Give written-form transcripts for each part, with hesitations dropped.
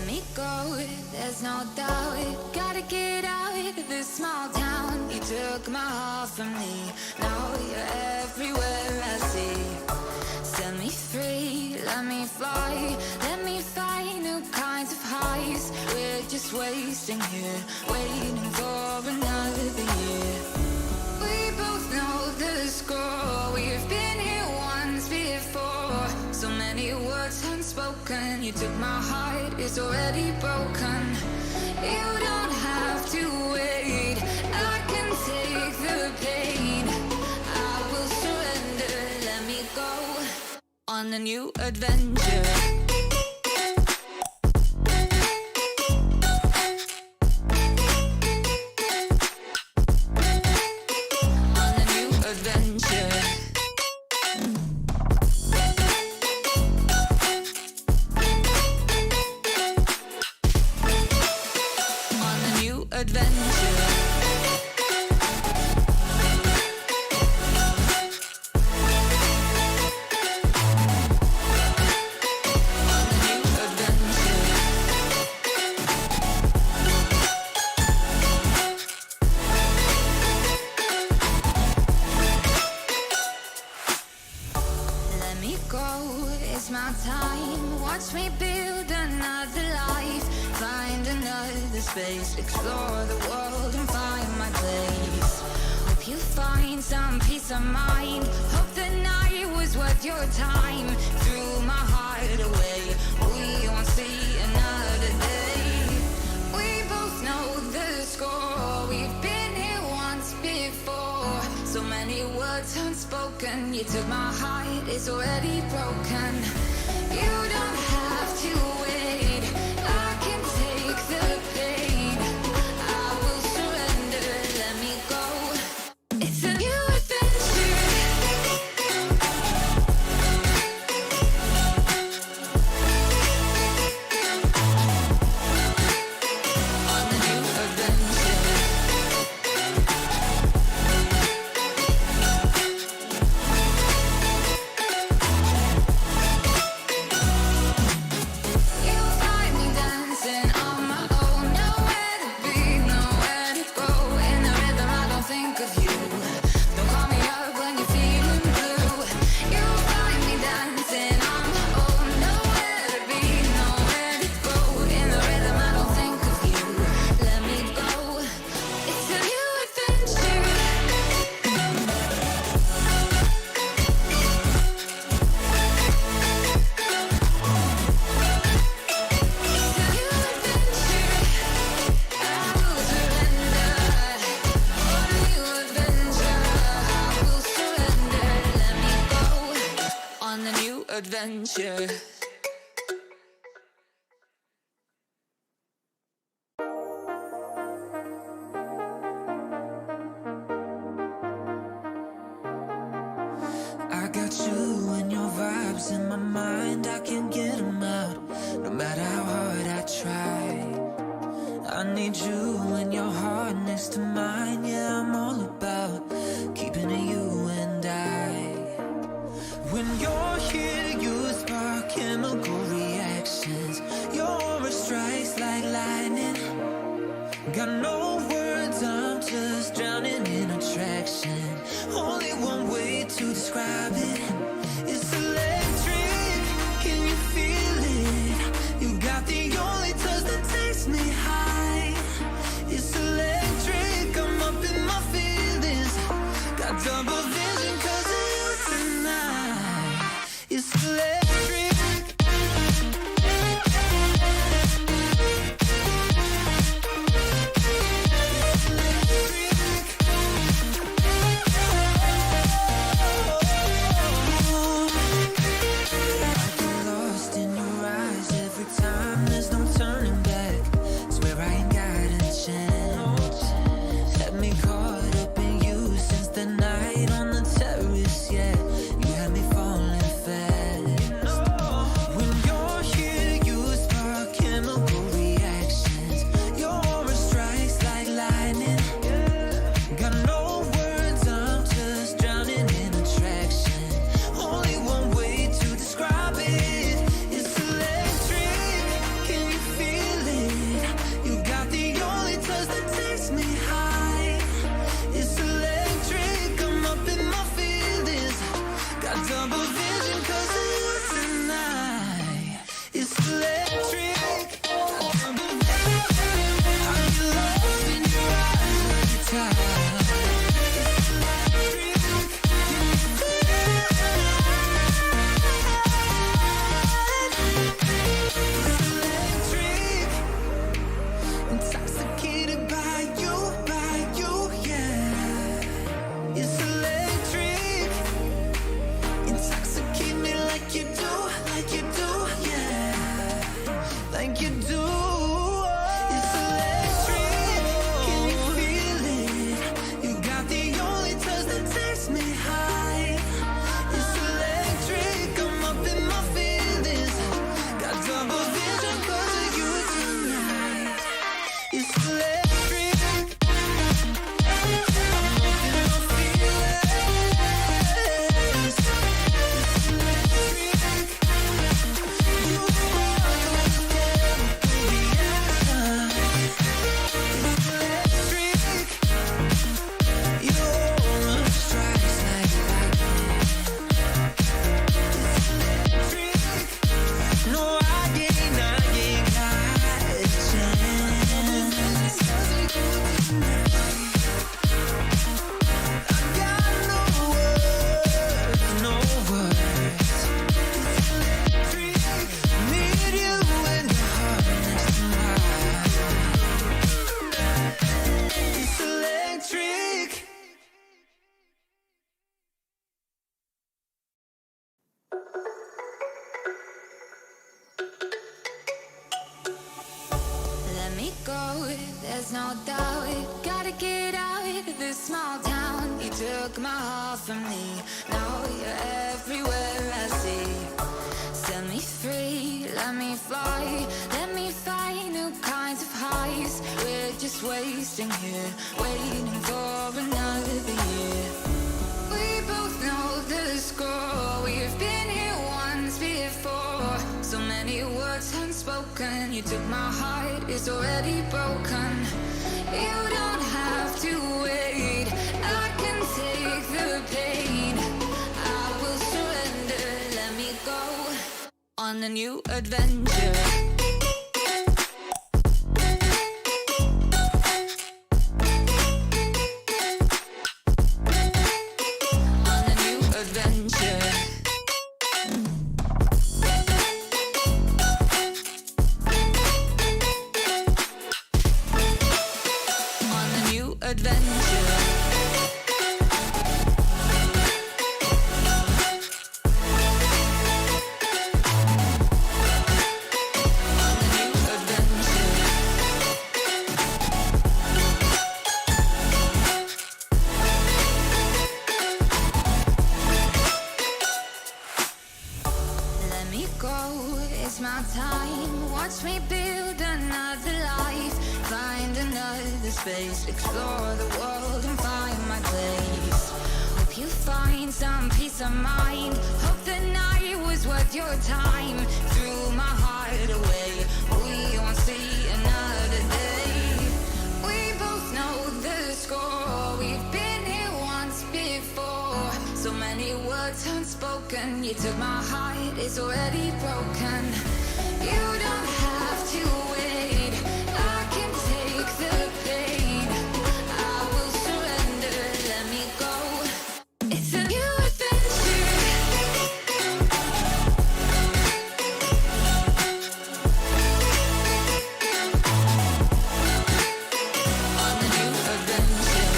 me go, there's no doubt. Gotta get out of this small town. You took my heart from me, now you're everywhere I see. Set me free, let me fly, let me find new kinds of highs. We're just wasting here, waiting for another year. We both know the score, we've been here once before. So many words unspoken, you took my heart, it's already broken. You don't have to wait, I can take the pain. I will surrender, let me go on a new adventure. Explore the world and find my place. Hope you find some peace of mind. Hope the night was worth your time. Threw my heart away, we won't see another day. We both know the score, we've been here once before. So many words unspoken, you took my heart, it's already broken. You don't have to wait, I can take the pain. Adventure. I got you and your vibes in my mind, I can't get them out, no matter how hard I try. I need you and your heart next to mine, yeah, I'm all about keeping it you and I. When you're here, you spark chemical reactions. Your aura strikes like lightning. Got no words, I'm just drowning in attraction. Only one way to describe it. It's electric, can you feel it? You got the only touch that takes me high. It's electric, I'm up in my feelings. Got double vision 'cause of you tonight. It's electric. think you do. It's electric, can you feel it? You got the only touch that takes me high. It's electric, I'm up in my feelings. Got double vision 'cause of you tonight. It's electric, I'm up in my feelings. It's electric, you spark with chemical reaction. It's electric, your aura strikes like lightning. It's electric, no I ain't got a chance. I got no words, no words. Need you in the heart next to mine. It's electric. Let me go, there's no doubt. Gotta get out of this small town. You took my heart from me, now you're everywhere I see. Set me free, let me fly. Let me find new kinds of highs. We're just wasting here, waiting for another year. We both know the score. We've been here once before. So many words unspoken. You took my heart, it's already broken. You don't have to wait. I can take the pain. I will surrender. Let me go on a new adventure. On a new adventure. On a new adventure. On a new adventure. Let me go, it's my time. Watch me build another life. Find another space. Explore the world and find my place. Hope you find some peace of mind. Hope the night was worth your time. Threw my heart away. We won't see another day. We both know the score. We've been here once before. So many words unspoken. You took my heart, it's already broken. You don't have to wait. I can take the pain. I will surrender. Let me go. It's a new adventure. On a new adventure.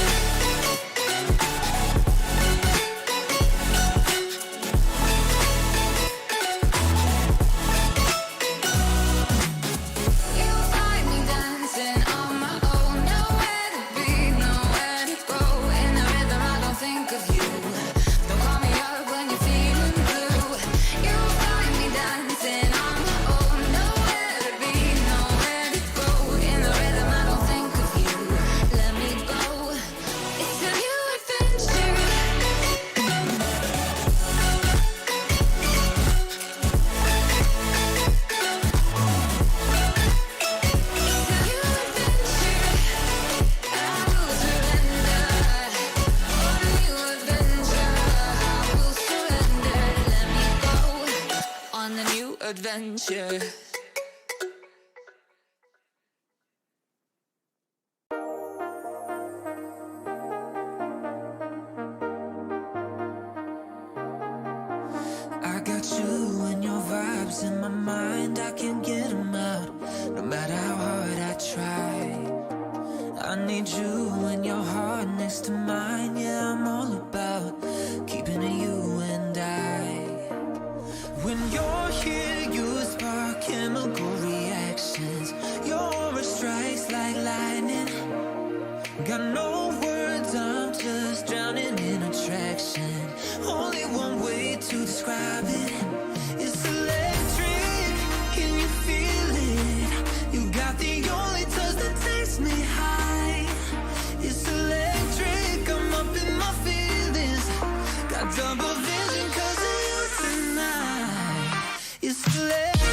You'll find me dancing on my own. Nowhere to be, nowhere to go. In the rhythm, I don't think of you. Don't call me up when you're feeling blue. You'll find me dancing on my own. Nowhere to be, nowhere to go. In the rhythm, I don't think of you. Let me go. It's a new adventure. On a new adventure. I got you and your vibes in my mind. I can't get them out, no matter how hard I try. I need you and your heart next to mine. Yeah, I'm all about keeping it you and I. When you're here, you spark chemical reactions. Got no words, I'm just drowning in attraction. Only one way to describe it. It's electric, can you feel it? You got the only touch that takes me high. It's electric, I'm up in my feelings. Got double vision 'cause of you tonight. It's electric.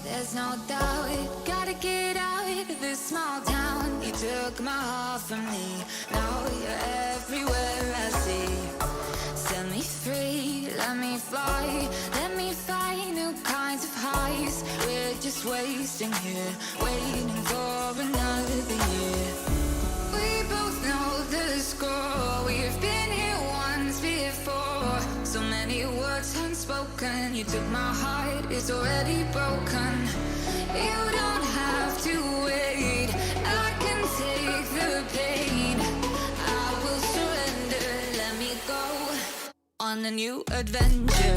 There's no doubt, gotta get out of this small town. You took my heart from me, now you're everywhere I see. Set me free, let me fly, let me find new kinds of highs. We're just wasting here, waiting for another year. We both know the score, we've been here once before. So many words unspoken, you took my heart, it's already broken. You don't have to wait, I can take the pain. I will surrender, let me go on a new adventure.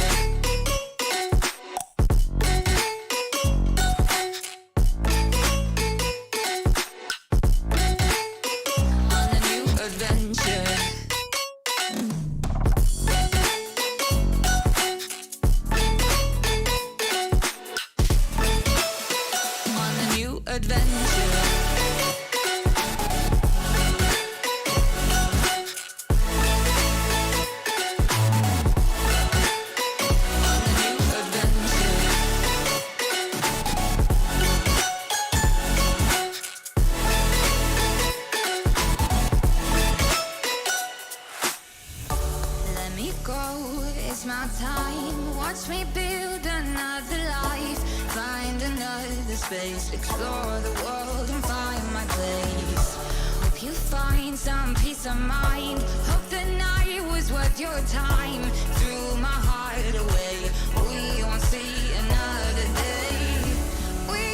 Explore the world and find my place. Hope you find some peace of mind. Hope the night was worth your time. Threw my heart away, we won't see another day. We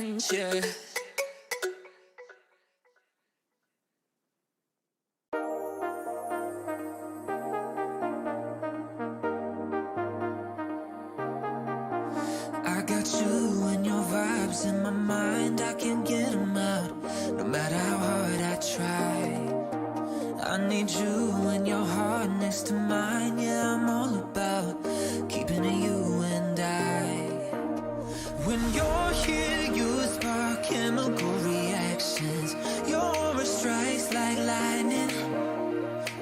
adventure. I got you and your vibes in my mind, I can't get them out, no matter how hard I try. I need you and your heart next to mine, yeah, I'm all about keeping it you and I. When you're here, you spark chemical reactions, your aura strikes like lightning.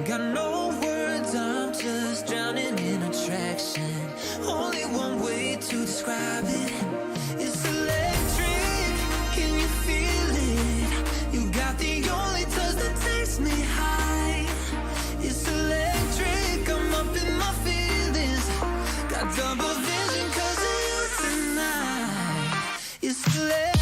Got no words, I'm just drowning in attraction. Only one way to describe it. It's electric, can you feel it? You got the only touch that takes me high. It's electric, I'm up in my feelings. Got double vision 'cause of you tonight. It's electric.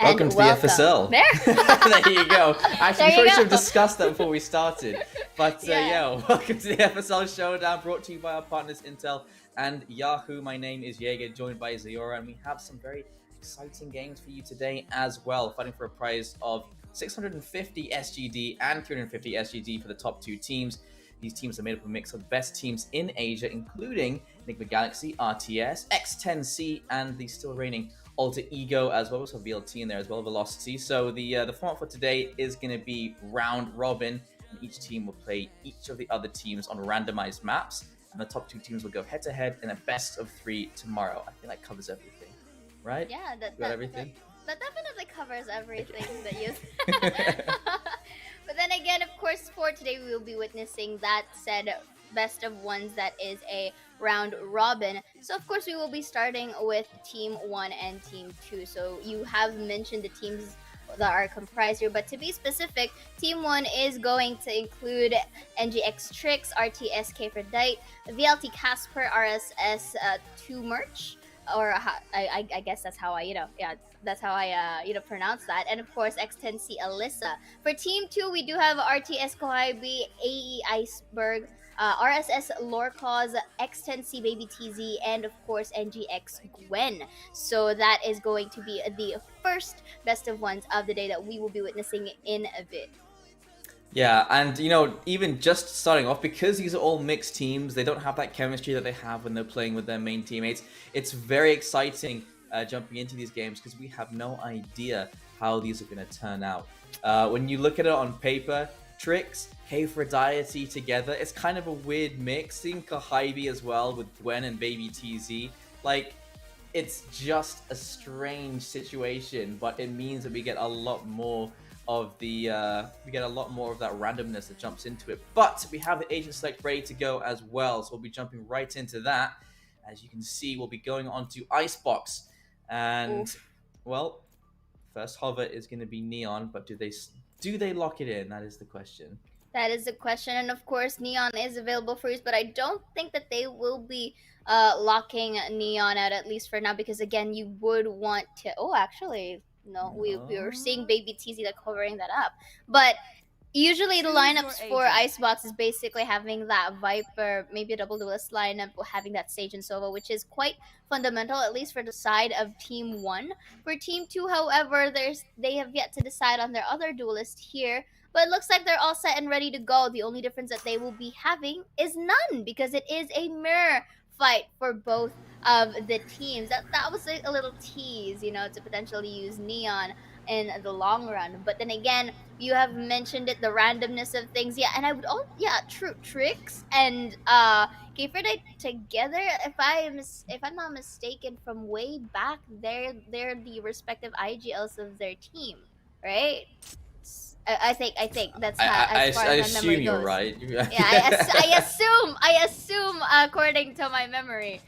Welcome to the FSL. There. There you go. Actually, we There you probably go. should have discussed that before we started. But Yeah. welcome to the FSL Showdown, brought to you by our partners Intel and Yahoo. My name is JAEGER, joined by XEAORA, and we have some very exciting games for you today as well, fighting for a prize of 650 SGD and 350 SGD for the top two teams. These teams are made up of a mix of the best teams in Asia, including Enigma Galaxy, RTS, X10C, and the still reigning Alter Ego as well. So VLT in there as well, Velocity. So the format for today is going to be round robin, and each team will play each of the other teams on randomized maps, and the top two teams will go head to head in a best of three tomorrow. I think that covers everything, right? Yeah, Got everything. That definitely covers everything that you But then again, of course, for today we will be witnessing that said best of ones, that is a round robin. So of course we will be starting with team 1 and team 2. So you have mentioned the teams that are comprised here, but to be specific, team 1 is going to include NGX Tricks, RTSK for Dite, VLT Casper, RSS 2 Merch, or I guess that's how that's how I pronounce that, and of course X10C Alyssa. For team 2, we do have RTS Kohibi, AE Iceberg, RSS Lorcause, X10C Baby TZ, and of course NGX Gwen. So that is going to be the first best of ones of the day that we will be witnessing in a bit. Yeah, and even just starting off, because these are all mixed teams, they don't have that chemistry that they have when they're playing with their main teammates. It's very exciting jumping into these games because we have no idea how these are going to turn out. When you look at it on paper, Tricks, Aphrodite together, it's kind of a weird mix. Seeing Kohibi as well with Gwen and Baby TZ, like, it's just a strange situation, but it means that we get a lot more of the that randomness that jumps into it. But we have the agent select ready to go as well, so we'll be jumping right into that. As you can see, we'll be going on to Icebox, and well, first hover is going to be Neon, but do they lock it in? That is the question. That is the question, and of course Neon is available for use, but I don't think that they will be locking Neon out, at least for now, because again, you would want to... Oh, actually, no, we were seeing Baby TZ like covering that up, but usually the lineups for Icebox is basically having that Viper, maybe a double duelist lineup, having that Sage and Sova, which is quite fundamental, at least for the side of Team 1. For Team 2, however, they have yet to decide on their other duelist here, but it looks like they're all set and ready to go. The only difference that they will be having is none, because it is a mirror fight for both of the teams. That was a little tease, to potentially use Neon in the long run. But then again, you have mentioned it, the randomness of things. Yeah, and I would Tricks and Kfred together, if I'm not mistaken, from way back, they're the respective IGLs of their team, right? I think that's how, as far as my memory assume you're goes. right. Yeah, I assume according to my memory.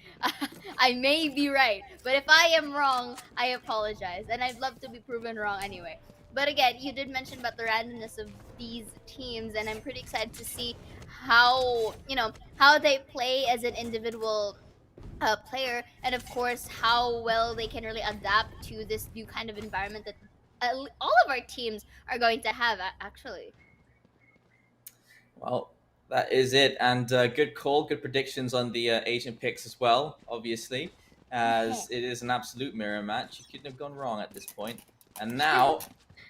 I may be right, but if I am wrong, I apologize, and I'd love to be proven wrong anyway. But again, you did mention about the randomness of these teams, and I'm pretty excited to see how how they play as an individual player, and of course how well they can really adapt to this new kind of environment that all of our teams are going to have. Actually, Well, that is it. And good call, good predictions on the Asian picks as well, obviously, as it is an absolute mirror match. You couldn't have gone wrong at this point. And now,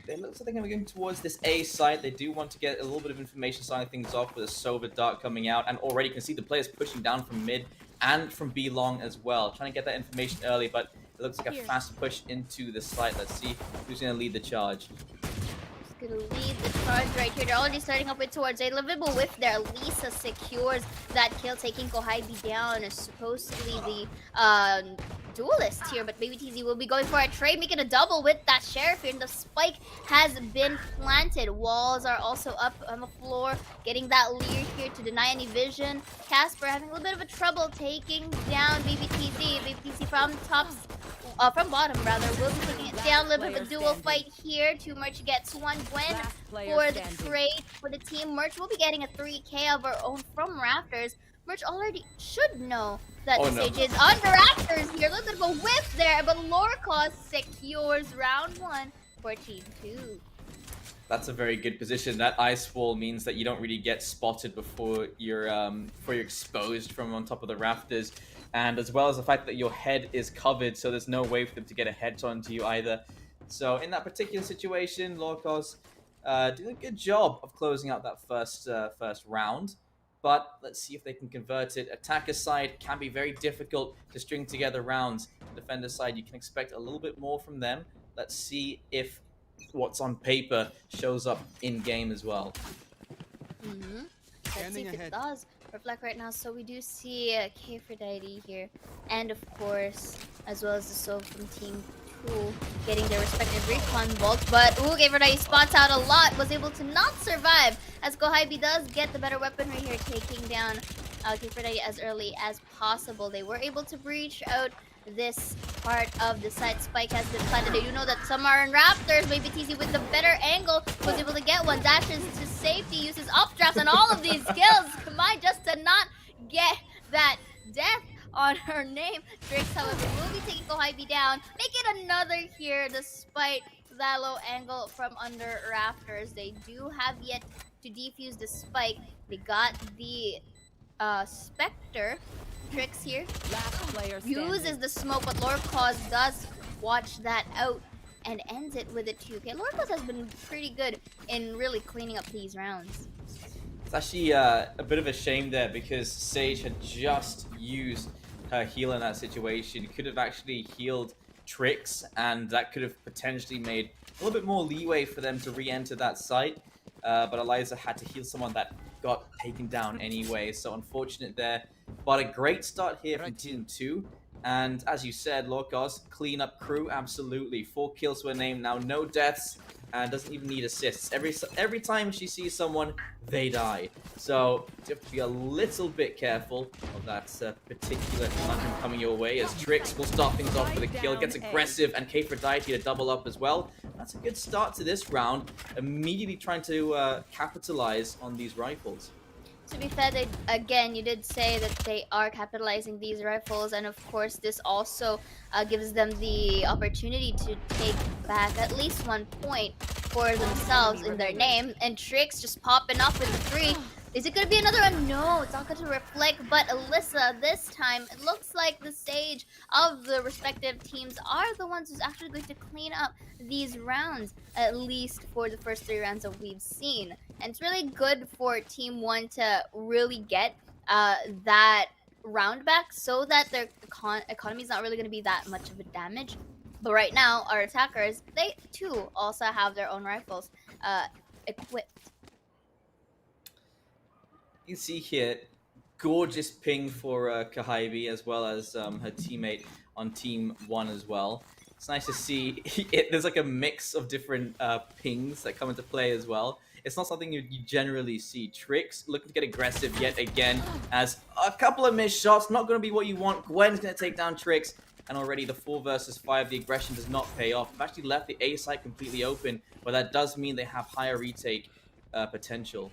it looks like they're going to be going towards this A site. They do want to get a little bit of information, starting things off with a Sova Dart coming out. And already you can see the players pushing down from mid and from B long as well. Trying to get that information early, but it looks like a fast push into the site. Let's see who's going to lead the charge. Gonna lead the charge right here. They're already starting up with towards a livable whiff there. Lisa secures that kill, taking Kohaibi down. Supposedly the duelist here, but Baby TZ will be going for a trade, making a double with that sheriff here, and the spike has been planted. Walls are also up on the floor, getting that leer here to deny any vision. Casper having a little bit of a trouble taking down Baby TZ. Baby TZ from from bottom rather, will be taking it down. A little bit of a duel fight here. Two Merch gets one win for the trade for the team. Merch will be getting a 3K of her own from Rafters. Merch already should know that the stage is under Rafters here. A little bit of a whiff there, but Lorca secures round 1 for Team 2. That's a very good position. That ice wall means that you don't really get spotted before you're exposed from on top of the rafters, and as well as the fact that your head is covered, so there's no way for them to get a head onto you either. So in that particular situation, Lorcos did a good job of closing out that first round. But let's see if they can convert it. Attacker side can be very difficult to string together rounds. Defender side, you can expect a little bit more from them. Let's see if what's on paper shows up in game as well. Let's see if it does reflect right now. So we do see K4Didi here, and of course, as well as the Soul from Team 2 getting their respective recon bolts. But K4Didi spots out a lot, was able to not survive, as Kohaibi does get the better weaponry here, taking down K4Didi as early as possible. They were able to breach out this part of the site. Spike has been planted. You know that some are in Raptors. Maybe TZ with the better angle was able to get one. Dashes to safety, uses updrafts, and all of these skills combined just to not get that death on her name. Drix, however, will be taking Kohaibi down. Make it another here despite that low angle from under Rafters. They do have yet to defuse the spike. They got the Spectre. Tricks here uses the smoke, but Lorcos does watch that out and ends it with a 2K. Lorcos has been pretty good in really cleaning up these rounds. It's actually a bit of a shame there, because Sage had just used her heal in that situation. Could have actually healed Tricks, and that could have potentially made a little bit more leeway for them to re-enter that site. But Eliza had to heal someone that got taken down anyway, so unfortunate there. But a great start here from Team 2. And as you said, Lorcos, clean up crew, absolutely. 4 kills to her name now, no deaths, and doesn't even need assists. Every time she sees someone, they die. So you have to be a little bit careful of that particular conundrum coming your way, as Trix will start things off with a kill, gets aggressive, and K4Didi to double up as well. That's a good start to this round, immediately trying to capitalize on these rifles. To be fair, again, you did say that they are capitalizing these rifles, and of course this also gives them the opportunity to take back at least 1 point for themselves in their name. And Trix just popping off with the 3. Is it going to be another one? No, it's not going to reflect. But Alyssa, this time, it looks like the stage of the respective teams are the ones who's actually going to clean up these rounds, at least for the first 3 rounds that we've seen. And it's really good for Team 1 to really get that round back, so that their economy is not really going to be that much of a damage. But right now, our attackers, they too also have their own rifles equipped. You can see here, gorgeous ping for Kohaibi, as well as her teammate on Team 1 as well. It's nice to see there's like a mix of different pings that come into play as well. it's not something you generally see. Trix looking to get aggressive yet again, as a couple of missed shots, not going to be what you want. Gwen's going to take down Trix, and already the 4 versus 5, the aggression does not pay off. They've actually left the A site completely open, but that does mean they have higher retake potential.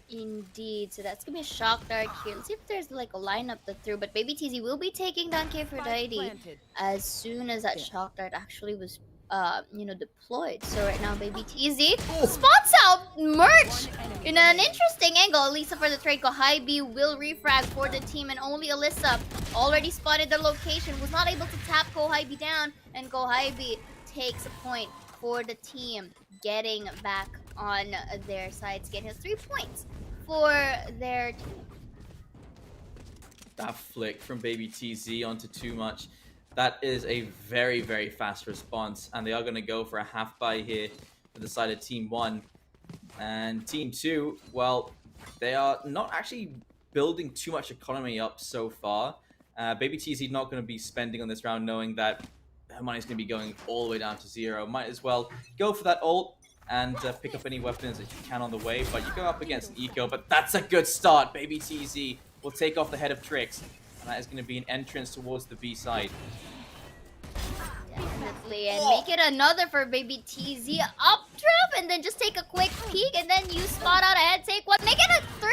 Indeed, so that's gonna be a shock dart here. Let's see if there's like a lineup that through, but Baby TZ will be taking down K4Didi as soon as that shock dart actually was deployed. So right now Baby TZ spots out Merch in an interesting angle. Alyssa for the trade. Kohibi will refrag for the team, and only Alyssa already spotted the location, was not able to tap Kohibi down, and Kohibi takes a point for the team, getting back on their sides, getting 3 points for their team. That flick from Baby TZ onto Too Much. That is a very, very fast response, and they are going to go for a half buy here for the side of Team 1. And Team 2, well, they are not actually building too much economy up so far. Baby TZ not going to be spending on this round, knowing that her money's going to be going all the way down to 0. Might as well go for that ult and pick up any weapons that you can on the way, but you go up against an eco, but that's a good start. Baby TZ will take off the head of Trix, and that is going to be an entrance towards the B side. Definitely, and make it another for Baby TZ. Up drop, and then just take a quick peek, and then you spot out ahead, take one, make it a 3!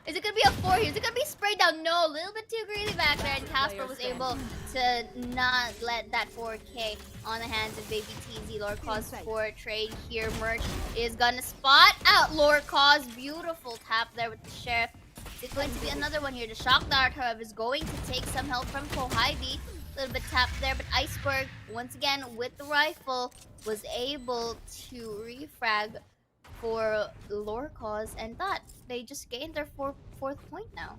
Is it going to be a 4 here? Is it going to be sprayed down? No, a little bit too greedy back there, and Casper was able to not let that 4K on the hands of Baby TZ. Lord Cause for trade here. Merch is going to spot out Lord Cause. Beautiful tap there with the Sheriff. It's going to be another one here. The shock dart, however, is going to take some help from Kohibi. A little bit tapped there, but Iceberg, once again, with the rifle, was able to refrag for Lore Cause, and that they just gained their fourth point now.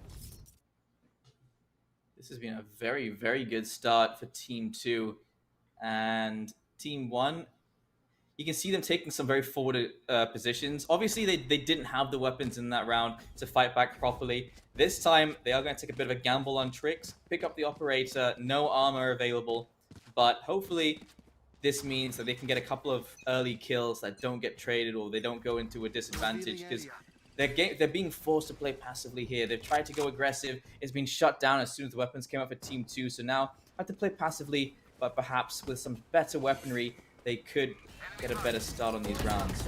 This has been a very, very good start for Team 2. And Team 1, you can see them taking some very forward positions. Obviously, they didn't have the weapons in that round to fight back properly. This time, they are going to take a bit of a gamble on Trix, pick up the operator, no armor available, but hopefully this means that they can get a couple of early kills that don't get traded or they don't go into a disadvantage, because they're being forced to play passively here. They've tried to go aggressive. It's been shut down as soon as the weapons came up for Team 2. So now have to play passively, but perhaps with some better weaponry, they could get a better start on these rounds.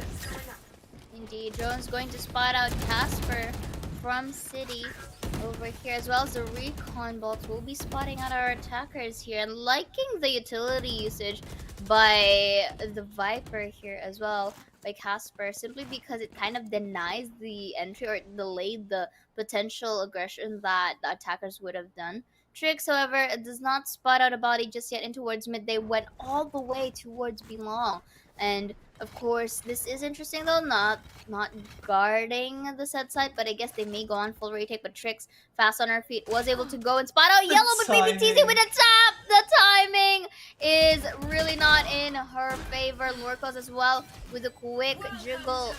Indeed, Drone's going to spot out Casper from City over here, as well as the recon bolts will be spotting out our attackers here, and liking the utility usage by the Viper here as well, by Casper, simply because it kind of denies the entry or delayed the potential aggression that the attackers would have done. Trix, however, does not spot out a body just yet in towards mid. They went all the way towards B long. And of course, this is interesting though, not guarding the set side, but I guess they may go on full retake. But Trix, fast on her feet, was able to go and spot out yellow, but Baby TZ with a tap. The timing is really not in her favor. Lorcos as well with a quick jiggle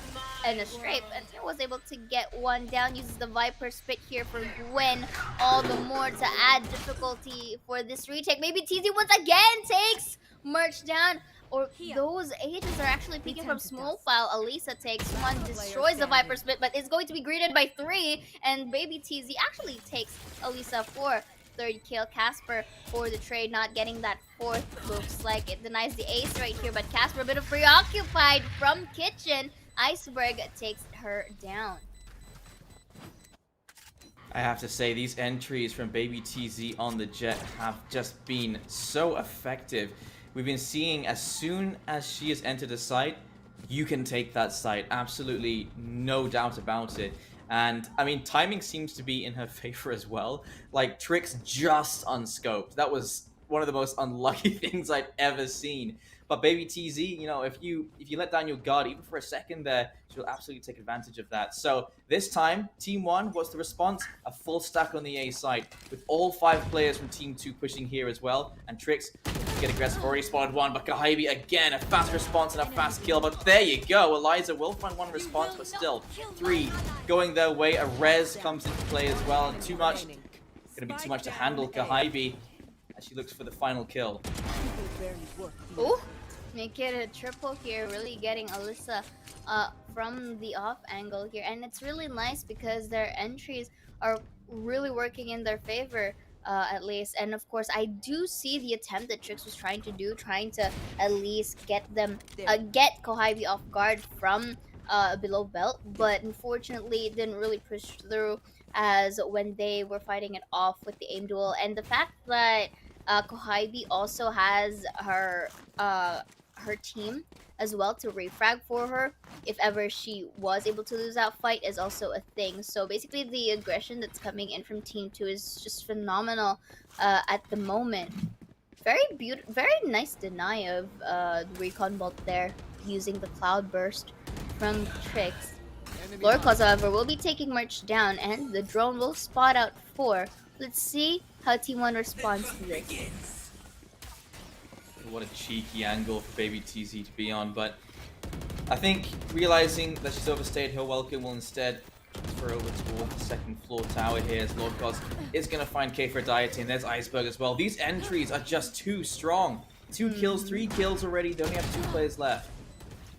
and a strafe, and was able to get one down. Uses the Viper spit here for Gwen, all the more to add difficulty for this retake. Maybe TZ once again takes Merch down. Or those agents are actually peeking from small file. Alyssa takes one, destroys the Viper split, but is going to be greeted by 3. And Baby TZ actually takes Alyssa for 3rd kill. Casper for the trade, not getting that 4th. Looks like it denies the ace right here, but Casper a bit of preoccupied from Kitchen. Iceberg takes her down. I have to say, these entries from Baby TZ on the Jet have just been so effective. We've been seeing as soon as she has entered a site, you can take that site. Absolutely no doubt about it. And I mean, timing seems to be in her favor as well. Like, Trix just unscoped. That was one of the most unlucky things I've ever seen. But Baby TZ, you know, if you let down your guard even for a second there, she'll absolutely take advantage of that. So this time, Team 1, what's the response? A full stack on the A side, with all 5 players from Team 2 pushing here as well. And Trix get aggressive, already spotted one, but Kohibi again, a fast response and a fast kill. But there you go, Eliza will find one response, but still 3 going their way. A res comes into play as well, and too much, gonna be too much to handle Kohibi as she looks for the final kill. Ooh. Make it a triple here, really getting Alyssa from the off angle here. And it's really nice because their entries are really working in their favor, at least. And of course, I do see the attempt that Trix was trying to do, trying to at least get them, get Kohibi off guard from below belt. But unfortunately, it didn't really push through as when they were fighting it off with the aim duel. And the fact that Kohibi also has her team as well to refrag for her if ever she was able to lose that fight is also a thing. So basically the aggression that's coming in from Team 2 is just phenomenal at the moment. Very nice deny of the recon bolt there using the cloud burst from Trix. Lorcos, however, will be taking March down and the drone will spot out 4. Let's see how Team 1 responds to this. What a cheeky angle for Baby TZ to be on, but I think realizing that she's overstayed her welcome will instead throw over towards the second floor tower here as Lorcos is going to find K for Deity, and there's Iceberg as well. These entries are just too strong. 2 kills, 3 kills already, they only have 2 players left.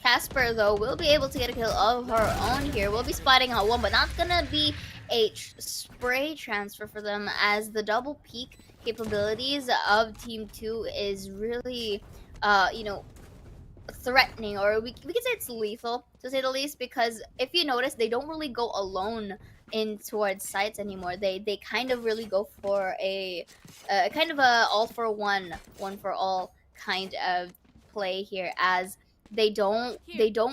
Casper, though, will be able to get a kill of her own here. We'll be spotting out 1, but not gonna be a spray transfer for them as the double peek capabilities of Team 2 is really, you know, threatening, or we can say it's lethal, to say the least, because if you notice, they don't really go alone in towards sites anymore. They kind of really go for a kind of a all for one for all kind of play here, as they don't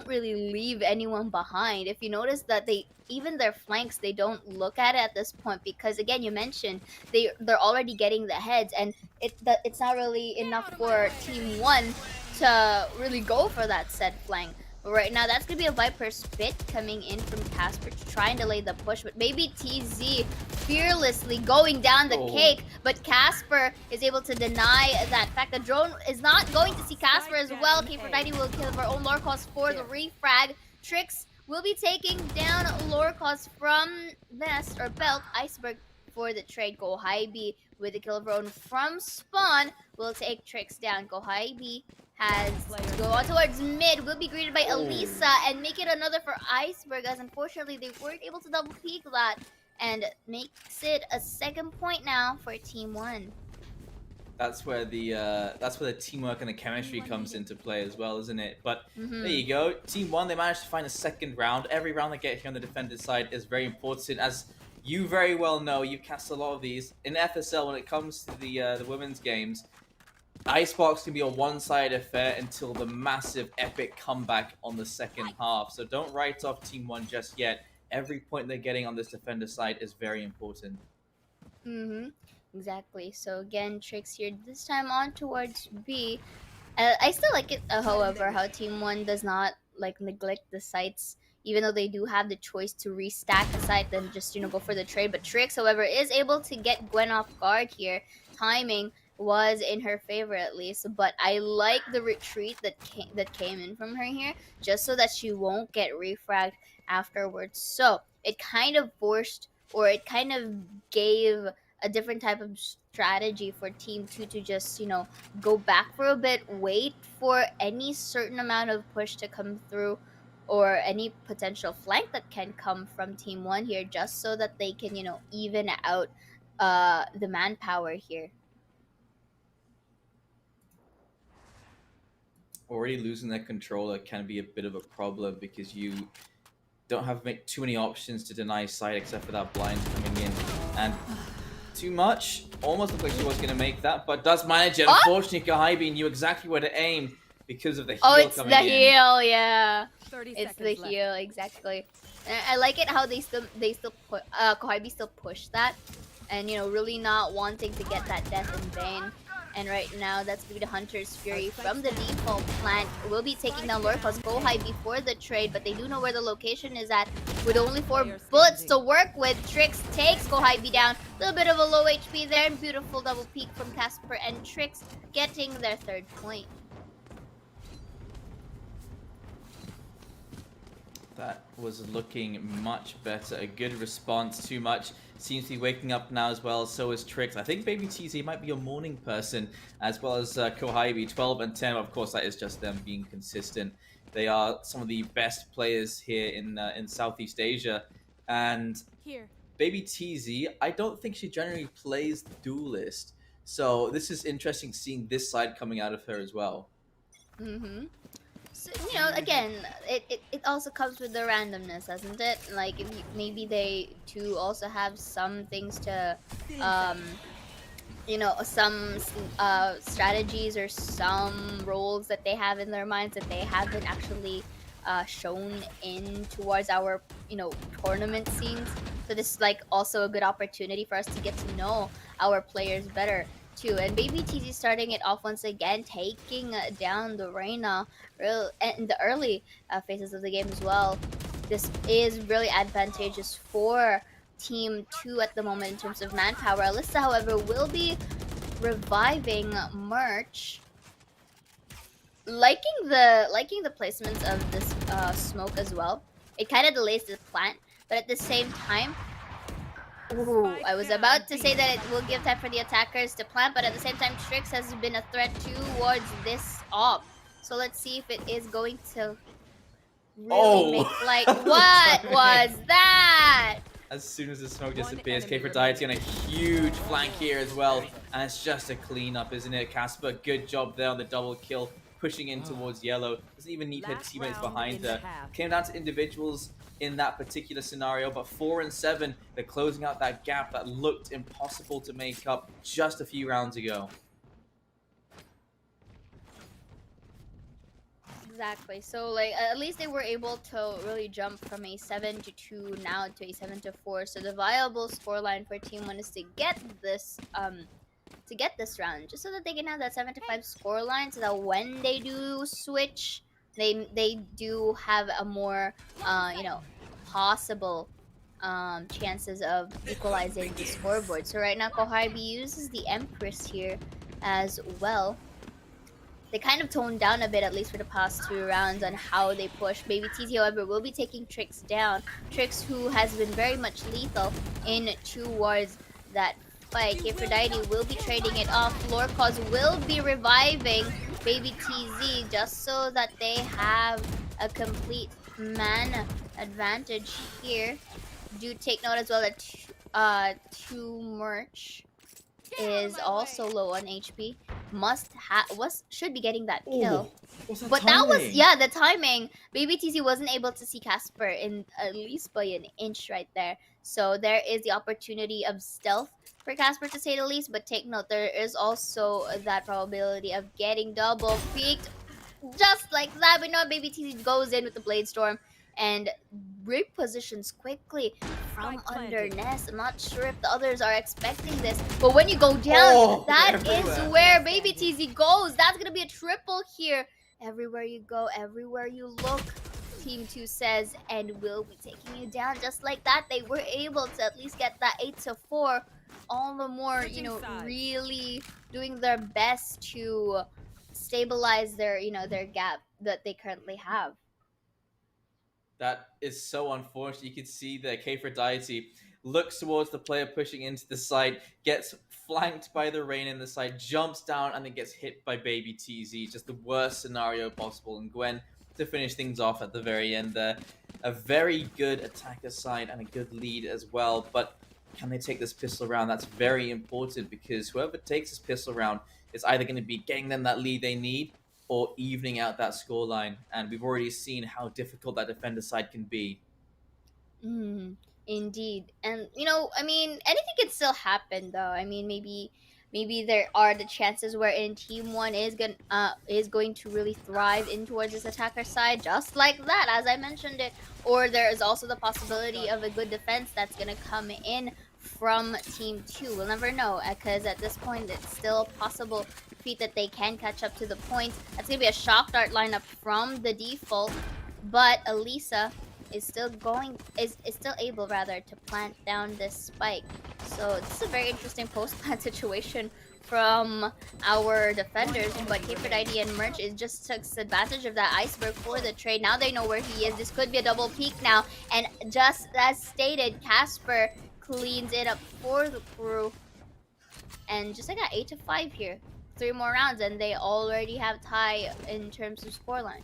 really leave anyone behind. If you notice that even their flanks, they don't look at it at this point, because again, you mentioned they're already getting the heads, and it's not really enough for Team 1 to really go for that said flank. But right now, that's gonna be a Viper spit coming in from Casper to try and delay the push, but maybe TZ fearlessly going down the cake, but Casper is able to deny that fact. The drone is not going to see Casper as well. K490 will kill her own Lorcos for the refrag. Trix will be taking down Lorcos from Vest or Belt. Iceberg for the trade. Kohibi with the kill of her own from spawn will take Trix down. Kohibi has to go on towards mid, will be greeted by Elisa and make it another for Iceberg, as unfortunately they weren't able to double peek that, and makes it a 2nd point now for Team 1. That's where the teamwork and the chemistry comes into play as well, isn't it? But there you go. Team 1, they managed to find a 2nd round. Every round they get here on the defender's side is very important, as you very well know. You've cast a lot of these in FSL. When it comes to the women's games, Icebox can be a one-sided affair until the massive epic comeback on the 2nd half. So don't write off Team 1 just yet. Every point they're getting on this defender side is very important. Exactly. So again, Trix here this time on towards B. I still like it, however, how Team 1 does not like neglect the sites, even though they do have the choice to restack the site and just, you know, go for the trade. But Trix, however, is able to get Gwen off guard here. Timing was in her favor, at least, but I like the retreat that came in from her here, just so that she won't get refragged afterwards. So it kind of forced, or it kind of gave a different type of strategy for Team 2 to just, you know, go back for a bit, wait for any certain amount of push to come through, or any potential flank that can come from Team 1 here, just so that they can, you know, even out the manpower here. Already losing that controller can be a bit of a problem, because you don't have too many options to deny side except for that blind coming in, and too much. Almost looked like she was going to make that, but does manage it. Unfortunately, Kohibi knew exactly where to aim because of the heal coming in. Oh, it's the heal, yeah. It's the heal, exactly. And I like it how they still put Kohibi still push that, and, you know, really not wanting to get that death in vain. And right now, that's going to be the Hunter's Fury from the default plant. Will be taking down Lorcos. Go high before the trade, but they do know where the location is at. With only 4 bullets to work with, Trix takes Go high down. A little bit of a low HP there, and beautiful double peek from Casper and Trix getting their 3rd point. That was looking much better. A good response. Too much seems to be waking up now as well. So is Trix. I think Baby TZ might be a morning person, as well as Kohaibi. 12 and 10. Of course, that is just them being consistent. They are some of the best players here in Southeast Asia. And Baby TZ, I don't think she generally plays Duelist. So this is interesting seeing this side coming out of her as well. Mm-hmm. So, you know, again, it also comes with the randomness, doesn't it? Like, maybe they too also have some things to, you know, some strategies or some roles that they have in their minds that they haven't actually shown in towards our, you know, tournament scenes. So this is like also a good opportunity for us to get to know our players better too. And Baby TZ starting it off once again, taking down the Reina in the early phases of the game as well. This is really advantageous for Team 2 at the moment in terms of manpower. Alyssa, however, will be reviving Merch. Liking the placements of this smoke as well. It kind of delays the plant, but at the same time, ooh, I was about to say that it will give time for the attackers to plant, but at the same time, Trix has been a threat towards this op. So let's see if it is going to really make like what was that? As soon as the smoke disappears, K4Diet's on a huge flank here as well. And it's just a cleanup, isn't it? Casper, good job there on the double kill, pushing in towards yellow. Doesn't even need her teammates behind her. Came down to individuals in that particular scenario, but 4 and 7, they're closing out that gap that looked impossible to make up just a few rounds ago. Exactly. So like at least they were able to really jump from a 7-2 now to a 7-4. So the viable scoreline for Team 1 is to get this round, just so that they can have that 7-5 scoreline, so that when they do switch, they do have a more you know, possible chances of equalizing the scoreboard. So right now Kohaibi uses the Empress here as well. They kind of toned down a bit, at least for the past 2 rounds, on how they push. Baby TZ, however, will be taking Trix down. Trix, who has been very much lethal in towards that fight. K4Diety will be trading it off. Lorcos will be reviving Baby TZ just so that they have a complete man advantage here. Do take note as well that 2 Merch is also low on HP. Should be getting that kill. But that was, yeah, the timing. Baby TZ wasn't able to see Casper in at least by an inch right there. So there is the opportunity of stealth for Casper, to say the least. But take note, there is also that probability of getting double peeked just like that. But no, Baby TZ goes in with the Blade Storm and repositions quickly from under Nest. I'm not sure if the others are expecting this, but when you go down, that is where Baby TZ goes. That's gonna be a triple here. Everywhere you go, everywhere you look, Team 2 says, and will be taking you down just like that. They were able to at least get that 8-4. All the more, you know, really doing their best to stabilize their, you know, their gap that they currently have. That is so unfortunate. You can see that K4Diety looks towards the player pushing into the site, gets flanked by the Rain in the site, jumps down, and then gets hit by Baby TZ. Just the worst scenario possible. And Gwen to finish things off at the very end there. A very good attacker side and a good lead as well. But can they take this pistol round? That's very important, because whoever takes this pistol round is either going to be getting them that lead they need or evening out that scoreline. And we've already seen how difficult that defender side can be. Indeed. And, you know, I mean, anything can still happen, though. I mean, maybe there are the chances wherein Team 1 is going to really thrive in towards this attacker side, just like that, as I mentioned it. Or there is also the possibility of a good defense that's going to come in from Team 2. We'll never know, because at this point, it's still a possible feat that they can catch up to the points. That's going to be a shock dart lineup from the default, but Elisa is still able rather to plant down this spike. So this is a very interesting post-plant situation from our defenders, but K4ID and Merch is just takes advantage of that iceberg for the trade. Now they know where he is. This could be a double peak now, and just as stated, Casper cleans it up for the crew, and just like that, 8-5 here. 3 more rounds, and they already have tie in terms of scoreline.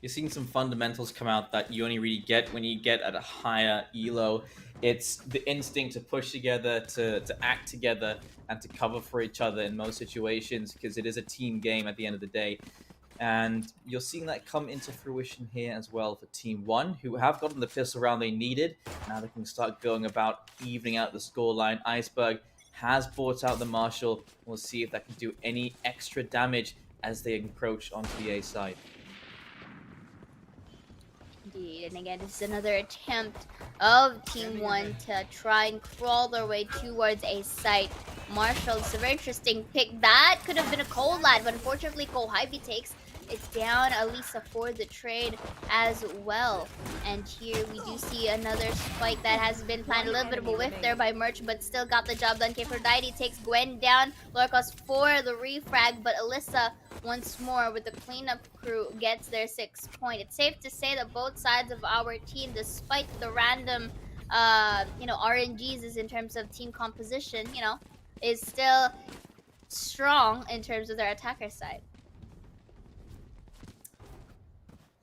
You're seeing some fundamentals come out that you only really get when you get at a higher elo. It's the instinct to push together, to act together, and to cover for each other in most situations, because it is a team game at the end of the day. And you're seeing that come into fruition here as well for Team 1, who have gotten the pistol round they needed. Now they can start going about evening out the scoreline. Iceberg has bought out the Marshall. We'll see if that can do any extra damage as they encroach onto the A side. Indeed, and again, this is another attempt of Team 1 to try and crawl their way towards a site. Marshall, it's a very interesting pick. That could have been a cold lad, but unfortunately, Kohybe takes it down. Alisa for the trade as well. And here we do see another spike that has been planted. A little bit of a whiff there by Merch, but still got the job done. K4ID takes Gwen down. Lorcos for the refrag, but Alisa once more with the cleanup crew gets their 6 point. It's safe to say that both sides of our team, despite the random RNGs is in terms of team composition, is still strong in terms of their attacker side.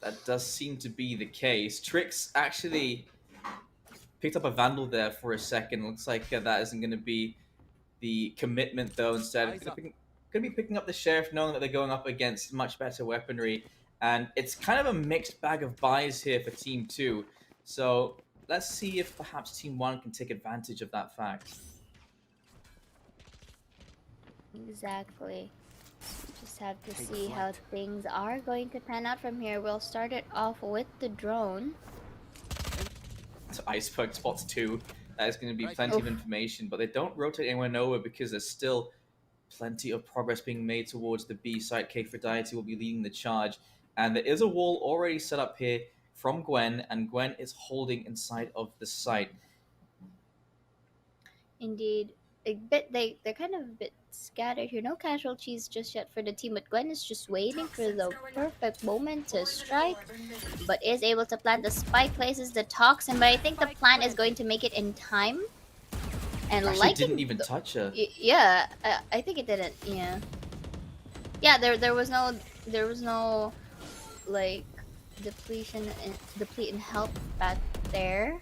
That does seem to be the case. Trix actually picked up a Vandal there for a second. Looks like that isn't going to be the commitment, though. Instead, going to be picking up the Sheriff, knowing that they're going up against much better weaponry. And it's kind of a mixed bag of buys here for Team 2. So let's see if perhaps Team 1 can take advantage of that fact. Exactly. Just have to see how things are going to pan out from here. We'll start it off with the drone. So Iceberg spots 2. That is going to be plenty of information, but they don't rotate anyone over because there's still plenty of progress being made towards the B site. K4ID will be leading the charge, and there is a wall already set up here from Gwen, and Gwen is holding inside of the site. Indeed. They're kind of a bit scattered here. No casualties just yet for the team, but Gwen is just waiting for the perfect moment to strike, but is able to plant the spike, places the toxin, but I think the plant is going to make it in time. And actually didn't even touch her. Yeah, I think it didn't. Yeah. There was no like deplete in health back there.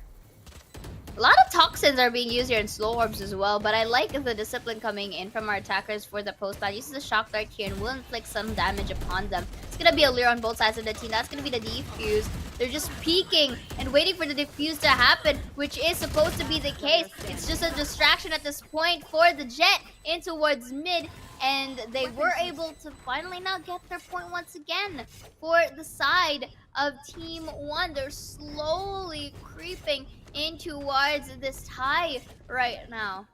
A lot of toxins are being used here in slow orbs as well, but I like the discipline coming in from our attackers for the post ban. Uses the shock dart here and will inflict some damage upon them. It's gonna be a Lear on both sides of the team. That's gonna be the defuse. They're just peeking and waiting for the defuse to happen, which is supposed to be the case. It's just a distraction at this point for the Jet in towards mid, and they were able to finally now get their point once again for the side of Team 1. They're slowly creeping in towards this tie right now.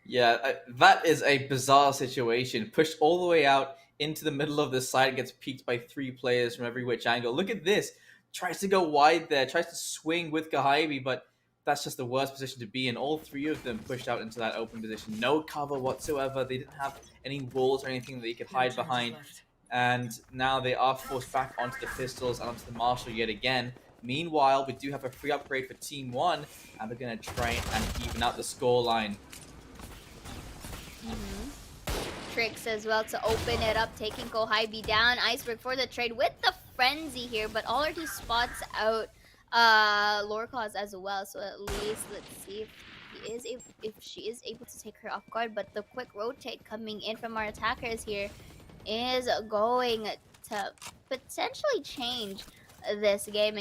Yeah, that is a bizarre situation. Pushed all the way out into the middle of the site, gets peeked by 3 players from every which angle. Look at this. Tries to go wide there, tries to swing with Kohybe, but that's just the worst position to be in. All 3 of them pushed out into that open position. No cover whatsoever. They didn't have any walls or anything that you could hide behind. And now they are forced back onto the pistols and onto the Marshall yet again. Meanwhile, we do have a free upgrade for Team 1, and they're going to try and even out the scoreline. Tricks as well to open it up, taking Kohybe down. Iceberg for the trade with the frenzy here, but already spots out Lorcos as well. So at least let's see if she is able to take her off guard. But the quick rotate coming in from our attackers here is going to potentially change this game,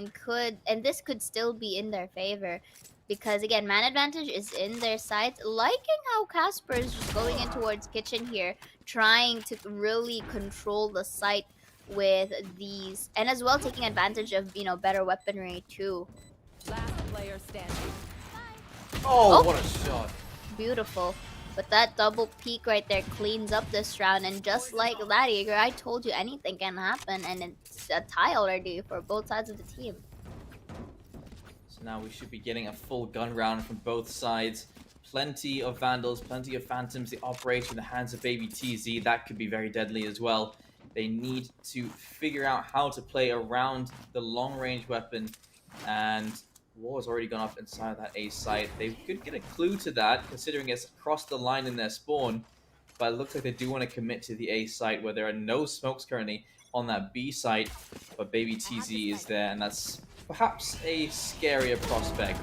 and this could still be in their favor, because again, man advantage is in their sides. Liking how Casper is just going in towards kitchen here, trying to really control the site with these, and as well taking advantage of better weaponry too. Last player standing. Oh, what a shot. Beautiful. But that double peak right there cleans up this round, and just like that, Jaeger, I told you anything can happen, and it's a tie already for both sides of the team. So now we should be getting a full gun round from both sides. Plenty of Vandals, plenty of Phantoms. The operator in the hands of Baby TZ, that could be very deadly as well. They need to figure out how to play around the long-range weapon, and war has already gone up inside of that A site. They could get a clue to that, considering it's across the line in their spawn, but it looks like they do want to commit to the A site, where there are no smokes currently on that B site, but Baby TZ is there, and that's perhaps a scarier prospect,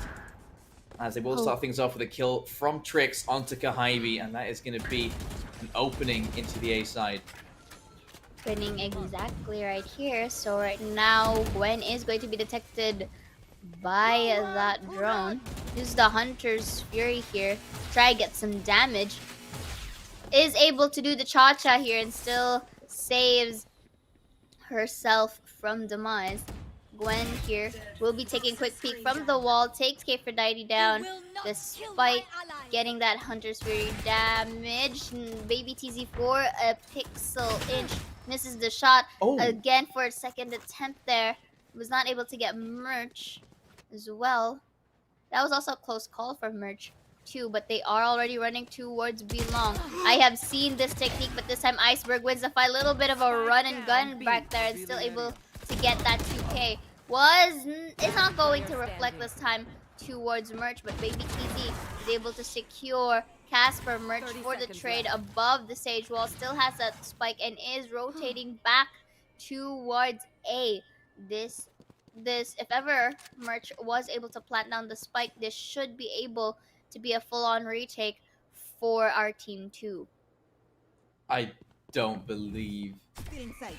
as they will start things off with a kill from Trix onto Kahaibi, and that is going to be an opening into the A side. Spinning exactly right here. So right now, Gwen is going to be detected by that drone. Use the Hunter's Fury here. Try to get some damage. Is able to do the cha-cha here and still saves herself from demise. Gwen here will be taking a quick peek from the wall. Takes Aphrodite down. Despite getting that Hunter's Fury damage. Baby TZ4, a pixel inch. Misses the shot again for a second attempt there. Was not able to get Merch as well. That was also a close call for Merch too, but they are already running towards B long. I have seen this technique, but this time Iceberg wins the fight. A little bit of a run and gun back there and still able to get that 2K. It's not going to reflect this time towards Merch, but Baby TZ is able to secure Casper. Merch for the trade above the stage wall, still has that spike and is rotating back towards A. This if ever Merch was able to plant down the spike, this should be able to be a full-on retake for our team 2. I don't believe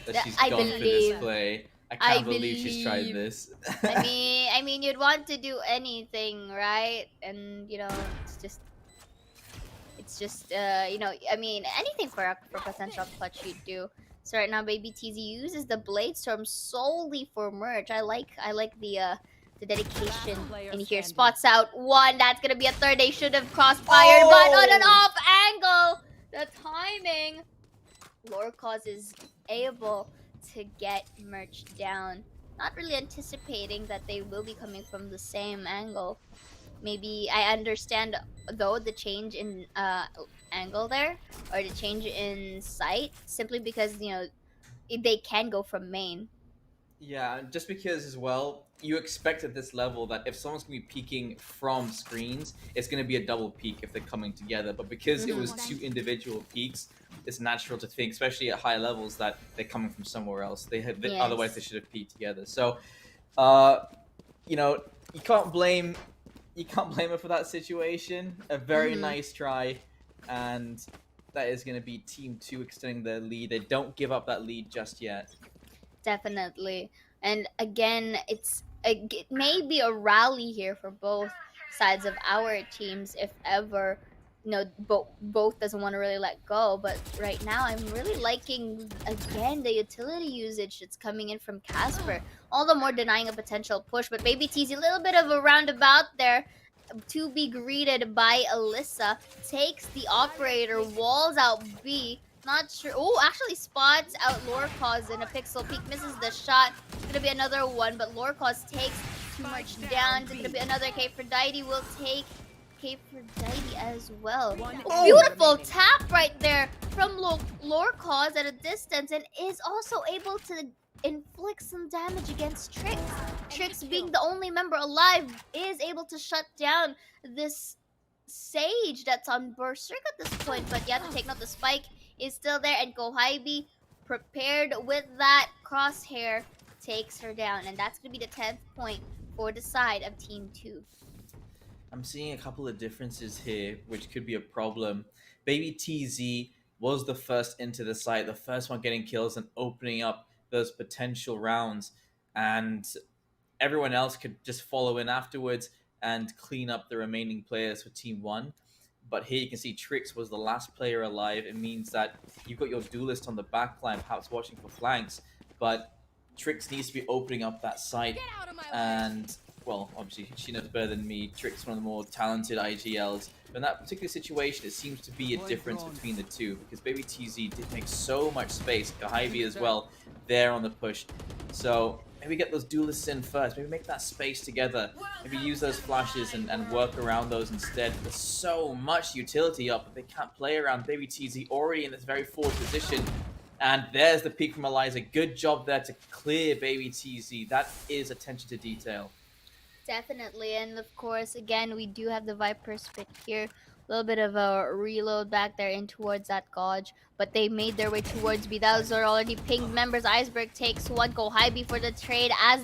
that she's I gone for this play. I can't believe she's tried this. I mean, you'd want to do anything, right? And you know, it's just you know, I mean, anything for potential clutch you'd do. So right now, Baby TZ uses the Blade Storm solely for Merch. I like the dedication in here. Spots out one. That's gonna be a third. They should have crossfired, but on an off angle. The timing. Lorcause is able to get Merch down. Not really anticipating that they will be coming from the same angle. Maybe I understand though the change in angle there, or the change in sight, simply because you know they can go from main. Yeah, just because as well, you expect at this level that if someone's going to be peeking from screens, it's going to be a double peek if they're coming together. But because it was 2 individual peeks, it's natural to think, especially at high levels, that they're coming from somewhere else. Otherwise they should have peeked together. So, you know, you can't blame her for that situation. A very nice try, and that is going to be Team 2 extending their lead. They don't give up that lead just yet. Definitely. And again, it may be a rally here for both sides of our teams if ever, you know, both doesn't want to really let go. But right now, I'm really liking, again, the utility usage that's coming in from Casper. All the more denying a potential push. But Baby TZ, a little bit of a roundabout there to be greeted by Alyssa. Takes the operator, walls out B. Not sure. Oh, actually spots out Lorcause in a pixel peek. Misses the shot. It's gonna be another one, but Lorcause takes too much down. It's gonna be another Aphrodite. Will take Aphrodite as well. Oh, beautiful tap right there from Lorcause at a distance, and is also able to inflict some damage against Trix. Trix, being the only member alive, is able to shut down this Sage that's on Berserk at this point. But you have to take note, the spike is still there, and Kohaibi, prepared with that crosshair, takes her down, and that's gonna be the 10th point for the side of Team 2. I'm seeing a couple of differences here, which could be a problem. Baby TZ was the first into the site, the first one getting kills and opening up those potential rounds, and everyone else could just follow in afterwards and clean up the remaining players for Team 1. But here you can see Trix was the last player alive. It means that you've got your duelist on the backline, perhaps watching for flanks, but Trix needs to be opening up that site. And, well, obviously she knows better than me. Trix is one of the more talented IGLs. But in that particular situation, it seems to be a difference between the two, because Baby TZ did make so much space. Kahaibi as well, there on the push. So maybe get those duelists in first. Maybe make that space together. Maybe use those flashes and work around those instead. There's so much utility up that they can't play around. Baby TZ already in this very forward position. And there's the peek from Eliza. Good job there to clear Baby TZ. That is attention to detail. Definitely, and of course, again, we do have the Viper spit here. A little bit of a reload back there in towards that Gauge, but they made their way towards B. Those are already pinged members. Iceberg takes one. Kohaibi for the trade as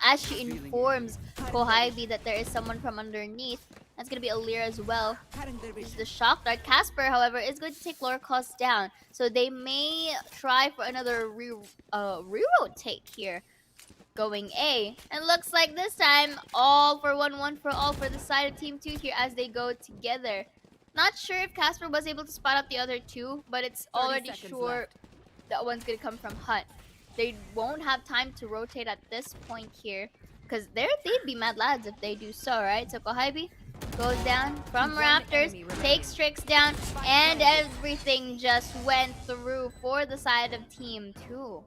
as she informs Kohaibi that there is someone from underneath. That's gonna be Alir as well. This is the shock dart. Casper, however, is going to take lower cost down, so they may try for another re-rotate here. Going A, and looks like this time all for one for all for the side of Team 2 here as they go together. Not sure if Casper was able to spot out the other two, but it's already sure that one's gonna come from Hut. They won't have time to rotate at this point here, because they'd be mad lads if they do so, right? So Kohaibi goes down from Raptors, takes Trix down, and everything just went through for the side of Team 2.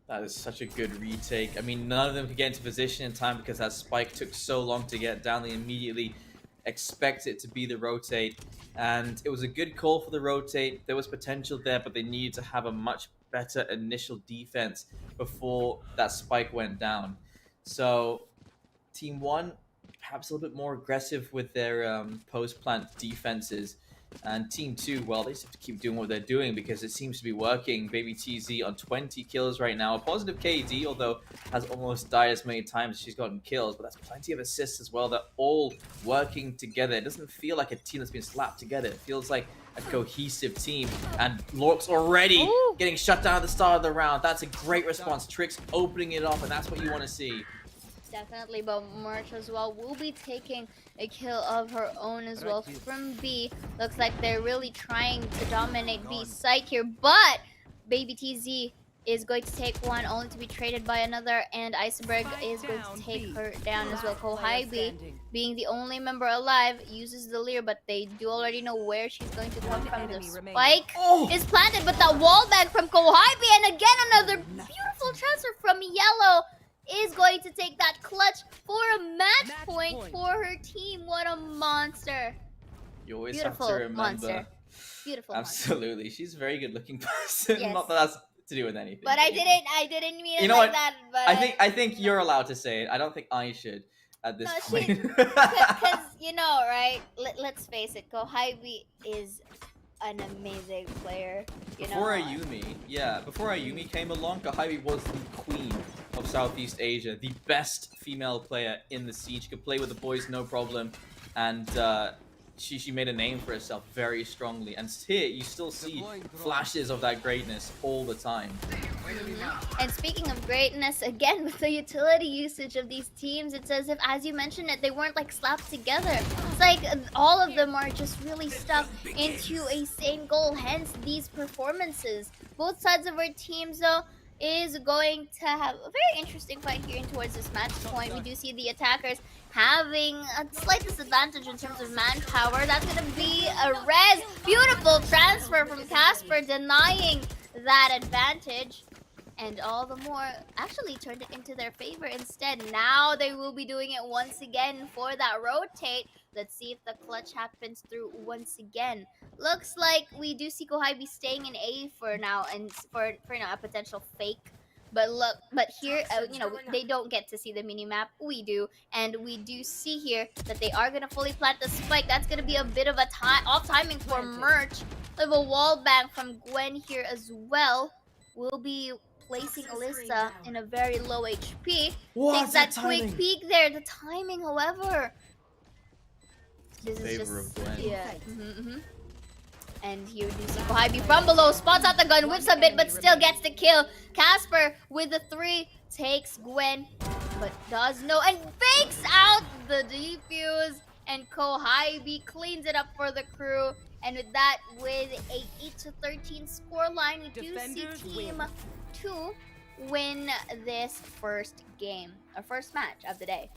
That is such a good retake. I mean, none of them could get into position in time because that spike took so long to get down. They immediately expect it to be the rotate. And it was a good call for the rotate. There was potential there, but they needed to have a much better initial defense before that spike went down. So, Team 1, perhaps a little bit more aggressive with their post-plant defenses. And Team 2, well, they just have to keep doing what they're doing because it seems to be working. Baby TZ on 20 kills right now. A positive KD, although has almost died as many times as she's gotten kills. But that's plenty of assists as well. They're all working together. It doesn't feel like a team that's been slapped together. It feels like a cohesive team. And Lork's already getting shut down at the start of the round. That's a great response. Trix opening it up, and that's what you want to see. Definitely, but March as well will be taking a kill of her own as well from B. Looks like they're really trying to dominate B's site here, but Baby TZ is going to take one only to be traded by another, and Iceberg is going to take her down as well. Kohaibi, being the only member alive, uses the Leer, but they do already know where she's going to come from. The spike is planted, but that wall bang from Kohaibi, and again another beautiful transfer from Yellow is going to take that clutch for a match point for her team. What a monster. You always Beautiful have to remember. Monster. Beautiful Absolutely. Monster. She's a very good looking person. Yes. Not that that's to do with anything. But I didn't mean it You know like what? that. But I think you're allowed to say it. I don't think I should at this point. Because, you know, right? Let's face it, Kohaibi is an amazing player. You know? Before Ayumi came along, Kohaibi was the queen of Southeast Asia, the best female player in the scene. She could play with the boys no problem, and she made a name for herself very strongly. And here you still see flashes of that greatness all the time. And speaking of greatness, again with the utility usage of these teams, it's as if, as you mentioned it, they weren't like slapped together. It's like all of them are just really stuck into a same goal, hence these performances. Both sides of our teams though is going to have a very interesting fight here in towards this match point. We do see the attackers having a slight disadvantage in terms of manpower. That's going to be a res. Beautiful transfer from Casper, denying that advantage. And all the more actually turned it into their favor instead. Now they will be doing it once again for that rotate. Let's see if the clutch happens through once again. Looks like we do see Kohaibi staying in A for now, and for now a potential fake. But look, here, you know, they don't get to see the mini map. We do, and we do see here that they are gonna fully plant the spike. That's gonna be a bit of a off timing for Merch. We have a wall bang from Gwen here as well. We'll be placing Alyssa in a very low HP. Takes that quick peek there. The timing, however, this is just And here we do see Kohaibi from below, spots out the gun, whips a bit, but still gets the kill. Casper with the 3 takes Gwen, but does no, and fakes out the defuse, and Kohaibi cleans it up for the crew. And with that, with a 8-13 scoreline, we do see Team 2 win this first game, our first match of the day.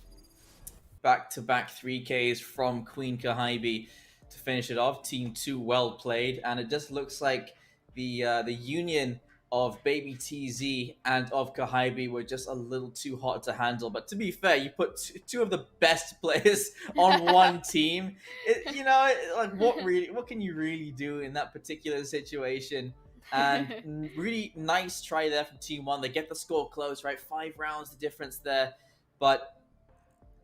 Back-to-back 3Ks from Queen Kohaibi to finish it off. Team 2 well played, and it just looks like the union of Baby TZ and of Kahaibi were just a little too hot to handle. But to be fair, you put two of the best players on one team. Like what can you really do in that particular situation? And really nice try there from Team 1. They get the score close, right? 5 rounds, the difference there. But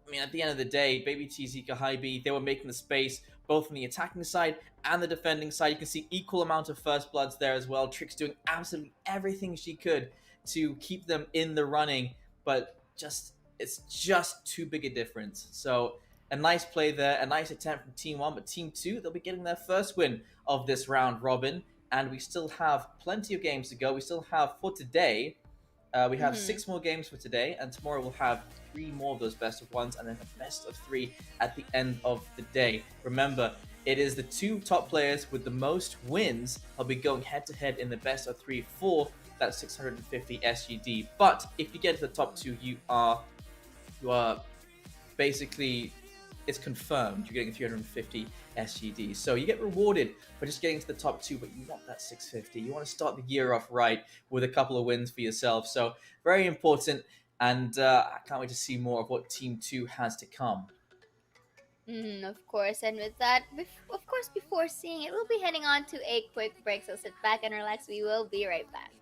I mean, at the end of the day, Baby TZ, Kahaibi, they were making the space both on the attacking side and the defending side. You can see equal amount of first bloods there as well. Trix doing absolutely everything she could to keep them in the running, but it's just too big a difference. So a nice play there, a nice attempt from Team 1, but Team 2, they'll be getting their first win of this round robin, and we still have plenty of games to go. We still have, for today, we have 6 more games for today, and tomorrow we'll have 3 more of those best of ones, and then a best of 3 at the end of the day. Remember, it is the 2 top players with the most wins. I'll be going head-to-head in the best of 3 for that 650 SGD. But if you get to the top 2, you are basically, it's confirmed you're getting 350 SGD. So you get rewarded for just getting to the top 2, but you want that 650. You want to start the year off right with a couple of wins for yourself. So very important, and I can't wait to see more of what Team 2 has to come. Of course, and with that, of course, before seeing it, we'll be heading on to a quick break, so sit back and relax. We will be right back.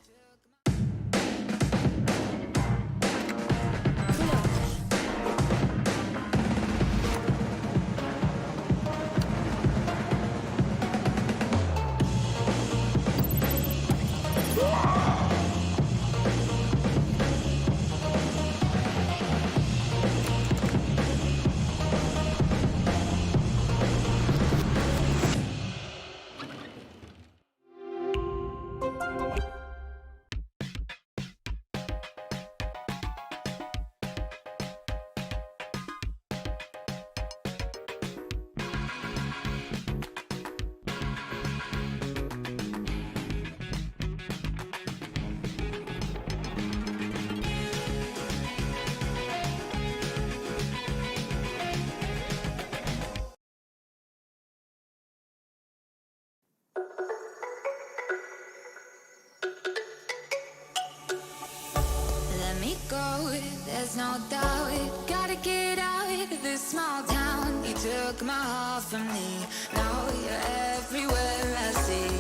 There's no doubt, gotta get out of this small town. You took my heart from me, now you're everywhere I see.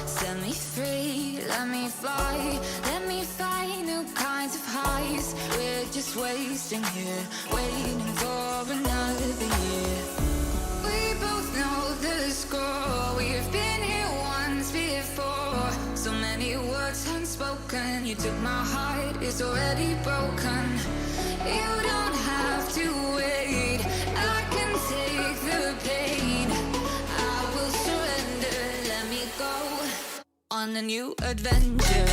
Set me free, let me fly, let me find new kinds of highs. We're just wasting here, waiting for another year. We both know the score, we've been here once before. So many words unspoken, you took my heart, it's already broken. You don't have to wait, I can take the pain. I will surrender, let me go on a new adventure.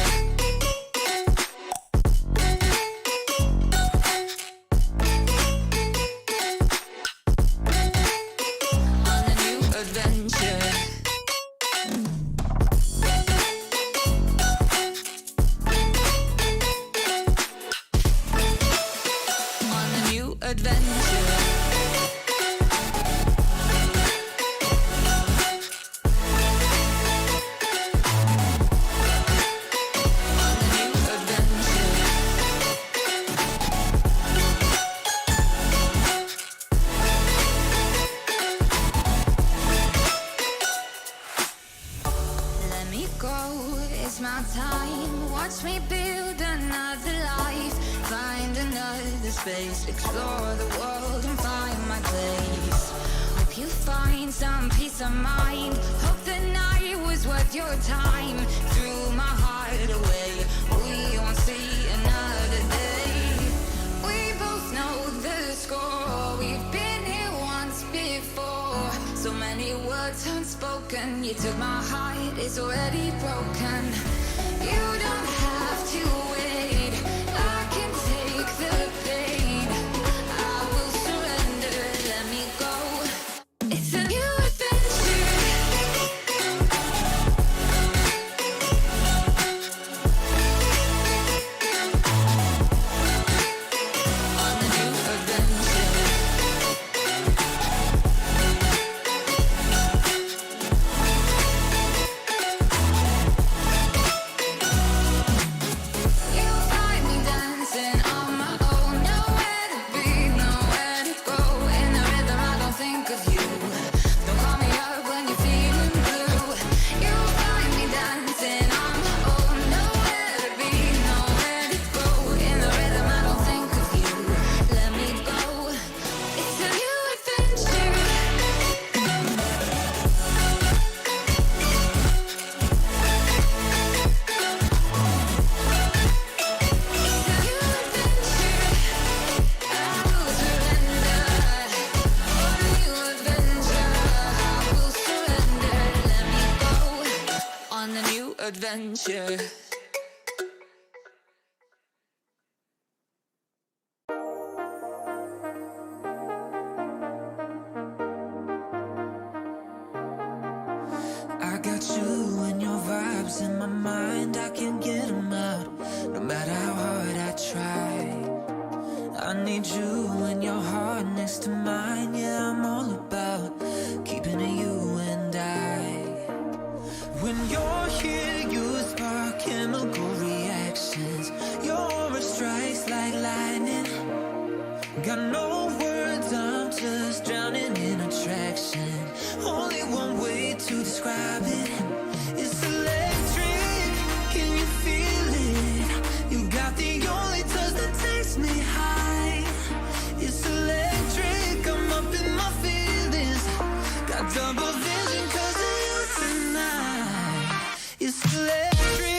Explore the world and find my place. Hope you find some peace of mind. Hope the night was worth your time. Threw my heart away, we won't see another day. We both know the score, we've been here once before. So many words unspoken, you took my heart, it's already broken. You don't have to wait, I can take the pain. It's a new adventure. On a new adventure. adventure. I got you and your vibes in my mind, I can't get them out, no matter how hard I try. I need you and your heart next to mine, yeah, I'm all about keeping it you and I. When you're here, you spark chemical reactions, your aura strikes like lightning. Got no words, I'm just drowning in attraction. Only one way to describe it. It's electric, can you feel it? You got the only touch that takes me high. It's electric, I'm up in my feelings. Got double vision 'cause of you tonight. It's electric.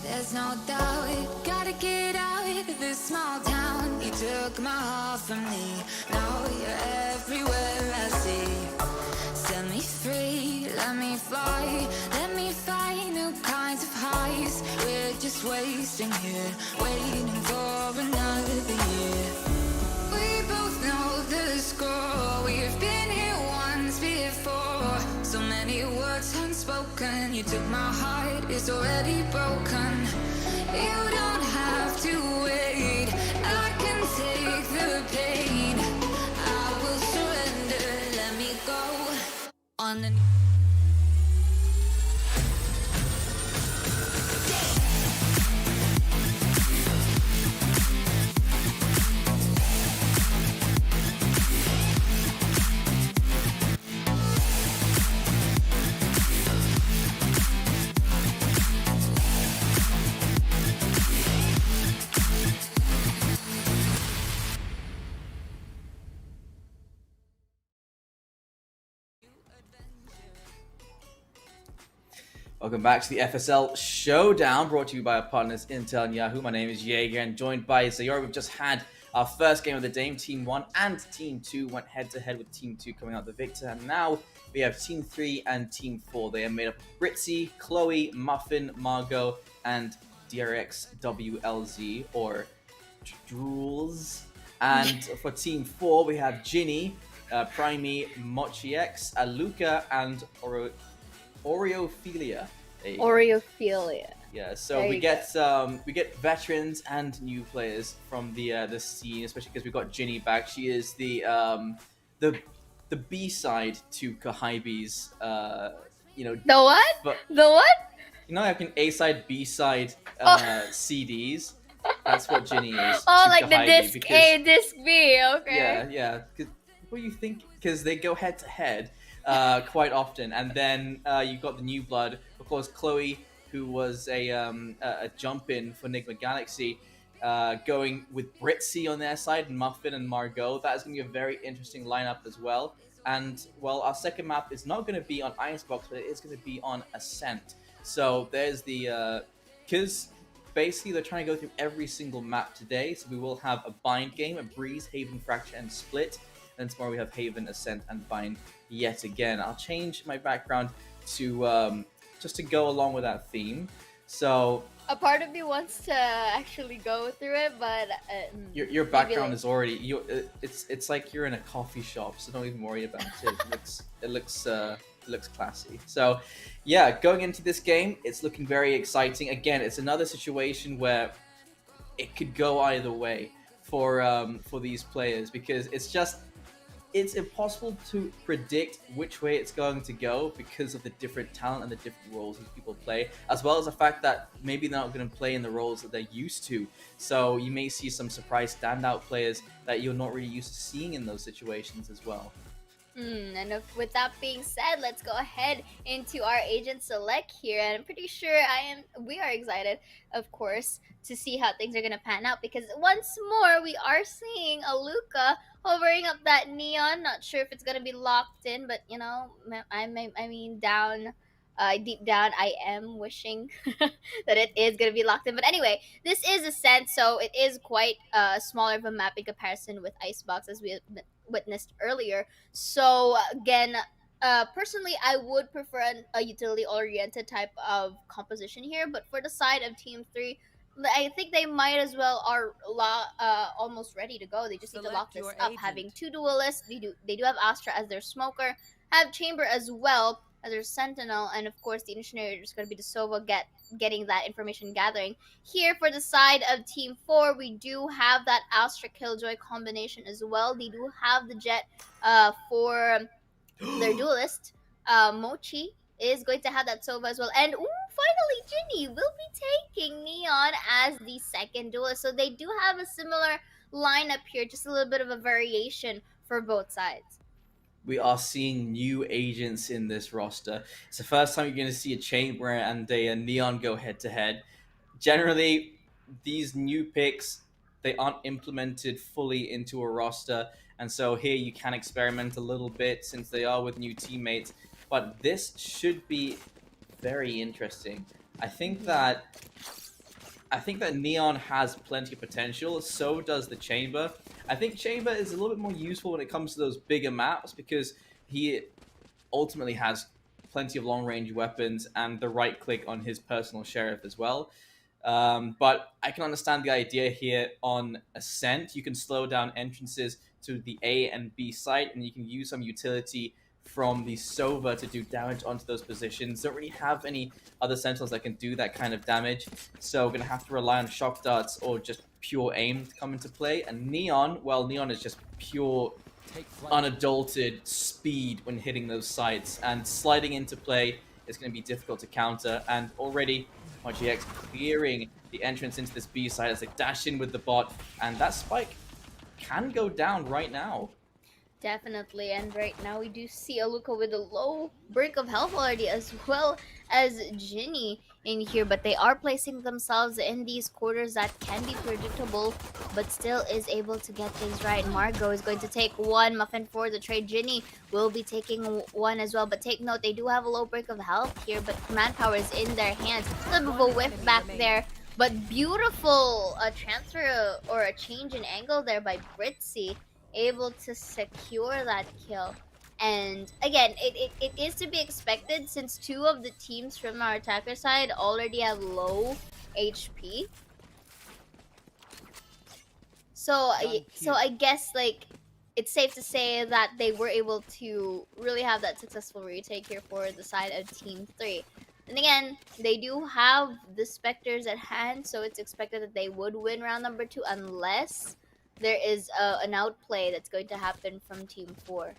There's no doubt, gotta get out of this small town. You took my heart from me, now you're everywhere I see. Set me free, let me fly, let me find new kinds of highs. We're just wasting here, waiting for another year. We both know the score, we've been here once before. So many words unspoken, you took my heart, it's already broken. You don't have to wait, I can take the pain. I will surrender, let me go on the Welcome back to the FSL Showdown, brought to you by our partners Intel and Yahoo. My name is Jaeger, and joined by JAEGER. We've just had our first game of the day. Team 1 and Team 2 went head-to-head with Team 2 coming out the victor. And now we have Team 3 and Team 4. They are made up of Britzy, Chloe, Muffin, Margot, and DRXWLZ, or duels. And for Team 4, we have Ginny, Primey, MochiX, Aluka, and Oreophilia. Oreophilia. Yeah, so we get veterans and new players from the scene, especially because we got Ginny back. She is the B side to Kahaibi's The what? But The what? you know, like an A side, B side CDs. That's what Ginny is. Oh, to like the Kahaibi, disc because, A, disc B. Okay. Yeah. What do you think? Because they go head to head quite often, and then you've got the new blood, of course, Chloe, who was a jump in for Enigma Galaxy, going with Britzy on their side, Muffin and Margot. That is going to be a very interesting lineup as well. And well, our second map is not going to be on Icebox, but it is going to be on Ascent. So there's the because basically they're trying to go through every single map today. So we will have a bind game, a breeze, Haven, Fracture, and Split. And tomorrow we have Haven, Ascent, and bind yet again. I'll change my background to just to go along with that theme. So A part of me wants to actually go through it, but your background is already it's like you're in a coffee shop, so don't even worry about it. It looks classy. So yeah, going into this game, it's looking very exciting. Again, it's another situation where it could go either way for these players, because it's impossible to predict which way it's going to go because of the different talent and the different roles these people play, as well as the fact that maybe they're not going to play in the roles that they're used to. So you may see some surprise standout players that you're not really used to seeing in those situations as well. And with that being said, let's go ahead into our agent select here, and I'm pretty sure we are excited, of course, to see how things are gonna pan out, because once more we are seeing Aluka hovering up that neon. Not sure if it's gonna be locked in, but you know, I mean deep down I am wishing that it is gonna be locked in. But anyway, this is Ascent, so it is quite smaller of a map in comparison with Icebox, as we witnessed earlier. So again, personally, I would prefer a utility-oriented type of composition here. But for the side of Team 3, I think they might as well are almost ready to go. They just need to lock this up. Having two duelists, they do have Astra as their smoker, have Chamber as well as their sentinel, and of course the initiator is going to be the Sova getting that information gathering. Here for the side of Team 4, we do have that Astra Killjoy combination as well. They do have the Jet for their duelist. Mochi is going to have that Sova as well. And finally, Ginny will be taking Neon as the second duelist. So they do have a similar lineup here, just a little bit of a variation for both sides. We are seeing new agents in this roster. It's the first time you're going to see a Chamber and a Neon go head-to-head. Generally, these new picks, they aren't implemented fully into a roster, and so here you can experiment a little bit since they are with new teammates. But this should be very interesting. I think that Neon has plenty of potential, so does the Chamber. I think Chamber is a little bit more useful when it comes to those bigger maps, because he ultimately has plenty of long-range weapons and the right click on his personal sheriff as well. But I can understand the idea here on Ascent. You can slow down entrances to the A and B site, and you can use some utility from the Sova to do damage onto those positions. Don't really have any other sentinels that can do that kind of damage, so we're going to have to rely on shock darts or just pure aim to come into play. And Neon, well, Neon is just pure unadulterated speed when hitting those sites, and sliding into play is going to be difficult to counter. And already MochiX clearing the entrance into this B side as they dash in with the bot, and that spike can go down right now. Definitely, and right now we do see Aluka with a low break of health already, as well as Ginny in here, but they are placing themselves in these quarters that can be predictable, but still is able to get things right. Margot is going to take one, Muffin for the trade. Ginny will be taking one as well, but take note, they do have a low break of health here, but command power is in their hands. A little bit of a whiff back there, but beautiful transfer or a change in angle there by Britzy, able to secure that kill. And again, it is to be expected since two of the teams from our attacker side already have low HP. So I guess like it's safe to say that they were able to really have that successful retake here for the side of Team 3. And again, they do have the Spectres at hand, so it's expected that they would win round number 2 unless there is an outplay that's going to happen from Team 4.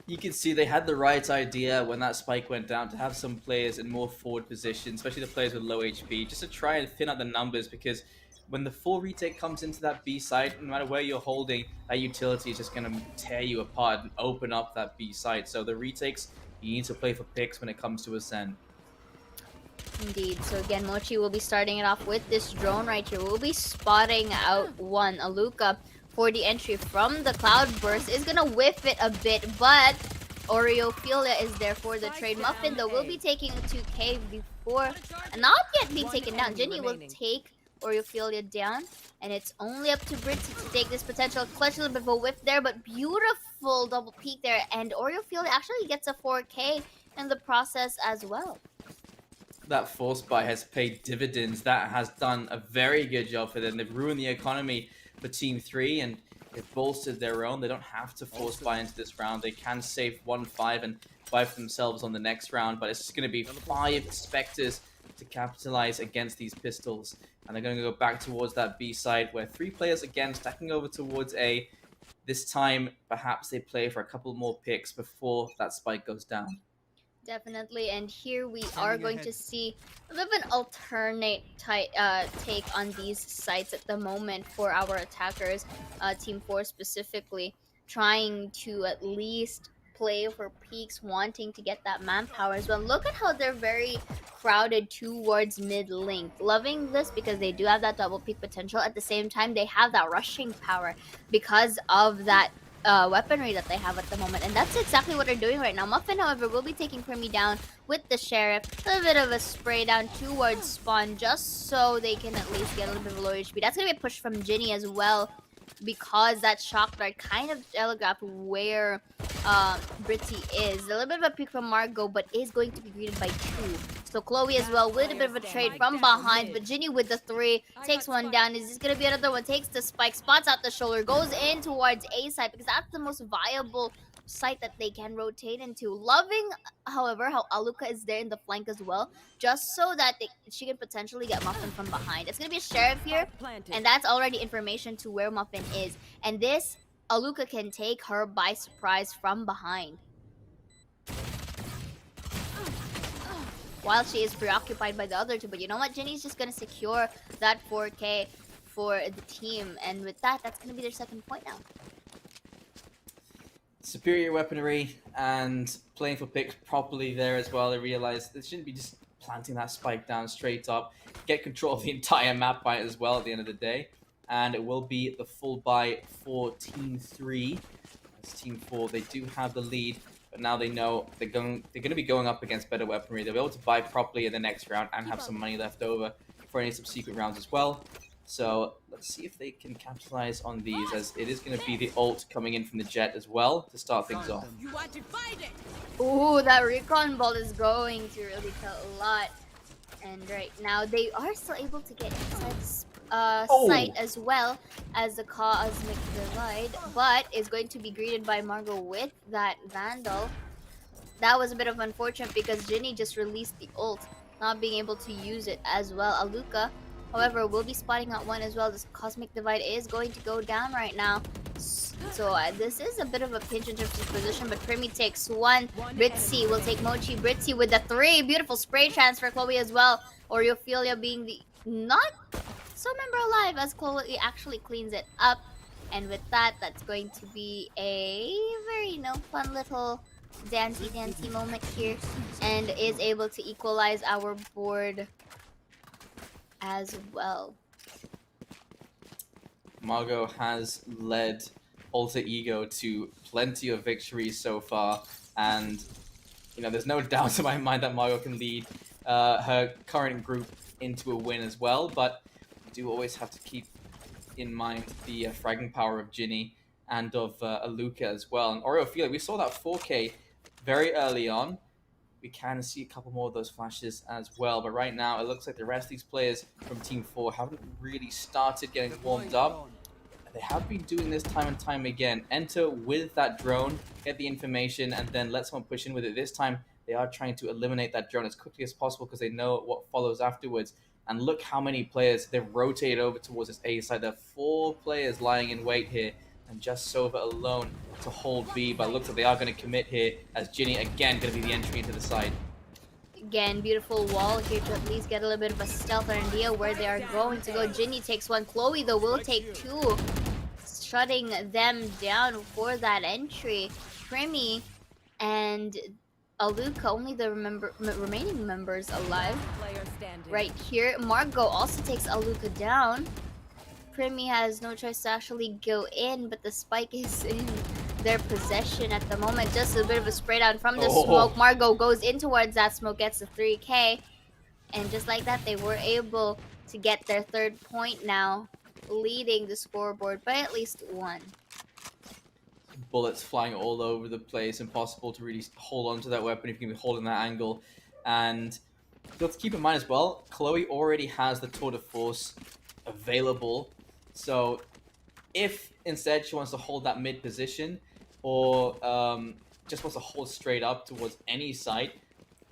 You can see they had the right idea when that spike went down to have some players in more forward positions, especially the players with low HP, just to try and thin out the numbers, because when the full retake comes into that B site, no matter where you're holding, that utility is just going to tear you apart and open up that B site. So the retakes, you need to play for picks when it comes to Ascent. Indeed. So again, Mochi will be starting it off with this drone right here. We'll be spotting out one. Aluka for the entry from the Cloudburst is gonna whiff it a bit, but Oreophilia is there for the trade. Muffin though will be taking a 2K before not yet being taken down. Ginny will take Oreophilia down, and it's only up to Britzy to take this potential clutch. A little bit of a whiff there, but beautiful double peek there, and Oreophilia actually gets a 4K in the process as well. That force buy has paid dividends. That has done a very good job for them. They've ruined the economy for Team 3 and they've bolstered their own. They don't have to force buy into this round. They can save 1-5 and buy for themselves on the next round, but it's just going to be 5 Spectres to capitalize against these pistols. And they're going to go back towards that B side where 3 players again stacking over towards A. This time, perhaps they play for a couple more picks before that spike goes down. Definitely, and here we are going to see a bit of an alternate take on these sites at the moment for our attackers, Team 4 specifically, trying to at least play for peaks, wanting to get that manpower as well. Look at how they're very crowded towards mid link. Loving this because they do have that double peak potential. At the same time, they have that rushing power because of that weaponry that they have at the moment, and that's exactly what they're doing right now. Muffin, however, will be taking Primi down with the Sheriff. A little bit of a spray down towards spawn just so they can at least get a little bit of low HP. That's gonna be a push from Ginny as well, because that shock dart kind of telegraphed where Britzy is. A little bit of a peek from Margot, but is going to be greeted by 2. So Chloe as well with a bit of a trade from behind, but Ginny with the 3 takes one down. Is this gonna be another one? Takes the spike, spots out the shoulder, goes in towards A side because that's the most viable site that they can rotate into. Loving, however, how Aluka is there in the flank as well, just so that she can potentially get Muffin from behind. It's gonna be a Sheriff here, and that's already information to where Muffin is. And this, Aluka can take her by surprise from behind, while she is preoccupied by the other 2. But you know what? Ginny's just gonna secure that 4K for the team, and with that, that's gonna be their second point now. Superior weaponry and playing for picks properly there as well. They realize they shouldn't be just planting that spike down straight up. Get control of the entire map by it as well at the end of the day. And it will be the full buy for Team 3. As Team 4, they do have the lead, but now they know they're going to be going up against better weaponry. They'll be able to buy properly in the next round and have some money left over for any subsequent rounds as well. So let's see if they can capitalize on these, as it is going to be the ult coming in from the Jet as well to start things off. Ooh, that recon ball is going to really tell a lot. And right now, they are still able to get inside site as well as the Cosmic Divide, but is going to be greeted by Margot with that Vandal. That was a bit of unfortunate because Ginny just released the ult, not being able to use it as well. Aluka, however, will be spotting out one as well. This Cosmic Divide is going to go down right now. So this is a bit of a pinch in terms of position, but Primi takes one. Britzy will take Mochi. Britzy with the 3. Beautiful spray transfer. Chloe as well. Oreophilia being the not so member alive as Chloe actually cleans it up. And with that, that's going to be a very, fun little dancey moment here. And is able to equalize our board as well. Margot has led Alter Ego to plenty of victories so far, and there's no doubt in my mind that Margot can lead her current group into a win as well, but we do always have to keep in mind the fragging power of Ginny and of Aluka as well. And Oreo, we saw that 4K very early on. We can see a couple more of those flashes as well, but right now it looks like the rest of these players from Team 4 haven't really started getting warmed up. They have been doing this time and time again. Enter with that drone, get the information, and then let someone push in with it. This time, they are trying to eliminate that drone as quickly as possible because they know what follows afterwards. And look how many players they've rotated over towards this A side. There are 4 players lying in wait here, and just Sova alone to hold B. But it looks like they are going to commit here, as Ginny again going to be the entry into the side. Again, beautiful wall here to at least get a little bit of a stealth idea where they are going to go. Ginny takes one. Chloe, though, will take 2. Shutting them down for that entry. Primi and Aluka, only the remaining members alive. Right here. Margot also takes Aluka down. Primi has no choice to actually go in, but the spike is in their possession at the moment. Just a bit of a spray down from the smoke. Margot goes in towards that smoke, gets the 3K. And just like that, they were able to get their 3rd point now, leading the scoreboard by at least 1. Bullets flying all over the place, impossible to really hold on to that weapon if you can be holding that angle. And let's keep in mind as well, Chloe already has the tour de force available, so if instead she wants to hold that mid position or just wants to hold straight up towards any site,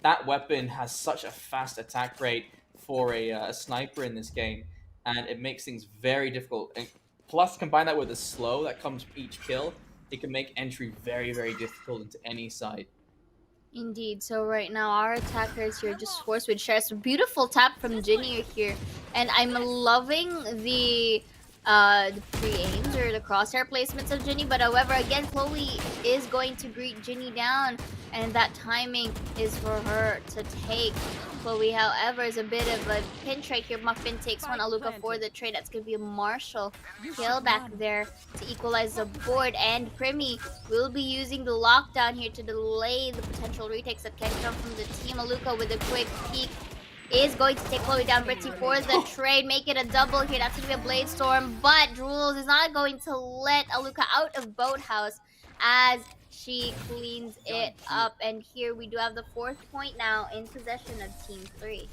that weapon has such a fast attack rate for a sniper in this game, and it makes things very difficult. And plus, combine that with the slow that comes from each kill, it can make entry very, very difficult into any side. Indeed. So right now, our attackers here just forced with shares. Beautiful tap from Ginny here, and I'm loving the pre-aims or the crosshair placements of Ginny. But however, again, Chloe is going to greet Ginny down, and that timing is for her to take. Chloe, however, is a bit of a pinch right here. Muffin takes one. Aluka for the trade. That's going to be a Marshall kill back there to equalize the board. And Primi will be using the lockdown here to delay the potential retakes that can come from the team. Aluka with a quick peek is going to take Chloe down. Britzy for the trade. Make it a double here. That's going to be a Blade Storm. But Duels is not going to let Aluka out of Boathouse as she cleans it up. And here we do have the 4th point now in possession of Team 3.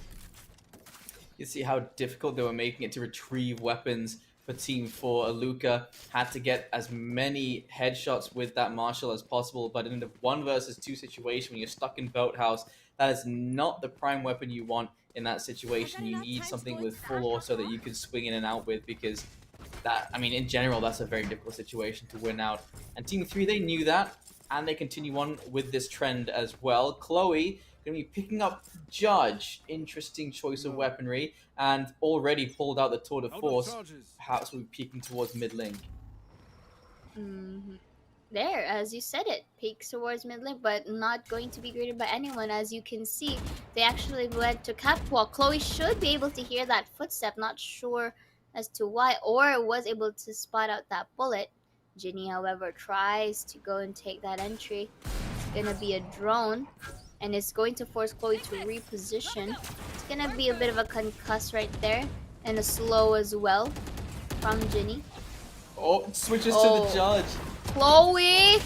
You see how difficult they were making it to retrieve weapons for Team 4. Aluka had to get as many headshots with that Marshall as possible, but in the 1 versus 2 situation, when you're stuck in Boathouse, that is not the prime weapon you want in that situation. You need something with full auto that you can swing in and out with, because that, I mean, in general, that's a very difficult situation to win out. And Team 3, they knew that, and they continue on with this trend as well. Chloe going to be picking up Judge. Interesting choice of weaponry, and already pulled out the tour de force. Perhaps we'll be peeking towards mid link. There, as you said it, peeks towards mid link, but not going to be greeted by anyone. As you can see, they actually went to catwalk. Chloe should be able to hear that footstep, not sure as to why, or was able to spot out that bullet. Ginny, however, tries to go and take that entry. It's gonna be a drone, and it's going to force Chloe to reposition. It's gonna be a bit of a concuss right there, and a slow as well from Ginny. Oh, it switches to the Judge. Chloe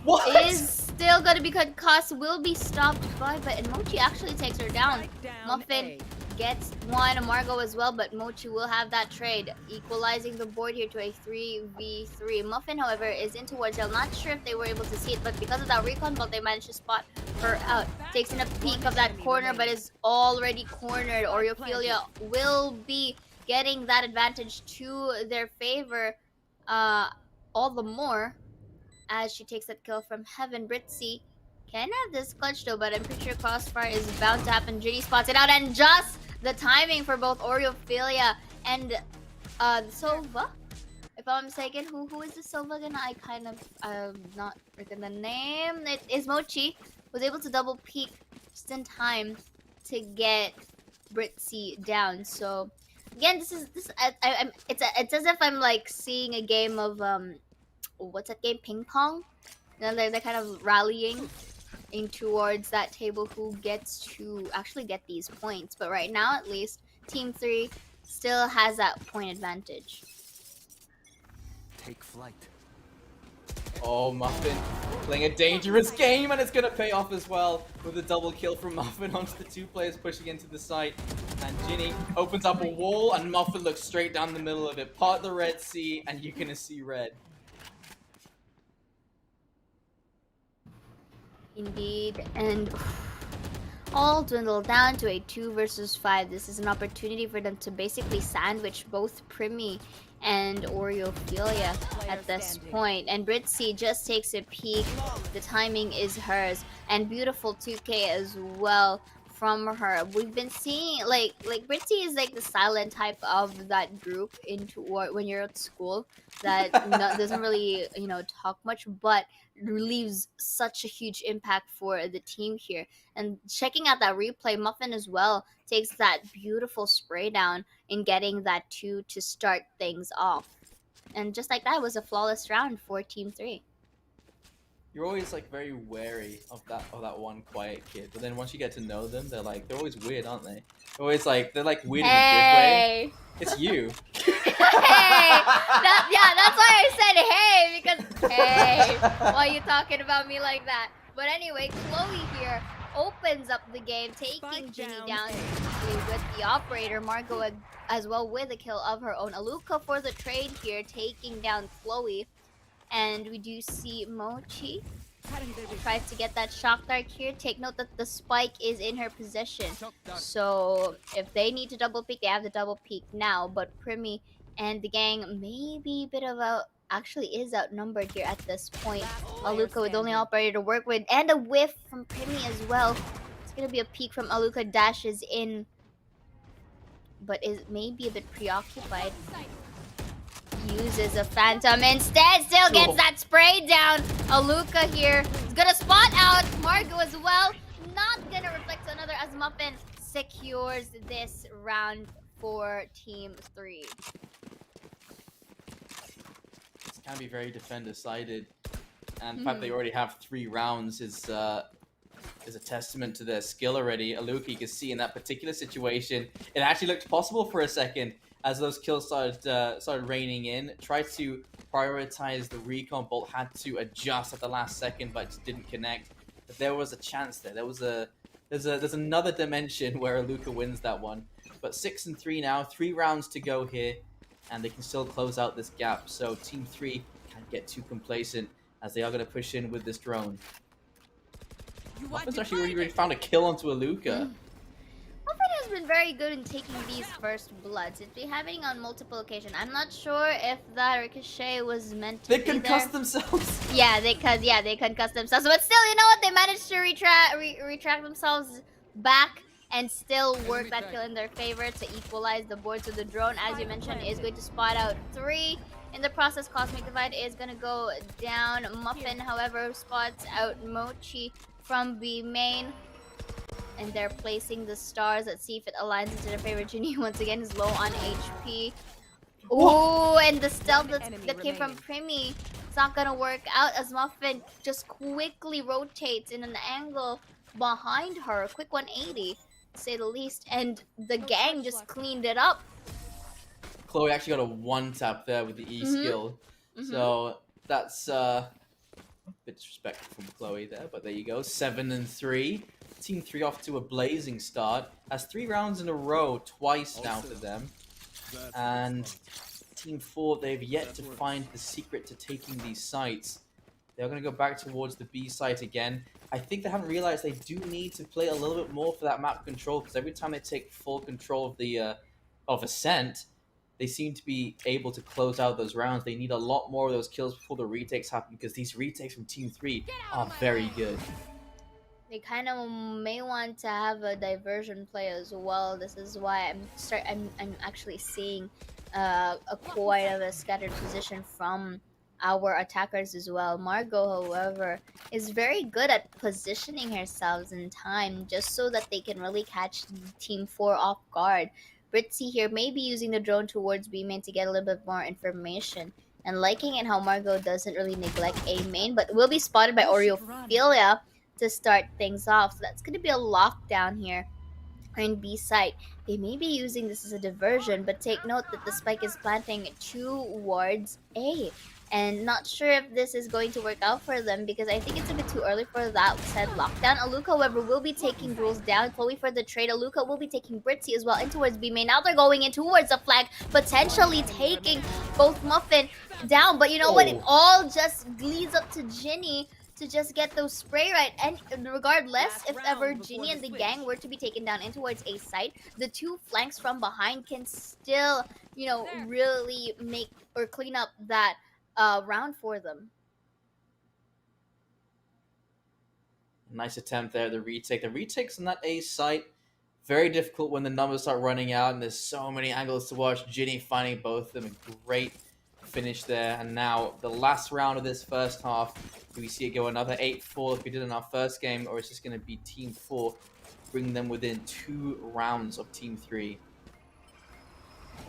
What? is still gonna be concussed, will be stopped by, but and Mochi actually takes her down. Muffin gets one, Margot as well, but Mochi will have that trade, equalizing the board here to a 3v3. Muffin, however, is in towards her. Not sure if they were able to see it, but because of that recon bolt, they managed to spot her out. Takes in a peek of that corner, but is already cornered. Oreophilia will be getting that advantage to their favor all the more as she takes that kill from Heaven. Britzy can have this clutch though, but I'm pretty sure Crossfire is bound to happen. Ginny spots it out, and just the timing for both Oreophilia and Sova, if I'm mistaken, who is the Silva again? I kind of not written the name. It is Mochi was able to double peek just in time to get Britzy down. So again, it's as if I'm like seeing a game of what's that game, ping pong. You know, they're kind of rallying in towards that table who gets to actually get these points. But right now, at least, Team 3 still has that point advantage. Take flight. Oh, Muffin playing a dangerous game, and it's going to pay off as well with a double kill from Muffin onto the two players pushing into the site. And Ginny opens up a wall, and Muffin looks straight down the middle of it. Part the Red Sea, and you're going to see red. Indeed, and all dwindle down to a 2 versus 5. This is an opportunity for them to basically sandwich both Primi and Oreophilia at this point. And Britzy just takes a peek. The timing is hers, and beautiful 2K as well from her. We've been seeing like Britzy is like the silent type of that group into when you're at school that doesn't really talk much, but leaves such a huge impact for the team here. And checking out that replay, Muffin as well takes that beautiful spray down in getting that 2 to start things off. And just like that, it was a flawless round for Team 3. You're always like very wary of that one quiet kid, but then once you get to know them, they're always weird, aren't they? They're always like weird in a good way. It's you. Hey, that's why I said hey, because hey, why are you talking about me like that? But anyway, Chloe here opens up the game, taking Ginny down with the operator. Margot as well with a kill of her own. Aluka for the trade here, taking down Chloe. And we do see Mochi tries to get that shock dart here. Take note that the spike is in her possession. So if they need to double peek, they have to double peek now. But Primi and the gang may be a bit of actually is outnumbered here at this point. Aluka with only operator to work with, and a whiff from Primi as well. It's gonna be a peek from Aluka, dashes in, but is maybe a bit preoccupied. Uses a phantom instead, still gets that spray down. Aluka here is gonna spot out Margot as well. Not gonna reflect another as Muffin secures this round for Team 3. It's gonna be very defender-sided, and the fact they already have 3 rounds is a testament to their skill already. Aluka, you can see in that particular situation, it actually looked possible for a second. As those kills started raining in, tried to prioritize the recon. Bolt had to adjust at the last second, but just didn't connect. But there was a chance there. There's another dimension where Aluka wins that one. But 6-3 now, 3 rounds to go here, and they can still close out this gap. So Team 3 can't get too complacent as they are going to push in with this drone. Muffin's actually already found a kill onto Aluka. Muffin has been very good in taking these first bloods. It's been happening on multiple occasions. I'm not sure if that ricochet was meant to They be concussed there. themselves. Yeah, they concussed themselves. But still, you know what? They managed to retract themselves back and still work that kill in their favor to equalize the board. So the drone, as you mentioned, is going to spot out 3. In the process, Cosmic Divide is going to go down. Muffin, however, spots out Mochi from B main. And they're placing the stars. Let's see if it aligns into their favor. Ginny once again is low on HP. Ooh, and the stealth that came from Primi. It's not gonna work out as Muffin just quickly rotates in an angle behind her. A quick 180, to say the least. And the gang just cleaned it up. Chloe actually got a 1-tap there with the E skill. So that's a bit disrespectful from Chloe there, but there you go. 7-3. Team 3 off to a blazing start. Has 3 rounds in a row, twice now for them. And Team 4, they've yet to find the secret to taking these sites. They're going to go back towards the B site again. I think they haven't realized they do need to play a little bit more for that map control, because every time they take full control of the of Ascent, they seem to be able to close out those rounds. They need a lot more of those kills before the retakes happen, because these retakes from Team 3 are very good. They kind of may want to have a diversion play as well. This is why I'm actually seeing quite of a scattered position from our attackers as well. Margot, however, is very good at positioning herself in time just so that they can really catch Team 4 off guard. Britzy here may be using the drone towards B main to get a little bit more information. And liking it how Margot doesn't really neglect A main, but will be spotted by Oreophilia to start things off. So that's going to be a lockdown here in B site. They may be using this as a diversion, but take note that the spike is planting towards A. And not sure if this is going to work out for them because I think it's a bit too early for that said lockdown. Aluka, however, will be taking rules down. Chloe for the trade. Aluka will be taking Britzy as well in towards B main. Now they're going in towards the flag, potentially taking both Muffin down. But you know what? It all just leads up to Ginny to just get those spray right. And regardless, if ever Ginny and the gang were to be taken down in towards A site, the two flanks from behind can still, you know, really make or clean up that round for them. Nice attempt there, the retake. The retakes on that A site, very difficult when the numbers start running out and there's so many angles to watch. Ginny finding both of them, a great finish there. And now the last round of this first half, do we see it go another 8-4 like we did in our first game, or is this going to be Team 4 bringing them within 2 rounds of Team 3?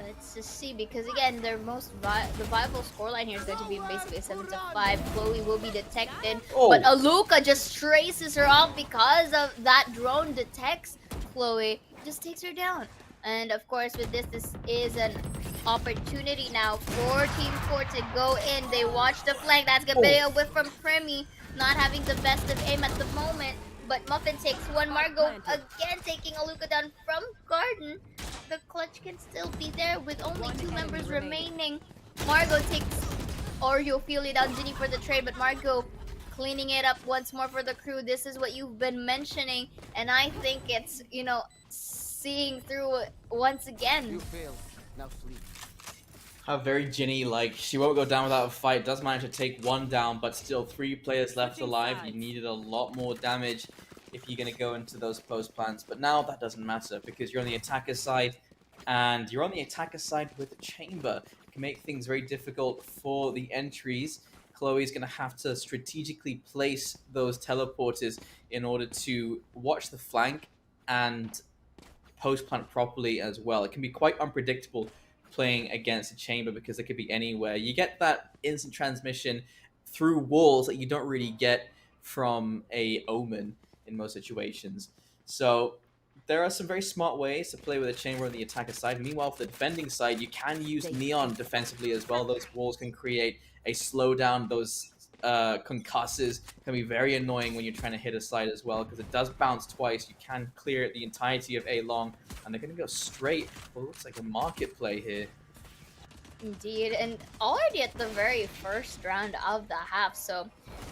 Let's just see, because again, their the viable scoreline here is going to be basically 7-5. Chloe will be detected, but Aluka just traces her off because of that drone detects Chloe, just takes her down. And of course, with this is an opportunity now for Team 4 to go in. They watch the flank. That's gonna be a whiff from Premi, not having the best of aim at the moment. But Muffin takes one. Margot again taking Aluka down from Garden. The clutch can still be there with only 2 members remaining. Margot takes Oreophilia down, Ginny for the trade, but Margot cleaning it up once more for the crew. This is what you've been mentioning, and I think it's, you know, seeing through once again. You failed. Now flee. How very Ginny, like, she won't go down without a fight, does manage to take one down, but still 3 players left alive. You needed a lot more damage if you're going to go into those post plants, but now that doesn't matter because you're on the attacker side, and you're on the attacker side with the chamber. It can make things very difficult for the entries. Chloe's going to have to strategically place those teleporters in order to watch the flank and post plant properly as well. It can be quite unpredictable playing against a chamber because it could be anywhere. You get that instant transmission through walls that you don't really get from a Omen in most situations. So there are some very smart ways to play with a chamber on the attacker side. Meanwhile, for the defending side, you can use Neon defensively as well. Those walls can create a slowdown. Those concussors can be very annoying when you're trying to hit a side as well because it does bounce twice. You can clear the entirety of A long, and they're going to go straight for what looks like a market play here. Indeed, and already at the very first round of the half, so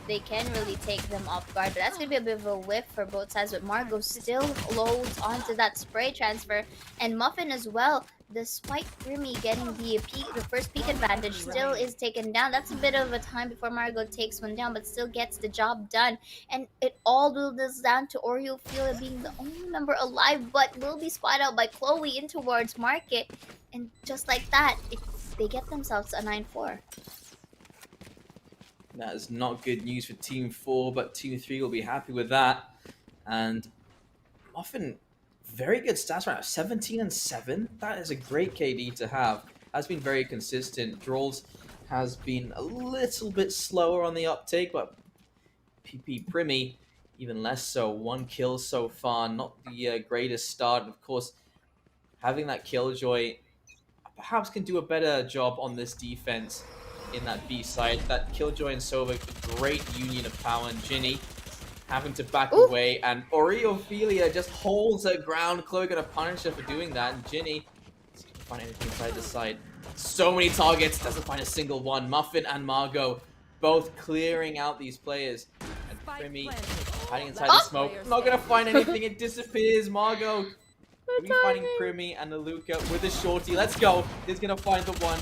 they can really take them off guard. But that's going to be a bit of a whiff for both sides, but Margot still loads onto that spray transfer, and Muffin as well. Despite Grimmy getting the first peak advantage, still is taken down. That's a bit of a time before Margot takes one down, but still gets the job done. And it all boils down to Oreophilia being the only member alive, but will be spotted out by Chloe in towards Market. And just like that, they get themselves a 9-4. That is not good news for Team 4, but Team 3 will be happy with that. And Muffin, very good stats right now, 17-7. That is a great KD to have. Has been very consistent. Drolls has been a little bit slower on the uptake, but PP Primi, even less so. 1 kill so far, not the greatest start. Of course, having that Killjoy perhaps can do a better job on this defense in that B side. That Killjoy and Sova, a great union of power, and Ginny having to back away, and Oreophilia just holds her ground. Chloe gonna punish her for doing that, and Ginny doesn't find anything inside the side. So many targets, doesn't find a single one. Muffin and Margot both clearing out these players, and Primi hiding inside the smoke. Not gonna find anything, it disappears. Margot gonna be finding Primi and Aluka with a shorty. Let's go. He's gonna find the one.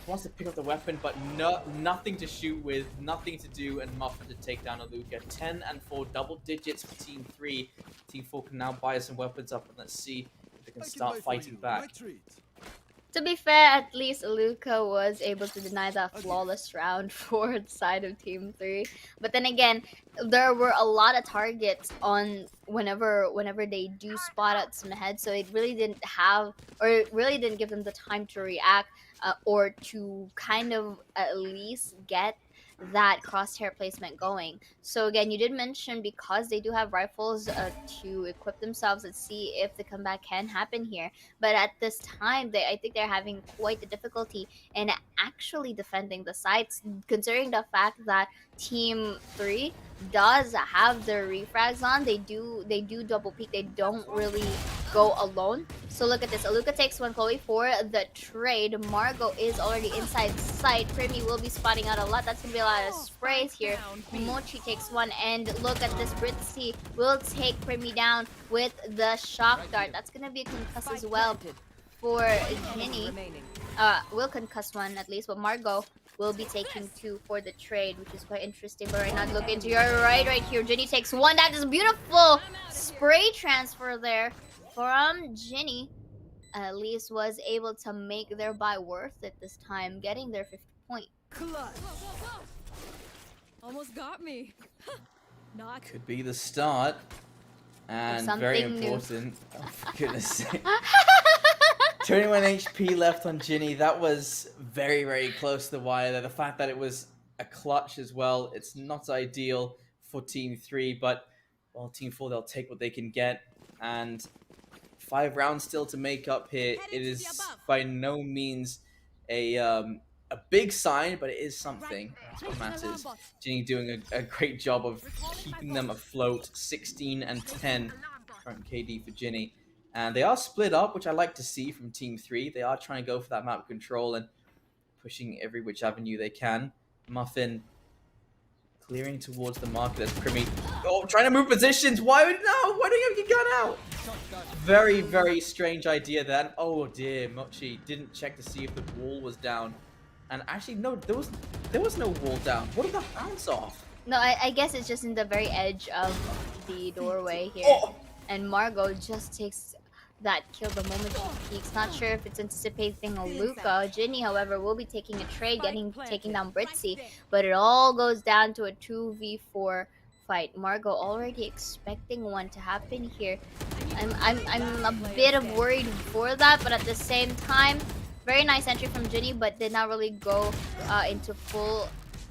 Wants to pick up the weapon, but nothing to shoot with, nothing to do, and Muffin to take down Aluka. 10-4, double digits for Team 3. Team 4 can now buy some weapons up, and let's see if they can start fighting back. To be fair, at least Luca was able to deny that flawless round for the side of Team 3. But then again, there were a lot of targets on whenever they do spot out some heads, so it really didn't have, or it really didn't give them the time to react, or to kind of at least get that crosshair placement going. So again, you did mention because they do have rifles to equip themselves. Let's see if the comeback can happen here. But at this time, I think they're having quite the difficulty in actually defending the sites, considering the fact that Team 3 does have their refrags on. They do double peek. They don't really go alone. So look at this. Aluka takes one, Chloe for the trade. Margot is already inside sight. Primi will be spotting out a lot. That's gonna be a lot of sprays here. Mochi takes one, and look at this. Britzy will take Primi down with the shock dart. That's gonna be a concuss as well for Ginny. Remaining. Will concuss one at least, but Margot will be taking two for the trade, which is quite interesting. But right now, look into your right here. Ginny takes one. That is beautiful spray transfer there from Ginny. At least was able to make their buy worth it this time, getting their 50 point. Clutch. Almost got me. Not. Could be the start. And very something new. important. Oh, for goodness sake. 21 HP left on Ginny. That was very, very close to the wire there. The fact that it was a clutch as well, it's not ideal for Team 3, but well, Team 4, they'll take what they can get. And 5 rounds still to make up here. It is by no means a big sign, but it is something. That's what matters. Ginny doing a great job of keeping them afloat. 16 and 10 current KD for Ginny. And they are split up, which I like to see from Team 3. They are trying to go for that map control and pushing every which avenue they can. Muffin clearing towards the market as Primi. Oh, trying to move positions. Why would no? Why don't you have your gun out? Very, very strange idea then. Oh dear, Mochi didn't check to see if the wall was down. And actually, no, there was no wall down. What did that bounce off? No, I guess it's just in the very edge of the doorway here. Oh! And Margot just takes that kill the moment she peeks. Not sure if it's anticipating a Luca. Ginny, however, will be taking a trade, taking down Britzy. But it all goes down to a 2v4 fight. Margot already expecting one to happen here. I'm a bit of worried for that, but at the same time, very nice entry from Ginny, but did not really go into full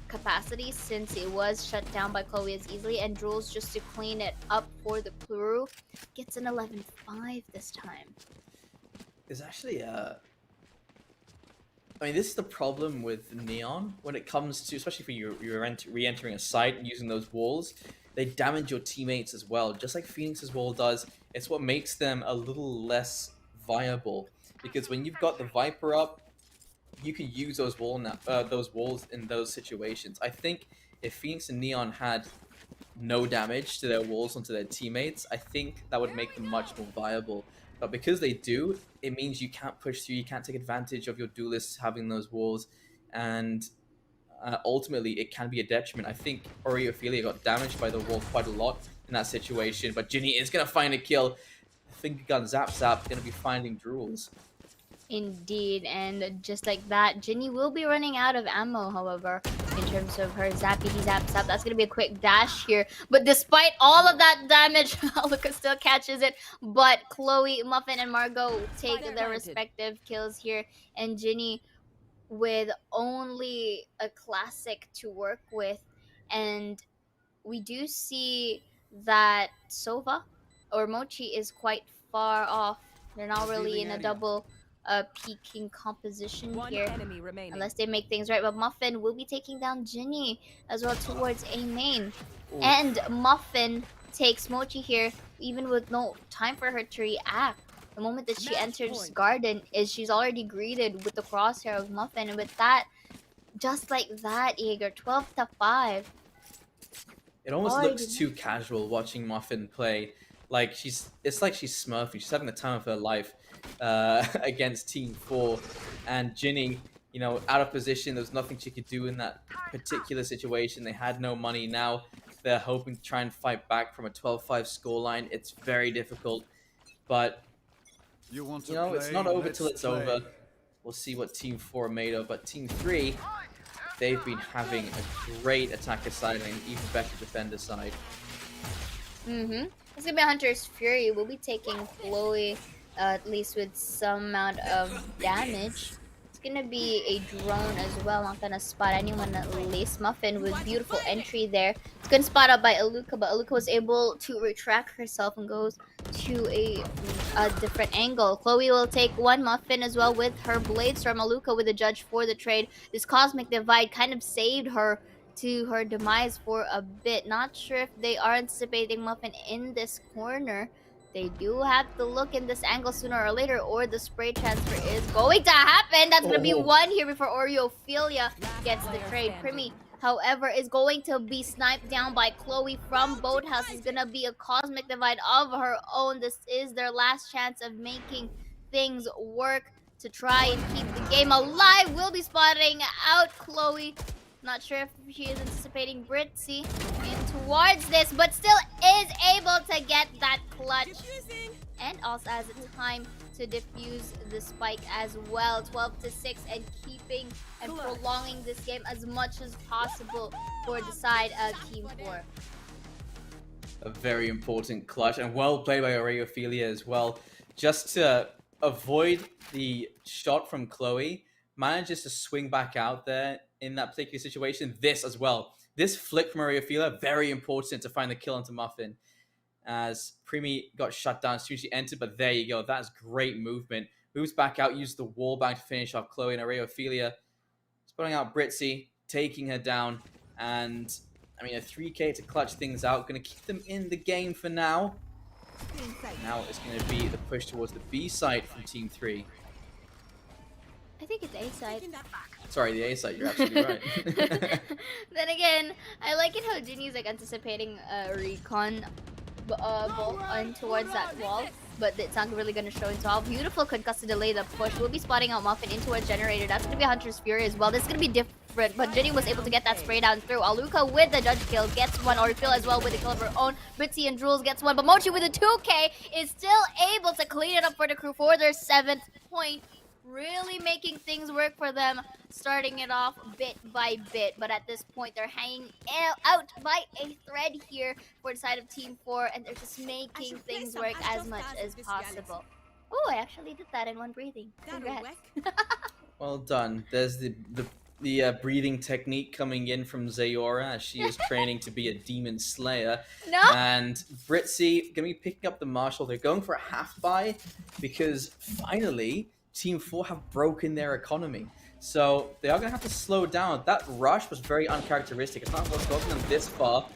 capacity since it was shut down by Chloe as easily. And Jules, just to clean it up for the crew, gets an 11-5 this time. There's actually I mean, this is the problem with Neon when it comes to, especially for you re-entering a site and using those walls. They damage your teammates as well, just like Phoenix's wall does. It's what makes them a little less viable, because when you've got the Viper up, you can use those walls in those situations. I think if Phoenix and Neon had no damage to their walls onto their teammates, I think that would make them much more viable. But because they do, it means you can't push through, you can't take advantage of your duelists having those walls, and ultimately it can be a detriment. I think Ophelia got damaged by the wall quite a lot in that situation, but Ginny is going to find a kill. Finger gun zap going to be finding duels. Indeed, and just like that, Ginny will be running out of ammo, however, in terms of her zappy zap. That's gonna be a quick dash here. But despite all of that damage, Luca still catches it. But Chloe, Muffin, and Margot take their respective kills here, and Ginny with only a classic to work with. And we do see that Sova or Mochi is quite far off. They're not really in a double peaking composition here, unless they make things right. But Muffin will be taking down Ginny as well towards A main. Ooh. And Muffin takes Mochi here, even with no time for her to react. The moment that she enters Garden, she's already greeted with the crosshair of Muffin, and with that, just like that, Jaeger, 12-5. It almost looks too casual watching Muffin play. Like it's like she's Smurfy. She's having the time of her life against Team 4, and Ginny, you know, out of position. There's nothing she could do in that particular situation. They had no money. Now they're hoping to try and fight back from a 12-5 scoreline. It's very difficult, but you know, it's not over till it's over. We'll see what Team 4 are made of, but Team 3, they've been having a great attacker side and an even better defender side. It's gonna be Hunter's Fury. We'll be taking Chloe, at least with some amount of damage. It's gonna be a drone as well. Not gonna spot anyone at least. Muffin with beautiful entry there. It's gonna spot up by Aluka, but Aluka was able to retract herself and goes to a different angle. Chloe will take one. Muffin as well with her Blade Storm. Aluka with a judge for the trade. This Cosmic Divide kind of saved her to her demise for a bit. Not sure if they are anticipating Muffin in this corner. They do have to look in this angle sooner or later, or the spray transfer is going to happen. That's going to be one here before Oreophilia gets the trade. Primi, however, is going to be sniped down by Chloe from Boathouse. It's going to be a Cosmic Divide of her own. This is their last chance of making things work to try and keep the game alive. We'll be spotting out Chloe. Not sure if she is anticipating Britzy in towards this, but still is able to get that clutch. And also has a time to defuse the spike as well. 12-6 and keeping and prolonging this game as much as possible for the side of Team 4. A very important clutch and well played by Oreophilia as well. Just to avoid the shot from Chloe, manages to swing back out there in that particular situation. This as well. This flick from Oreophilia, very important to find the kill onto Muffin. As Primi got shut down as soon as she entered, but there you go. That's great movement. Moves back out, uses the wall bang to finish off Chloe, and Oreophilia spotting out Britzy, taking her down. And, I mean, a 3k to clutch things out. Going to keep them in the game for now. Now it's going to be the push towards the B side from Team 3. I think it's A side. Sorry, the A side, you're absolutely right. Then again, I like it how Ginny's like anticipating a recon bolt on towards that wall, but it's not really going to show into how beautiful concuss to delay the push. We'll be spotting out Muffin in towards Generator. That's going to be Hunter's Fury as well. This is going to be different, but Ginny was able to get that spray down through. Aluka with the judge kill gets one, or Phil as well with the kill of her own. Britzy and Jules gets one, but Mochi with a 2k is still able to clean it up for the crew for their 7th point. Really making things work for them, starting it off bit by bit, but at this point they're hanging out by a thread here for the side of Team 4, and they're just making things work as much as possible. Oh, I actually did that in one breathing. Congrats. Well done. There's the breathing technique coming in from JAEGER as she is training to be a demon slayer. No. And Britzy gonna be picking up the Marshall. They're going for a half buy because finally Team 4 have broken their economy. So they are going to have to slow down. That rush was very uncharacteristic. It's not what's gotten them this far.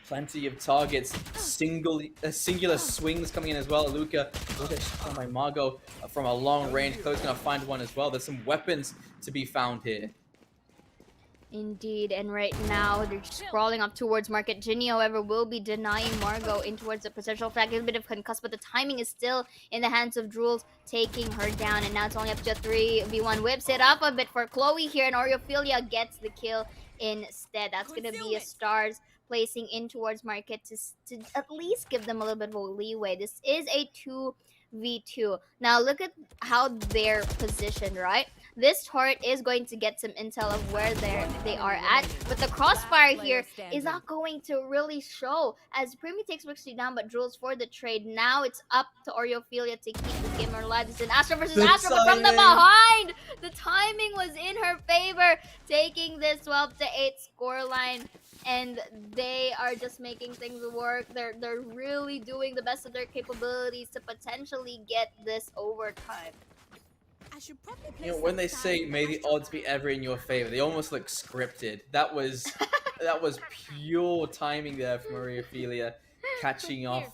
Plenty of targets. Singular swings coming in as well. Luca shot by Margot from a long range. Chloe's going to find one as well. There's some weapons to be found here. Indeed, and right now they're just crawling up towards Market. Ginny, however, will be denying Margot in towards the potential frag. A bit of concuss, but the timing is still in the hands of Jules, taking her down. And now it's only up to a 3v1. Whips it up a bit for Chloe here, and Oreophilia gets the kill instead. That's going to be a Stars placing in towards Market to at least give them a little bit of a leeway. This is a 2v2. Now look at how they're positioned, right? This turret is going to get some intel of where they are at, but the crossfire here is not going to really show as Primi takes Rixie down, but Jules for the trade. Now it's up to Oreophilia to keep this game alive. It's an Astra versus Astra, but from the behind, the timing was in her favor, taking this 12-8 scoreline. And they are just making things work. They're really doing the best of their capabilities to potentially get this overtime. You know, when they say "May the odds be ever in your favor," they almost look scripted. That was pure timing there from Oreophilia, catching off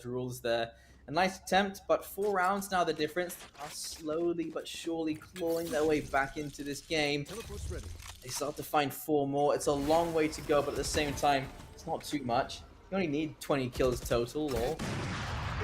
Jules there. A nice attempt, but 4 rounds now. The difference are slowly but surely clawing their way back into this game. They start to find 4 more. It's a long way to go, but at the same time, it's not too much. You only need 20 kills total, or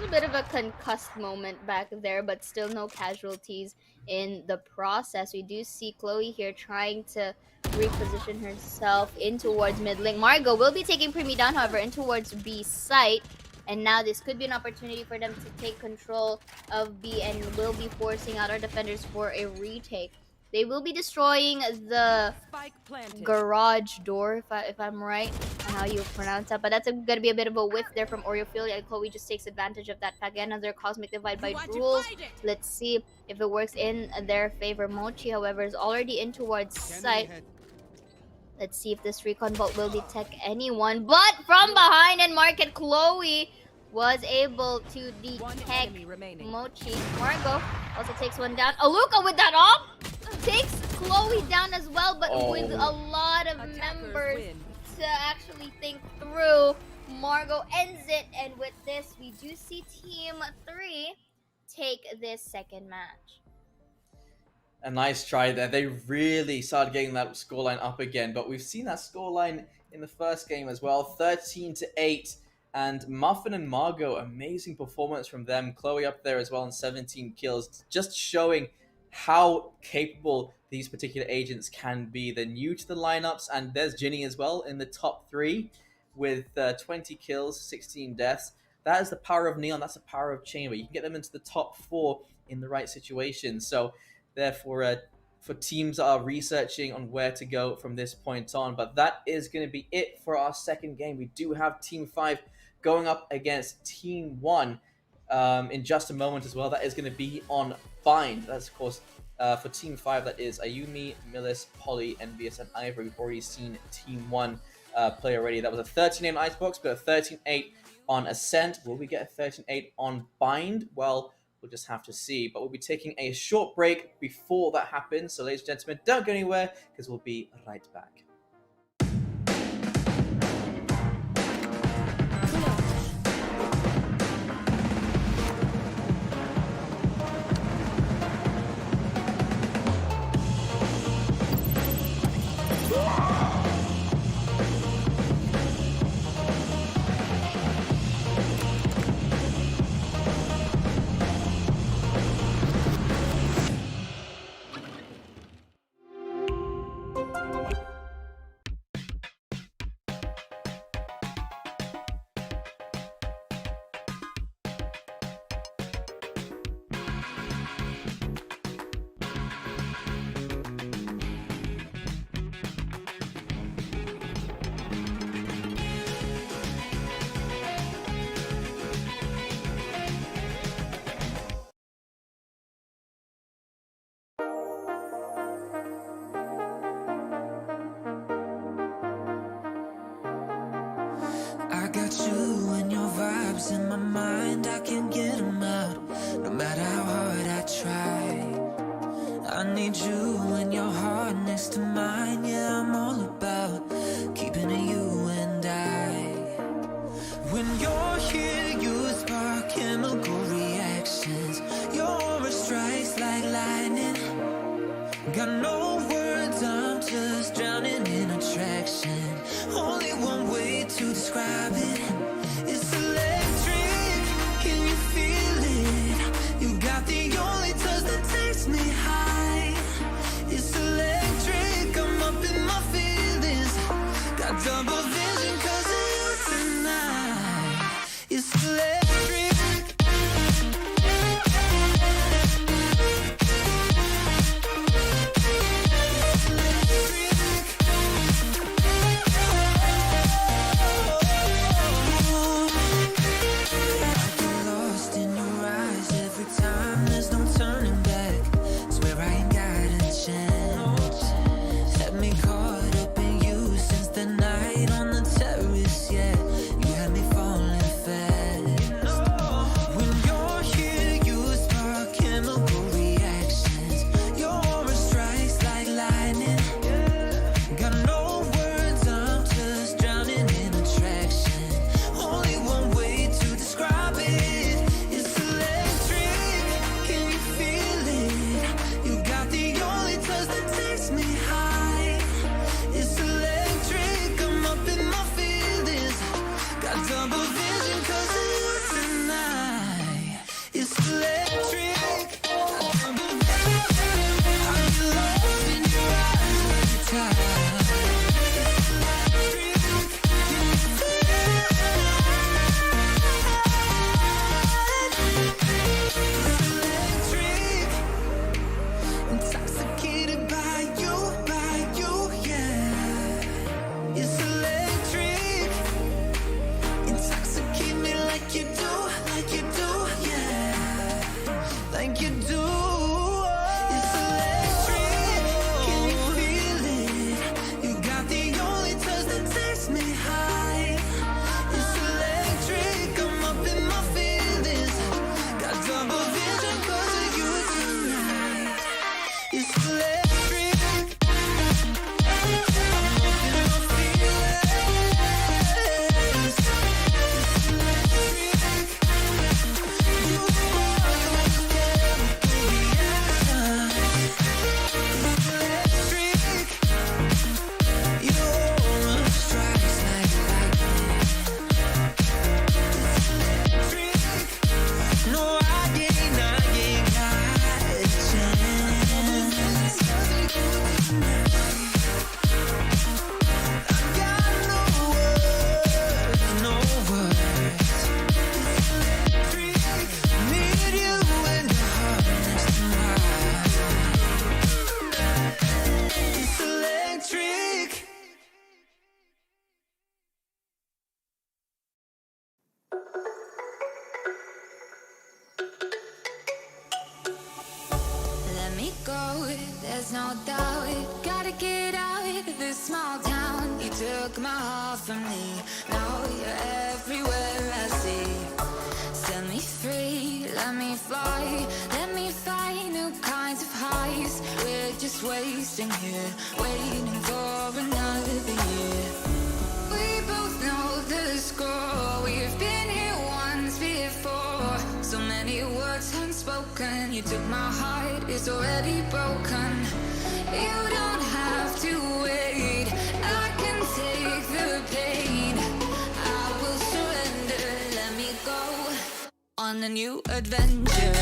a bit of a concussed moment back there, but still no casualties in the process. We do see Chloe here trying to reposition herself in towards mid lane. Margot will be taking Primi down, however, in towards B site. And now this could be an opportunity for them to take control of B and will be forcing out our defenders for a retake. They will be destroying the Spike planted. garage door, if I'm right on how you pronounce that. But that's gonna be a bit of a whiff there from Oreophile, and Chloe just takes advantage of that. Again, another Cosmic Divide by duels. Let's see if it works in their favor. Mochi, however, is already in towards site. Let's see if this recon bolt will detect anyone. But from behind and market, Chloe was able to detect Mochi. Margot also takes one down. Aluka with that op takes Chloe down as well, but with a lot of members to actually think through. Margot ends it, and with this, we do see Team 3 take this second match. A nice try there. They really started getting that scoreline up again, but we've seen that scoreline in the first game as well, 13-8. And Muffin and Margot, amazing performance from them. Chloe up there as well on 17 kills, just showing how capable these particular agents can be. They're new to the lineups, and there's Ginny as well in the top 3 with 20 kills, 16 deaths. That is the power of Neon. That's the power of Chamber. You can get them into the top 4 in the right situation. So therefore, for teams that are researching on where to go from this point on. But that is going to be it for our second game. We do have Team 5 going up against Team 1 in just a moment as well. That is going to be on Bind. That's, of course, for Team 5, that is Ayumi, Millis, Polly, Envious, and Ivor. We've already seen Team 1 play already. That was a 13-8 on Icebox, but a 13-8 on Ascent. Will we get a 13-8 on Bind? Well, we'll just have to see. But we'll be taking a short break before that happens. So, ladies and gentlemen, don't go anywhere, because we'll be right back. I got you and your vibes in my mind, I can't get them out, no matter how hard I try. I need you and your heart next to mine, yeah, I'm all about keeping it you and I. When you're here, you spark chemical reactions, your aura strikes like lightning. Got no words, I'm just drowning in attraction. Only one way to describe it. It's electric, can you feel it? You got the only touch that takes me high. It's electric, I'm up in my feelings. Got double vision 'cause of you tonight. It's electric. go, there's no doubt. Gotta get out of this small town. You took my heart from me, now you're everywhere I see. Set me free, let me fly, let me find new kinds of highs. We're just wasting here, waiting for another year. We both know the score, we've been here once before. So many words unspoken, you took my heart, it's already broken. You don't have to wait, I can take the pain. I will surrender, let me go on a new adventure.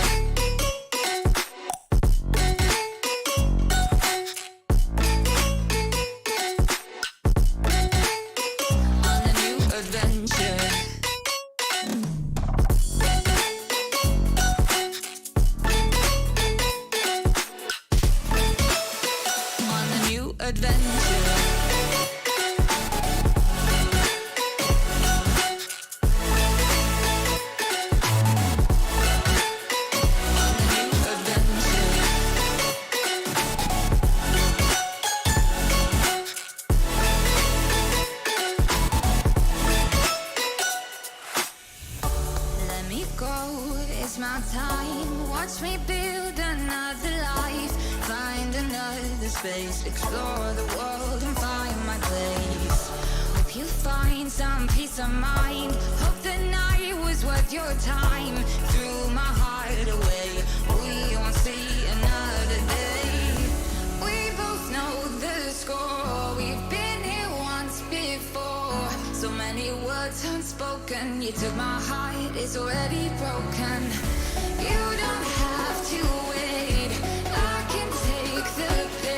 Explore the world and find my place. Hope you find some peace of mind. Hope the night was worth your time. Threw my heart away, we won't see another day. We both know the score, we've been here once before. So many words unspoken, you took my heart, it's already broken. You don't have to wait, I can take the pain.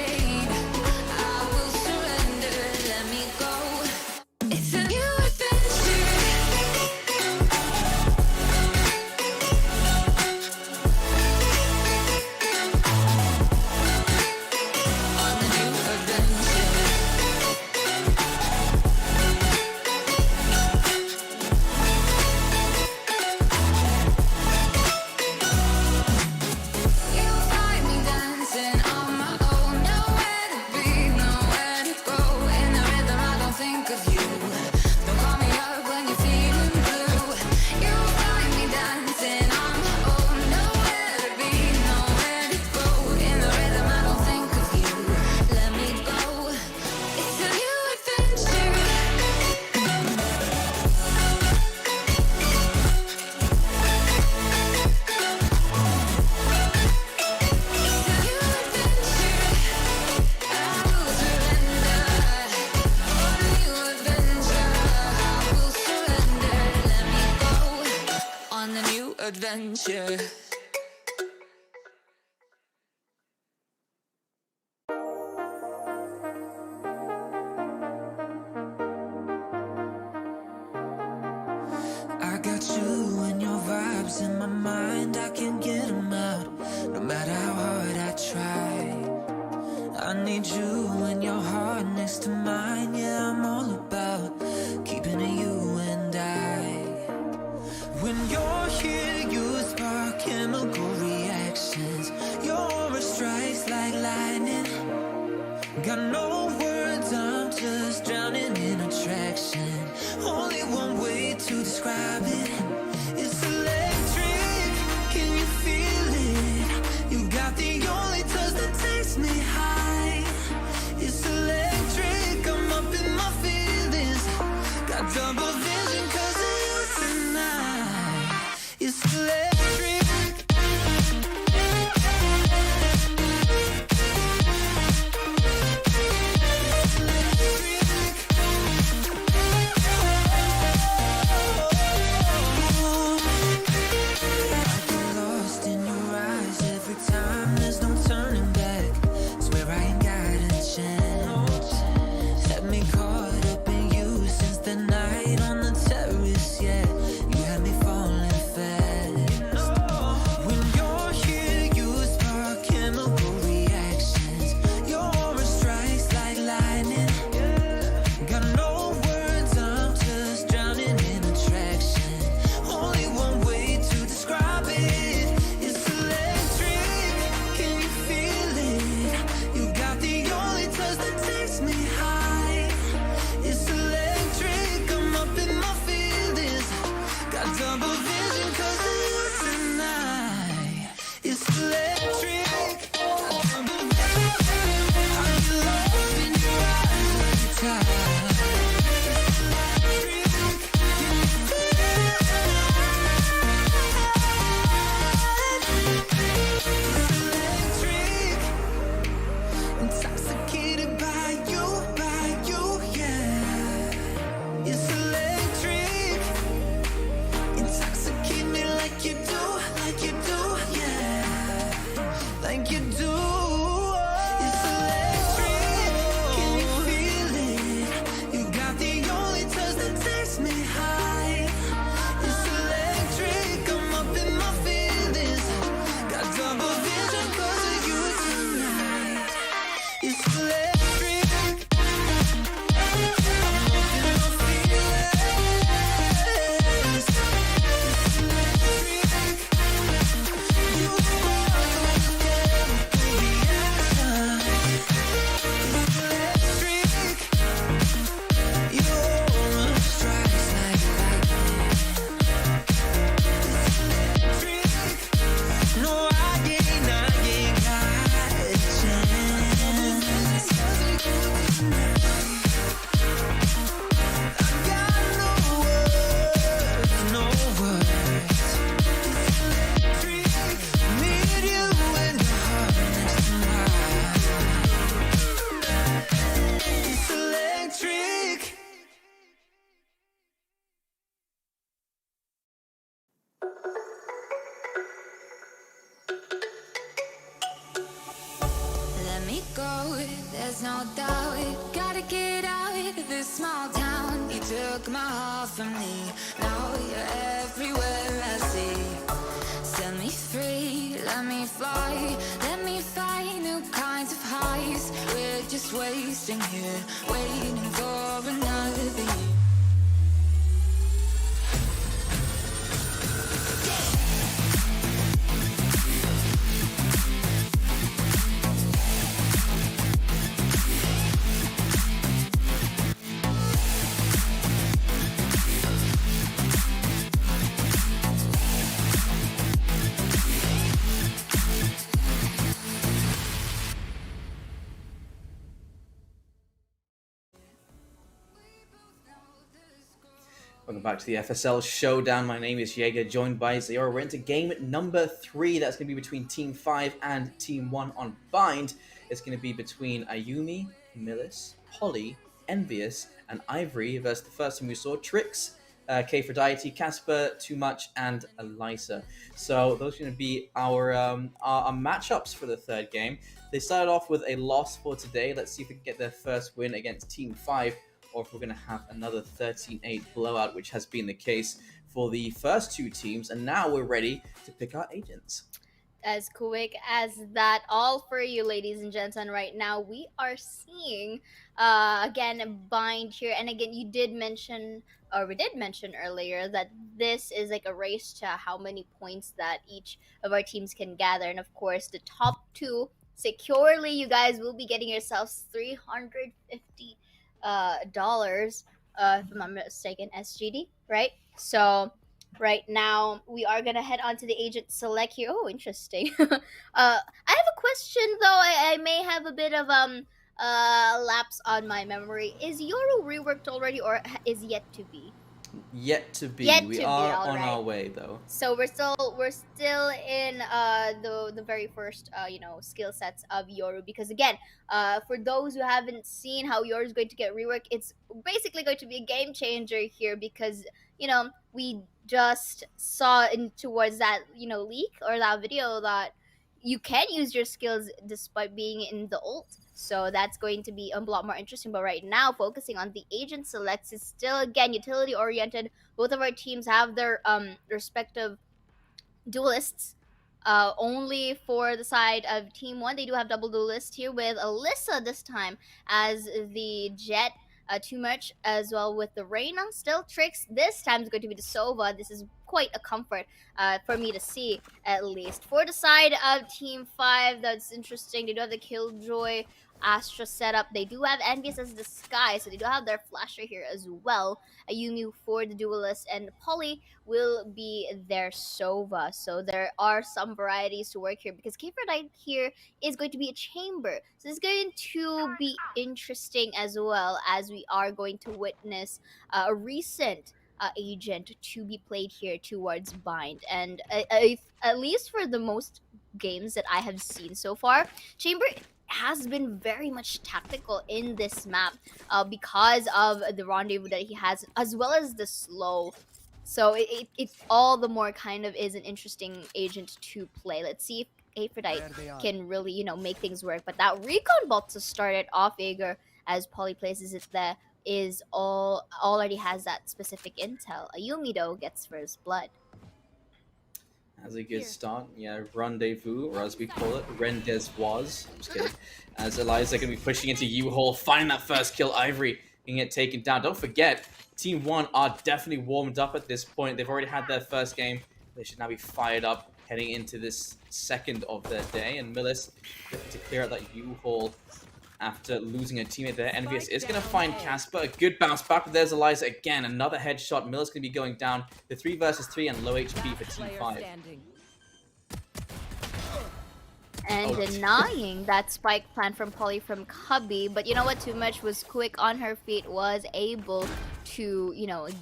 Adventure. I got you and your vibes in my mind, I can't get them out, no matter how hard I try. I need you and your heart next to mine, yeah, I'm all about keeping it you and I. When you're here, you spark chemical reactions. Your aura strikes like lightning. Got no words, I'm just drowning in attraction. Only one way to describe it. It's electric, can you feel it? You got the only touch that takes me high. It's electric, I'm up in my feelings. Got double vision 'cause of you tonight. It's electric. On the go, there's no doubt. Gotta get out of this small town. You took my heart from me, now you're everywhere I see. Set me free, let me fly, let me find new kinds of highs. We're just wasting here, waiting for another beat. Welcome back to the FSL Showdown. My name is JAEGER, joined by XEAORA. We're into game number 3. That's going to be between Team 5 and Team 1 on Bind. It's going to be between Ayumi, Millis, Polly, Envious, and Ivory versus the first team we saw, Trix, K4Deity, Casper, Too Much, and Elisa. So those are going to be our matchups for the third game. They started off with a loss for today. Let's see if we can get their first win against Team 5. Or if we're going to have another 13-8 blowout, which has been the case for the first 2 teams. And now we're ready to pick our agents. As quick as that, all for you, ladies and gentlemen. Right now, we are seeing, again, Bind here. And again, you did mention, or we did mention earlier, that this is like a race to how many points that each of our teams can gather. And of course, the top 2, securely, you guys will be getting yourselves $350 dollars, if I'm not mistaken, SGD, right? So right now we are gonna head on to the agent select here. Oh, interesting. I have a question though. I may have a bit of lapse on my memory. Is Yoru reworked already, or is yet to be? Yet to be. We All are on right. our way though. So we're still in the very first skill sets of Yoru, because again, for those who haven't seen how Yoru is going to get reworked, it's basically going to be a game changer here, because we just saw towards that leak or that video that you can use your skills despite being in the ult. So that's going to be a lot more interesting. But right now, focusing on the agent selects is still, again, utility oriented. Both of our teams have their respective duelists. Only for the side of Team 1, they do have double duelist here with Alyssa this time as the Jet. Too Much as well with the Reyna. Still Trix. This time is going to be the Sova. This is quite a comfort for me to see, at least. For the side of Team 5, that's interesting. They do have the Killjoy Astra setup. They do have Envious as Disguise, so they do have their Flasher here as well. Ayumi for the Duelist, and Polly will be their Sova. So there are some varieties to work here, because K4Deity here is going to be a chamber. So it's going to be interesting as well, as we are going to witness a recent agent to be played here towards Bind. And at least for the most games that I have seen so far, Chamber has been very much tactical in this map because of the rendezvous that he has, as well as the slow. So it all the more kind of is an interesting agent to play. Let's see if K4Deity can really, make things work. But that recon bot to start it off, JAEGER, as Polly places it there, is already has that specific intel. Ayumi, though, gets first blood. Has a good start. Yeah, rendezvous, or as we call it, rendezvoise. I'm just kidding. As Eliza going to be pushing into U-Hole, finding that first kill. Ivory can get taken down. Don't forget, Team 1 are definitely warmed up at this point. They've already had their first game. They should now be fired up heading into this second of their day. And Millis looking to clear out that U-Hole after losing a teammate there. Envious is going to find Casper. A good bounce back, but there's Eliza again. Another headshot. Miller's going to be going down. The 3 versus 3 and low HP for Team 5. And denying that spike plan from Polly from Cubby. But you know what? Too Much was quick on her feet, was able to,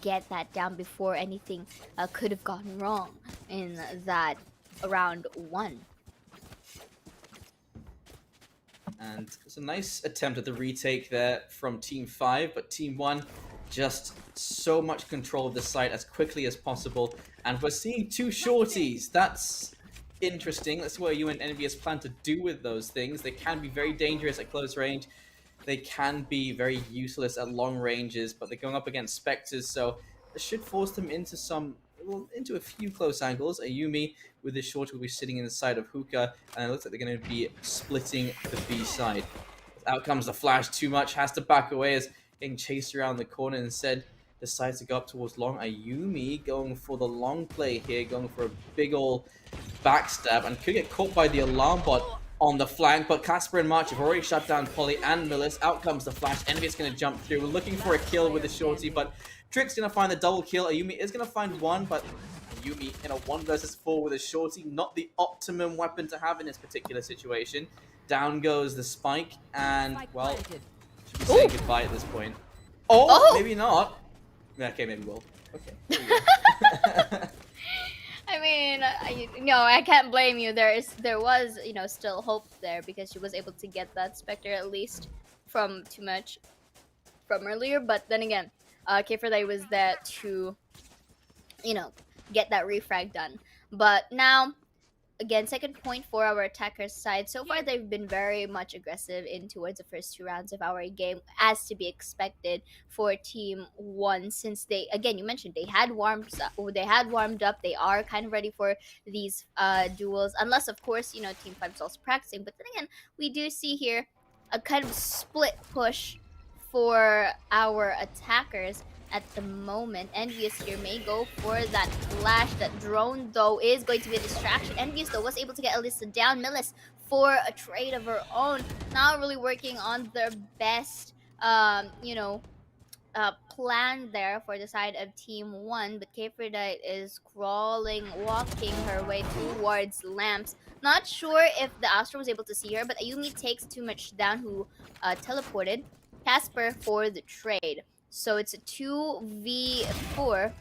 get that down before anything could have gone wrong in that round 1. And it's a nice attempt at the retake there from Team 5, but Team 1 just so much control of the site as quickly as possible. And we're seeing 2 shorties. That's interesting. Let's see what you and NVS plan to do with those things. They can be very dangerous at close range. They can be very useless at long ranges, but they're going up against Spectres, so it should force them into into a few close angles. Ayumi with his short will be sitting inside of Hookah, and it looks like they're going to be splitting the B side. Out comes the flash, too much, has to back away as getting chased around the corner. Instead, decides to go up towards long. Ayumi going for the long play here, going for a big ol' backstab, and could get caught by the alarm bot on the flank, but Casper and March have already shut down Polly and Millis. Out comes the flash. Envy's going to jump through. We're looking for a kill with the shorty, but Trick's going to find the double kill. Ayumi is going to find one, but Ayumi in a 1 versus 4 with a shorty, not the optimum weapon to have in this particular situation. Down goes the spike, and, well, should be saying goodbye at this point. Oh, maybe not. Okay, maybe we'll. Okay. There we go. I mean, no, I can't blame you. There was, you know, still hope there because she was able to get that Spectre at least from too much from earlier. But then again, Kfrday was there to, you know, get that refrag done. But now, again, second point for our attackers side. So far, they've been very much aggressive in towards the first 2 rounds of our game, as to be expected for Team 1. Since they, again, you mentioned they had warmed up. They are kind of ready for these duels, unless of course, you know, Team 5 is also practicing. But then again, we do see here a kind of split push for our attackers. At the moment, Envious here may go for that flash. That drone, though, is going to be a distraction. Envious, though, was able to get Alyssa down. Millis for a trade of her own. Not really working on their best, you know, plan there for the side of Team 1. But Kfrday is crawling, walking her way towards Lamps. Not sure if the Astra was able to see her, but Ayumi takes too much down, who teleported Casper for the trade. So it's a 2v4.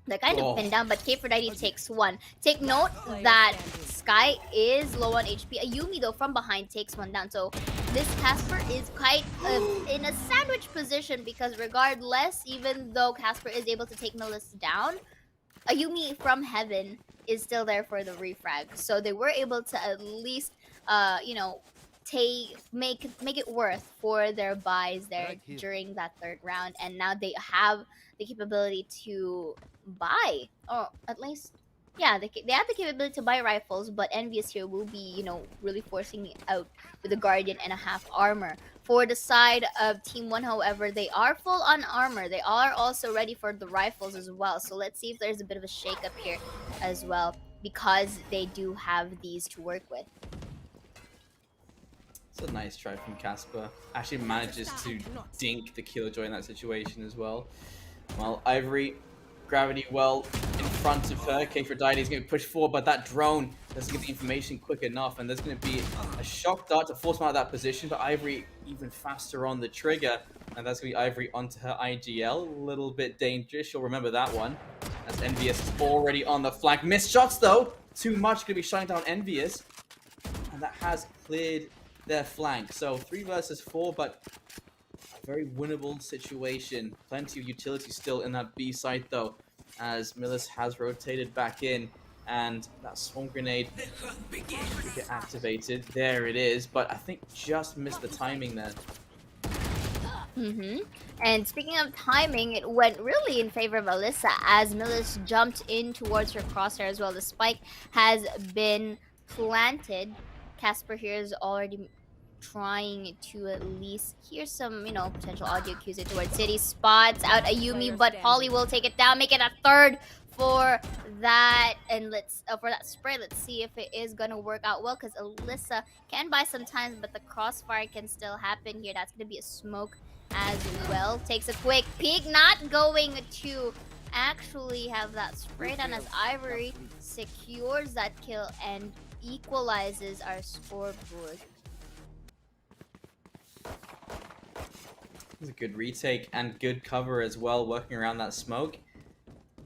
They're kind of pinned down, but Kfrday takes one. Take note that Sky is low on HP. Ayumi, though, from behind takes one down. So this Casper is quite in a sandwich position because regardless, even though Casper is able to take Millis down, Ayumi from heaven is still there for the refrag. So they were able to at least, you know, make it worth for their buys there during that 3rd round, and now they have the capability to buy, or at least, yeah, they have the capability to buy rifles. But Envious here will be, you know, really forcing it out with the Guardian and a half armor. For the side of Team 1, however, they are full on armor. They are also ready for the rifles as well. So let's see if there's a bit of a shake-up here as well, because they do have these to work with. It's a nice try from Casper. Actually manages to dink the Killjoy in that situation as well. Well, Ivory, Gravity well in front of her. Kfrday is going to push forward, but that drone doesn't get the information quick enough, and there's going to be a shock dart to force him out of that position, but Ivory even faster on the trigger, and that's going to be Ivory onto her IGL. A little bit dangerous, she'll remember that one, as Envious is already on the flank. Missed shots, though! Too much, going to be shutting down Envious, and that has cleared their flank. So 3 versus 4, but a very winnable situation. Plenty of utility still in that B side, though, as Millis has rotated back in, and that swarm grenade will get activated. There it is, but I think just missed the timing there. And speaking of timing, it went really in favor of Alyssa as Millis jumped in towards her crosshair as well. The spike has been planted. Casper here is already trying to at least hear some, you know, potential audio cues towards City. Spots out Ayumi, but Polly will take it down, make it a 3rd for that. And let's for that spray, let's see if it is gonna work out well, because Alyssa can buy some time, but the crossfire can still happen here. That's gonna be a smoke as well. Takes a quick peek, not going to actually have that spray down, as Ivory secures that kill and equalizes our scoreboard. It's a good retake and good cover as well, working around that smoke.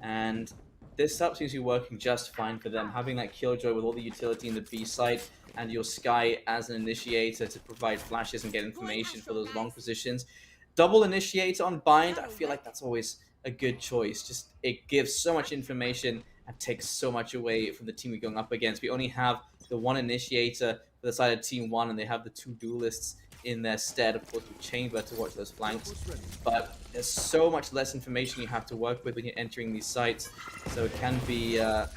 And this setup seems to be working just fine for them. Having that Killjoy with all the utility in the B site, and your Sky as an initiator to provide flashes and get information for those long positions. Double initiator on Bind, I feel like that's always a good choice. Just, it gives so much information and take so much away from the team we're going up against. We only have the one initiator for the side of Team 1, and they have the 2 duelists in their stead, of course, with Chamber to watch those flanks. But there's so much less information you have to work with when you're entering these sites, so it can be a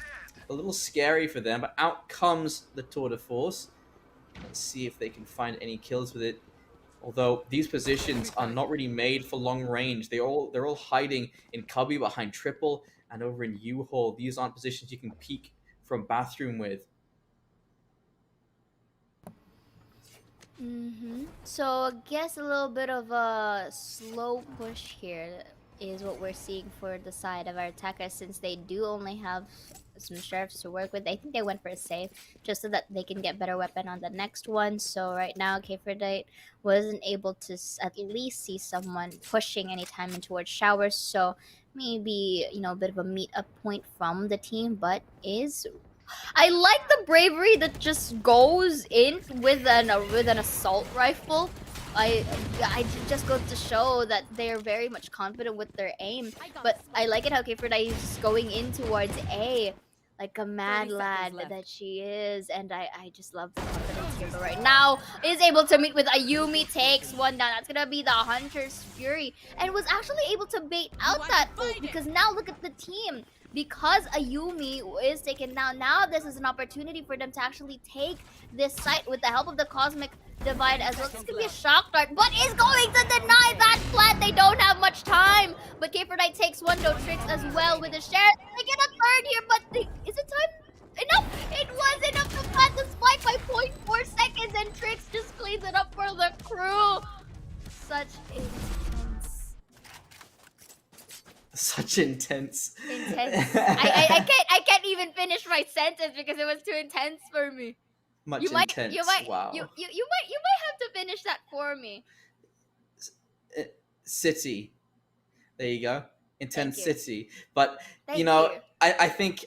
little scary for them. But out comes the tour de force. Let's see if they can find any kills with it. Although these positions are not really made for long range. They're all hiding in cubby behind triple and over in U-Hall. These aren't positions you can peek from bathroom with. So I guess a little bit of a slow push here is what we're seeing for the side of our attackers, since they do only have some sheriffs to work with. I think they went for a save just so that they can get better weapon on the next one. So right now, Kfredite wasn't able to at least see someone pushing anytime in towards showers. So maybe, you know, a bit of a meet up point from the team, but I like the bravery that just goes in with an assault rifle. I just goes to show that they're very much confident with their aim. But I like it how Kfredite is just going in towards A like a mad lad that she is, and I just love the confidence here. But right now is able to meet with Ayumi, takes one down. That's gonna be the Hunter's Fury, and was actually able to bait out that ult, because now look at the team. Because Ayumi is taken down, now this is an opportunity for them to actually take this site with the help of the Cosmic Divide as well. This could be a shock dart, but is going to deny that plant. They don't have much time. But Kfredite takes one, no tricks as well with the share. They get a third here, but is it time? Enough! It was enough to plant the spike by 0.4 seconds, and Trix just cleans it up for the crew. Such intense. I can't even finish my sentence because it was too intense for me. Wow. You might have to finish that for me. City. There you go. Intense Thank you. City. But Thank you know, you. I think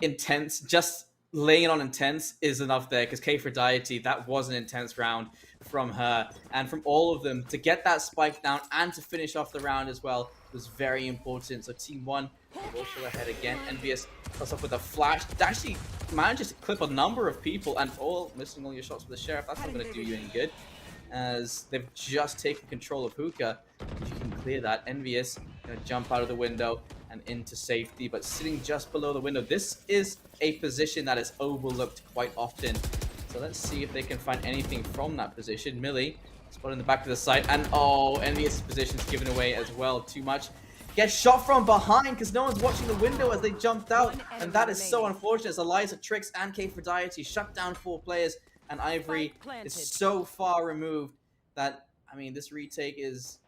intense, just laying it on intense is enough there, because Kfredite, that was an intense round from her and from all of them. To get that spike down and to finish off the round as well was very important. So Team 1 will show ahead again. Envious cuts off with a flash. It actually manages to clip a number of people, and missing all your shots with the Sheriff. That's not going to do you any good, as they've just taken control of Hookah. If you can clear that, Envious going to jump out of the window and into safety, but sitting just below the window. This is a position that is overlooked quite often. So let's see if they can find anything from that position. Millie spot in the back of the site, and Envious' position's given away as well. Too much. Gets shot from behind because no one's watching the window as they jumped out, and that is so unfortunate, as Eliza, Trix, and Kfredite shut down 4 players, and Ivory is so far removed that, I mean, this retake is...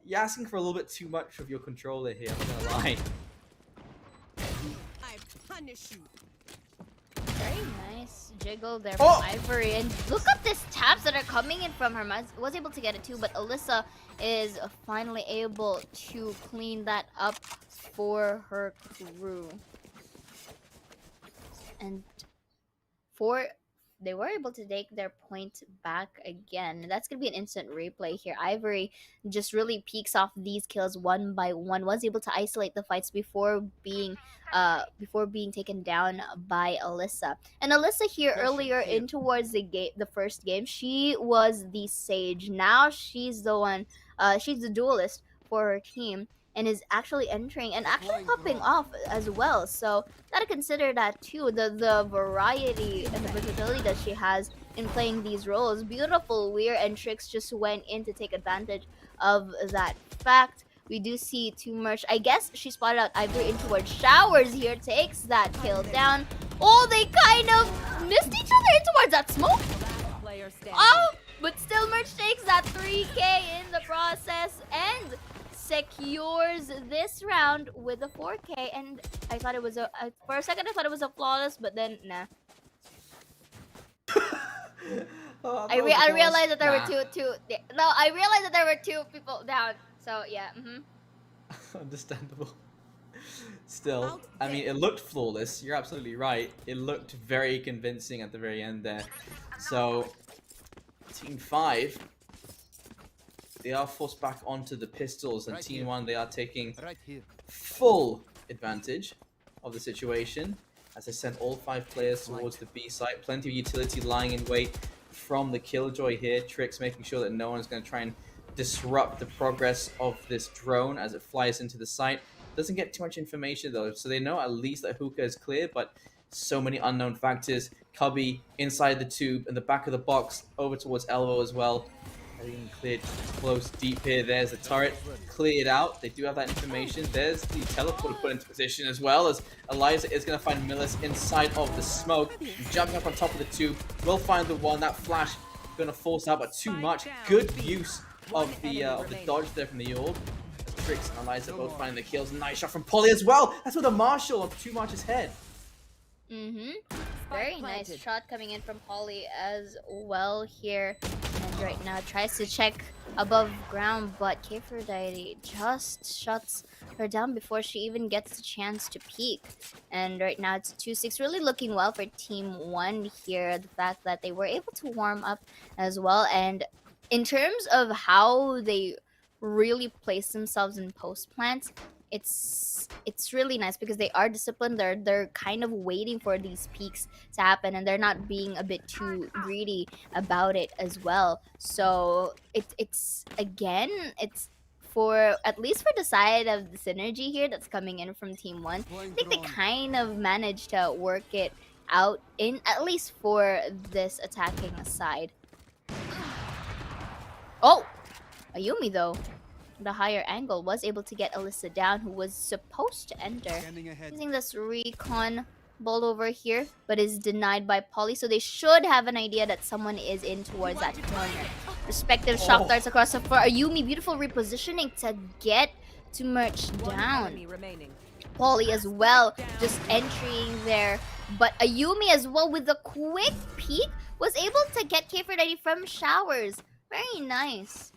You're asking for a little bit too much of your controller here, I'm not gonna lie. I punish you. Very nice jiggle there from Ivory, and look at these taps that are coming in from her. Was able to get it too, but Alyssa is finally able to clean that up for her crew. And they were able to take their point back again. That's gonna be an instant replay here. Ivory just really peeks off these kills one by one. Was able to isolate the fights before being taken down by Alyssa. And Alyssa here earlier in towards the first game, she was the Sage. Now she's the one. She's the duelist for her team, and is actually entering and actually popping off as well. So gotta consider that too, the variety and the versatility that she has in playing these roles. Beautiful Weir and Trix just went in to take advantage of that fact. We do see too much. I guess she spotted out Ivory in towards showers here, takes that kill down. They kind of missed each other in towards that smoke. But still Merch takes that 3K in the process and secures this round with a 4K. And I thought it was for a second I thought it was a flawless, but then nah. I realized that there were two. No, I realized that there were 2 people down. So yeah. Understandable. Still, I mean, it looked flawless. You're absolutely right. It looked very convincing at the very end there. So, Team 5, they are forced back onto the pistols, and Team 1, they are taking full advantage. of the situation as they send all 5 players towards the B site. Plenty of utility lying in wait from the Killjoy here. Tricks making sure that no one's going to try and disrupt the progress of this drone as it flies into the site. Doesn't get too much information though, so they know at least that hookah is clear, but so many unknown factors. Cubby inside the tube in the back of the box over towards elbow as well. Getting cleared close deep here. There's the turret cleared out. They do have that information. There's the teleporter put into position as well, as Eliza is going to find Millis inside of the smoke. Jumping up on top of the tube. Will find the one. That flash going to force out, but too much. Good use of the dodge there from the orb. Tricks and Eliza both finding the kills. Nice shot from Polly as well. That's with a Marshall on Too Much's head. Very nice shot coming in from Polly as well here. And right now tries to check above ground, but Aphrodite just shuts her down before she even gets the chance to peek. And right now it's 2-6, really looking well for Team 1 here. The fact that they were able to warm up as well. And in terms of how they really place themselves in post plants, it's really nice because they are disciplined. They're kind of waiting for these peaks to happen, and they're not being a bit too greedy about it as well. So it's for at least for the side of the synergy here that's coming in from Team 1. I think they kind of managed to work it out in at least for this attacking side. Oh, Ayumi though, the higher angle, was able to get Alyssa down, who was supposed to enter. Using this recon ball over here, but is denied by Polly, so they should have an idea that someone is in towards that corner. Respective shock darts across the floor. Ayumi, beautiful repositioning to get to merge down. Polly as well, just entering there. But Ayumi as well with a quick peek was able to get Aphrodite from showers. Very nice.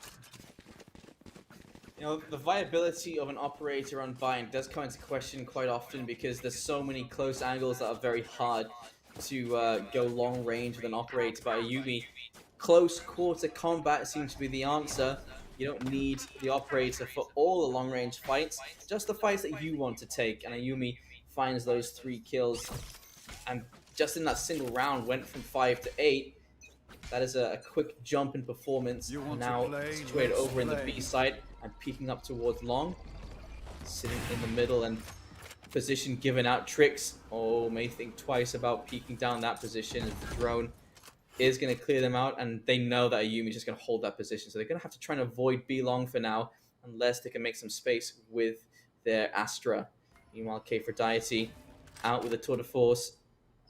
You know, the viability of an operator on Bind does come into question quite often because there's so many close angles that are very hard to go long range with an operator. But Ayumi, close quarter combat seems to be the answer. You don't need the operator for all the long range fights, just the fights that you want to take. And Ayumi finds those 3 kills, and just in that single round went from 5 to 8. That is a quick jump in performance. Now situated over in the B side and peeking up towards long. Sitting in the middle and position given out. Tricks, may think twice about peeking down that position as the drone is going to clear them out. And they know that Ayumi is just going to hold that position. So they're going to have to try and avoid B long for now, unless they can make some space with their Astra. Meanwhile, Aphrodite out with a tour de force,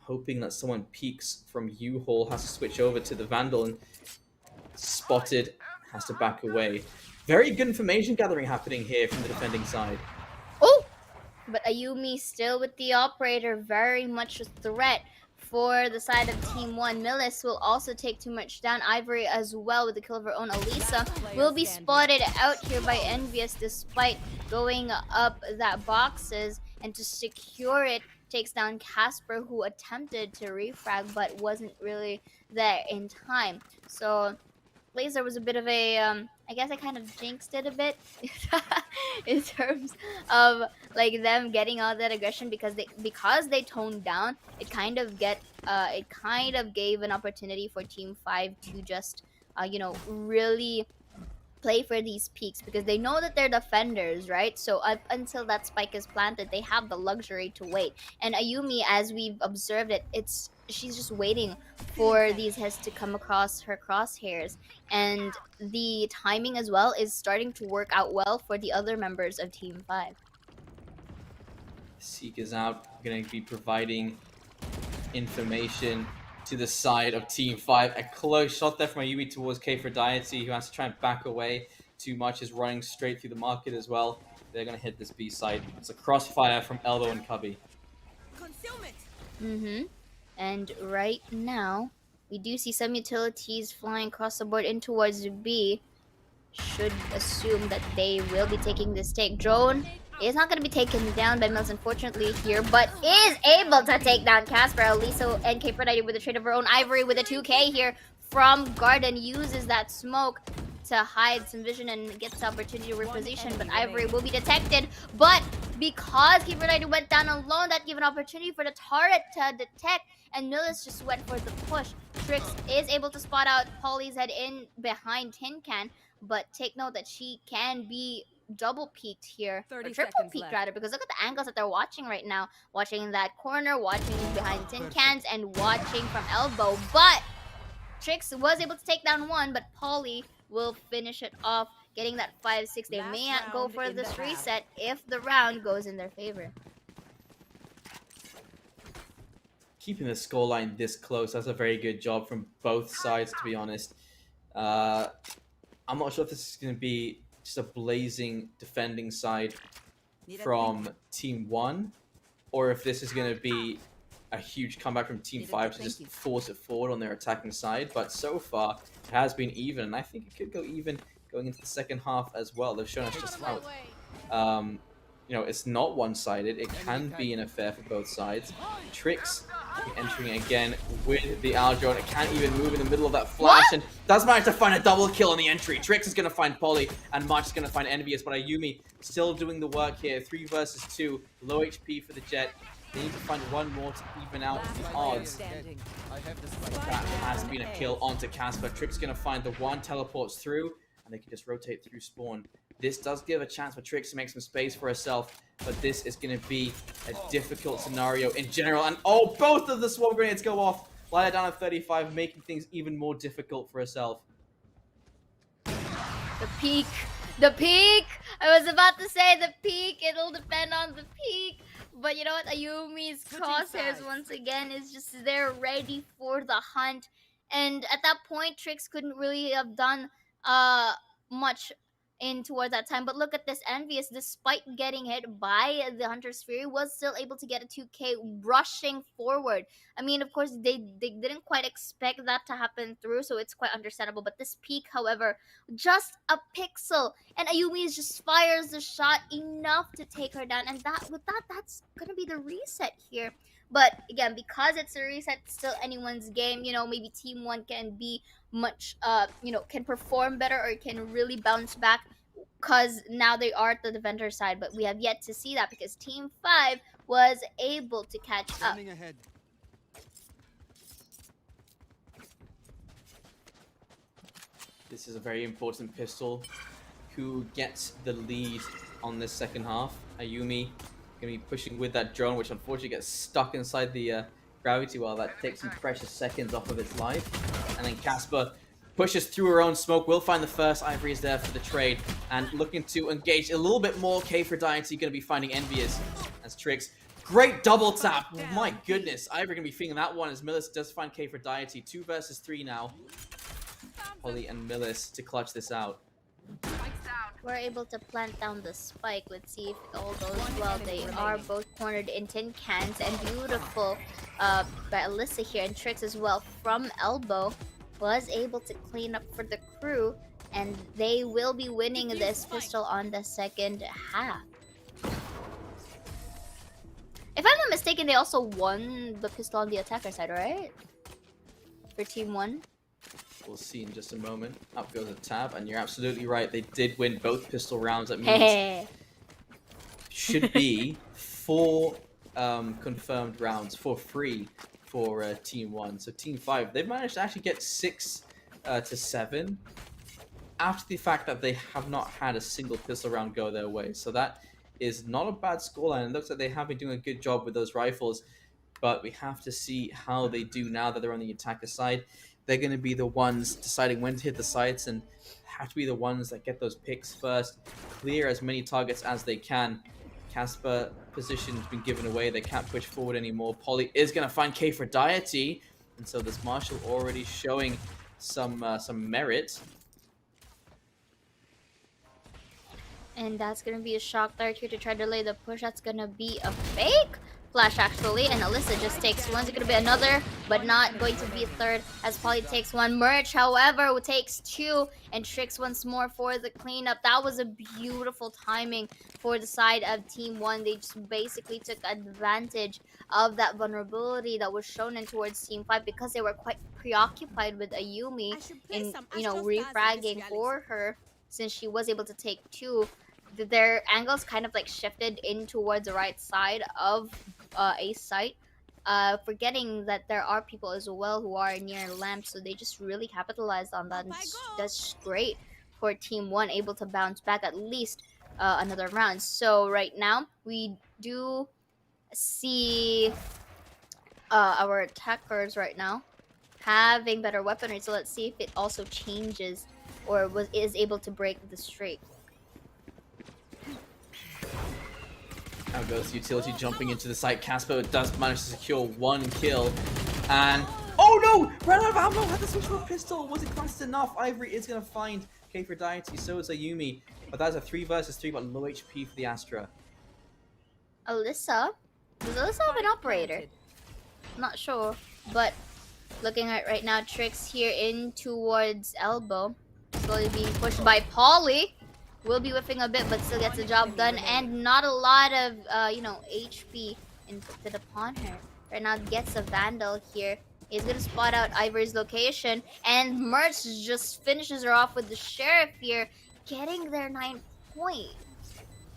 hoping that someone peeks from U-Haul, has to switch over to the Vandal, and spotted, has to back away. Very good information gathering happening here from the defending side. Oh! But Ayumi still with the operator, very much a threat for the side of Team 1. Millis will also take too much down. Ivory as well with the kill of her own. Elisa will be spotted out here by Envious despite going up that boxes, and to secure it, takes down Casper, who attempted to refrag but wasn't really there in time. So Laser was a bit of a I guess I kind of jinxed it a bit in terms of like them getting all that aggression because they toned down. It kind of gave an opportunity for Team 5 to just really play for these peaks because they know that they're defenders, right? So up until that spike is planted, they have the luxury to wait. And Ayumi, as we've observed it, she's just waiting for these heads to come across her crosshairs, and the timing as well is starting to work out well for the other members of Team 5. Seek is out, going to be providing information to the side of Team 5. A close shot there from Ayumi towards Aphrodite, who has to try and back away. Too Much is running straight through the market as well. They're going to hit this B side. It's a crossfire from Elbow and Cubby. And right now, we do see some utilities flying across the board in towards B. Should assume that they will be taking this take. Drone is not going to be taken down by Mills, unfortunately, here, but is able to take down Casper. Aliso and Aphrodite with a trade of her own. Ivory with a 2K here from Garden uses that smoke to hide some vision and gets the opportunity to reposition, but Ivory will be detected. But because Kibernite went down alone, that gave an opportunity for the turret to detect, and Millis just went for the push. Trix is able to spot out Polly's head in behind Tin Can, but take note that she can be double peeked here, or 30 triple seconds peeked left. rather, because look at the angles that they're watching right now. Watching that corner, watching behind Tin Cans, and watching from elbow. But Trix was able to take down one, but Polly will finish it off, getting that 5-6. They Last may not go round for in this the half. reset if the round goes in their favor. Keeping the scoreline this close, that's a very good job from both sides, to be honest. I'm not sure if this is going to be just a blazing defending side from Team 1, or if this is going to be a huge comeback from Team 5 to just force it forward on their attacking side. But so far, it has been even, and I think it could go even going into the second half as well. They've shown us just how, it's not one-sided. It can be an affair for both sides. Trix entering again with the Aldrone. It can't even move in the middle of that flash, and does manage to find a double kill on the entry. Trix is going to find Polly, and March is going to find Envious, but Ayumi still doing the work here. 3 versus 2, low HP for the Jet. They need to find one more to even out the odds. That has been a kill onto Casper. Trix going to find the one, teleports through, and they can just rotate through spawn. This does give a chance for Trix to make some space for herself, but this is going to be a difficult scenario in general. And oh, both of the swarm grenades go off. Lyra down at 35, making things even more difficult for herself. The peak. The peak! I was about to say the peak. It'll depend on the peak. But you know what? Ayumi's crosshairs once again is just there ready for the hunt. And at that point, Trix couldn't really have done much in towards that time. But look at this Envious, despite getting hit by the Hunter's Fury, was still able to get a 2K rushing forward. I mean, of course, they didn't quite expect that to happen through, so it's quite understandable. But this peak, however, just a pixel, and Ayumi just fires the shot enough to take her down, and that's gonna be the reset here. But again, because it's a reset, it's still anyone's game. You know, maybe Team 1 can be much can perform better, or can really bounce back, because now they are at the defender side. But we have yet to see that, because Team 5 was able to catch up. Ahead. This is a very important pistol. Who gets the lead on this second half? Ayumi gonna be pushing with that drone, which unfortunately gets stuck inside the gravity well. That takes some precious seconds off of its life. And then Casper pushes through her own smoke. Will find the first. Ivory is there for the trade and looking to engage a little bit more. K for Diety gonna be finding Envious as Trix. Great double tap. My goodness. Ivory gonna be feeling that one as Millis does find K for Diety. 2 versus 3 now. Polly and Millis to clutch this out. We're able to plant down the spike. Let's see if it all goes well. They are both cornered in tin cans, and beautiful by Alyssa here, and Trix as well from elbow was able to clean up for the crew, and they will be winning this pistol on the second half. If I'm not mistaken, they also won the pistol on the attacker side, right? For Team 1. We'll see in just a moment. Up goes a tab, and you're absolutely right. They did win both pistol rounds. That means should be 4 confirmed rounds for free for Team 1. So Team 5, they've managed to actually get 6 to 7 after the fact that they have not had a single pistol round go their way. So that is not a bad scoreline. It looks like they have been doing a good job with those rifles, but we have to see how they do now that they're on the attacker side. They're going to be the ones deciding when to hit the sights, and have to be the ones that get those picks first, clear as many targets as they can. Casper position's been given away. They can't push forward anymore. Polly is going to find K for Diety, and so this Marshall already showing some merit. And that's going to be a shock dart here to try to lay the push. That's going to be a fake flash, actually. And Alyssa just takes one. It's going to be another, but not going to be a third, as Polly takes one. Merch, however, takes 2, and Trix once more for the cleanup. That was a beautiful timing for the side of Team 1. They just basically took advantage of that vulnerability that was shown in towards Team 5, because they were quite preoccupied with Ayumi in, refragging for her, since she was able to take 2. their angles kind of like shifted in towards the right side of a site. Forgetting that there are people as well who are near lamps, so they just really capitalized on that. And that's great for Team One, able to bounce back at least another round. So right now we do see our attackers right now having better weaponry. So let's see if it also changes or is able to break the streak. Now goes Utility jumping into the site. Casper does manage to secure 1 kill. And oh no! Ran out of ammo! Had to switch to a pistol. Was it fast enough? Ivory is going to find K4Deity. So is Ayumi. But that's a 3 versus 3, but low HP for the Astra. Alyssa? Does Alyssa have an operator? I'm not sure. But looking at right now, Trix here in towards elbow. Slowly being pushed by Polly. Will be whiffing a bit, but still gets the job done. And not a lot of, HP inflicted upon her. Right now gets a Vandal here. He's gonna spot out Ivory's location. And Merch just finishes her off with the Sheriff here, getting their 9 point.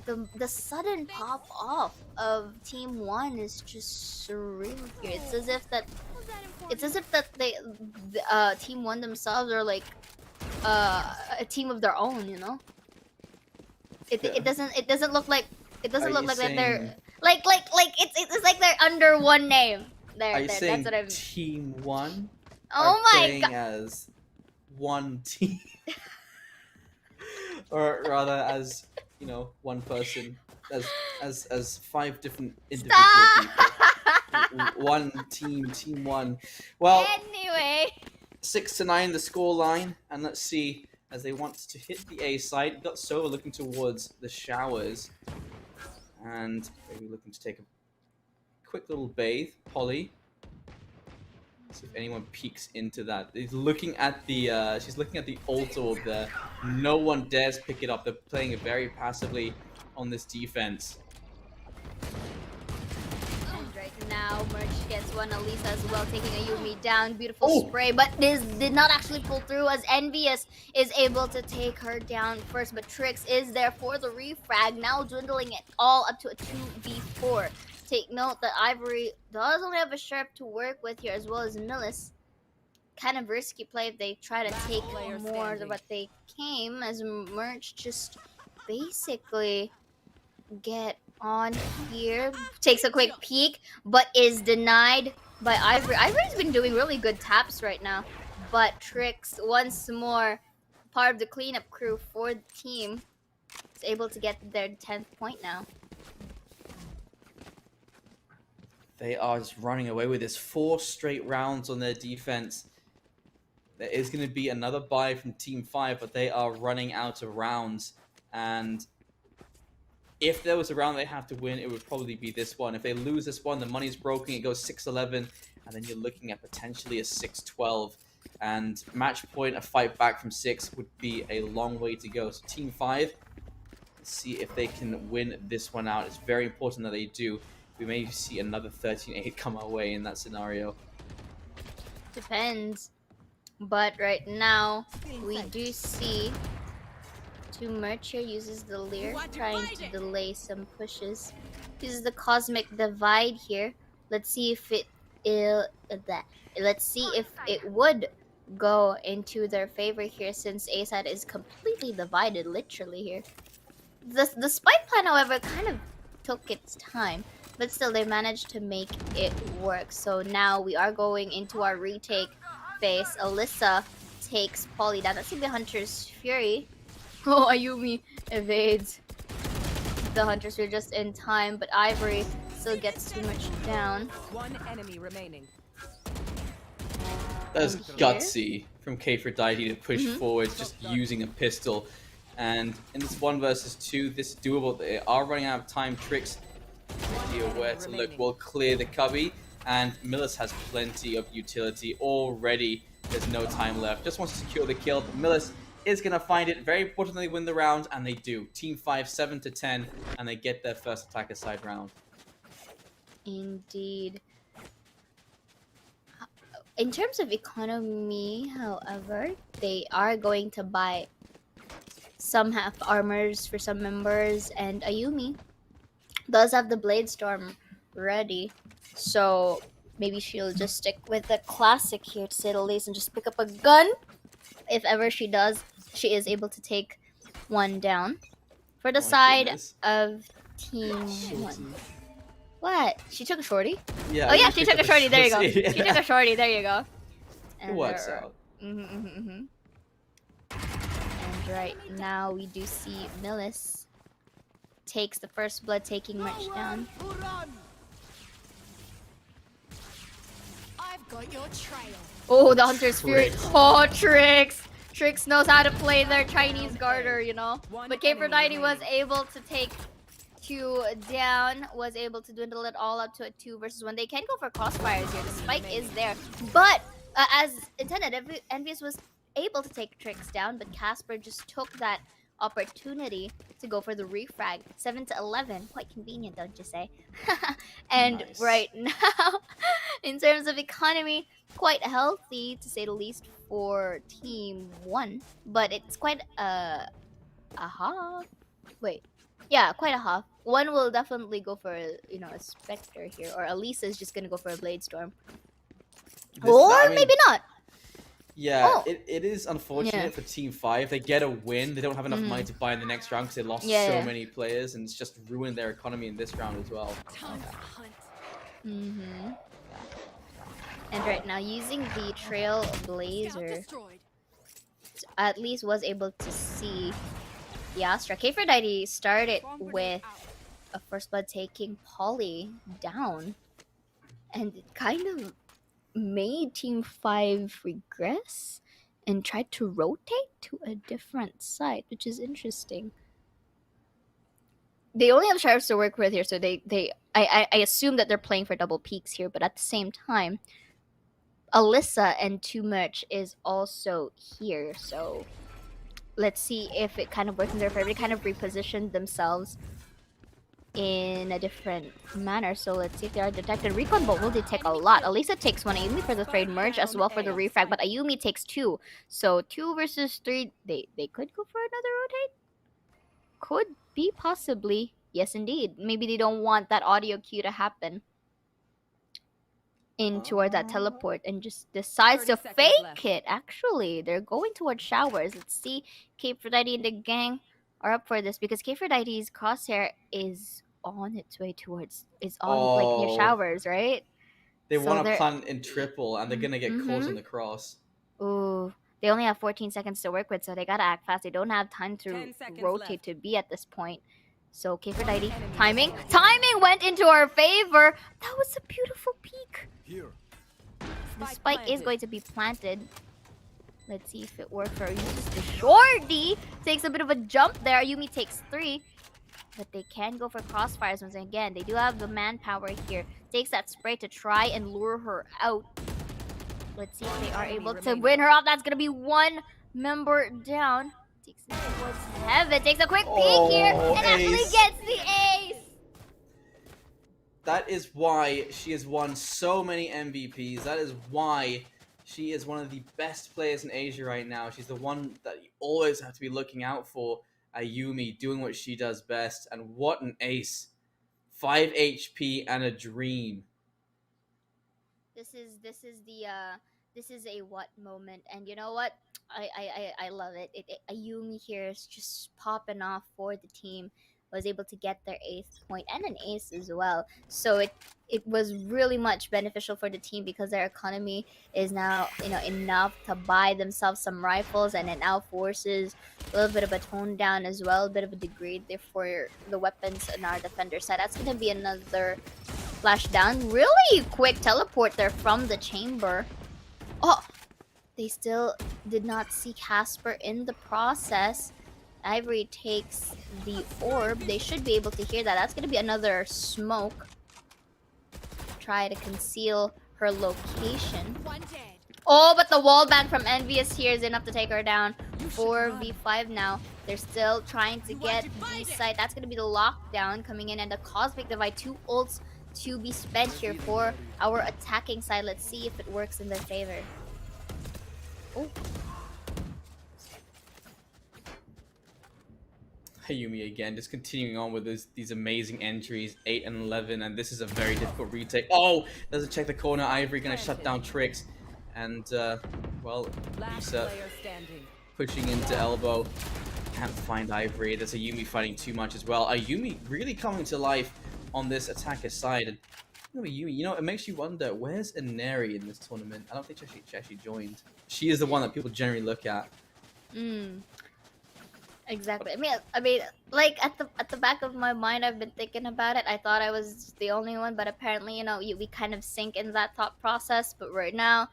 The sudden pop off of Team One is just surreal here. It's as if that Team One themselves are like a team of their own, you know. It doesn't look like that they're like it's like they're under one name. Are you saying that's what I'm. Team One? Oh my god! As one team, or rather as one person, as 5 different individual people. One team, Team One. Well, anyway, 6-9 the score line, and let's see. As they want to hit the A side, got Sova looking towards the showers, and maybe looking to take a quick little bathe. Polly, see if anyone peeks into that. She's looking at the altar orb there. No one dares pick it up. They're playing it very passively on this defense. right now, Merch gets one. Elisa as well, taking Ayumi down. Beautiful spray, but this did not actually pull through as Envious is able to take her down first. But Trix is there for the refrag, now dwindling it all up to a 2v4. Take note that Ivory does only have a Sheriff to work with here, as well as Millis. Kind of risky play if they try to take more than what they came, as Merch just basically get on here, takes a quick peek, but is denied by Ivory. Ivory's been doing really good taps right now, but Trix, once more, part of the cleanup crew for the team, is able to get their 10th point now. They are just running away with this. 4 straight rounds on their defense. There is going to be another buy from Team 5, but they are running out of rounds. And if there was a round they have to win, it would probably be this one. If they lose this one, the money's broken. It goes 6-11, and then you're looking at potentially a 6-12. And match point, a fight back from 6 would be a long way to go. So Team 5, let's see if they can win this one out. It's very important that they do. We may see another 13-8 come our way in that scenario. Depends. But right now, we do see Merch here uses the Leer, trying to delay some pushes. Uses the Cosmic Divide here. Let's see if let's see if it would go into their favor here, since A side is completely divided, literally here. The spike plan, however, kind of took its time, but still they managed to make it work. So now we are going into our retake phase. Alyssa takes Polly down. Let's see the Hunter's Fury. Oh, Ayumi evades the Hunters Fury just in time, but Ivory still gets too much down. One enemy remaining. That's gutsy from K4Deity to push forward, just using a pistol. And in this 1 versus 2, this is doable. They are running out of time. Trix, idea where to look, will clear the cubby. And Millis has plenty of utility already. There's no time left. Just wants to secure the kill. But Millis is going to find it. Very important they win the round, and they do. Team 5, 7-10, and they get their first attacker side round. Indeed. In terms of economy, however, they are going to buy some have armors for some members, and Ayumi does have the Blade Storm ready. So maybe she'll just stick with the classic here, to say the least, and just pick up a gun. If ever she does, she is able to take one down. For the Oh my side goodness. of Team 1. What? She took a shorty? Yeah. Oh yeah, you she picked took a up shorty. There you go. shorty. She took a shorty. There you go. It works out. And right now we do see Millis takes the first blood, taking Merch down. I've got your trail. Oh, the Hunter's Fury. Tricks. Oh, Tricks. Tricks knows how to play their Chinese garter, you know. But K490 was able to take 2 down, was able to dwindle it all up to a 2 versus 1. They can go for crossfires here. The spike is there. But as intended, Envious was able to take Tricks down, but Casper just took that opportunity to go for the refrag. 7-11. Quite convenient, don't you say? And Nice. right now, in terms of economy, quite healthy, to say the least, for Team 1. But it's quite a half. Wait. Yeah, quite a half. One will definitely go for, you know, a Spectre here. Or Elisa is just going to go for a Blade Storm. Or I mean, maybe not. Yeah, Oh. it is unfortunate for Team 5. They get a win. They don't have enough money to buy in the next round because they lost so many players, and it's just ruined their economy in this round as well. Time to hunt. And right now, using the Trail Scout Blazer, destroyed. at least was able to see the Astra. K490 started Bomb grenade with out. a first blood taking Polly down, and it kind of made Team 5 regress and tried to rotate to a different side, which is interesting. They only have Sheriffs to work with here, so I assume that they're playing for double peaks here, but at the same time, Alyssa and Too Much is also here, so let's see if it kind of works in their favor. They kind of repositioned themselves in a different manner, so let's see if they are detected. Recon Bolt will detect a lot. Elisa takes 1, Ayumi for the trade merge as well for the refrag, but Ayumi takes 2. So 2 versus 3, they could go for another rotate? Could be, possibly. Yes, indeed. Maybe they don't want that audio cue to happen in towards that teleport and just decides to 30 seconds fake left. it. Actually, they're going towards showers. Let's see. K490 and the gang are up for this because K490's crosshair is on its way towards, like near showers, right? They So want to they're- plant in triple, and they're gonna get caught in the cross. Ooh, they only have 14 seconds to work with, so they gotta act fast. They don't have time to 10 seconds rotate left. to be at this point. So K490, enemy timing went into our favor. That was a beautiful peek. Here. The spike is going to be planted. Let's see if it works for uses the shorty. Takes a bit of a jump there. Yumi takes 3. But they can go for crossfires once again. They do have the manpower here. Takes that spray to try and lure her out. Let's see if they are able to win her off. That's going to be 1 member down. Takes it towards heaven. Takes a quick peek here. And actually ace. gets the ace. That is why she has won so many MVPs. That is why she is one of the best players in Asia right now. She's the one that you always have to be looking out for. Ayumi doing what she does best. And what an ace. 5 HP and a dream. This is a what moment, and you know what? I love it. Ayumi here is just popping off for the team. Was able to get their 8th point and an ace as well. So it was really much beneficial for the team because their economy is now, you know, enough to buy themselves some rifles, and it now forces a little bit of a tone down as well, a bit of a degrade there for the weapons on our defender side. That's gonna be another flash down. Really quick teleport there from the chamber. Oh, they still did not see Casper in the process. Ivory takes the orb. They should be able to hear that. That's going to be another smoke. Try to conceal her location. One dead. Oh, but the wall bang from Envious here is enough to take her down. 4v5 now. They're still trying to get the site. That's going to be the lockdown coming in, and the Cosmic Divide. 2 ults to be spent here for our attacking side. Let's see if it works in their favor. Oh. Ayumi again, just continuing on with these amazing entries, 8 and 11, and this is a very difficult retake. Oh, doesn't check the corner. Ivory gonna shut down Tricks, and well, Last Lisa player standing. pushing into elbow. Can't find Ivory. There's Ayumi fighting too much as well. Ayumi really coming to life on this attacker side. And Ayumi, you know, it makes you wonder, where's Ineri in this tournament? I don't think she actually joined. She is the one that people generally look at. Exactly. I mean, like at the back of my mind, I've been thinking about it. I thought I was the only one, but apparently, we kind of sink in that thought process. But right now,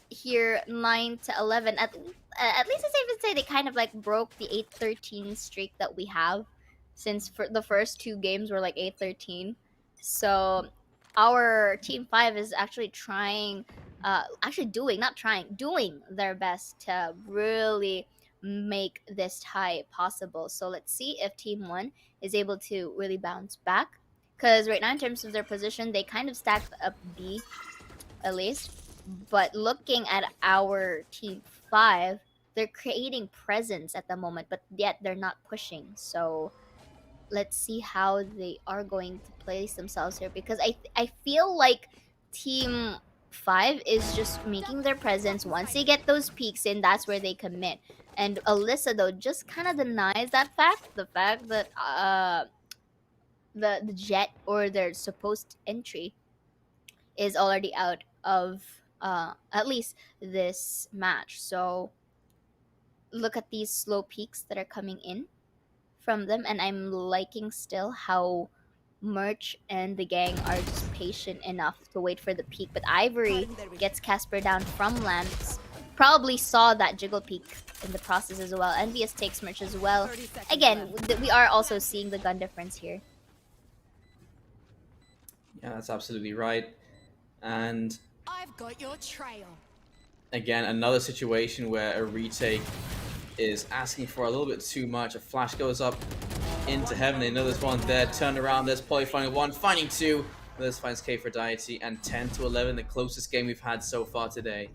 here 9 to 11, at least it's safe to say they kind of like broke the 8-13 streak that we have, since for the first 2 games were like 8-13. So our team 5 is actually trying, doing their best to really make this tie possible. So let's see if team 1 is able to really bounce back, because right now in terms of their position, they kind of stacked up B at least. But looking at our team 5, they're creating presence at the moment, but yet they're not pushing. So let's see how they are going to place themselves here, because I feel like team 5 is just making their presence. Once they get those peaks in, that's where they commit. And Alyssa, though, just kind of denies that fact, the fact that the jet or their supposed entry is already out of at least this match. So look at these slow peaks that are coming in from them, and I'm liking still how Merch and the gang are just patient enough to wait for the peak. But Ivory gets Casper down from Lamps. Probably saw that jiggle peak in the process as well. Envious takes Merch as well. Again, we are also seeing the gun difference here. Yeah, that's absolutely right. And I've got your trail. again, another situation where a retake is asking for a little bit too much. A flash goes up into heaven. They know there's one there. Turn around. There's Poly finding 1, finding 2. This finds K for Deity, and 10 to 11, the closest game we've had so far today.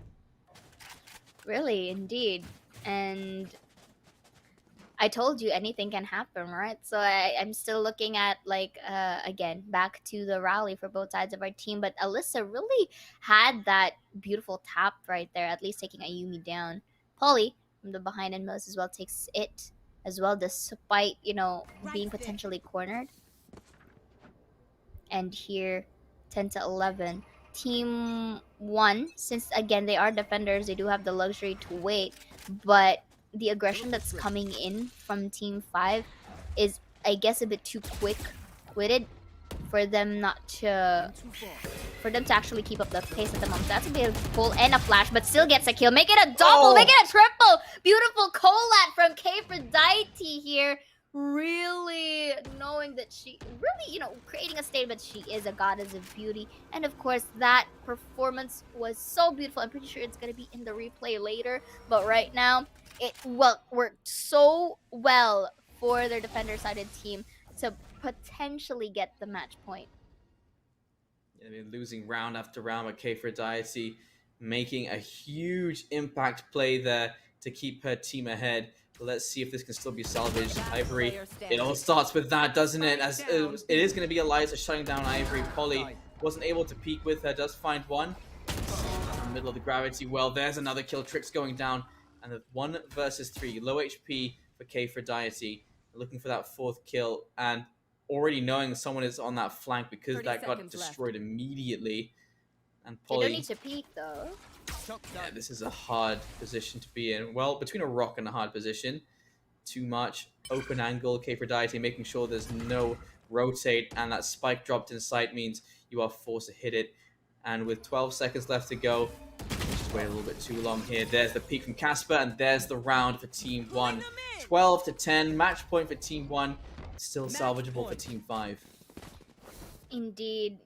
Really, indeed. And I told you anything can happen, right? So I'm still looking at, like, again, back to the rally for both sides of our team. But Alyssa really had that beautiful tap right there, at least taking Ayumi down. Polly, from the behind and most as well, takes it as well, despite, being potentially cornered. And here, 10 to 11. Team 1, since, again, they are defenders, they do have the luxury to wait. But the aggression that's coming in from Team 5 is, I guess, a bit too quick-witted for them to actually keep up the pace at the moment. That's a bit of a pull and a flash, but still gets a kill. Make it a double, make it a triple. Beautiful collat from K4Deity here. Really knowing that she really, creating a statement. She is a goddess of beauty. And of course, that performance was so beautiful. I'm pretty sure it's going to be in the replay later. But right now, it worked so well for their defender-sided team to potentially get the match point. Yeah, they're losing round after round, but K4Deity making a huge impact play there to keep her team ahead. Let's see if this can still be salvaged. Ivory, it all starts with that, doesn't it? As it is going to be Eliza shutting down Ivory. Polly wasn't able to peek with her, does find one. In the middle of the gravity well. There's another kill. Tricks going down. And the 1 versus 3. Low HP for K4Deity. Looking for that 4th kill. And already knowing someone is on that flank because that got destroyed immediately. And Polly... They don't need to peek, though. Yeah, this is a hard position to be in. Well, between a rock and a hard position. Too much. Open angle. K4Deity making sure there's no rotate. And that spike dropped in sight means you are forced to hit it. And with 12 seconds left to go, just wait a little bit too long here. There's the peak from Casper, and there's the round for Team 1. 12 to 10. Match point for Team 1. Still salvageable for Team 5. Indeed.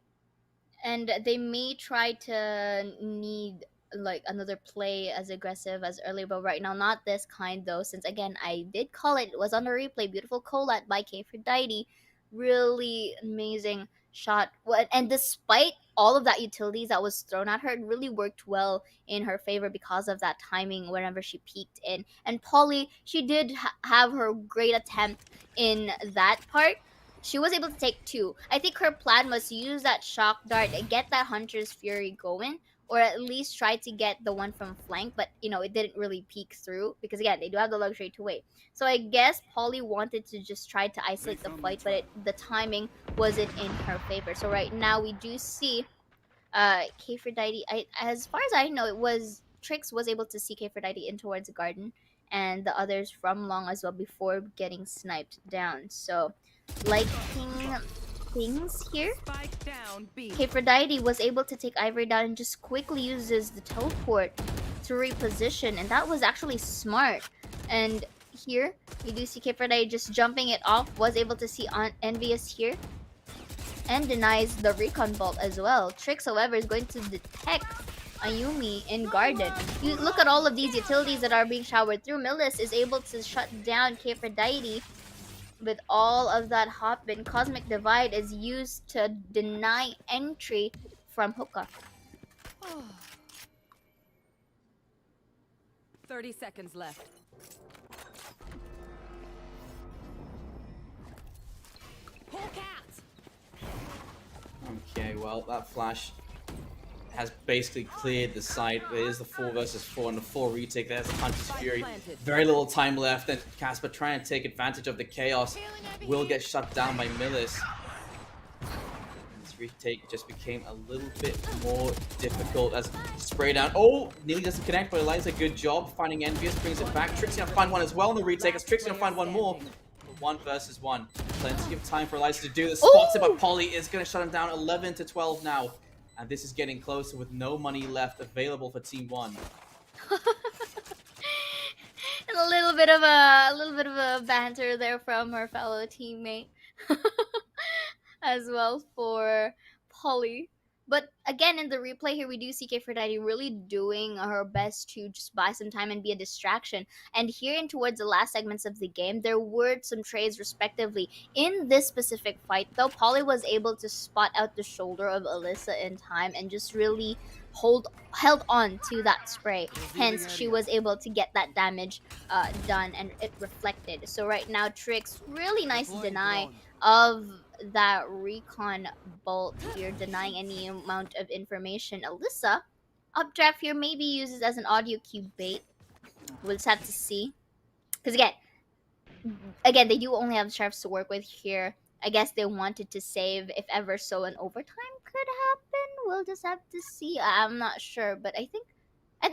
And they may try to need like another play as aggressive as earlier, but right now not this kind though, since again I did call it was on the replay. Beautiful collat by K4Deity. Really amazing shot. And despite all of that utilities that was thrown at her, it really worked well in her favor because of that timing whenever she peeked in. And Polly, she did have her great attempt in that part. She was able to take two. I think her plan was to use that shock dart and get that Hunter's Fury going, or at least try to get the one from flank, but you know, it didn't really peek through because again, they do have the luxury to wait. So I guess Polly wanted to just try to isolate the fight, but the timing wasn't in her favor. So right now we do see Kfredite. As far as I know, it was Trix was able to see Kfredite in towards the garden, and the others from long as well before getting sniped down. So liking things here. Spike down B. Kfredite was able to take Ivory down and just quickly uses the teleport to reposition, and that was actually smart. And here you do see Kfredite just jumping it off, was able to see Envious here and denies the recon bolt as well. Trix, however, is going to detect Ayumi in garden. You look at all of these utilities that are being showered through. Millis is able to shut down Kfredite with all of that hop-in. Cosmic Divide is used to deny entry from Hookah. 30 seconds left. Pull cat. Okay, well, that flash has basically cleared the site. There is the 4 versus 4 and the 4 retake. There's the Hunter's Fury. Very little time left, and Casper trying to take advantage of the chaos will get shut down by Millis. This retake just became a little bit more difficult as spray down. Oh, nearly doesn't connect, but Eliza, good job finding Envious, brings it back. Trixie gonna find one as well in the retake, as Trixie gonna find one more. 1 versus 1. Plenty of time for Eliza to do this. Spots it, but Polly is going to shut him down. 11 to 12 now. And this is getting closer with no money left available for Team 1. And a little bit of a banter there from her fellow teammate as well for Polly. But again, in the replay here, we do see Kfredite really doing her best to just buy some time and be a distraction. And here in towards the last segments of the game, there were some trades respectively. In this specific fight, though, Polly was able to spot out the shoulder of Alyssa in time and just really held on to that spray. Hence, she was able to get that damage done, and it reflected. So right now, Trix, really nice deny of that recon bolt here, denying any amount of information. Alyssa, updraft here, maybe uses as an audio cue bait. We'll just have to see. Because again, they do only have sheriffs to work with here. I guess they wanted to save, if ever so, an overtime could happen. We'll just have to see. I'm not sure, but I think...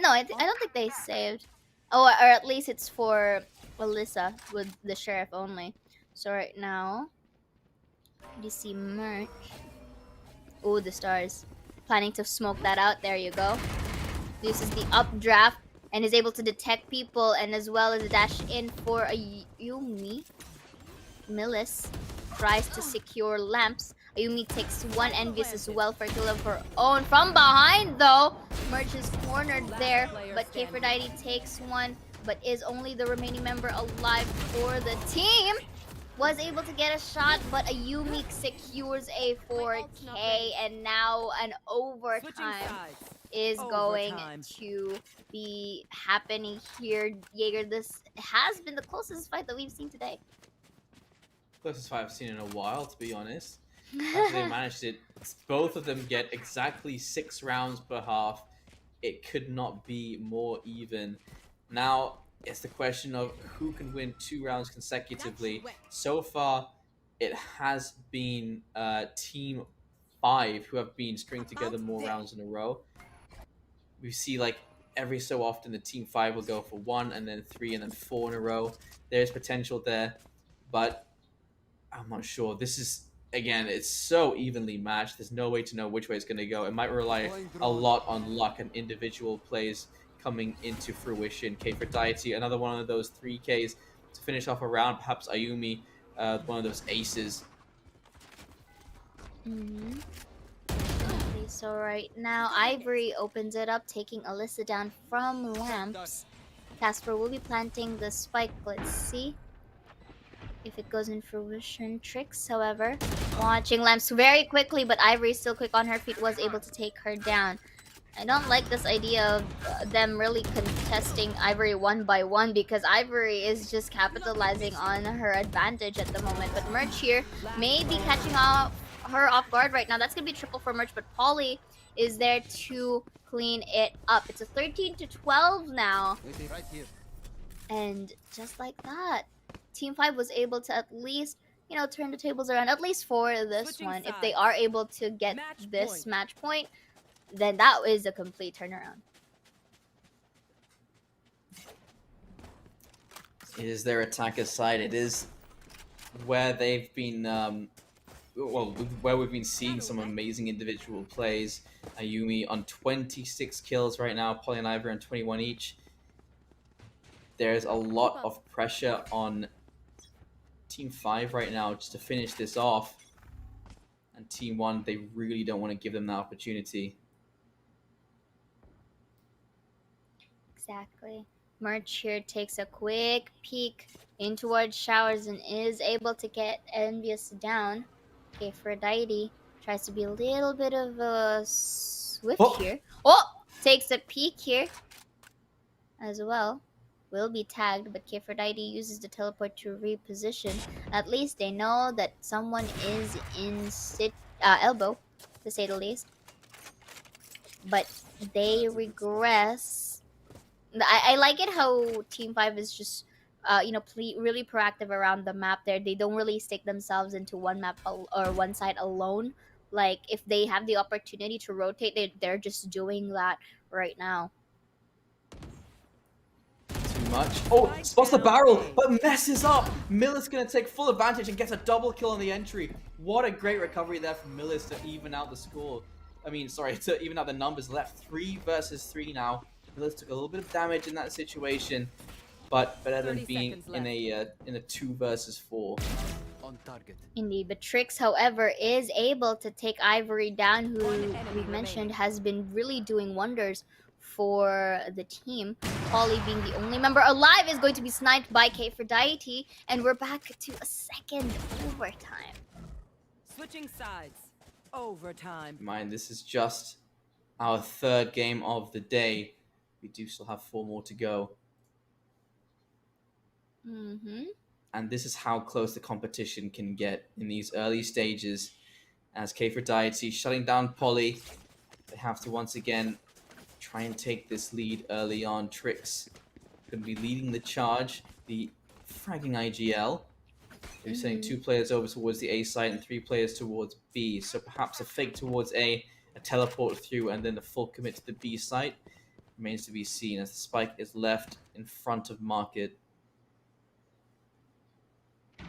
No, I don't think they saved. Oh, or at least it's for Alyssa with the sheriff only. So right now, you see merch. Oh, the stars. Planning to smoke that out. There you go. Uses the updraft and is able to detect people, and as well as dash in for a Yumi. Millis tries to secure lamps. Ayumi takes one Envious as well for a kill of her own. From behind, though, Merch is cornered there, but Kfredite takes one, but is only the remaining member alive for the team. Was able to get a shot, but Ayumi secures a 4K, and now an overtime is going to be happening here. JAEGER, this has been the closest fight that we've seen today. Closest fight I've seen in a while, to be honest. After they managed it, both of them get exactly 6 rounds per half. It could not be more even. Now, it's the question of who can win 2 rounds consecutively. So far, it has been Team 5 who have been stringing together more rounds in a row. We see, like, every so often the Team 5 will go for 1 and then 3 and then 4 in a row. There's potential there, but I'm not sure. This is, again, it's so evenly matched. There's no way to know which way it's going to go. It might rely a lot on luck and individual plays coming into fruition. Kfredite, another one of those 3Ks to finish off a round. Perhaps Ayumi, one of those aces. Okay, so right now, Ivory opens it up, taking Alyssa down from lamps. Casper will be planting the spike. Let's see if it goes in fruition. Trix, however, Watching Lamps very quickly, but Ivory still quick on her feet, was able to take her down. I don't like this idea of them really contesting Ivory one by one because Ivory is just capitalizing on her advantage at the moment. But Merch here may be catching her off guard right now. That's going to be triple for Merch, but Polly is there to clean it up. It's a 13-12 now. Right here. And just like that, Team 5 was able to at least, you know, turn the tables around, at least for this Switching one. If sides. they are able to get Match this point. match point, then that is a complete turnaround. It is their attacker's side. It is where they've been, where we've been seeing some amazing individual plays. Ayumi on 26 kills right now, Polly and Ivor on 21 each. There's a lot of pressure on Team 5 right now just to finish this off. And Team 1, they really don't want to give them that opportunity. Exactly. Merch here takes a quick peek in towards Showers and is able to get Envious down. Okay, Aphrodite tries to be a little bit of a swift Oh. here. Oh! Takes a peek here as well. Will be tagged, but Aphrodite uses the teleport to reposition. At least they know that someone is in elbow, to say the least. But they regress. I like it how Team 5 is just, you know, really proactive around the map there. They don't really stick themselves into one map or one side alone. Like, if they have the opportunity to rotate, they're just doing that right now. Too much. Oh, spots the barrel, but messes up. Miller's going to take full advantage and gets a double kill on the entry. What a great recovery there from Miller's to even out the score. I mean, sorry, to even out the numbers. Left 3 versus 3 now. Miller's took a little bit of damage in that situation, but better than being in a 2 versus 4. On target. Indeed, but Trix, however, is able to take Ivory down, who we mentioned has been really doing wonders for the team. Polly, being the only member alive, is going to be sniped by Aphrodite, and we're back to a second overtime. Switching sides. Overtime. Mind, this is just our 3rd game of the day. We do still have 4 more to go. And this is how close the competition can get in these early stages. As Aphrodite shutting down Polly, they have to once again try and take this lead early on. Trix going to be leading the charge, the fragging IGL. They're sending 2 players over towards the A site and 3 players towards B. So perhaps a fake towards A teleport through, and then the full commit to the B site remains to be seen as the spike is left in front of Market. A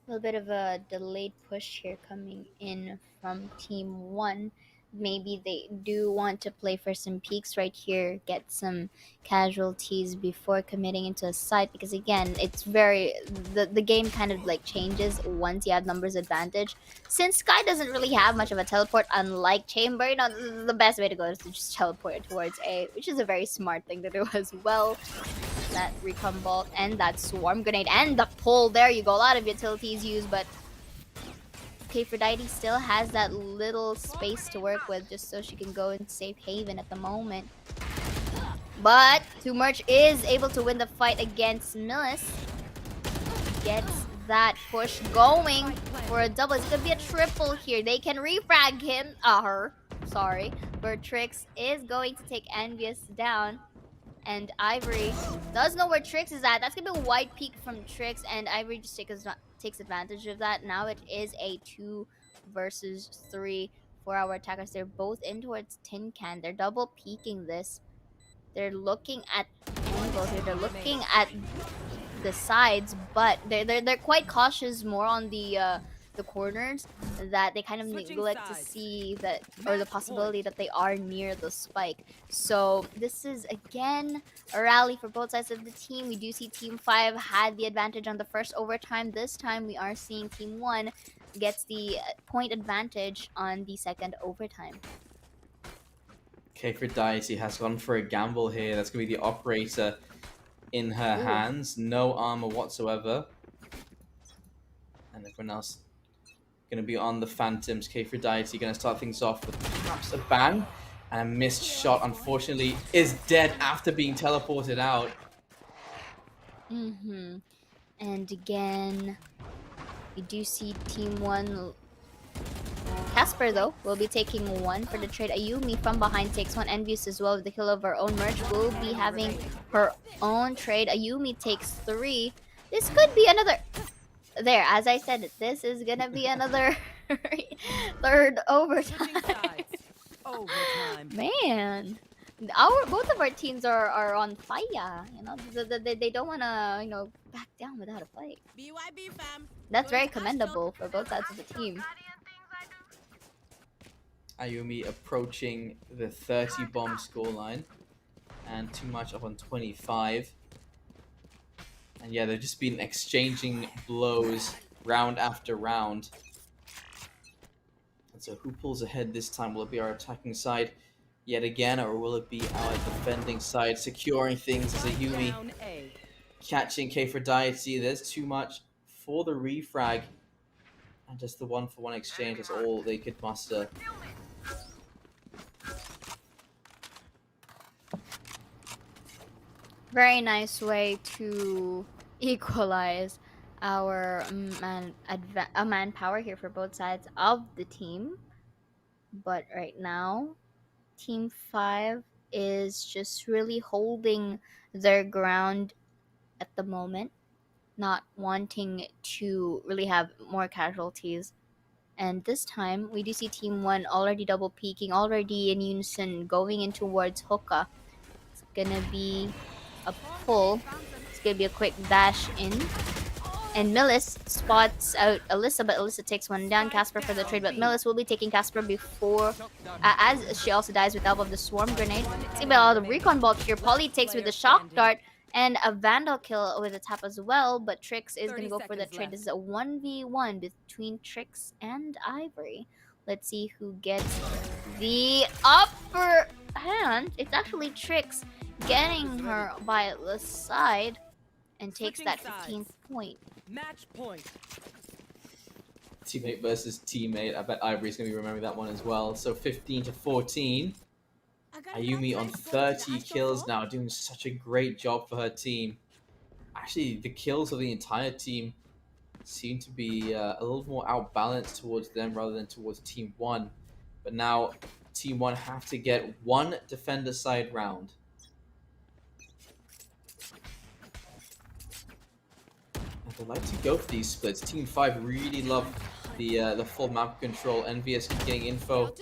little bit of a delayed push here coming in from Team 1. Maybe they do want to play for some peaks right here, get some casualties before committing into a site, because again, it's very the game kind of like changes once you have numbers advantage. Since Sky doesn't really have much of a teleport, unlike Chamber, you know, the best way to go is to just teleport towards A, which is a very smart thing to do as well. That recon bolt and that swarm grenade and the pull, there you go, a lot of utilities used, but Aphrodite still has that little space to work with just so she can go in safe haven at the moment. But Merch is able to win the fight against Millis. Gets that push going for a double. It's gonna be a triple here. They can refrag him, her, sorry. But Trix is going to take Envious down. And Ivory does know where Trix is at. That's gonna be a wide peek from Trix, and Ivory just takes advantage of that. Now it is a 2 versus 3 for our attackers. They're both in towards Tin Can. They're double peeking this. They're looking at angles here. They're looking at the sides, but they're quite cautious more on the corners, that they kind of neglect to see that, or the possibility that they are near the spike. So this is again a rally for both sides of the team. We do see Team 5 had the advantage on the first overtime. This time we are seeing Team 1 gets the point advantage on the second overtime. Aphrodite has gone for a gamble here. That's going to be the operator in her hands. No armor whatsoever. And everyone else going to be on the Phantoms. K4Diety going to start things off with perhaps a bang. And a missed shot, unfortunately, is dead after being teleported out. And again, we do see Team 1. Casper, though, will be taking 1 for the trade. Ayumi from behind takes 1. Envious as well with the kill of her own merch. Will be having her own trade. Ayumi takes 3. This could be another... There, as I said, this is gonna be another third overtime. Man, both of our teams are on fire. You know, they don't wanna back down without a fight. BYB fam. That's very commendable for both sides of the team. Ayumi approaching the 30 bomb scoreline, and Too Much up on 25. And yeah, they've just been exchanging blows round after round. And so who pulls ahead this time? Will it be our attacking side yet again, or will it be our defending side securing things as Ayumi catching K4Diety? There's Too Much for the refrag, and just the 1-for-1 exchange is all they could muster. Very nice way to equalize our manpower here for both sides of the team. But right now, Team 5 is just really holding their ground at the moment, not wanting to really have more casualties. And this time, we do see Team 1 already double peeking, already in unison, going in towards Hookah. It's gonna be a pull. It's gonna be a quick dash in. And Millis spots out Alyssa, but Alyssa takes 1 down. Casper for the trade, but Millis will be taking Casper before, as she also dies with the help of the Swarm Grenade. It's gonna be a lot of recon bulk here. Polly takes with the Shock Dart, and a Vandal kill with a tap as well, but Trix is gonna go for the trade. This is a 1v1 between Trix and Ivory. Let's see who gets the upper hand. It's actually Trix getting her by the side and takes that 15th point. Match point. Teammate versus teammate. I bet Ivory's going to be remembering that one as well. So 15-14. Ayumi on 30 kills now, doing such a great job for her team. Actually, the kills of the entire team seem to be a little more outbalanced towards them rather than towards Team 1. But now Team 1 have to get 1 defender side round. They like to go for these splits. Team 5 really love the full map control. Envious getting info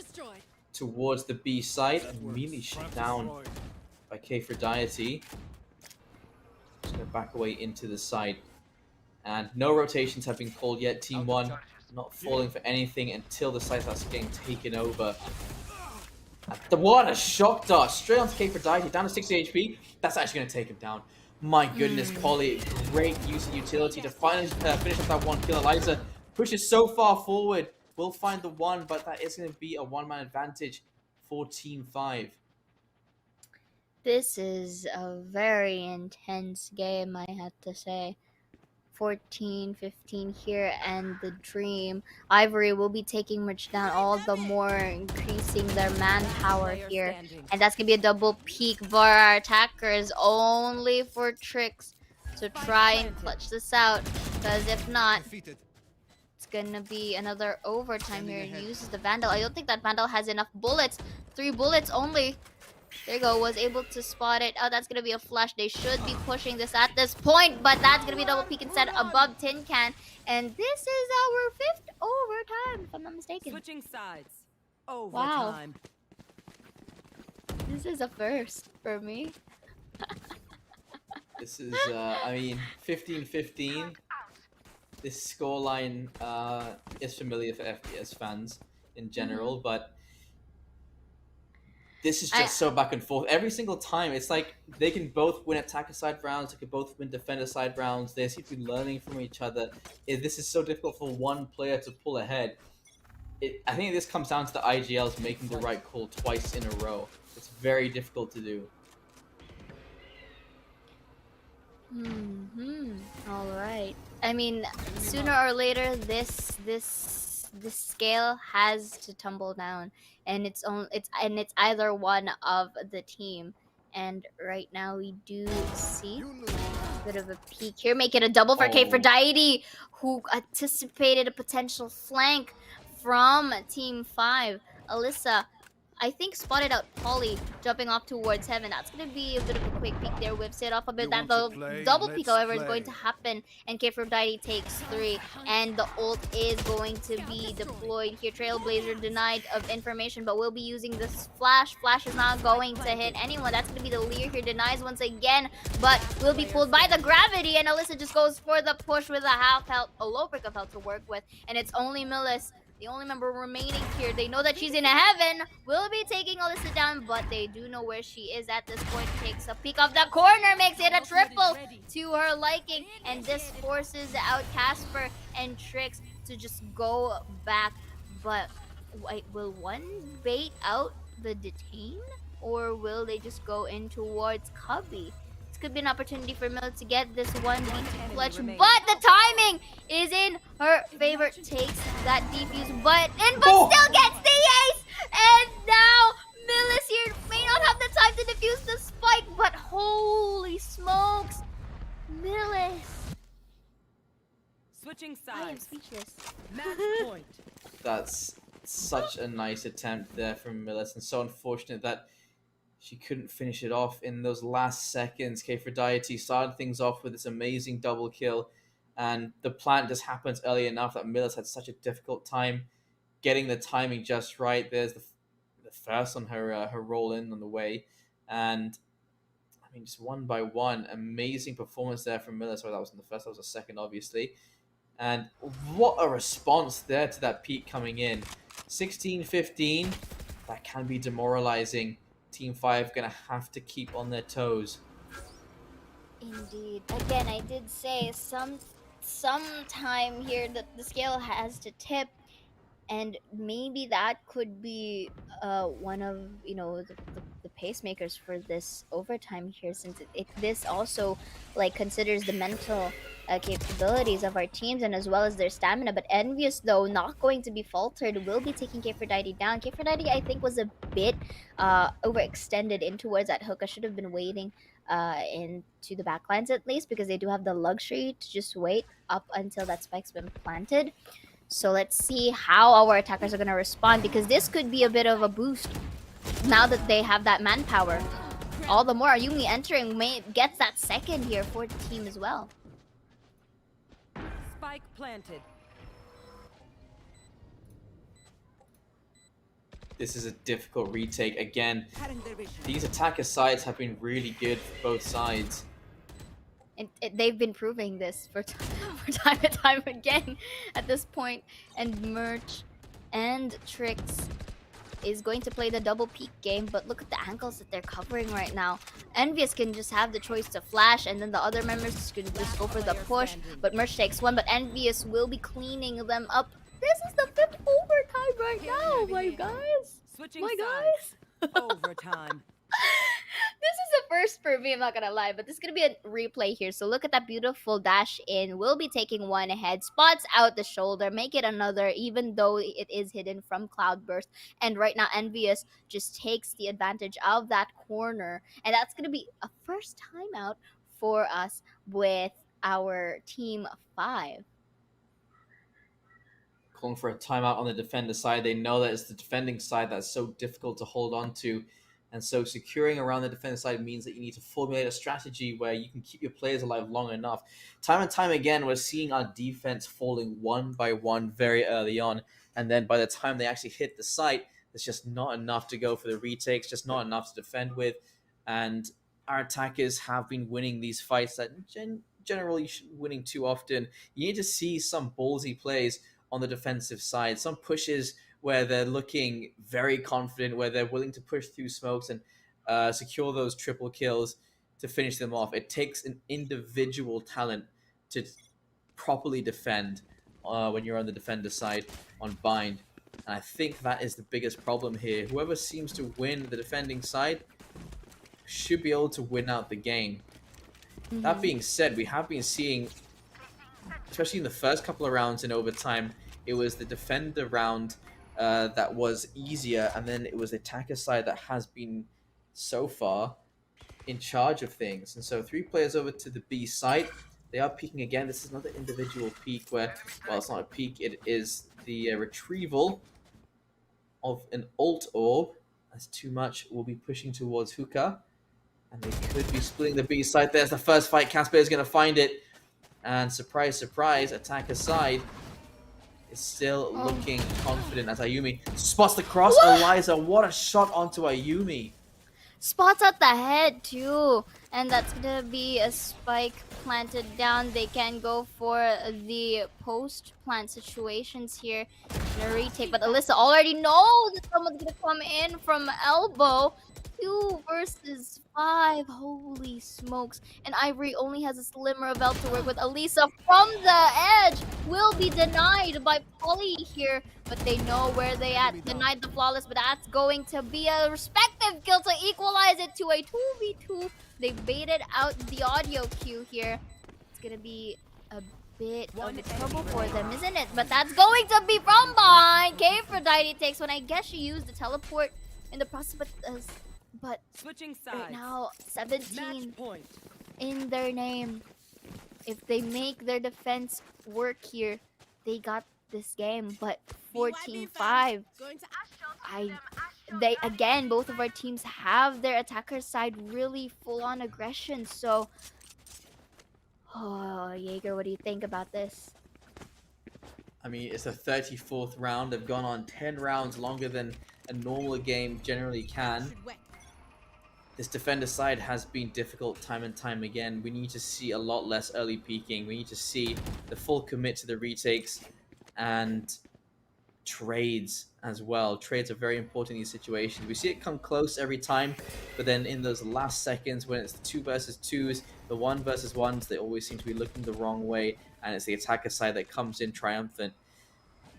towards the B side, immediately shut down by K4Diety. Just gonna back away into the side. And no rotations have been called yet. Team 1 not falling for anything until the site starts getting taken over. What a shock dart straight onto K4Diety, down to 60 HP. That's actually gonna take him down. My goodness, Polly, great use of utility to finally finish off that 1 kill. Eliza pushes so far forward, will find the 1, but that is going to be a 1-man advantage for Team 5. This is a very intense game, I have to say. 14-15 here, and the Dream. Ivory will be taking Rich down, all the more increasing their manpower here. And that's going to be a double peek for our attackers, only for Trix to try and clutch this out. Because if not, it's going to be another overtime here. He uses the Vandal. I don't think that Vandal has enough bullets. 3 bullets only. There you go, was able to spot it. Oh, that's going to be a flash. They should be pushing this at this point, but that's going to be a double peek instead above Tin Can. And this is our 5th overtime, if I'm not mistaken. Switching sides. Overtime. Wow. This is a first for me. This is, I mean, 15-15. This scoreline is familiar for FPS fans in general, but this is just so back and forth. Every single time, it's like they can both win attacker side rounds, they can both win defender side rounds. They seem to be learning from each other. This is so difficult for one player to pull ahead. I think this comes down to the IGLs making the right call twice in a row. It's very difficult to do. All right. I mean, sooner or later, this scale has to tumble down, and it's either one of the team. And right now, we do see a bit of a peak here, make it a double for Oh. Aphrodite, who anticipated a potential flank from Team 5. Alyssa, I think, spotted out Polly jumping off towards heaven. That's going to be a bit of a quick peek there. Whips it off a bit. You That want to the play? double peek, Let's however, is going to play. happen. And Aphrodite takes 3. And the ult is going to be deployed here. Trailblazer denied of information, but we'll be using this flash. Flash is not going to hit anyone. That's going to be the Lear here. Denies once again, but will be pulled by the gravity. And Alyssa just goes for the push with a half health, a low brick of health to work with. And it's only Millis, the only member remaining here. They know that she's in heaven. Will be taking Alyssa down, but they do know where she is at this point. Takes a peek of the corner, makes it a triple to her liking, and this forces out Casper and Trix to just go back. But wait, will one bait out the detain, or will they just go in towards Cubby? This could be an opportunity for Miller to get this one DT clutch, but the timing is in her favor. Takes that defuse, but still gets the ace. And now Millis here may not have the time to defuse the spike, but holy smokes, Millis! Switching I am sides. speechless. Match point. That's such a nice attempt there from Millis, and so unfortunate that she couldn't finish it off in those last seconds. Aphrodite started things off with this amazing double kill, and the plant just happens early enough that Millis had such a difficult time getting the timing just right. There's the first on her roll in on the way, and I mean, just one by one, amazing performance there from Millis. Sorry, that wasn't the first, that was the second, obviously. And what a response there to that peak coming in. 16-15, that can be demoralizing. Team 5 gonna have to keep on their toes. Indeed. Again, I did say some time here that the scale has to tip, and maybe that could be one of the pacemakers for this overtime here, since this also like considers the mental capabilities of our teams and as well as their stamina. But Envious, though, not going to be faltered, will be taking Aphrodite down. Aphrodite, I think, was a bit overextended in towards that hook. I should have been waiting into the backlines at least, because they do have the luxury to just wait up until that spike's been planted. So let's see how our attackers are going to respond, because this could be a bit of a boost now that they have that manpower. All the more Ayumi entering gets that second here for the team as well. Spike planted. This is a difficult retake. Again, these attacker sides have been really good for both sides. And they've been proving this for time and time again at this point. And Merch and Trix is going to play the double peak game, but look at the angles that they're covering right now. Envious can just have the choice to flash, and then the other members can just go for the push, but Merch takes one, but Envious will be cleaning them up. This is the 5th overtime right now, my guys. Switching My sides. guys. Overtime. This is a first for me, I'm not gonna lie, but this is gonna be a replay here. So look at that beautiful dash in. We'll be taking one ahead, spots out the shoulder, make it another, even though it is hidden from Cloudburst. And right now, Envious just takes the advantage of that corner, and that's gonna be a first timeout for us with our team 5. Calling for a timeout on the defender side. They know that it's the defending side that's so difficult to hold on to. And so securing around the defense side means that you need to formulate a strategy where you can keep your players alive long enough. Time and time again, we're seeing our defense falling one by one very early on. And then by the time they actually hit the site, there's just not enough to go for the retakes, just not enough to defend with. And our attackers have been winning these fights that generally shouldn't be winning too often. You need to see some ballsy plays on the defensive side, some pushes where they're looking very confident, where they're willing to push through smokes and secure those triple kills to finish them off. It takes an individual talent to properly defend when you're on the defender side on Bind. And I think that is the biggest problem here. Whoever seems to win the defending side should be able to win out the game. That being said, we have been seeing, especially in the first couple of rounds in overtime, it was the defender round that was easier, and then it was the attacker side that has been so far in charge of things. And so 3 players over to the B site. They are peeking again. This is another individual peek where, well, it's not a peek, it is the retrieval of an ult orb. That's too much. We'll be pushing towards Hookah. And they could be splitting the B side. There's the first fight. Casper is going to find it. And surprise, surprise, attacker side is still looking confident as Ayumi spots the cross. What? Eliza, what a shot onto Ayumi. Spots at the head too, and that's gonna be a spike planted down. They can go for the post plant situations here in a retake, but Alyssa already knows that someone's gonna come in from elbow. 2 versus 5, holy smokes. And Ivory only has a slimmer of ult to work with. Elisa from the edge will be denied by Polly here, but they know where they at. Denied the flawless, but that's going to be a respective kill to equalize it to a 2v2. They baited out the audio cue here. It's gonna be a bit of a trouble for them, isn't it? But that's going to be from behind. K-Aphrodite takes one. I guess she used the teleport in the process, but Switching sides. right now, Match 17 point. in their name. If they make their defense work here, they got this game. But 14-5, they again, both of our teams have their attacker side really full on aggression. So, oh, Jaeger, what do you think about this? I mean, it's the 34th round. They've gone on 10 rounds longer than a normal game generally can. This defender side has been difficult time and time again. We need to see a lot less early peeking. We need to see the full commit to the retakes and trades as well. Trades are very important in these situations. We see it come close every time, but then in those last seconds when it's the 2 versus 2s, the 1 versus 1s, they always seem to be looking the wrong way, and it's the attacker side that comes in triumphant.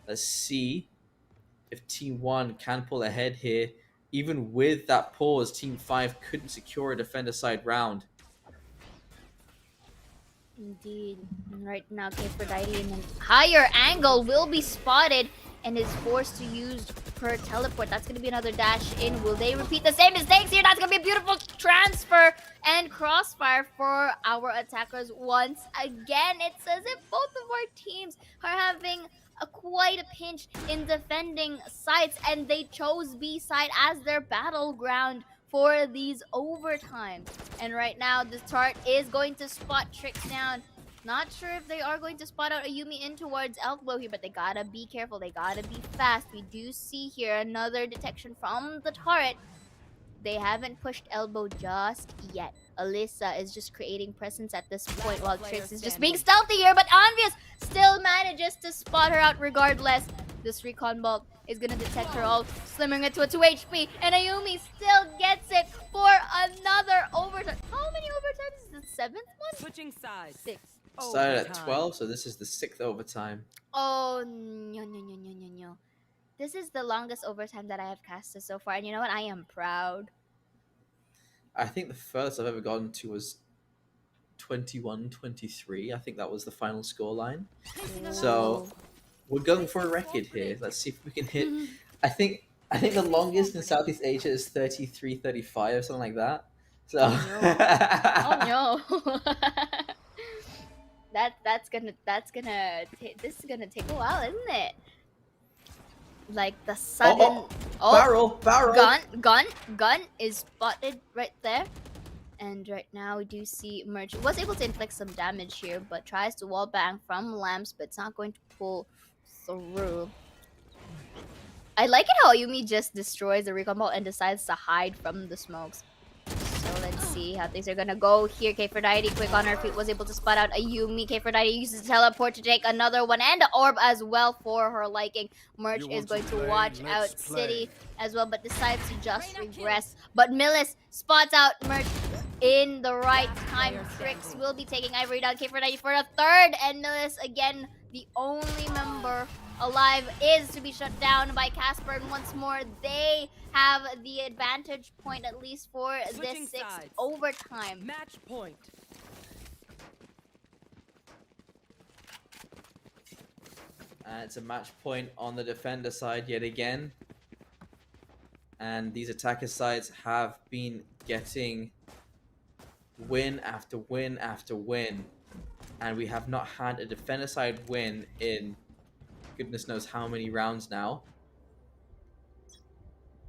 Let's see if Team 1 can pull ahead here. Even with that pause, Team 5 couldn't secure a defender side round. Indeed. And right now, K-Aphrodite in a higher angle will be spotted and is forced to use her teleport. That's going to be another dash in. Will they repeat the same mistakes here? That's going to be a beautiful transfer and crossfire for our attackers once again. It's as if both of our teams are having quite a pinch in defending sites, and they chose B side as their battleground for these overtimes. And right now, the chart is going to spot Tricks down. Not sure if they are going to spot out Ayumi in towards elbow here, but they gotta be careful. They gotta be fast. We do see here another detection from the turret. They haven't pushed elbow just yet. Alyssa is just creating presence at this point while Trix is just being stealthy here, but Anvius still manages to spot her out regardless. This recon bolt is gonna detect her ult, slimming it to a 2 HP, and Ayumi still gets it for another overtime. How many overtimes is the 7th one? Switching sides. 6. Started at Overtime. 12, so this is the 6th overtime. Oh, no. This is the longest overtime that I have casted so far, and you know what? I am proud. I think the furthest I've ever gotten to was 21-23. I think that was the final score line. So we're going for a record here. Let's see if we can hit. I think the longest in Southeast Asia is 33-35 or something like that. So Oh no. This is gonna take a while, isn't it? Like the sudden barrel. gun is spotted right there. And right now we do see Merch was able to inflict some damage here, but tries to wall bang from Lamps, but it's not going to pull through. I like it how Yumi just destroys the recon ball and decides to hide from the smokes. So let's see how things are gonna go here. K-Aphrodite, quick on her feet, was able to spot out Ayumi. K-Aphrodite uses teleport to take another one and an orb as well for her liking. Merch is going to watch out City as well, but decides to just regress. But Millis spots out Merch in the right time. Trix will be taking Ivory down. K-Aphrodite for a third, and Millis again, the only member alive, is to be shut down by Casper, and once more they have the advantage point, at least for Switching this 6th sides. overtime. Match point. It's a match point on the defender side yet again. And these attacker sides have been getting win after win after win. And we have not had a defender side win in goodness knows how many rounds now.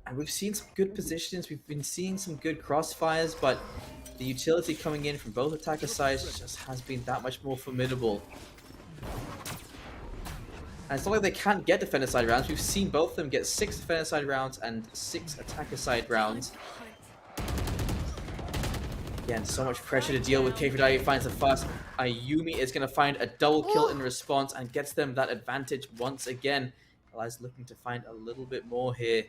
And we've seen some good positions, we've been seeing some good crossfires, but the utility coming in from both attacker sides just has been that much more formidable. And it's not like they can't get defender side rounds. We've seen both of them get 6 defender side rounds and 6 attacker side rounds. Again, so much pressure to deal with. K4Daddy finds the first. Ayumi is going to find a double kill in response and gets them that advantage once again. Eli's looking to find a little bit more here.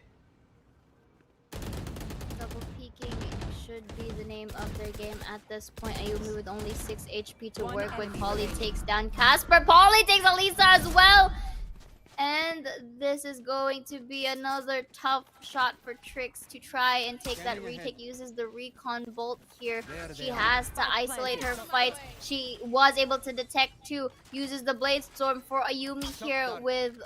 Double peeking should be the name of their game at this point. Ayumi with only 6 HP to work with. Polly takes down Casper. Polly takes Elisa as well. And this is going to be another tough shot for Trix to try and take that retake. Uses the recon bolt here. She has to isolate her fights. She was able to detect too. Uses the blade storm for Ayumi here with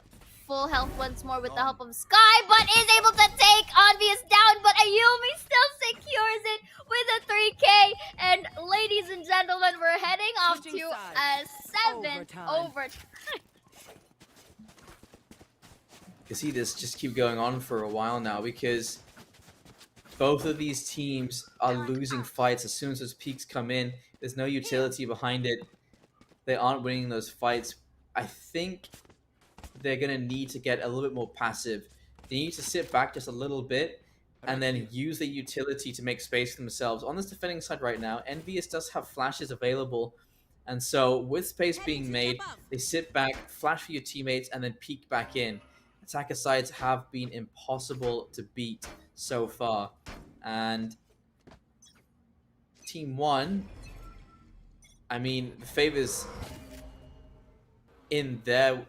full health once more with the help of Sky, but is able to take Obvious down, but Ayumi still secures it with a 3K. And ladies and gentlemen, we're heading off to a 7th overtime. You can see this just keep going on for a while now because both of these teams are losing fights as soon as those peaks come in. There's no utility behind it. They aren't winning those fights. I think they're going to need to get a little bit more passive. They need to sit back just a little bit and then use the utility to make space for themselves. On this defending side right now, Envious does have flashes available. And so with space being made, they sit back, flash for your teammates, and then peek back in. Attacker sides have been impossible to beat so far. And Team 1, I mean, the favor's in their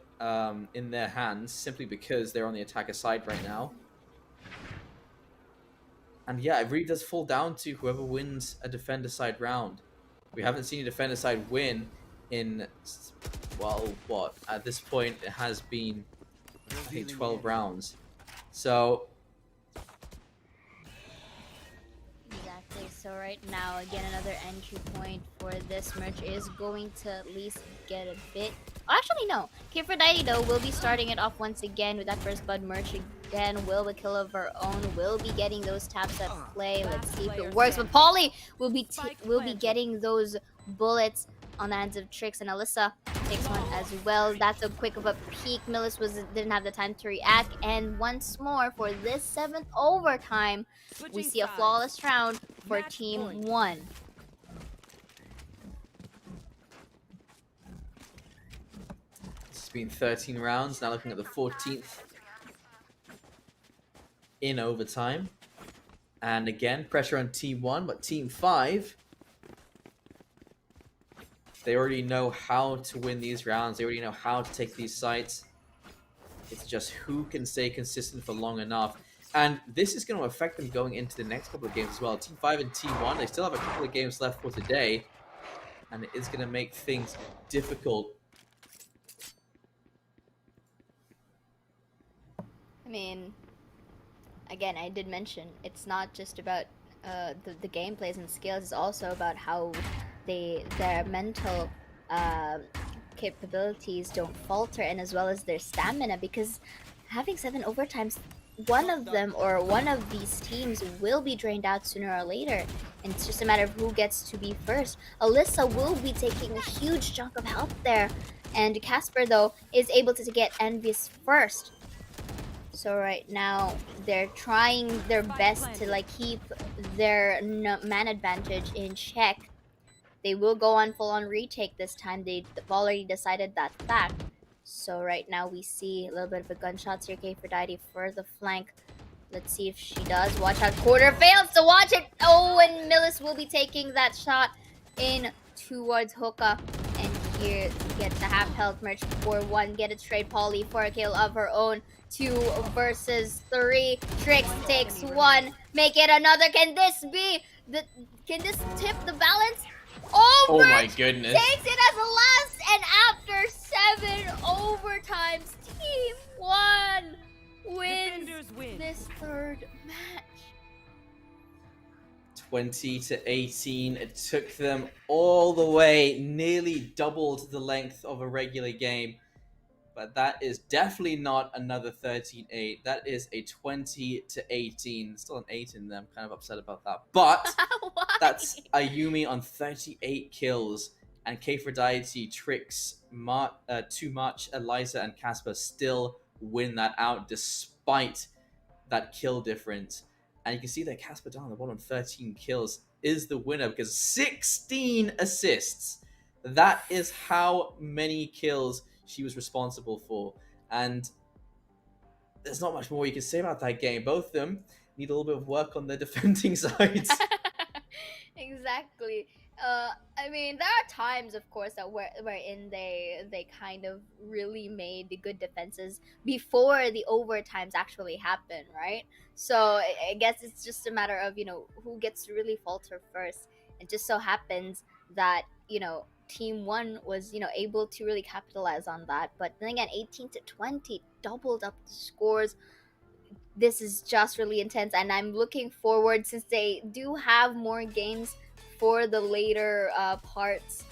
hands simply because they're on the attacker side right now. And yeah, it really does fall down to whoever wins a defender side round. We haven't seen a defender side win in, well, what? At this point, it has been, I think, 12 rounds. So Exactly. So right now, again, another entry point for this merch is going to at least get a bit. Actually, no. K4Daddy though will be starting it off once again with that first blood merch again. Will the kill of her own will be getting those taps at play. Let's see if it works. But Polly will be getting those bullets on the hands of Trix, and Alyssa takes one as well. That's a quick of a peek. Millis didn't have the time to react, and once more for this 7th overtime, we see a flawless round for Team 1. it's been 13 rounds. Now looking at the 14th in overtime. And again, pressure on Team 1, but Team 5, they already know how to win these rounds. They already know how to take these sites. It's just who can stay consistent for long enough. And this is going to affect them going into the next couple of games as well. Team 5 and Team 1, they still have a couple of games left for today. And it is going to make things difficult. I mean, again, I did mention it's not just about the gameplays and skills. It's also about how their mental capabilities don't falter, and as well as their stamina, because having 7 overtimes, one of these teams will be drained out sooner or later, and it's just a matter of who gets to be first. Alyssa will be taking a huge chunk of health there, and Casper though is able to get Envious first. So right now they're trying their best to like keep their man advantage in check. They will go on full-on retake this time. They've already decided that fact. So right now we see a little bit of a gunshots here. K4Daddy for the flank. Let's see if she does. Watch out. Quarter fails to watch it. Oh, and Millis will be taking that shot in towards Hookah. And here gets the half health merch for 1. Get it straight. Polly for a kill of her own. 2 versus 3. Trix takes 1. Make it another. Can this be can this tip the balance? Oh, Oh my Birch goodness. takes it as a last, and after 7 overtimes, Team 1 wins Defenders win. this third match. 20-18. It took them all the way, nearly doubled the length of a regular game. But that is definitely not another 13-8. That is a 20-18. Still an 8 in there. I'm kind of upset about that. But Why? that's Ayumi on 38 kills. And Kfrodite tricks too much. Eliza and Casper still win that out despite that kill difference. And you can see that Casper down the bottom, 13 kills, is the winner because 16 assists. That is how many kills she was responsible for. And there's not much more you can say about that game. Both of them need a little bit of work on their defending sides. Exactly. I mean, there are times, of course, that wherein they kind of really made the good defenses before the overtimes actually happen, right? So I guess it's just a matter of, you know, who gets to really falter first. It just so happens that, you know, Team 1 was, you know, able to really capitalize on that. But then again, 18-20 doubled up the scores. This is just really intense, and I'm looking forward, since they do have more games for the later parts.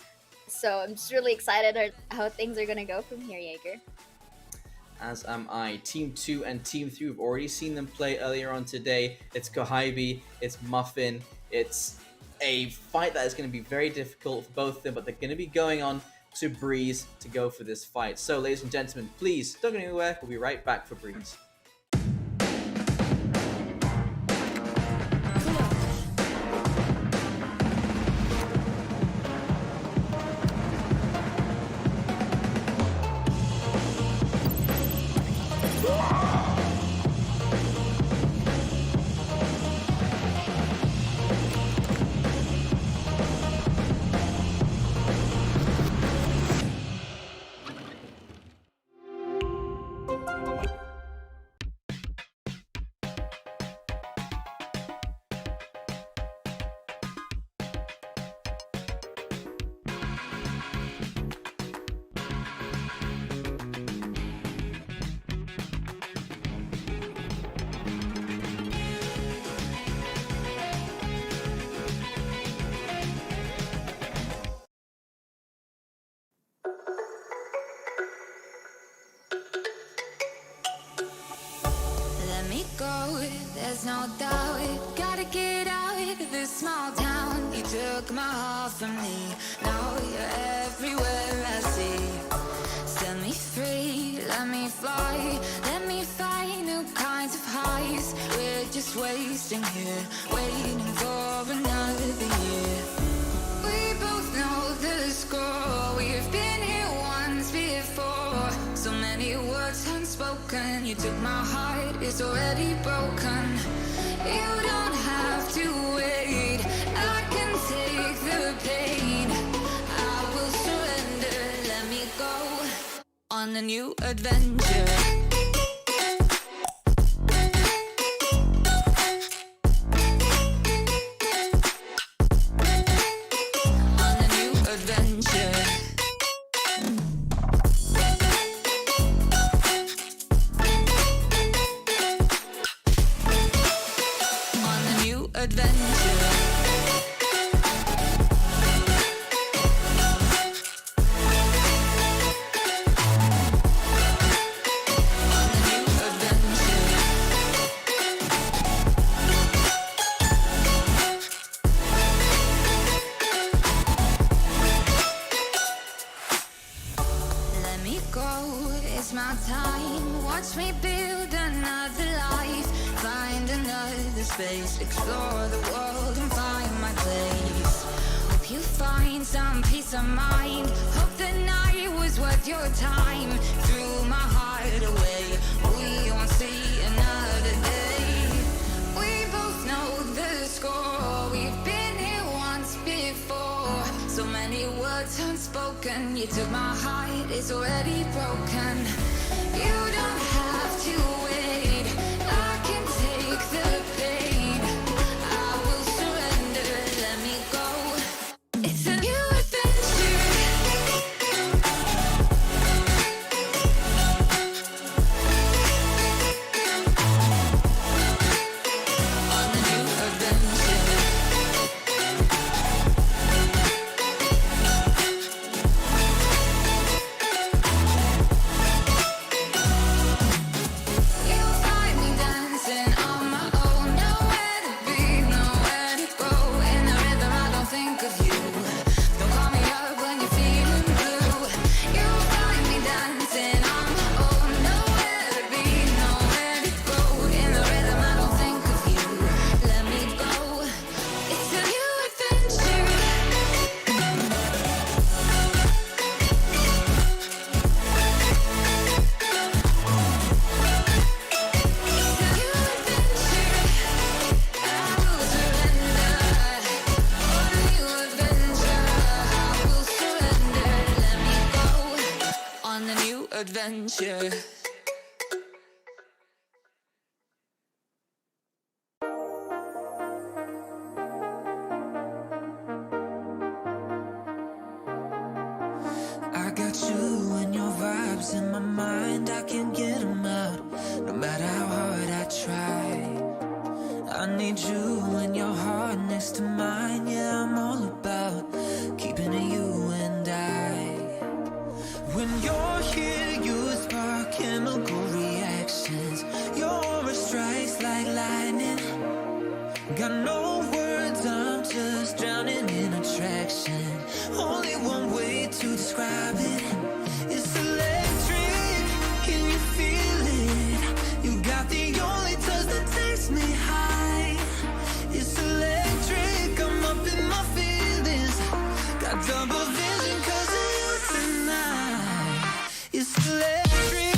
So I'm just really excited how things are gonna go from here, Jaeger. As am I. Team 2 and Team 3, we've already seen them play earlier on today. It's Kohaibi, it's Muffin. It's a fight that is going to be very difficult for both of them, but they're going to be going on to Breeze to go for this fight. So, ladies and gentlemen, please don't go anywhere. We'll be right back for Breeze. Let me go, there's no doubt. Gotta get out of this small town. You took my heart from me, now you're everywhere I see. Set me free, let me fly. Let me find new kinds of highs. We're just wasting here, waiting for another year. We both know the score. We've been here once before. So many words unspoken. You took my heart, it's already broken. You don't have to wait, I can take the pain. I will surrender, let me go on a new adventure. On a new adventure. On a new adventure. On a new adventure. Let me go, it's my time. Watch me build another life. Find another space. Explore the world and find my place. Hope you find some peace of mind. Hope the night was worth your time. Threw my heart away. We won't see another day. We both know the score. We've been here once before. So many words unspoken. You took my heart, it's already broken. You don't have to wait, I can take the pain. I will surrender, let me go. It's a new adventure. I got you and your vibes in my mind, I can't get them out, no matter how hard I try. I need you and your heart next to mine, yeah, I'm all about keeping it you and I. When you're here, you spark chemical reactions, your aura strikes like lightning. Got no words, I'm just drowning in attraction. Only one way to describe it. It's electric, can you feel it? You got the only touch that takes me high. It's electric, I'm up in my feelings. Got double vision 'cause of you tonight. It's electric.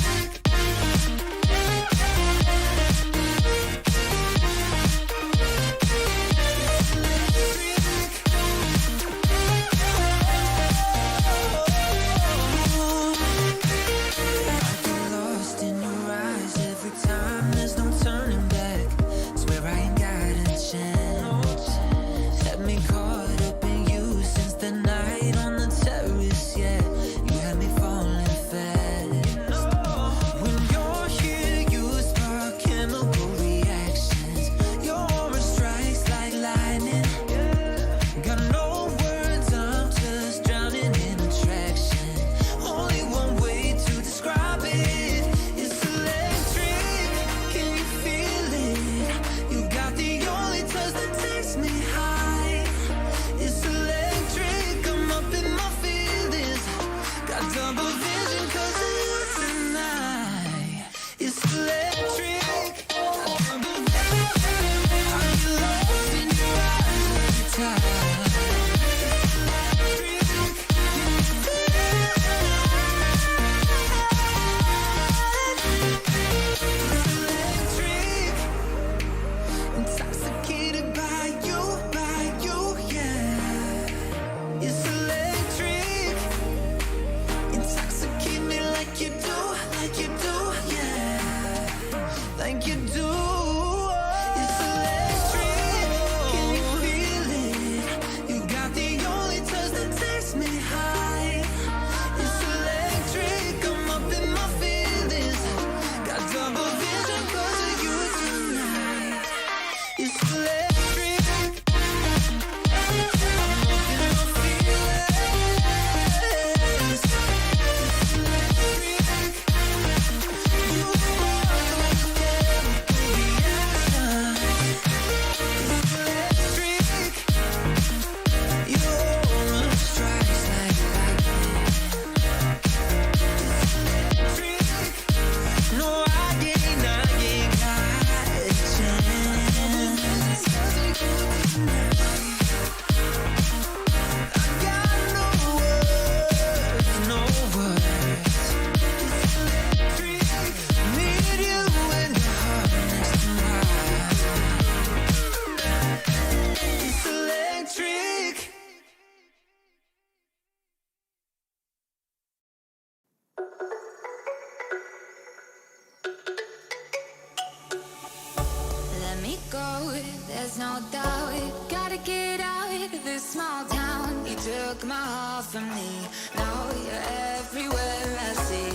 There's no doubt, gotta get out of this small town. You took my heart from me, now you're everywhere I see.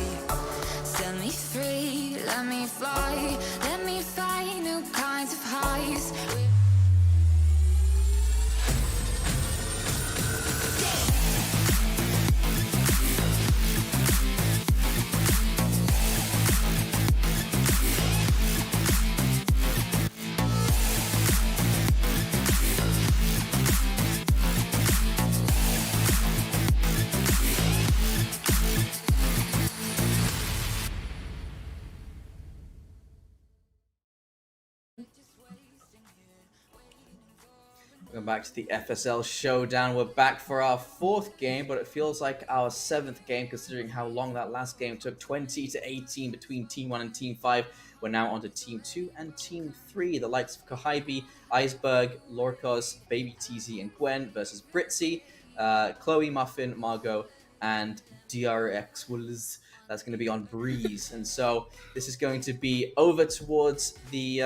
Set me free, let me fly, let me find new kinds of highs. Welcome back to the FSL Showdown. We're back for our fourth game, but it feels like our seventh game considering how long that last game took. 20-18 between Team 1 and Team 5. We're now on to Team 2 and Team 3. The likes of Kohaibi, Iceberg, Lorcos, Baby TZ, and Gwen versus Britzy, Chloe, Muffin, Margot, and DRX Wolves. That's going to be on Breeze. And so this is going to be over towards the,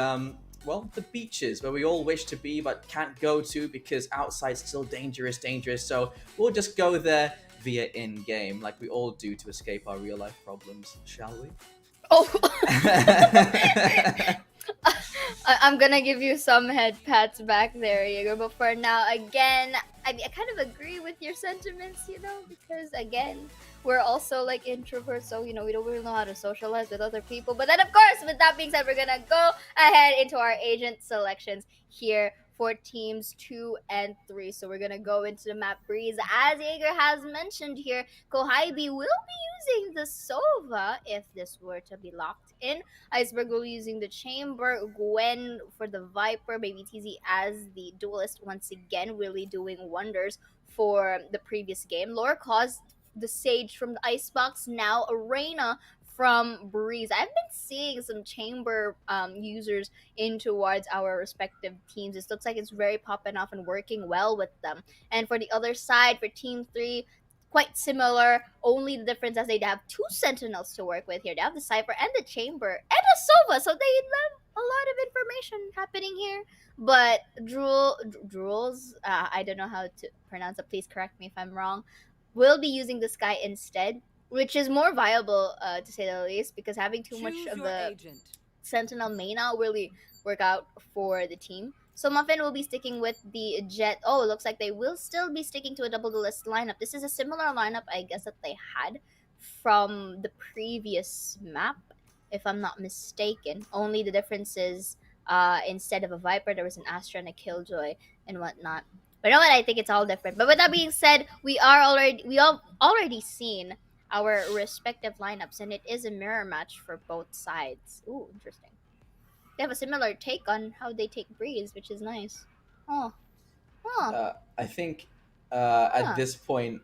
well, the beaches where we all wish to be but can't go to because outside's still dangerous. So we'll just go there via in-game like we all do to escape our real-life problems, shall we? Oh! I'm gonna give you some head pats back there, Jaeger, but for now, again, I kind of agree with your sentiments, you know, because again, we're also like introverts, so you know, we don't really know how to socialize with other people. But then, of course, with that being said, we're gonna go ahead into our agent selections here for teams 2 and 3. So we're gonna go into the map Breeze. As Jaeger has mentioned here, Kohaibi will be using the Sova if this were to be locked in. Iceberg will be using the Chamber, Gwen for the Viper, Baby TZ as the Duelist once again, really doing wonders for the previous game. Laura caused the Sage from the Icebox, now Arena from Breeze. I've been seeing some Chamber users in towards our respective teams. It looks like it's very popping off and working well with them. And for the other side, for Team 3, quite similar, only the difference as they have 2 Sentinels to work with here. They have the Cypher and the Chamber and a Sova, so they have a lot of information happening here. But Drools, I don't know how to pronounce it, please correct me if I'm wrong, will be using the Sky instead, which is more viable to say the least, because having too much of the Sentinel may not really work out for the team. So Muffin will be sticking with the Jet. Oh, it looks like they will still be sticking to a double duelist lineup. This is a similar lineup, I guess, that they had from the previous map, if I'm not mistaken. Only the difference is instead of a Viper, there was an Astra and a Killjoy and whatnot. But you know what? I think it's all different. But with that being said, we have already seen our respective lineups, and it is a mirror match for both sides. Ooh, interesting. They have a similar take on how they take Breeze, which is nice. Oh. I think at this point,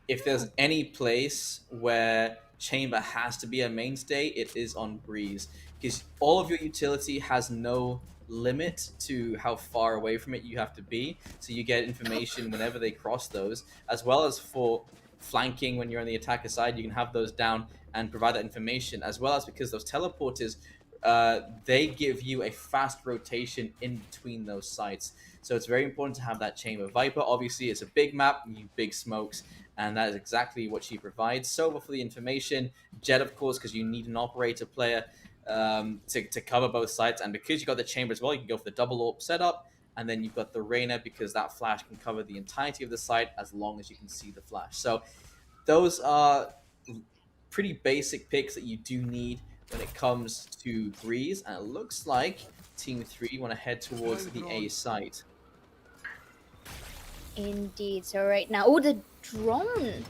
if there's any place where Chamber has to be a mainstay, it is on Breeze, because all of your utility has no limit to how far away from it you have to be, so you get information whenever they cross those, as well as for flanking when you're on the attacker side. You can have those down and provide that information, as well as because those teleporters, they give you a fast rotation in between those sites. So it's very important to have that Chamber. Viper, obviously, it's a big map, you need big smokes, and that is exactly what she provides. Sova for the information, Jet, of course, because you need an operator player to cover both sides, and because you got the Chamber as well, you can go for the double AWP setup, and then you've got the Reyna because that flash can cover the entirety of the site as long as you can see the flash. So those are pretty basic picks that you do need when it comes to Breeze, and it looks like Team 3 want to head towards the A site. Indeed. So right now, oh, the drone.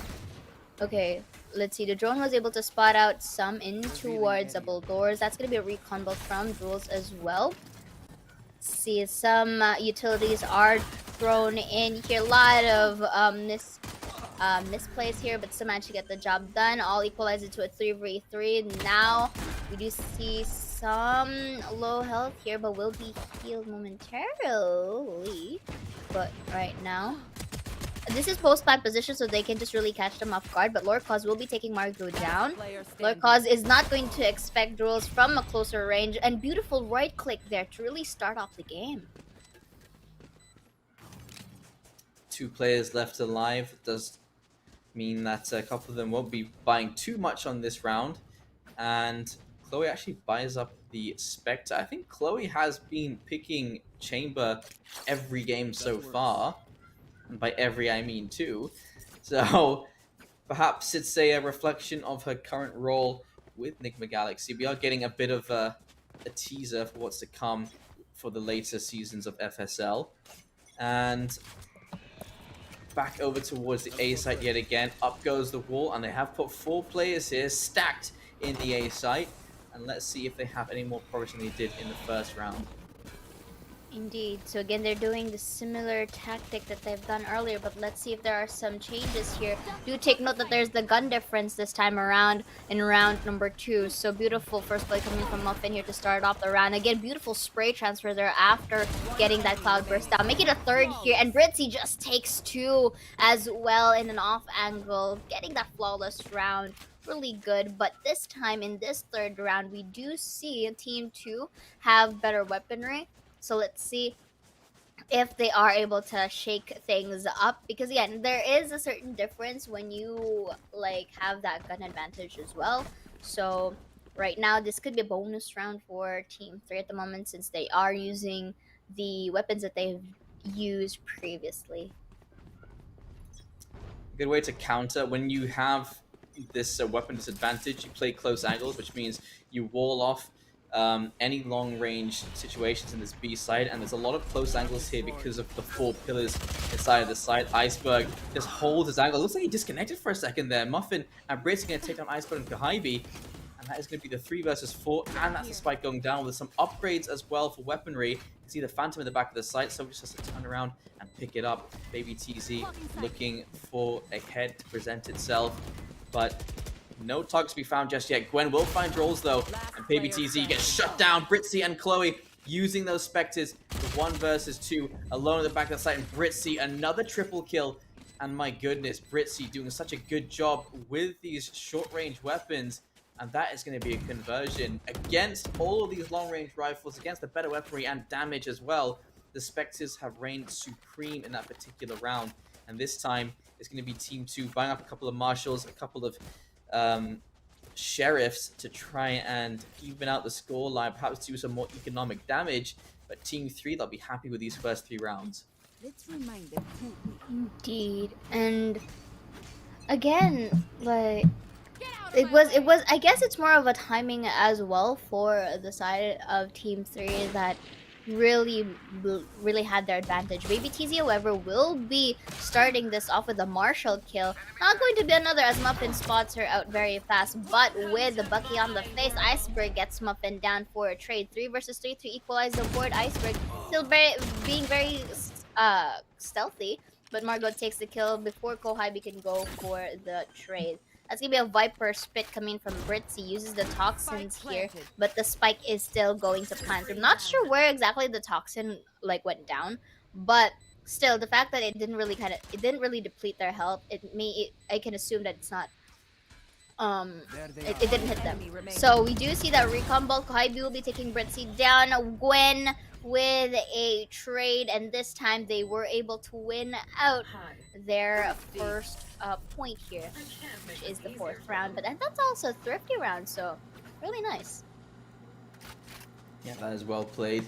Okay, let's see. The drone was able to spot out some in towards double doors. That's going to be a recon both from Duels as well. See, some utilities are thrown in here. A lot of misplays here, but still managed to get the job done. All equalize it to a 3v3. Now we do see some low health here, but will be healed momentarily. But right now, this is post-plant position, so they can just really catch them off guard. But Lorcaz will be taking Margot down. Lorcaz is not going to expect duels from a closer range. And beautiful right click there to really start off the game. 2 players left alive. It does mean that a couple of them won't be buying too much on this round. And Chloe actually buys up the Spectre. I think Chloe has been picking Chamber every game so far. And by every, I mean 2. So perhaps it's a reflection of her current role with Nigma Galaxy. We are getting a bit of a teaser for what's to come for the later seasons of FSL. And back over towards the A site yet again. Up goes the wall, and they have put 4 players here stacked in the A site. And let's see if they have any more progress than they did in the first round. Indeed. So again, they're doing the similar tactic that they've done earlier, but let's see if there are some changes here. Do take note that there's the gun difference this time around in round number 2. So beautiful first play coming from Muffin here to start off the round. Again, beautiful spray transfer there after getting that cloud burst down. Make it a 3rd here, and Britzy just takes 2 as well in an off angle, getting that flawless round really good. But this time in this third round, we do see Team 2 have better weaponry. So let's see if they are able to shake things up, because again, there is a certain difference when you like have that gun advantage as well. So right now this could be a bonus round for Team 3 at the moment, since they are using the weapons that they've used previously. A good way to counter when you have this weapon disadvantage, you play close angles, which means you wall off any long range situations in this B side, and there's a lot of close angles here because of the 4 pillars inside of the side. Iceberg just holds his angle. It looks like he disconnected for a second there. Muffin and Brit's going to take down Iceberg and Kahibi, and that is going to be the 3 versus 4, and that's the spike going down with some upgrades as well for weaponry. You can see the Phantom in the back of the site, so just has to turn around and pick it up. Baby TZ looking for a head to present itself, but no targets to be found just yet. Gwen will find rolls though, and Baby TZ gets shut down. Britzy and Chloe using those Spectres for 1 versus 2 alone at the back of the site, and Britzy another triple kill. And my goodness, Britzy doing such a good job with these short range weapons, and that is going to be a conversion against all of these long range rifles, against the better weaponry and damage as well. The Spectres have reigned supreme in that particular round, and this time it's going to be Team 2 buying up a couple of marshals, a couple of sheriffs to try and even out the scoreline, perhaps do some more economic damage. But Team 3, they'll be happy with these first 3 rounds. Let's remind them who Indeed. And again, like it was I guess it's more of a timing as well for the side of Team 3 that really had their advantage. Baby TZ, however, will be starting this off with a Marshall kill. Not going to be another, as Muffin spots her out very fast, but with the Bucky on the face, Iceberg gets Muffin down for a trade. 3 versus 3 to equalize the board. Iceberg still being very stealthy, but Margot takes the kill before Kohibi can go for the trade. That's gonna be a Viper spit coming from Britzy. Uses the toxins here, but the spike is still going to plant. I'm not sure where exactly the toxin like went down, but still, the fact that it didn't really deplete their health, I can assume that it's not it didn't hit them. So we do see that recon ball. Kohibi will be taking Britzy down. Gwen with a trade, and this time they were able to win out their first point here, which is the 4th round. But that's also a thrifty round, so really nice. Yeah, that is well played,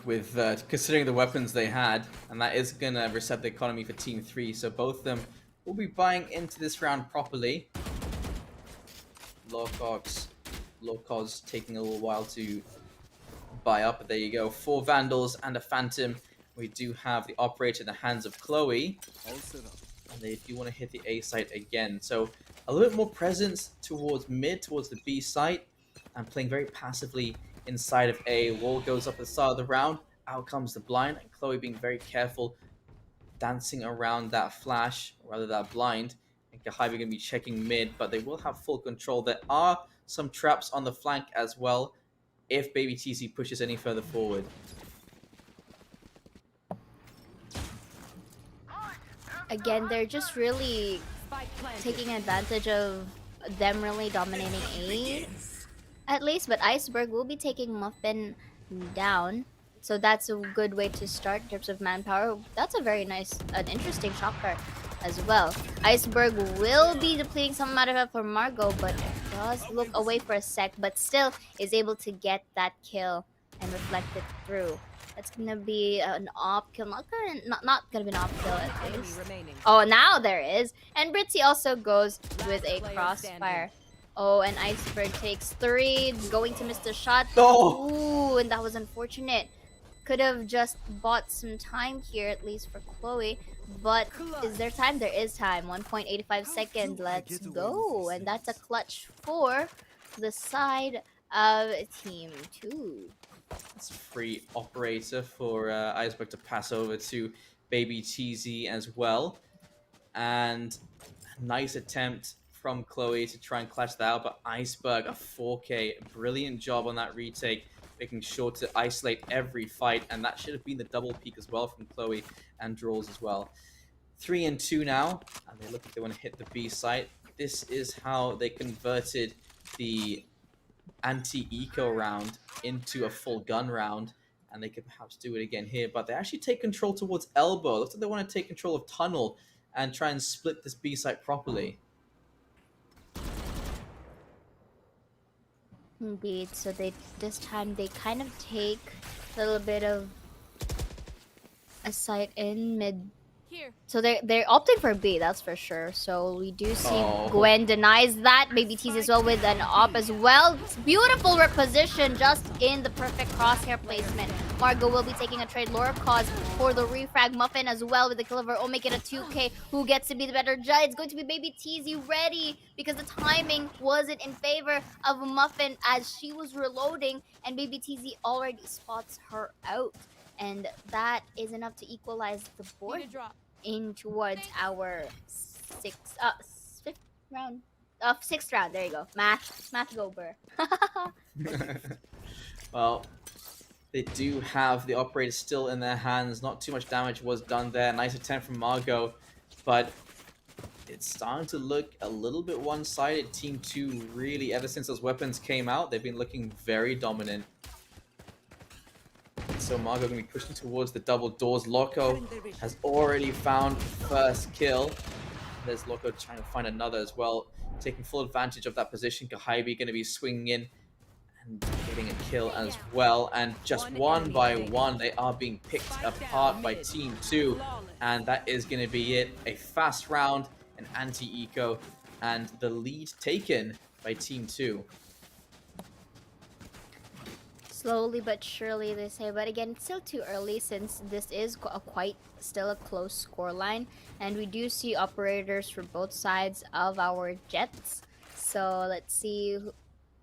with considering the weapons they had, and that is gonna reset the economy for Team 3. So both of them will be buying into this round properly. Locos taking a little while to buy up, but there you go. 4 Vandals and a Phantom. We do have the Operator in the hands of Chloe, and they do want to hit the A site again. So a little bit more presence towards mid, towards the B site, and playing very passively inside of A. Wall goes up at the start of the round. Out comes the blind, and Chloe being very careful, dancing around that flash, or rather that blind. And Kahibi going to be checking mid, but they will have full control. There are some traps on the flank as well, if Baby TC pushes any further forward. Again, they're just really taking advantage of them really dominating A, at least. But Iceberg will be taking Muffin down, so that's a good way to start in terms of manpower. That's a very nice, an interesting shot card as well. Iceberg will be depleting some amount of health for Margot, but does look away for a sec, but still is able to get that kill and reflect it through. That's gonna be an op kill, not gonna be an op kill at least. Oh, now there is, and Britzy also goes with a crossfire. Oh, and Iceberg takes 3, going to miss the shot. Oh! Ooh, and that was unfortunate. Could have just bought some time here, at least for Chloe. But is there time? There is time. 1.85 seconds. Let's go. And that's a clutch for the side of Team 2. It's free Operator for Iceberg to pass over to Baby TZ as well. And a nice attempt from Chloe to try and clutch that out. But Iceberg, a 4K. Brilliant job on that retake, making sure to isolate every fight, and that should have been the double peak as well from Chloe and Draws as well. 3 and 2 now, and they look like they want to hit the B site. this is how they converted the anti-eco round into a full gun round, and they could perhaps do it again here. But they actually take control towards elbow. Looks like they want to take control of tunnel and try and split this B site properly. Indeed. So this time they kind of take a little bit of a site in mid. Here. So they're opting for B, that's for sure. So we do see Oh. Gwen denies that. Baby T's as well with an op as well. Beautiful reposition just in the perfect crosshair placement. Margot will be taking a trade. Laura cause for the refrag. Muffin as well with the kill of her own, make it a 2K. Who gets to be the better judge? It's going to be Baby TZ ready because the timing wasn't in favor of Muffin as she was reloading, and Baby TZ already spots her out. And that is enough to equalize the board Need a drop. in towards our sixth round. Sixth round. There you go. Math go, Burr. Well, they do have the operator still in their hands. Not too much damage was done there. Nice attempt from Margot, but it's starting to look a little bit one-sided. Team 2 really, ever since those weapons came out, they've been looking very dominant. So Margot going to be pushing towards the double doors. Loco has already found the first kill. There's Loco trying to find another as well, taking full advantage of that position. Kahaibi going to be swinging in and getting a kill as well. And just one by one, they are being picked apart by Team 2. And that is going to be it. A fast round, an anti-eco, and the lead taken by Team 2. Slowly but surely, they say. But again, it's still too early since this is quite still a close scoreline. And we do see operators for both sides of our Jets. So let's see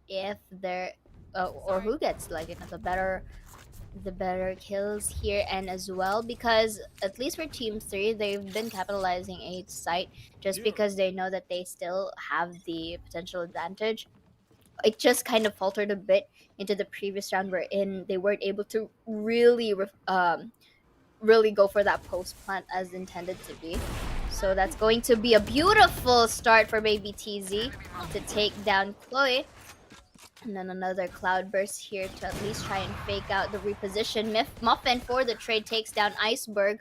if they're... or who gets like the better kills here, and as well because at least for Team 3 they've been capitalizing a site just because they know that they still have the potential advantage. It just kind of faltered a bit into the previous round wherein they weren't able to really go for that post plant as intended to be. So that's going to be a beautiful start for Baby TZ to take down Chloe. And then another cloudburst here to at least try and fake out the reposition. Muffin for the trade takes down Iceberg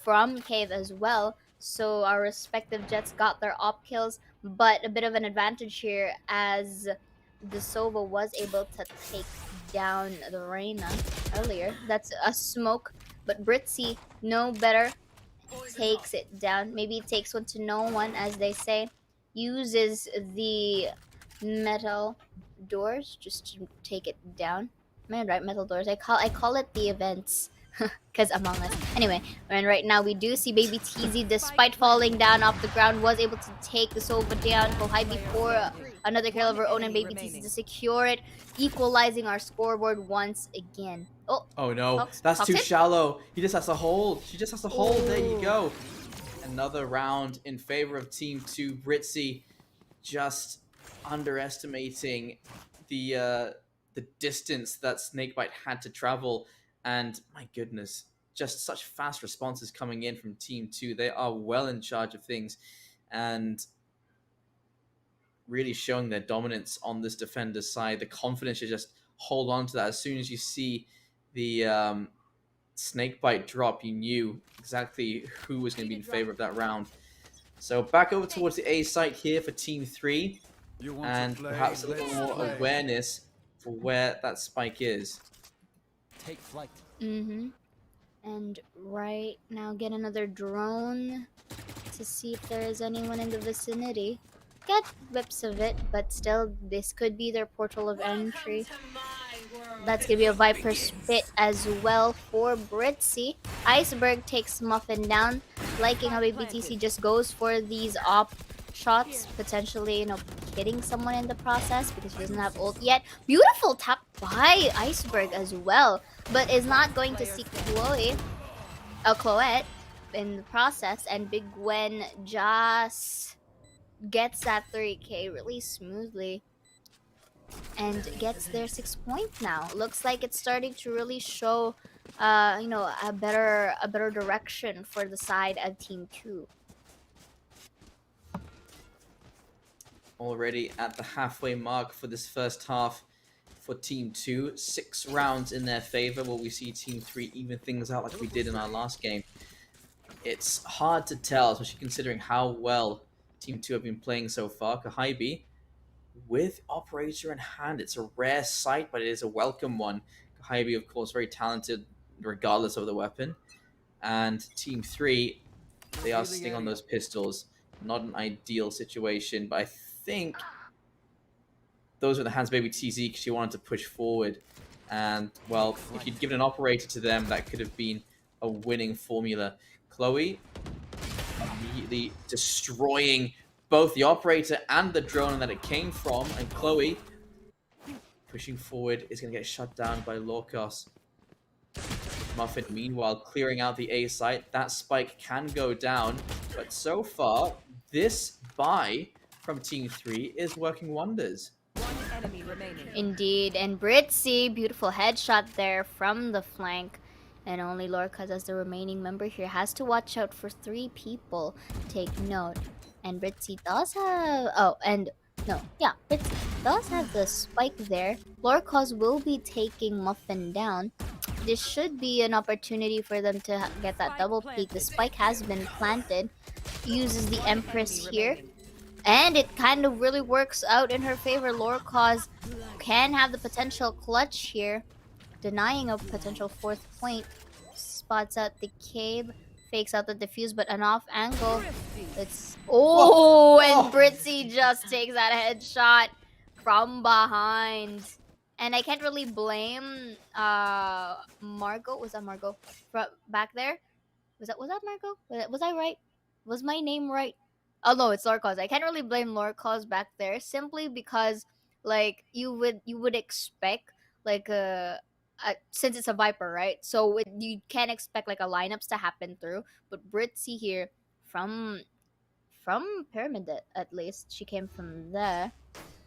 from Cave as well. So our respective Jets got their op kills, but a bit of an advantage here as the Sova was able to take down the Reyna earlier. That's a smoke, but Britzy, no better, takes it down. Maybe it takes one to know one, as they say. Uses the metal doors just to take it down. Man, right, metal doors. I call it the events. Because Among Us. Anyway, and right now we do see Baby TZ, despite falling down off the ground, was able to take the Sova down. Kohai before another kill of her own, and Baby TZ to secure it, equalizing our scoreboard once again. Oh no, Fox- that's too Foxen? shallow. He just has to hold. She just has to hold. There you go. Another round in favor of Team 2. Britzy just underestimating the distance that Snakebite had to travel. And my goodness, just such fast responses coming in from Team 2. They are well in charge of things and really showing their dominance on this defender's side. The confidence to just hold on to that. As soon as you see the Snakebite drop, you knew exactly who was going to be in favor of that round. So back over towards the A site here for Team 3. And perhaps a little more awareness for where that spike is. Take flight. And right now get another drone to see if there is anyone in the vicinity. Get whips of it, but still this could be their portal of entry. That's gonna be a Viper spit as well for Britzy. Iceberg takes Muffin down, liking how BTC just goes for these op shots, potentially, you know, hitting someone in the process because he doesn't have ult yet. Beautiful tap by Iceberg as well, but is not going to see Chloette in the process, and Big Gwen just gets that 3K really smoothly and gets their 6 points now. Looks like it's starting to really show you know, a better direction for the side of Team 2. already at the halfway mark for this first half for Team 2. 6 rounds in their favor. Will we see Team 3 even things out like we did in our last game? It's hard to tell, especially considering how well Team 2 have been playing so far. Kahaibi with Operator in hand. It's a rare sight, but it is a welcome one. Kahaibi, of course, very talented regardless of the weapon. And Team 3, they are sitting on those pistols. Not an ideal situation, but I think those were the hands maybe TZ because she wanted to push forward. And, well, if you'd given an operator to them, that could have been a winning formula. Chloe immediately destroying both the operator and the drone that it came from. And Chloe, pushing forward, is going to get shut down by Lorcos. Muffin, meanwhile, clearing out the A site. That spike can go down. But so far, this buy from Team 3 is working wonders. Indeed, and Britzy, beautiful headshot there from the flank. And only Lorcas as the remaining member here has to watch out for 3 people. Take note. And Britzy does have... Oh, and... No, yeah, Britzy does have the spike there. Lorcas will be taking Muffin down. This should be an opportunity for them to get that double peek. The spike has been planted. Uses the Empress here. And it kind of really works out in her favor. Lorcas can have the potential clutch here. Denying a potential 4th point. Spots out the cave. Fakes out the defuse, but an off angle. It's... Oh! And Britzy just takes that headshot from behind. And I can't really blame Margot. Was that Margot? Back there? Was that Margot? Was I right? Was my name right? Oh no, it's Lorcas. I can't really blame Lorcas back there simply because like you would expect like since it's a Viper, right? So you can't expect like a lineups to happen through. But Britzy here from Pyramid at least, she came from there.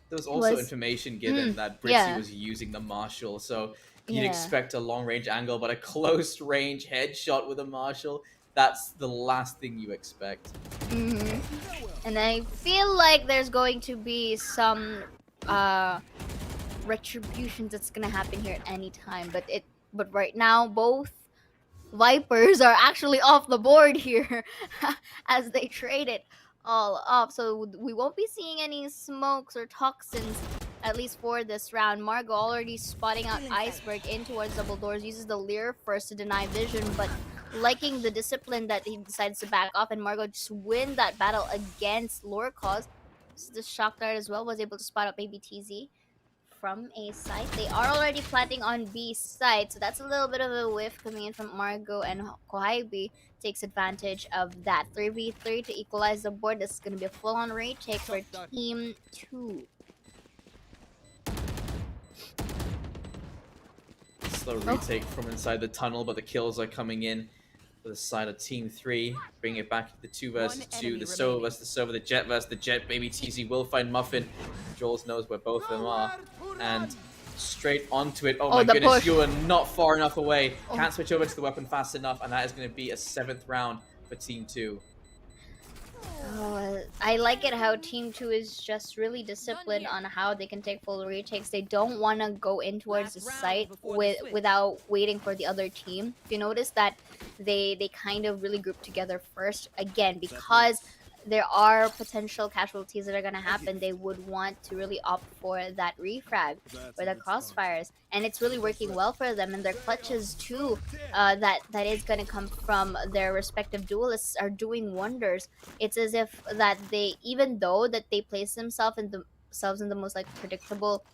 There was also information given that Britzy was using the Marshal, so you'd expect a long-range angle, but a close-range headshot with a Marshal, that's the last thing you expect. And I feel like there's going to be some retribution that's gonna happen here at any time, but right now both Vipers are actually off the board here as they trade it all up, so we won't be seeing any smokes or toxins at least for this round. Margot already spotting out Iceberg in towards double doors, uses the Leer first to deny vision, but liking the discipline that he decides to back off, and Margot just win that battle against Lorcas. The shock dart as well was able to spot out baby TZ from A site. They are already planting on B site, so that's a little bit of a whiff coming in from Margot, and Kohaibi takes advantage of that. 3v3 to equalize the board. This is going to be a full-on retake for Team 2. Slow retake from inside the tunnel, but the kills are coming in for the side of Team 3. Bring it back to the 2 versus 2. The Sova versus the Sova, the Jet versus the Jet. Maybe TZ will find Muffin. Jules knows where both of them are. And straight onto it. Oh my goodness, push. You are not far enough away. Can't switch over to the weapon fast enough, and that is going to be a 7th round for Team 2. I like it how Team 2 is just really disciplined on how they can take full retakes. They don't want to go in towards the site without waiting for the other team. If you notice that they kind of really group together first, again, because there are potential casualties that are going to happen, they would want to really opt for that refrag or the crossfires, and it's really working well for them. And their clutches too, that is going to come from their respective duelists, are doing wonders. It's as if that they, even though that they place themselves in the most like predictable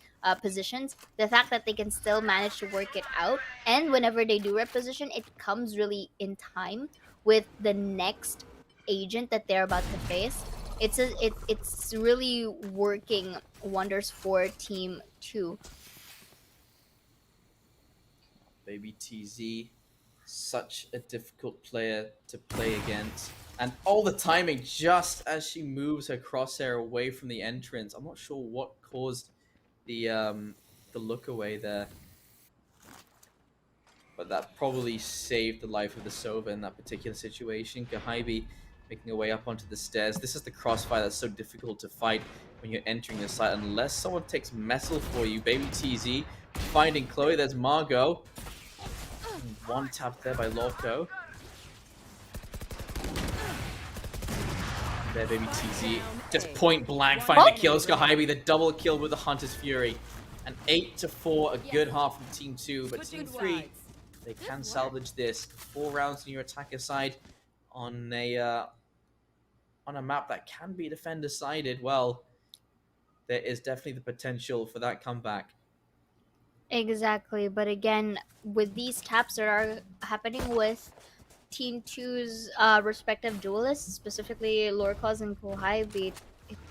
positions, the fact that they can still manage to work it out, and whenever they do reposition, it comes really in time with the next agent that they're about to face. It's really working wonders for Team 2. Baby TZ, such a difficult player to play against, and all the timing just as she moves her crosshair away from the entrance. I'm not sure what caused the look away there, but that probably saved the life of the Sova in that particular situation. Kahaibi making her way up onto the stairs. This is the crossfire that's so difficult to fight when you're entering the site unless someone takes metal for you. Baby TZ finding Chloe. There's Margot. One tap there by Loco. There, Baby TZ. Just point blank finding the kill. Skahibi, the double kill with the Hunter's Fury. An 8-4, a good half from Team 2, but Team 3, they can salvage this. 4 rounds on your attacker side on a map that can be defender-sided. Well, there is definitely the potential for that comeback. Exactly, but again, with these taps that are happening with Team 2's respective duelists, specifically Lorcos and Kohai,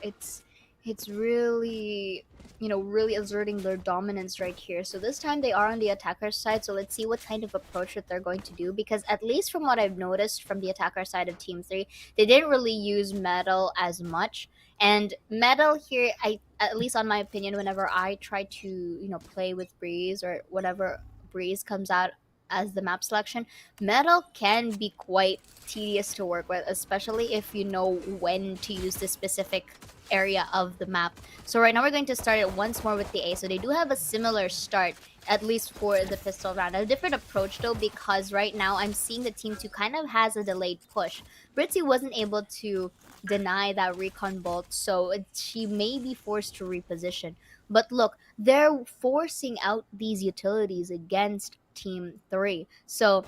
it's really, really asserting their dominance right here. So this time they are on the attacker side, so let's see what kind of approach that they're going to do, because at least from what I've noticed from the attacker side of Team 3, they didn't really use metal as much. And metal here, at least on my opinion, whenever I try to, play with Breeze or whatever Breeze comes out as the map selection, metal can be quite tedious to work with, especially if you know when to use the specific area of the map. So right now we're going to start it once more with the A. So they do have a similar start, at least for the pistol round. A different approach though, because right now I'm seeing the Team 2 kind of has a delayed push. Britzy wasn't able to deny that recon bolt, so she may be forced to reposition. But look, they're forcing out these utilities against Team 3. So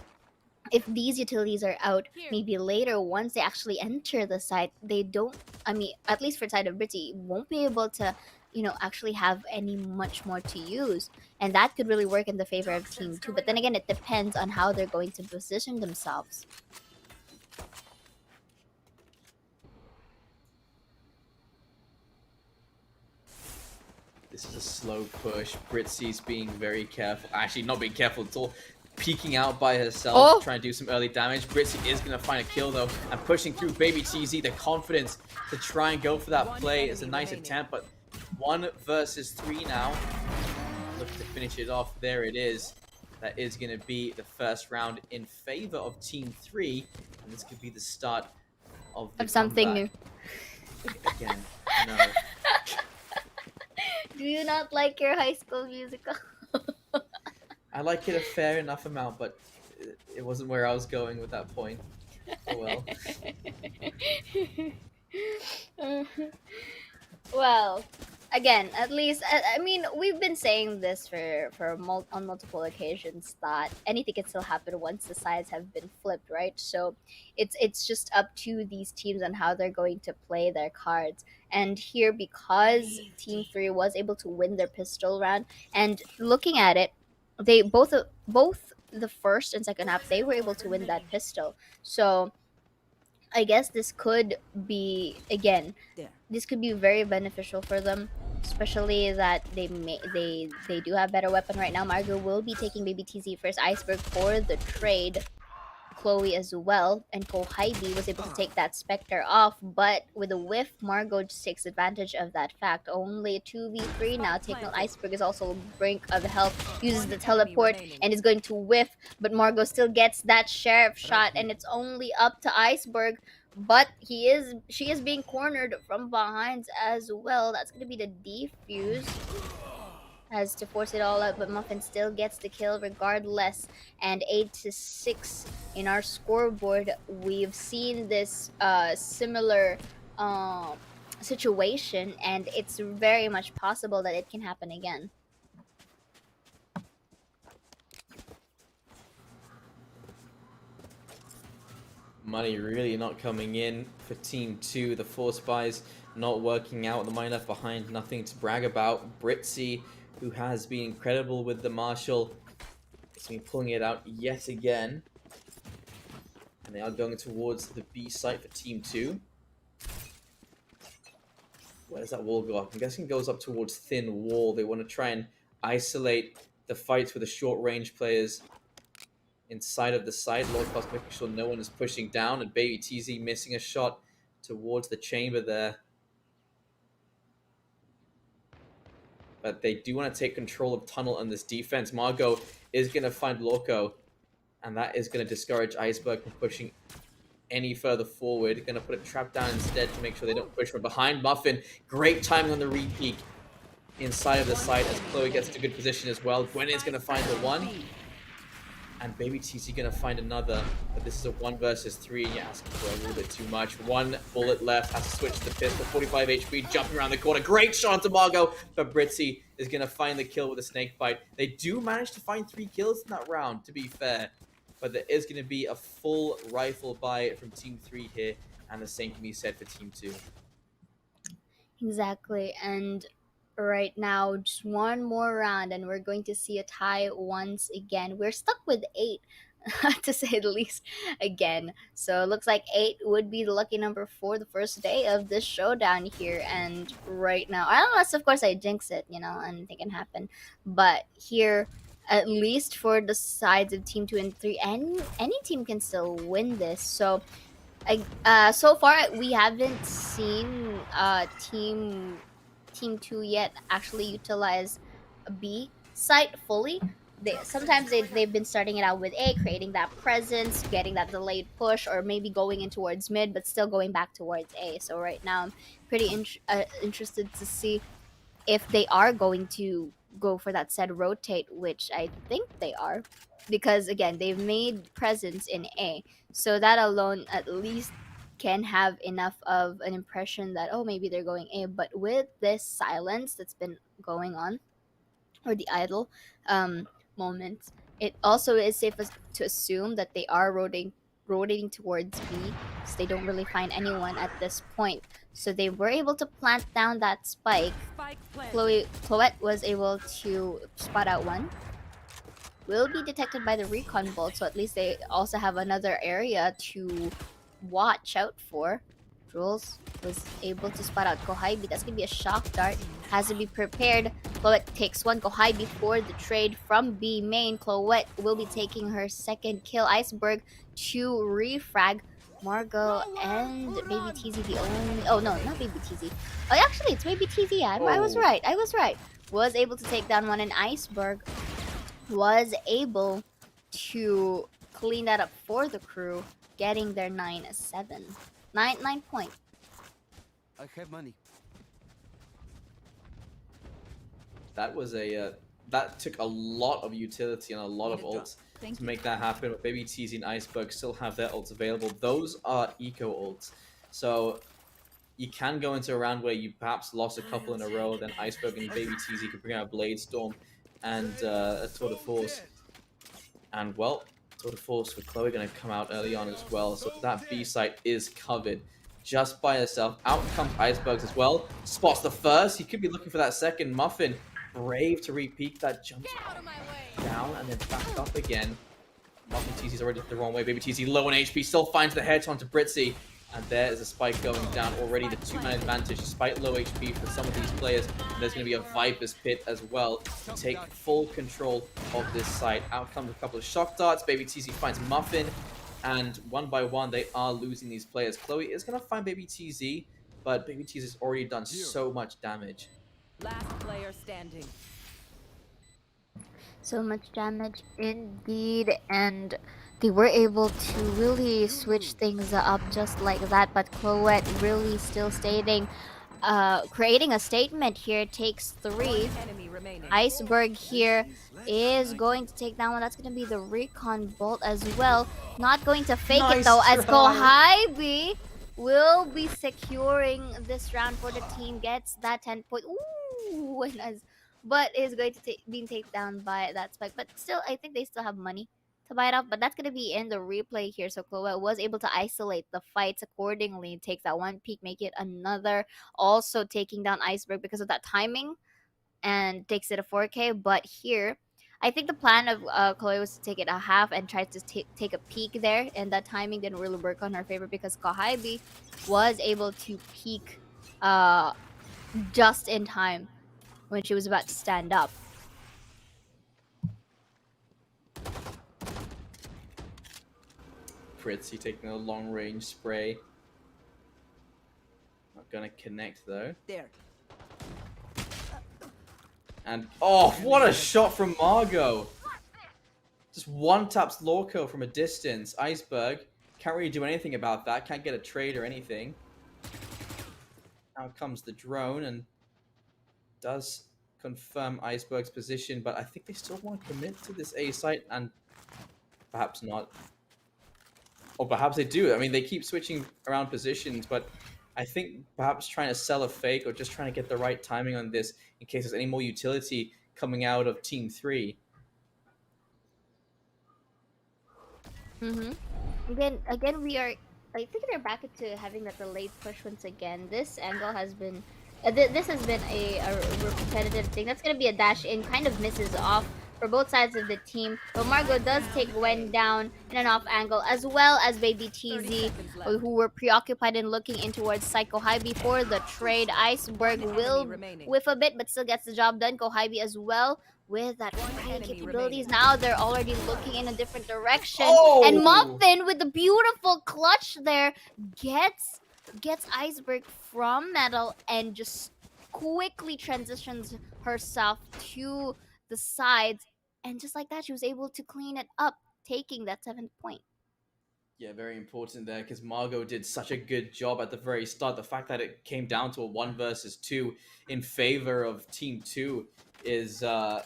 if these utilities are out, maybe later once they actually enter the site, they don't, at least for the side of Britzy, won't be able to actually have any much more to use, and that could really work in the favor of Team 2. But then again, it depends on how they're going to position themselves. This is a slow push. Britzy's being very careful. Actually, not being careful at all. Peeking out by herself, trying to do some early damage. Britzy is going to find a kill though, and pushing through Baby TZ. The confidence to try and go for that play is a nice attempt, but 1 versus 3 now. Look to finish it off. There it is. That is going to be the first round in favor of Team 3, and this could be the start of something comeback. New. Again, no. Do you not like your High School Musical? I like it a fair enough amount, but it wasn't where I was going with that point. Oh well. Well, again, at least we've been saying this on multiple occasions that anything can still happen once the sides have been flipped, right? So it's just up to these teams on how they're going to play their cards. And here, because Team 3 was able to win their pistol round, and looking at it, they both the first and second half, they were able to win that pistol. So I guess this could be, again, this could be very beneficial for them, especially that they do have better weapon right now. Margot will be taking Baby TZ first, Iceberg for the trade, Chloe as well, and Kohaibi was able to take that Spectre off, but with a whiff, Margot just takes advantage of that fact. Only 2v3 now. Take note, Iceberg is also brink of health, uses the teleport, and is going to whiff, but Margot still gets that sheriff shot, and it's only up to Iceberg, but she is being cornered from behind as well. That's going to be the defuse. Has to force it all out, but Muffin still gets the kill regardless. And 8-6 in our scoreboard. We've seen this similar situation, and it's very much possible that it can happen again. Money really not coming in for Team 2. The 4 spies not working out. The money left behind, nothing to brag about. Britzy, who has been incredible with the Marshall, has been pulling it out yet again. And they are going towards the B site for Team 2. Where does that wall go up? I'm guessing it goes up towards thin wall. They want to try and isolate the fights with the short range players inside of the site. Lordcast making sure no one is pushing down, and Baby TZ missing a shot towards the chamber there. But they do want to take control of tunnel and this defense. Margot is going to find Loco, and that is going to discourage Iceberg from pushing any further forward. Going to put a trap down instead to make sure they don't push from behind. Muffin, great timing on the re-peek inside of the site as Chloe gets to good position as well. Gwen's going to find the one. And Baby TC going to find another. But this is a 1 versus 3. You're asking for a little bit too much. 1 bullet left. Has to switch to the pistol. 45 HP. Jumping around the corner. Great shot to Margot. But Britzy is going to find the kill with a snake bite. They do manage to find 3 kills in that round, to be fair. But there is going to be a full rifle buy from Team 3 here. And the same can be said for Team 2. Exactly, and right now just one more round and we're going to see a tie once again. We're stuck with 8 to say the least again, so it looks like 8 would be the lucky number for the first day of this showdown here. And right now, unless of course I jinx it, you know, anything can happen, but here at least for the sides of team 2 and 3, and any team can still win this. So so far we haven't seen team 2 yet actually utilize a B site fully. They've been starting it out with A, creating that presence, getting that delayed push, or maybe going in towards mid but still going back towards A. So right now I'm pretty interested to see if they are going to go for that said rotate, which I think they are, because again they've made presence in A, so that alone at least can have enough of an impression that, oh, maybe they're going A. But with this silence that's been going on, or the idle moments, it also is safe to assume that they are rotating towards B, because they don't really find anyone at this point. So they were able to plant down that spike. Chloette was able to spot out one. Will be detected by the recon bolt, so at least they also have another area to watch out for. Jules was able to spot out Kohaibi. That's gonna be a shock dart. Has to be prepared. Chloette takes one. Kohaibi for the trade from B main. Chloette will be taking her second kill. Iceberg to refrag. Margot and Baby TZ the only... Oh, no, not Baby TZ. Oh, actually, it's Baby TZ. I was right. I was right. Was able to take down one, and Iceberg was able to clean that up for the crew, getting their 9-7. 9 point. I have money. That was a... that took a lot of utility and a lot of ults to make that happen. But Baby TZ and Iceberg still have their ults available. Those are eco ults. So you can go into a round where you perhaps lost a couple in a row, then Iceberg and Baby TZ could bring out a Blade Storm and a Tour de Force. And well, Tour de Force for Chloe going to come out early on as well. So that B site is covered just by herself. Out comes Icebergs as well. Spots the first. He could be looking for that second. Muffin, brave to re-peek that, jumps down and then back up again. Muffin TZ's already the wrong way. Baby TZ low on HP, still finds the head onto Britzy. And there is a spike going down already. The 2-man advantage despite low HP for some of these players. And there's going to be a Viper's Pit as well to take full control of this site. Out comes a couple of shock darts. Baby TZ finds Muffin. And one by one, they are losing these players. Chloe is going to find Baby TZ, but Baby TZ has already done so much damage. Last player standing. So much damage indeed, and they were able to really switch things up just like that. But Chloette really still stating, creating a statement here. Takes 3. Enemy remaining. Iceberg here is going to take that one. That's going to be the recon bolt as well. Not going to fake it though, as Kohaibi will be securing this round for the team. Gets that 10 point. Ooh, nice. But is going to being taken down by that spike. But still, I think they still have money to buy it up. But that's going to be in the replay here. So Chloe was able to isolate the fights accordingly. Takes that one peek, make it another. Also taking down Iceberg because of that timing. And takes it a 4K. But here, I think the plan of Chloe was to take it a half and try to take a peek there. And that timing didn't really work on her favor because Kohaibi was able to peek just in time when she was about to stand up. Fritzy taking a long range spray. Not gonna connect though. There. And oh, what a shot from Margot! Just one taps Lorco from a distance. Iceberg can't really do anything about that. Can't get a trade or anything. Out comes the drone and does confirm Iceberg's position, but I think they still want to commit to this A site, and perhaps not. Or perhaps they do. I mean, they keep switching around positions, but I think perhaps trying to sell a fake or just trying to get the right timing on this in case there's any more utility coming out of Team 3. Again, we are. I think they're back into having that delayed push once again. This angle has been. This has been a repetitive thing. That's gonna be a dash in, kind of misses off for both sides of the team. But Margot does take Gwen down in an off angle, as well as Baby TZ, who were preoccupied in looking in towards Psycho High before the trade. Iceberg will whiff a bit, but still gets the job done. Go Hybe as well with that capabilities. Now they're already looking in a different direction. Oh! And Muffin with the beautiful clutch there gets Iceberg from metal and just quickly transitions herself to the sides, and just like that she was able to clean it up, taking that 7th point. Yeah, very important there because Margot did such a good job at the very start. The fact that it came down to a 1 versus 2 in favor of Team 2 is, I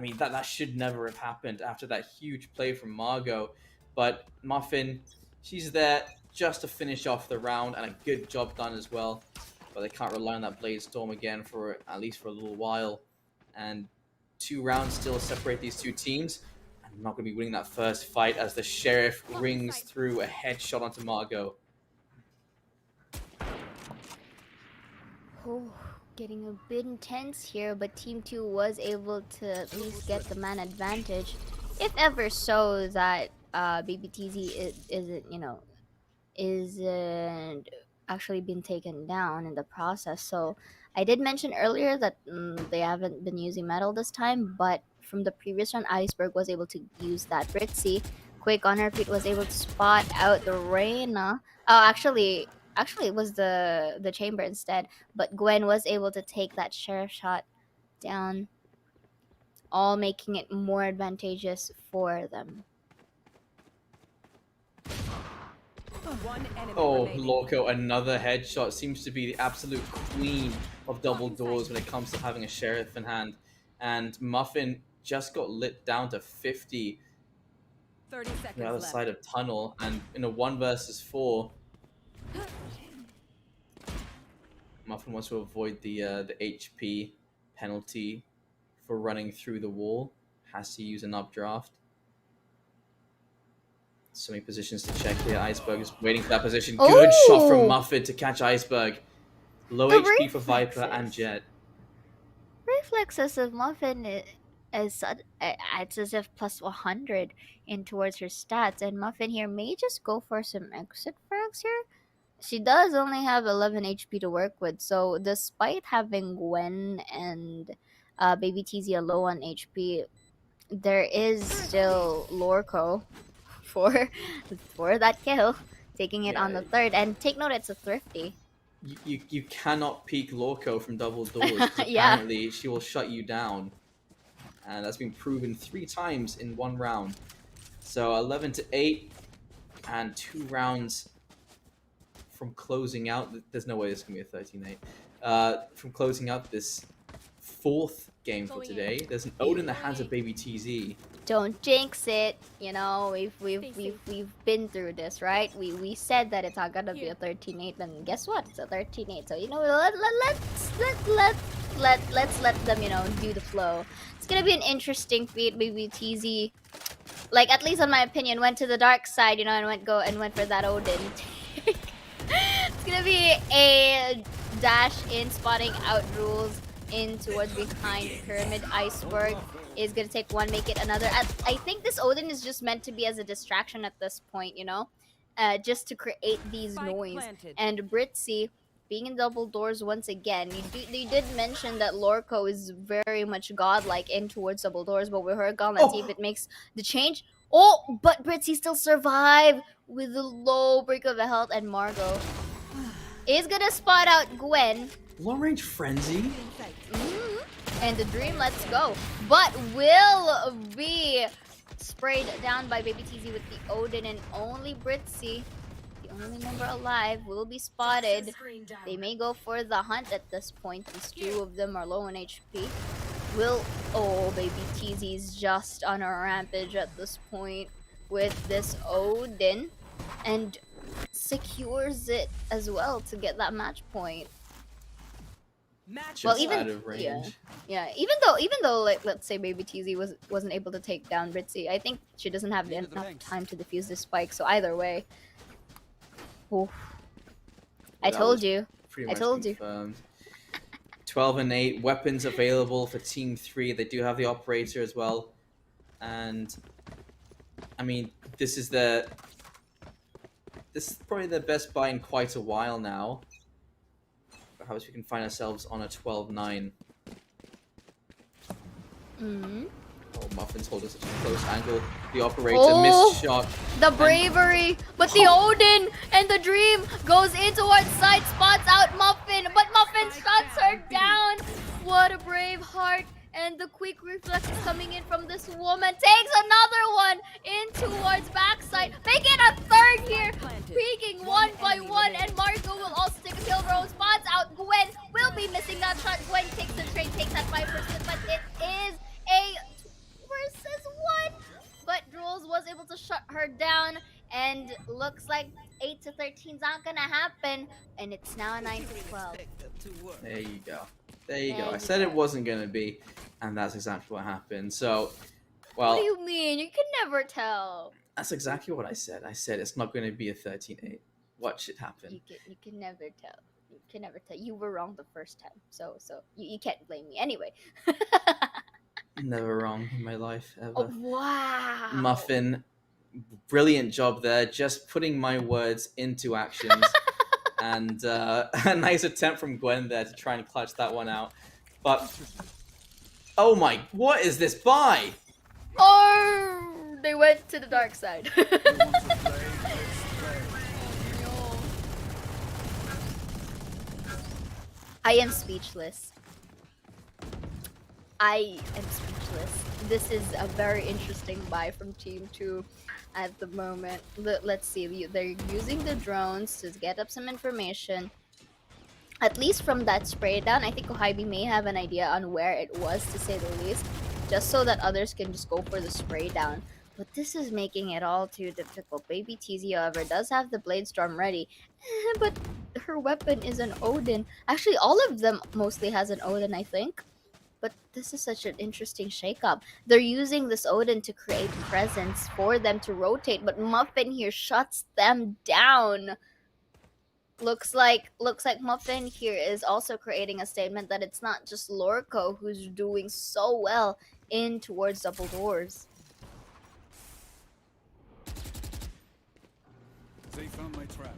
mean, that should never have happened after that huge play from Margot. But Muffin, she's there just to finish off the round, and a good job done as well. But they can't rely on that Blade Storm again for at least for a little while. And 2 rounds still separate these 2 teams. I'm not going to be winning that first fight as the Sheriff rings through a headshot onto Margot. Oh, getting a bit intense here, but Team 2 was able to at least get the man advantage. If ever so that Baby TZ isn't actually been taken down in the process. So I did mention earlier that they haven't been using metal this time, but from the previous round, Iceberg was able to use that. Britzy, quick on her feet, was able to spot out the Reyna. Oh, actually it was the chamber instead, but Gwen was able to take that Sheriff shot down, all making it more advantageous for them. Oh, Loco, another headshot. Seems to be the absolute queen of double doors when it comes to having a Sheriff in hand. And Muffin just got lit down to 50 30 on seconds the other left. side of Tunnel. And in a 1 versus 4, Muffin wants to avoid the HP penalty for running through the wall. Has to use an updraft. So many positions to check here. Iceberg is waiting for that position. Good shot from Muffin to catch Iceberg. Low HP for Viper and Jet. Reflexes of Muffin is it's as if plus 100 in towards her stats, and Muffin here may just go for some exit frags here. She does only have 11 HP to work with, so despite having Gwen and Baby TZ low on HP, there is still Lorco for that kill, taking it on the 3rd. And take note, it's a thrifty. You cannot peek Lorco from double doors. Yeah. Apparently, she will shut you down. And that's been proven 3 times in 1 round. So 11-8 and 2 rounds from closing out. There's no way this can be a 13-8. From closing out this 4th game for today. There's an ode in the hands of Baby TZ. Don't jinx it. You know, we've been through this, right? We said that it's not gonna be a 13-8, and guess what? It's a 13-8. So you know, let's let them, you know, do the flow. It's gonna be an interesting feat. Baby TZ, like, at least in my opinion, went to the dark side, you know, and went for that Odin. It's gonna be a dash in, spotting out rules in towards behind pyramid. Iceberg is gonna take 1, make it another. I think this Odin is just meant to be as a distraction at this point, you know, just to create these noise. And Britzy being in double doors once again. You did mention that Lorco is very much godlike in towards double doors, but with her gone, let's see if it makes the change. Oh, but Britzy still survive with a low break of health, and Margot is gonna spot out Gwen. Long range frenzy. And the dream, let's go. But will be sprayed down by Baby TZ with the Odin, and only Britzy, the only member alive, will be spotted. They may go for the hunt at this point, since two of them are low on HP. Oh, Baby TZ is just on a rampage at this point with this Odin, and secures it as well to get that match point. Match Just even- out of range. Yeah, even though like, let's say Baby TZ wasn't able to take down Britzy, I think she doesn't have Into the enough ranks. time to defuse this spike. So either way, oof. I That told was you. Pretty I much told you. confirmed. 12 and 8 weapons available for Team 3. They do have the operator as well, and I mean this is probably the best buy in quite a while now. Perhaps we can find ourselves on a 12-9. Mhm. Oh, Muffin's holding such a close angle. The operator Oh! missed shot. The bravery, but the Odin and the Dream goes in towards side, spots out Muffin, but Muffin shuts her down. What a brave heart. And the quick reflexes coming in from this woman takes another one in towards backside. Make it a third here. Peeking one by one, and Marco will also take a kill roll. Spots out Gwen. Will be missing that shot. Gwen takes the trade, takes that 5%, but it is a 2 versus 1. But Jules was able to shut her down, and looks like 8 to 13 is not gonna happen, and it's now a 9 to 12. There you go. There you go. There I you said it go. wasn't going to be, and that's exactly what happened. So, well, What do you mean? You can never tell. that's exactly what I said. I said it's not going to be a 13-8. Watch it happen. You can never tell. You can never tell. You were wrong the first time, so you can't blame me anyway. Never wrong in my life, ever. Oh, wow. Muffin, brilliant job there, just putting my words into actions. And a nice attempt from Gwen there to try and clutch that one out. But, oh my, what is this buy? Oh, they went to the dark side. I am speechless. I am speechless. This is a very interesting buy from Team 2 at the moment. Let's see. They're using the drones to get up some information. At least from that spray down, I think Kohibi may have an idea on where it was, to say the least, just so that others can just go for the spray down. But this is making it all too difficult. Baby TZ, however, does have the Blade Storm ready, but her weapon is an Odin. Actually, all of them mostly has an Odin, I think. But this is such an interesting shakeup. They're using this Odin to create presence for them to rotate, but Muffin here shuts them down. Looks like Muffin here is also creating a statement that it's not just Lorco who's doing so well in towards double doors. They found my trap.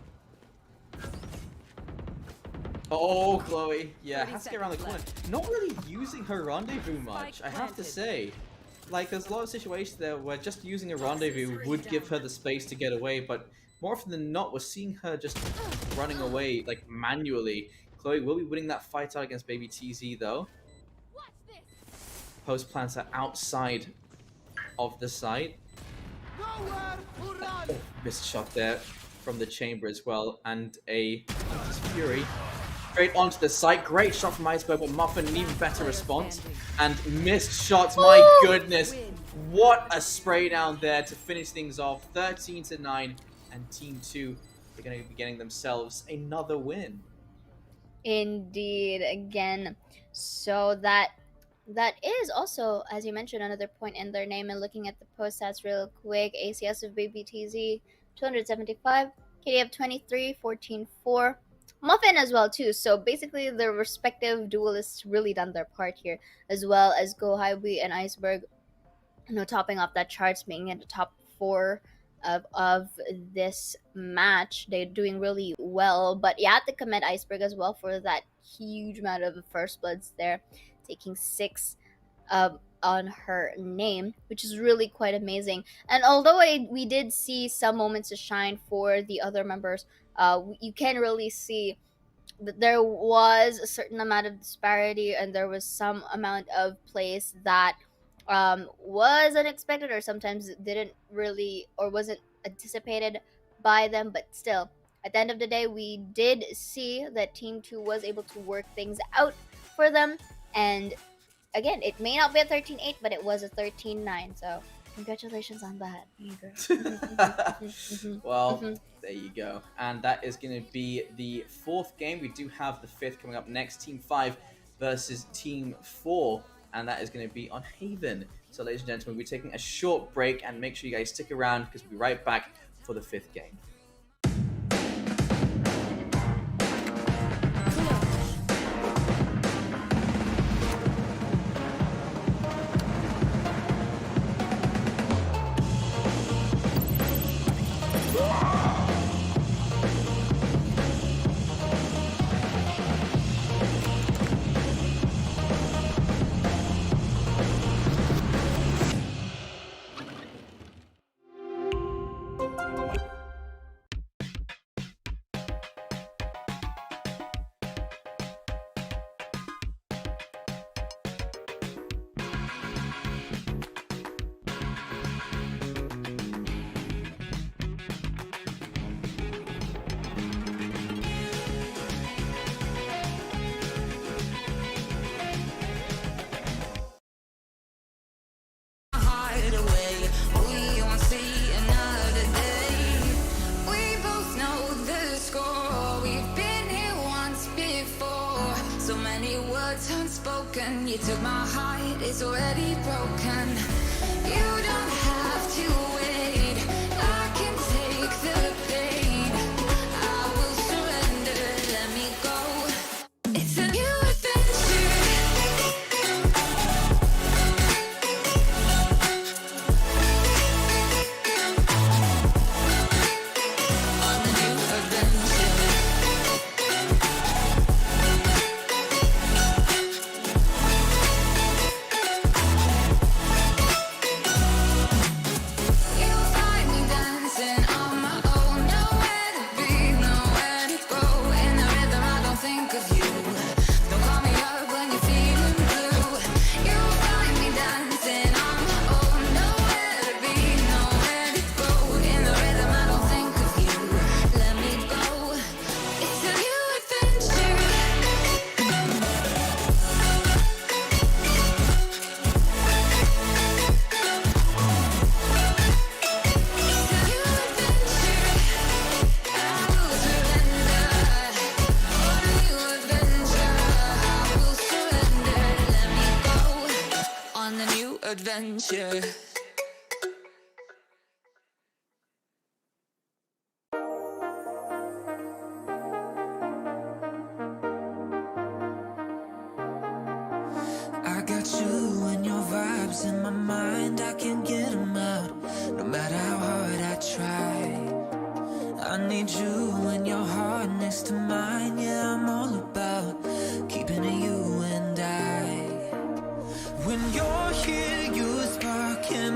Oh, Chloe. Yeah, 30 has to get around the corner. seconds Not really using her rendezvous much, Spike I have to planted. say. Like, there's a lot of situations there where just using a rendezvous would give her the space to get away, but more often than not, we're seeing her just running away, like, manually. Chloe will be winning that fight out against Baby TZ, though. Post plants are outside of the site. Nowhere to run! Oh, missed shot there from the chamber as well, and a Hunter's Fury straight onto the site. Great shot from Iceberg, but Muffin an even better response. And missed shots, my Ooh! goodness. What a spray down there to finish things off. 13 to 9, and Team 2 are going to be getting themselves another win. Indeed, again. So that is also, as you mentioned, another point in their name. And looking at the post stats real quick, ACS of Baby TZ 275, KDF 23, 14-4. Muffin as well too. So basically their respective duelists really done their part here, as well as Go Highway and Iceberg, topping off that charts, being in the top 4 of this match. They're doing really well, but you have to commend Iceberg as well for that huge amount of first bloods there, taking 6 on her name, which is really quite amazing. And although we did see some moments to shine for the other members, you can really see that there was a certain amount of disparity, and there was some amount of plays that was unexpected or sometimes didn't really or wasn't anticipated by them, but still at the end of the day we did see that team 2 was able to work things out for them, and again it may not be a 13-8 but it was a 13-9, so congratulations on that, Jaeger. Well, there you go. And that is going to be the 4th game. We do have the 5th coming up next. Team 5 versus Team 4. And that is going to be on Haven. So, ladies and gentlemen, we're taking a short break. And make sure you guys stick around because we'll be right back for the 5th game. Unspoken, you took my heart, it's already broken. You don't have to wait, I can take the pain. I will surrender, let me go. It's a new adventure. On the new adventure. Adventure. I got you and your vibes in my mind, I can't get them out, no matter how hard I try. I need you and your heart next to mine, yeah, I'm all about keeping it you and I. When you're here, you spark in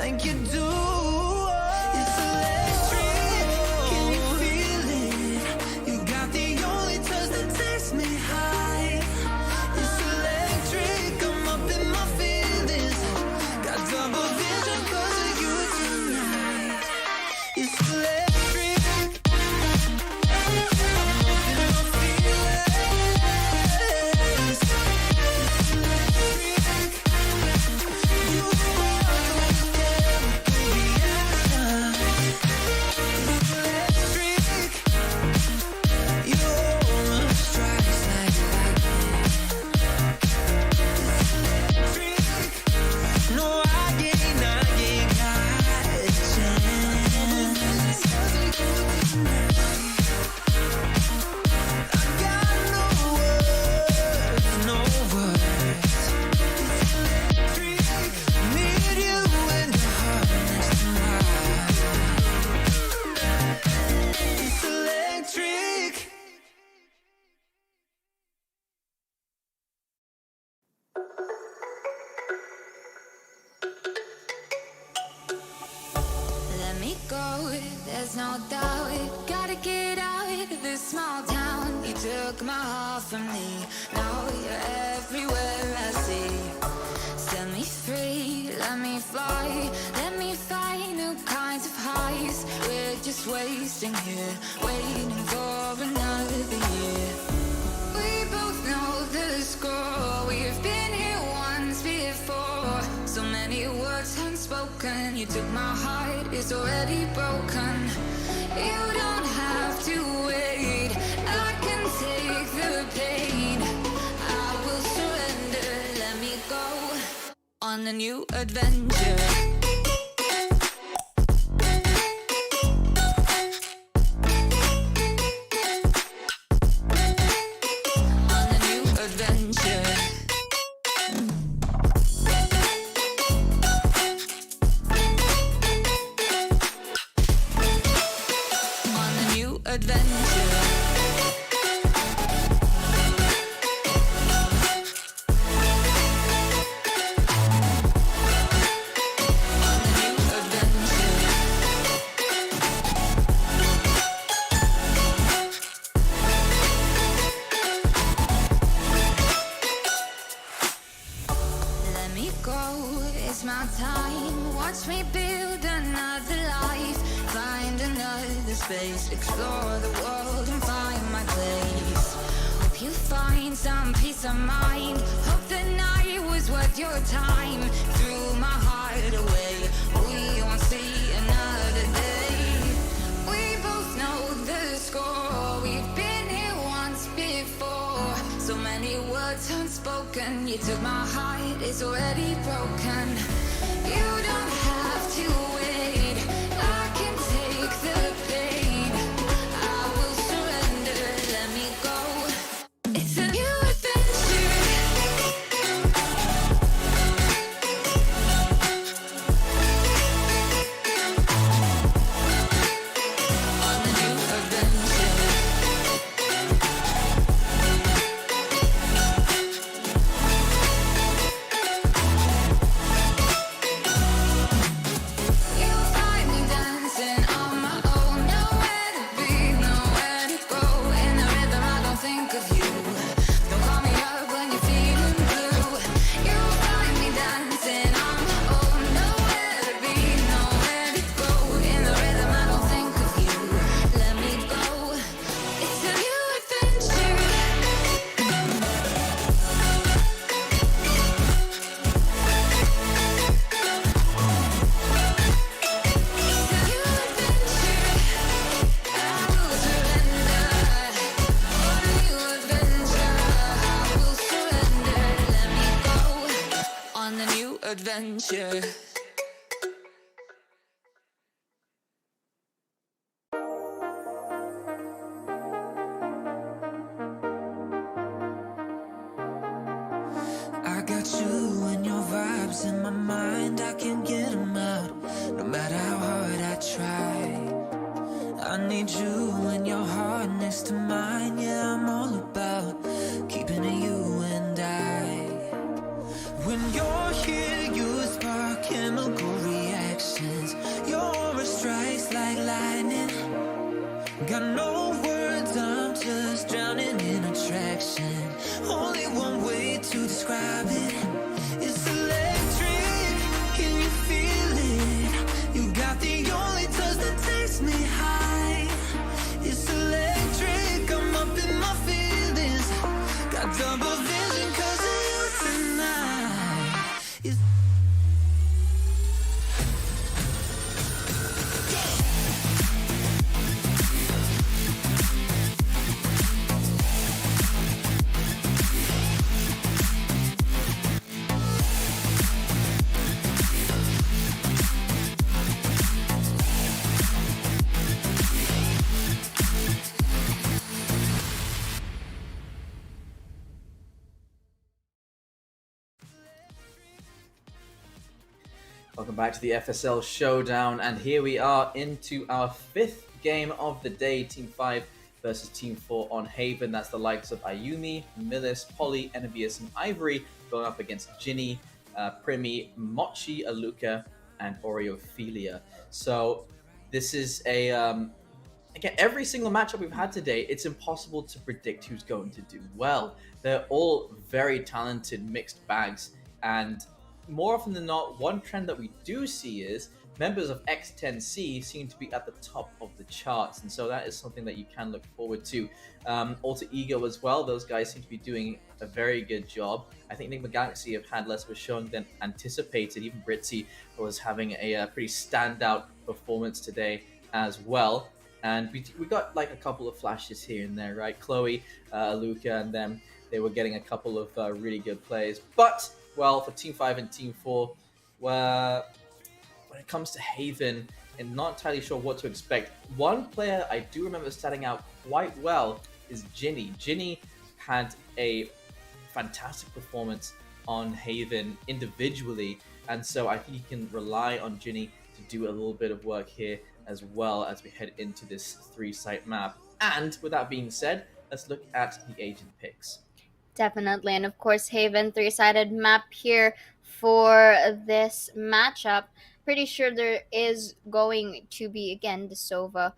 like you do. It's electric, can you feel it? You got the only touch that takes me high. It's electric, I'm up in my feelings. Got double vision 'cause of you tonight. It's electric, I'm up in my feelings. It's electric, you are the chemical reaction. It's electric, your aura strikes like lightning. It's electric, no, I ain't got a chance. I got no words, no words. It's electric, need you in the heart next to mine. It's electric. Let me go, there's no doubt. Gotta get out of this small town. You took my heart from me, now you're everywhere I see. Set me free, let me fly. Let me find new kinds of highs. We're just wasting here, waiting for another year. We both know the score. We've been here once before. So many words unspoken. You took my heart, it's already broken. You don't have to wait. I can take the pain. I will surrender. Let me go on a new adventure. On a new adventure. On a new adventure. On a new adventure. Let me go, it's my time. Watch me build another life. Find another space. Explore the world and find my place. Hope you find some peace of mind. Hope the night was worth your time. Threw my heart away. We won't see another day. We both know the score. We've been here once before. So many words unspoken. You took my heart, it's already broken. You don't have to wait. I can take the pain. I will surrender. Let me go. It's a new adventure. On a new adventure. You'll find me dancing on my own. Nowhere to be, nowhere to go. In the rhythm, I don't think of you. Don't call me up when you're feeling blue. You'll find me dancing on my own. Nowhere to be, nowhere to go. In the rhythm, I don't think of you. Let me go. It's a new adventure. On a new adventure. I got you and your vibes in my mind, I can't get them out, no matter how hard I try. I need you and your heart next to mine, yeah, I'm all about keeping it you and I. When you're here, you spark in Welcome back to the FSL Showdown, and here we are into our 5th game of the day. Team 5 versus Team 4 on Haven. That's the likes of Ayumi, Millis, Polly, Envious, and Ivory going up against Ginny, Primi, Mochi, Aluka, and Oreophilia. So this is a again, every single matchup we've had today, it's impossible to predict who's going to do well. They're all very talented mixed bags, and more often than not, one trend that we do see is members of X10C seem to be at the top of the charts, and so that is something that you can look forward to. Alter Ego as well, those guys seem to be doing a very good job. I think Enigma Galaxy have had less of a showing than anticipated. Even Britzy was having a pretty standout performance today as well. And we got like a couple of flashes here and there, right? Chloe, Luca, and them, they were getting a couple of really good plays. But, well, for Team 5 and Team 4, when it comes to Haven, I'm not entirely sure what to expect. One player I do remember standing out quite well is Ginny. Ginny had a fantastic performance on Haven individually, and so I think you can rely on Ginny to do a little bit of work here as well as we head into this 3-site map. And with that being said, let's look at the agent picks. Definitely, and of course, Haven 3-sided map here for this matchup. Pretty sure there is going to be, again, the Sova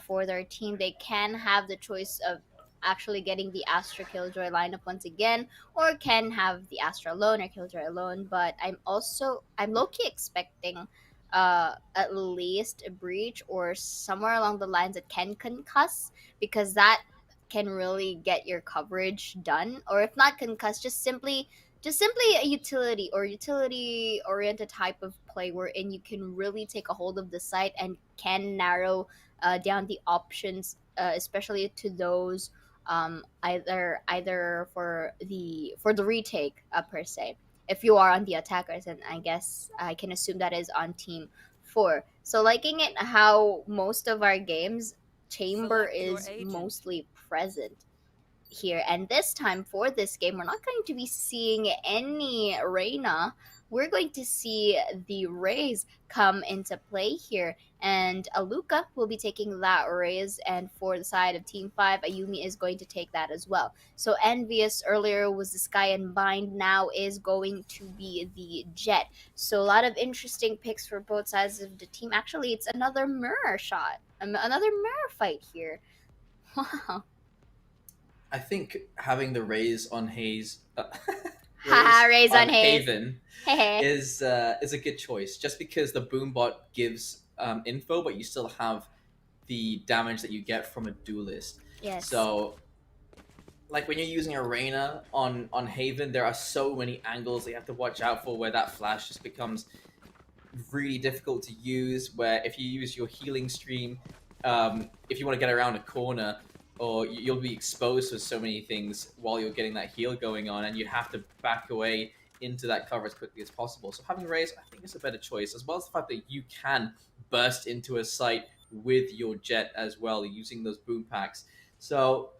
for their team. They can have the choice of actually getting the Astra Killjoy lineup once again, or can have the Astra alone or Killjoy alone. But I'm low-key expecting at least a breach or somewhere along the lines that can concuss, because that can really get your coverage done. Or if not concuss, just simply a utility or utility oriented type of play wherein you can really take a hold of the site and can narrow down the options, especially to those either for the retake per se, if you are on the attackers, and I guess I can assume that is on Team 4. So liking it how most of our games, Chamber is mostly present here. And this time for this game, we're not going to be seeing any Reina. We're going to see the Raze come into play here. And Aluka will be taking that Raze. And for the side of Team 5, Ayumi is going to take that as well. So Envious earlier was the Sky and Bind. Now is going to be the Jet. So a lot of interesting picks for both sides of the team. Actually, it's another mirror shot. Another mirror fight here. Wow. I think having the Raze on Raze on Haven is a good choice, just because the Boombot gives info, but you still have the damage that you get from a duelist. Yes. So, like when you're using a Reina on Haven, there are so many angles that you have to watch out for where that flash just becomes really difficult to use. Where if you use your healing stream, if you want to get around a corner, or you'll be exposed to so many things while you're getting that heal going on, and you have to back away into that cover as quickly as possible. So having Raze, I think, is a better choice, as well as the fact that you can burst into a site with your Jet as well, using those boom packs. So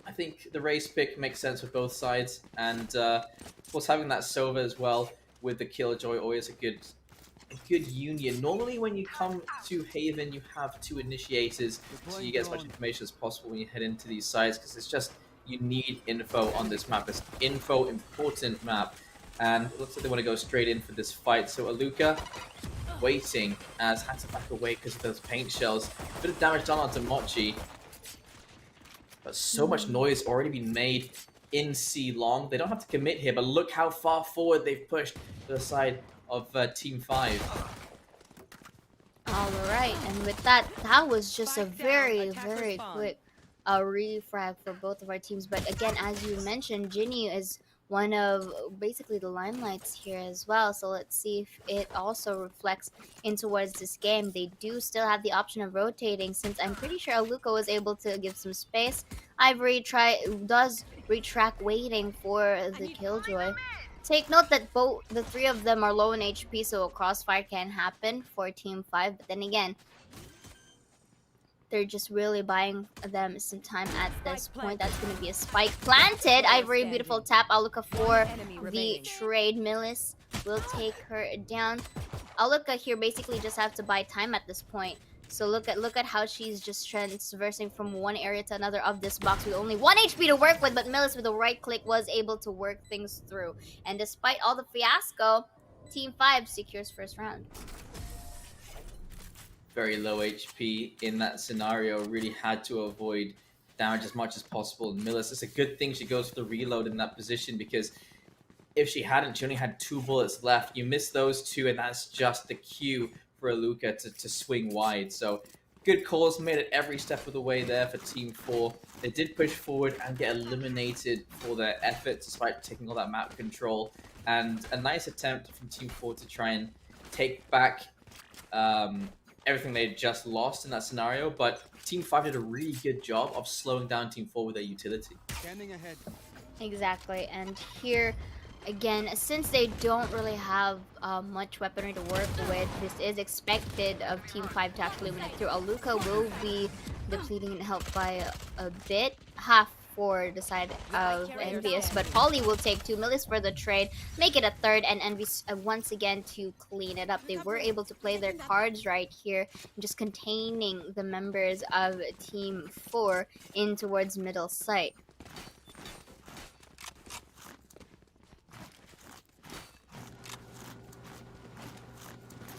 I think the Raze pick makes sense for both sides, and of course having that Sova as well with the Killjoy, always a good union. Normally when you come to Haven, you have 2 initiators, so you get as much information as possible when you head into these sites, because it's just, you need info on this map. It's info important map, and it looks like they want to go straight in for this fight. So Aluka waiting, as had to back away because of those paint shells. A bit of damage done onto Mochi, but so much noise already been made in C long. They don't have to commit here, but look how far forward they've pushed to the side of Team 5. Alright, and with that was just a very quick refrag for both of our teams. But again, as you mentioned, Ginny is one of basically the limelights here as well. So let's see if it also reflects in towards this game. They do still have the option of rotating, since I'm pretty sure Aluka was able to give some space. Ivory does retract, waiting for the Killjoy. Take note that the 3 of them are low in HP, so a crossfire can happen for Team 5. But then again, they're just really buying them some time at this point. That's going to be a spike planted. Ivory, beautiful tap. I'll look for the trade. Millis will take her down. Aluka here basically just have to buy time at this point. So look at how she's just transversing from one area to another of this box with only 1 HP to work with, but Millis with a right click was able to work things through. And despite all the fiasco, Team 5 secures first round. Very low HP in that scenario, really had to avoid damage as much as possible. And Millis, it's a good thing she goes for the reload in that position, because if she hadn't, she only had 2 bullets left. You miss those 2, and that's just the cue for Aluka to swing wide. So good calls made it every step of the way there for Team 4. They did push forward and get eliminated for their efforts despite taking all that map control. And a nice attempt from Team 4 to try and take back everything they just lost in that scenario. But Team 5 did a really good job of slowing down Team 4 with their utility. Scanning ahead. Exactly, and here again, since they don't really have much weaponry to work with, this is expected of Team 5 to actually win it through. Aluka will be depleting and helped by a bit, half for the side of Envious, but Polly will take 2 Millis for the trade, make it a third, and Envious once again to clean it up. They were able to play their cards right here, just containing the members of Team 4 in towards middle site.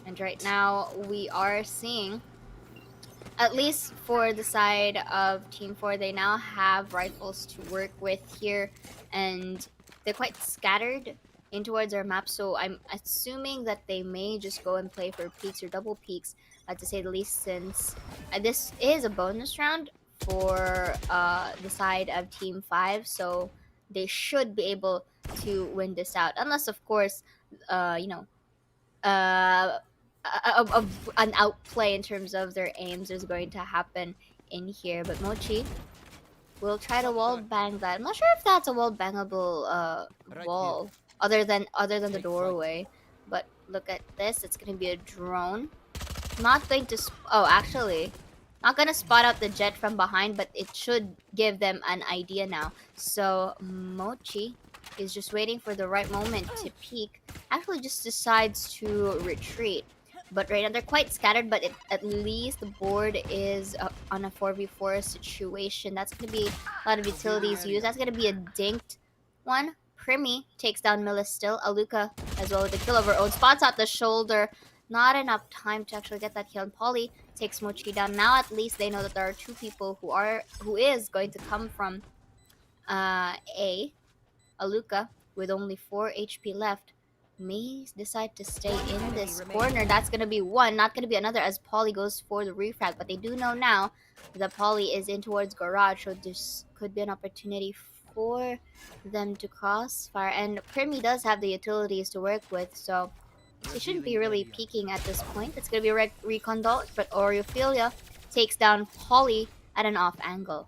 And right now, we are seeing, at least for the side of Team 4, they now have rifles to work with here. And they're quite scattered in towards our map. So I'm assuming that they may just go and play for peaks or double peaks, to say the least, since this is a bonus round for the side of Team 5. So they should be able to win this out. Unless, of course, you know, an outplay in terms of their aims is going to happen in here. But Mochi will try to wall bang that. I'm not sure if that's a wall bangable wall other than the doorway. But look at this, it's gonna be a drone. Not going to actually not gonna spot out the jet from behind, but it should give them an idea now. So Mochi is just waiting for the right moment to peek. Actually just decides to retreat. But right now they're quite scattered, but at least the board is on a 4v4 situation. That's going to be a lot of utilities used. That's going to be a dinked one. Primi takes down Millis still. Aluka as well with a kill of her own. Spots out the shoulder. Not enough time to actually get that kill. And Polly takes Mochi down. Now at least they know that there are 2 people who is going to come from Aluka with only 4 HP left. May decide to stay in this corner. That's gonna be one, not gonna be another, as Polly goes for the refrag. But they do know now that Polly is in towards garage, so this could be an opportunity for them to crossfire. And Primi does have the utilities to work with, so they shouldn't be really peeking at this point. It's gonna be a recon dodge, but Oreophilia takes down Polly at an off angle.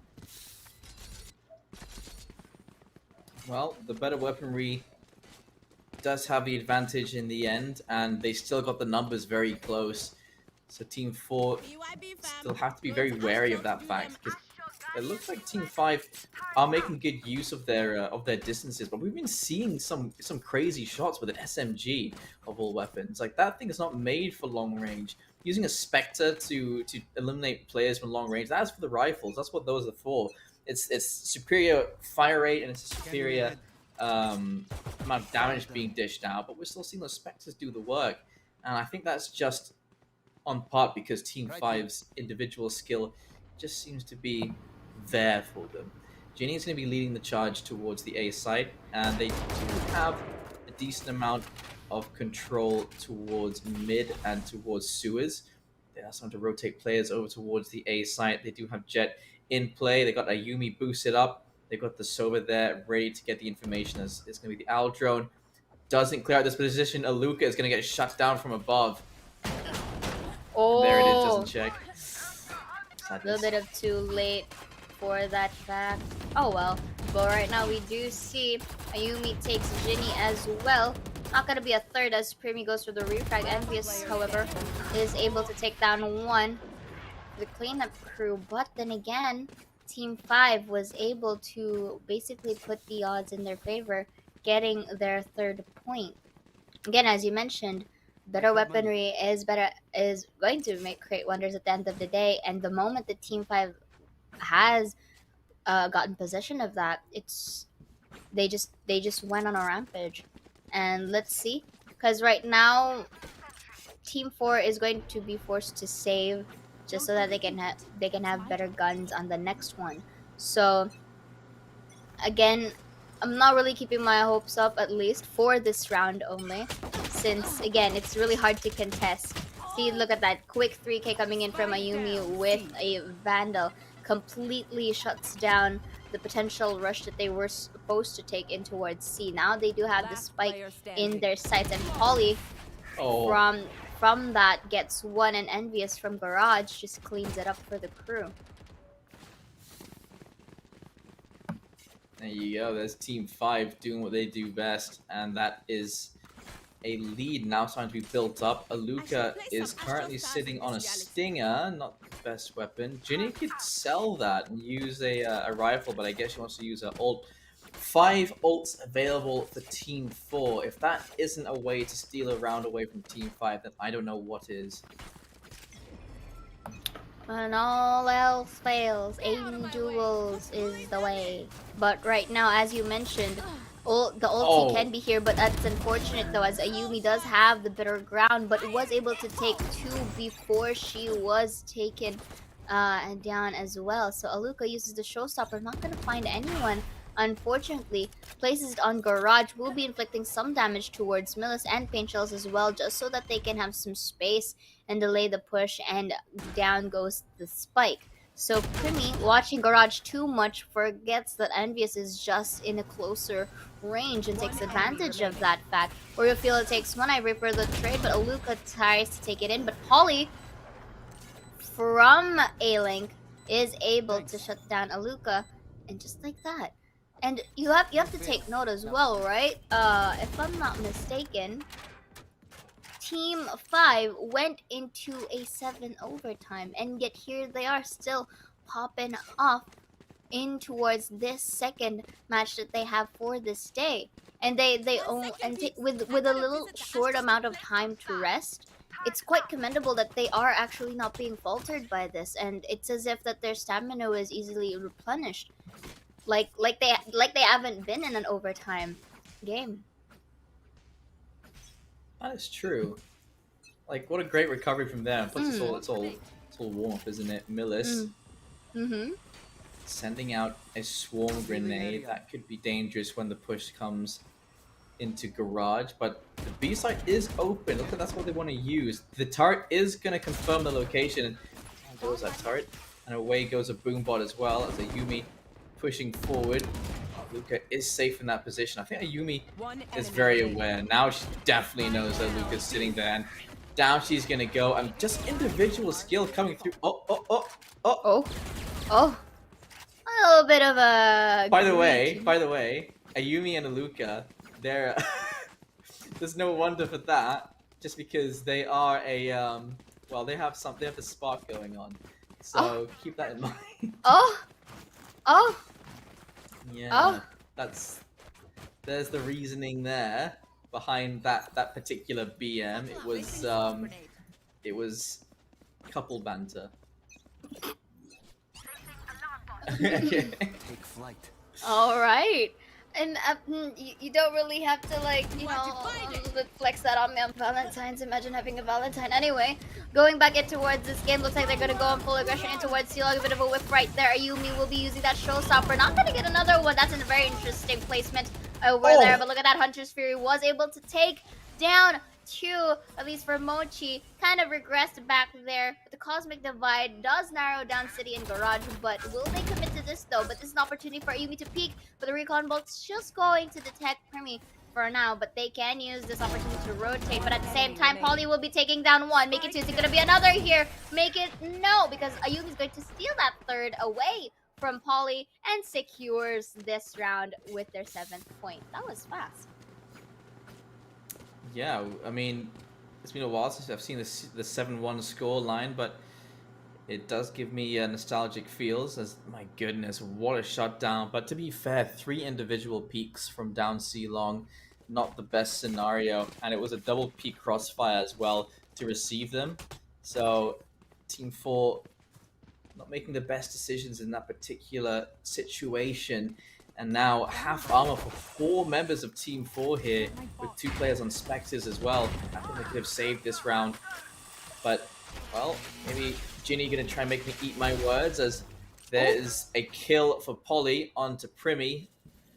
Well, the better weaponry does have the advantage in the end, and they still got the numbers very close. So Team 4 still have to be very wary of that fact, because it looks like Team 5 are making good use of their distances, but we've been seeing some crazy shots with an SMG of all weapons. Like, that thing is not made for long range. Using a Spectre to eliminate players from long range, that's for the rifles. That's what those are for. It's superior fire rate, and it's a superior amount of damage being dished out, but we're still seeing those Spectres do the work. And I think that's just on part because Team 5's individual skill just seems to be there for them. Ginny is going to be leading the charge towards the A site, and they do have a decent amount of control towards mid and towards sewers. They are starting to rotate players over towards the A site. They do have Jet in play. They got Ayumi boosted up. They've got the Sova there ready to get the information, as it's going to be the Owl drone. Doesn't clear out this position. Aluka is going to get shut down from above. Oh, there it is, doesn't check. a little bit of too late for that fact. Oh well. But right now we do see Ayumi takes Ginny as well. Not going to be a third as Primi goes for the refrag. Envious, however, is able to take down one. The cleanup crew, but then again, Team 5 was able to basically put the odds in their favor, getting their 3rd point. again, as you mentioned, better weaponry is going to create wonders at the end of the day. And the moment that Team Five has gotten possession of that, it's they just went on a rampage. And let's see, because right now Team Four is going to be forced to save just so that they can have better guns on the next one. So again, I'm not really keeping my hopes up, at least for this round only, since again it's really hard to contest. See, look at that quick 3K coming in from Ayumi with a Vandal, completely shuts down the potential rush that they were supposed to take in towards C. Now they do have the spike in their sights, and Polly Oh, from that gets one, and Envious from Garage just cleans it up for the crew. there you go. There's Team 5 doing what they do best, and that is a lead now starting to be built up. Aluka is currently sitting on a Stinger, not the best weapon. Ginny could sell that and use a rifle, but I guess she wants to use her ult. 5 ults available for Team 4. If that isn't a way to steal a round away from Team 5, then I don't know what is. When all else fails, aim duels is the way. But right now, as you mentioned, the ulti can be here, but that's unfortunate though, as Ayumi does have the better ground, but was able to take 2 before she was taken down as well. So Aluka uses the showstopper, not going to find anyone. Unfortunately, places it on Garage, will be inflicting some damage towards Millis and Paint Shells as well, just so that they can have some space and delay the push, and down goes the spike. So Primi, watching Garage too much, forgets that Envious is just in a closer range and takes advantage of that fact. Or you'll feel it takes one, I Reaper the trade, but Aluka tries to take it in, but Polly from A-Link is able to shut down Aluka, and just like that. And you have to take note as well, right? If I'm not mistaken, Team 5 went into a 7 overtime, and yet here they are still popping off in towards this second match that they have for this day. And they own, and with a little short amount of time to rest, it's quite commendable that they are actually not being faltered by this, and it's as if that their stamina is easily replenished. Like they haven't been in an overtime game. That is true. Like, what a great recovery from them. Plus, it's all warm up, isn't it? Millis sending out a swarm grenade. That could be dangerous when the push comes into Garage, but the B site is open. Look, that's what they want to use. The turret is going to confirm the location, and there goes that turret, and away goes a boombot as well as Ayumi pushing forward. Luca is safe in that position. I think Ayumi is very aware. Now she definitely knows that Luca's sitting there, and down she's going to go, and just individual skill coming through. Oh. A little bit of a... By the way, Ayumi and Aluka, they're there's no wonder for that, just because they are a well, they have the spark going on, so keep that in mind. Yeah, there's the reasoning there behind that particular BM. It was couple banter. Okay. Take flight. All right. And you don't really have to, like, you know, flex that on me on Valentine's. Imagine having a Valentine. Anyway, going back in towards this game, looks like they're going to go on full aggression in towards C-Log. A bit of a whip right there. Ayumi will be using that showstopper. Not going to get another one. That's a very interesting placement over there. But look at that. Hunter's Fury was able to take down two, at least for Mochi. Kind of regressed back there. But the Cosmic Divide does narrow down City and Garage, but will they commit to this though? But this is an opportunity for Ayumi to peek, but the Recon Bolt's just going to detect Primi for now, but they can use this opportunity to rotate. But at the same time, Polly will be taking down one. Make it two. Is it gonna be another here? Make it no, because Ayumi's going to steal that third away from Polly and secures this round with their 7th point. That was fast. Yeah, I mean, it's been a while since I've seen the 7-1 score line, but it does give me nostalgic feels. As my goodness, what a shutdown! But to be fair, 3 individual peaks from down C long. not the best scenario, and it was a double peak crossfire as well to receive them. So Team 4 not making the best decisions in that particular situation. And now half armor for 4 members of Team 4 here, with 2 players on Spectres as well. I think they could have saved this round. But, well, maybe Ginny gonna try and make me eat my words, as there is a kill for Polly onto Primi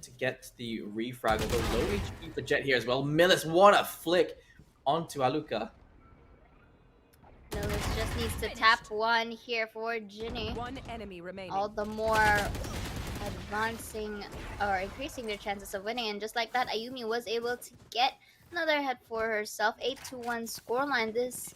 to get the refrag. Although low HP for Jet here as well. Millis, what a flick onto Aluka. Millis just needs to tap one here for Ginny. One enemy remaining. All the more advancing or increasing their chances of winning. And just like that, Ayumi was able to get another head for herself. 8-1 scoreline. This,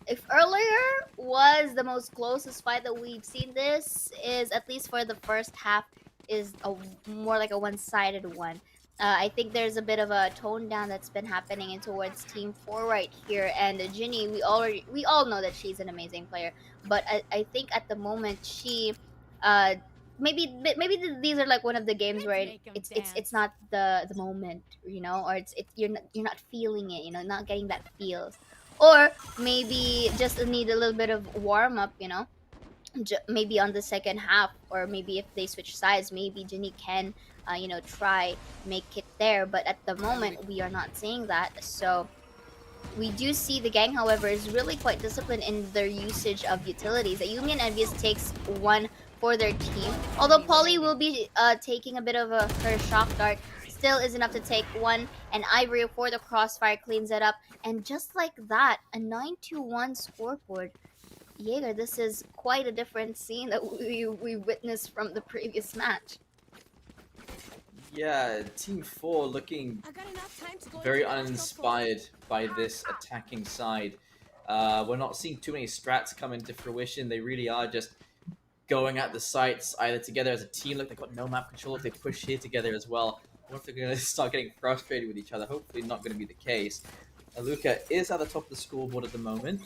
if earlier was the most closest fight that we've seen, this is, at least for the first half, is a more like a one-sided one. I think there's a bit of a tone down that's been happening in towards Team 4 right here. And Ginny, we all know that she's an amazing player, but I think at the moment she maybe these are like one of the games where it's not the moment, you know, or you're not feeling it, you know, not getting that feels, or maybe just need a little bit of warm up, you know. Maybe on the second half, or maybe if they switch sides, maybe Ginny can you know, try make it there. But at the moment we are not seeing that. So we do see the gang, however, is really quite disciplined in their usage of utilities. Ayumi and Envious takes one for their team, although Polly will be taking a bit of her shock dart. Still is enough to take one, and Ivory for the crossfire cleans it up. And just like that, a 9-1 scoreboard. Jaeger, this is quite a different scene that we witnessed from the previous match. Yeah, Team 4 looking very uninspired by this attacking side. We're not seeing too many strats come into fruition. They really are just going at the sites either together as a team. Like, they've got no map control if they push here together as well. Or if they're going to start getting frustrated with each other. Hopefully not going to be the case. Aluka is at the top of the scoreboard at the moment.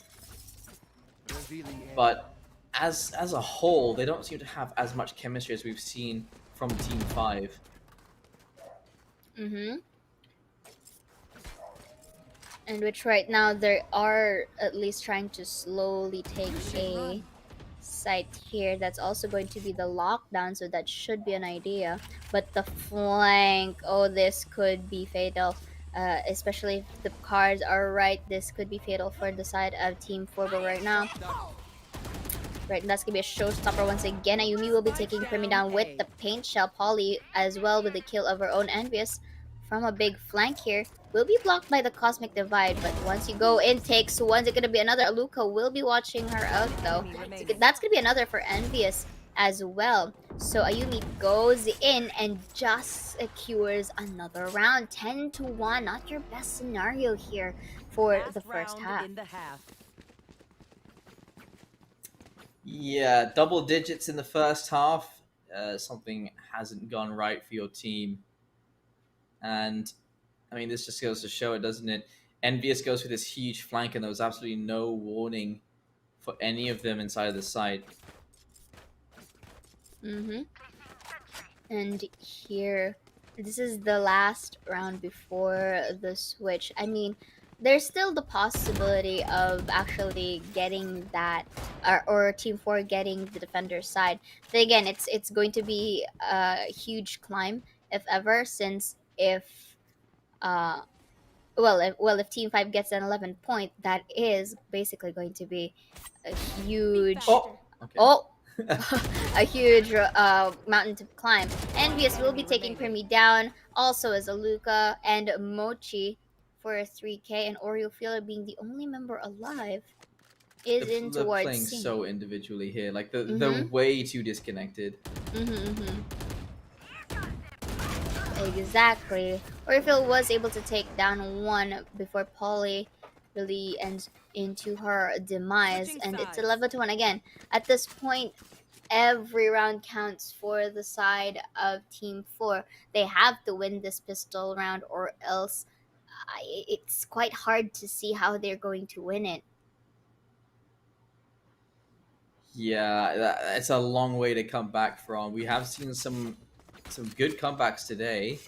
But as a whole, they don't seem to have as much chemistry as we've seen from Team 5. And which right now they are at least trying to slowly take a site here. That's also going to be the lockdown, so that should be an idea. But the flank, oh, this could be fatal. Especially if the cards are right, this could be fatal for the side of Team 4. But right now, that's gonna be a showstopper once again. Ayumi will be taking Primi down with the paint shell. Polly as well with the kill of her own. Envious from a big flank here will be blocked by the Cosmic Divide, but once you go in, takes one. It's gonna be another. Aluka will be watching her out though. So that's gonna be another for Envious as well. So Ayumi goes in and just secures another round. 10-1, not your best scenario here for the first half. Yeah, double digits in the first half. Something hasn't gone right for your team. And, I mean, this just goes to show it, doesn't it? Envious goes for this huge flank, and there was absolutely no warning for any of them inside of the site. And here, this is the last round before the switch. I mean, there's still the possibility of actually getting that, or Team 4 getting the defender's side. But again, it's going to be a huge climb, if ever, since if if Team 5 gets an 11 point, that is basically going to be a huge a huge mountain to climb. Envious will be taking Primi down, also as Aluka and Mochi for a 3k, and Oreo being the only member alive is in towards playing C. so individually here, like they're way too disconnected. Exactly. Oreo was able to take down one before Polly really ends into her demise, and it's 11-1 again. At this point, every round counts for the side of Team 4. They have to win this pistol round, or else it's quite hard to see how they're going to win it. Yeah, it's a long way to come back from. We have seen some good comebacks today.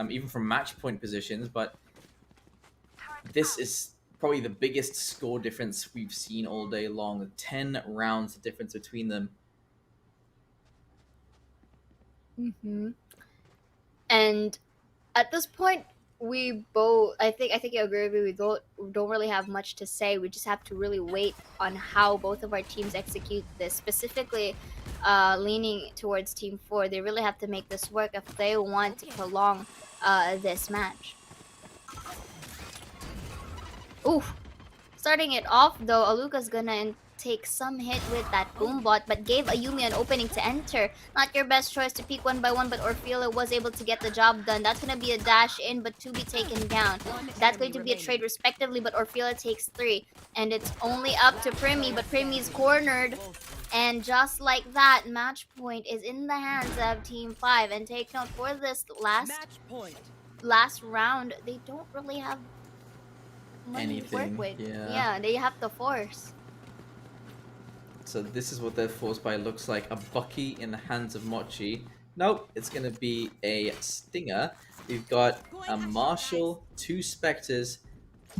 even from match point positions, but this is probably the biggest score difference we've seen all day long. 10 rounds difference between them. And at this point, we both, I think you agree with me, we don't really have much to say. We just have to really wait on how both of our teams execute this. Specifically, leaning towards Team 4, they really have to make this work if they want to prolong this match. Oof. Starting it off though, Aluka's gonna take some hit with that boombot, but gave Ayumi an opening to enter. Not your best choice to peek one by one, but Orfila was able to get the job done. That's gonna be a dash in, but to be taken down. That's going to be a trade respectively, but Orfila takes 3. And it's only up to Primi, but Primi's cornered. And just like that, match point is in the hands of Team 5. And take note, for this last round, they don't really have money to work Anything, with. yeah. They have to force. So this is what their force buy looks like. A Bucky in the hands of Mochi. Nope, it's going to be a Stinger. We've got a Marshal, 2 Spectres,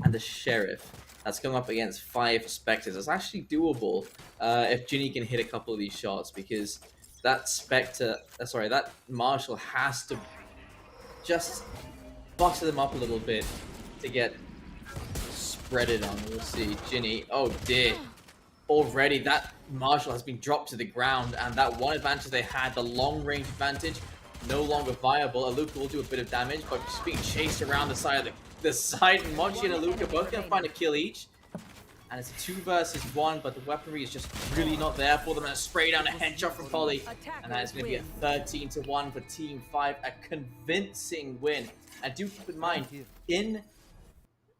and a Sheriff. That's going up against 5 Spectres. It's actually doable if Ginny can hit a couple of these shots, because that Spectre, that Marshal has to just butter them up a little bit to get spreaded on. We'll see. Ginny, oh dear. Already that Marshal has been dropped to the ground, and that one advantage they had, the long range advantage, no longer viable. Aluka will do a bit of damage, but just being chased around the side of the side. Mochi and Aluka both gonna find a kill each. And it's a 2 versus 1, but the weaponry is just really not there for them. And a spray down a headshot from Polly. And that is going to be a 13-1 for Team 5. A convincing win. And do keep in mind, in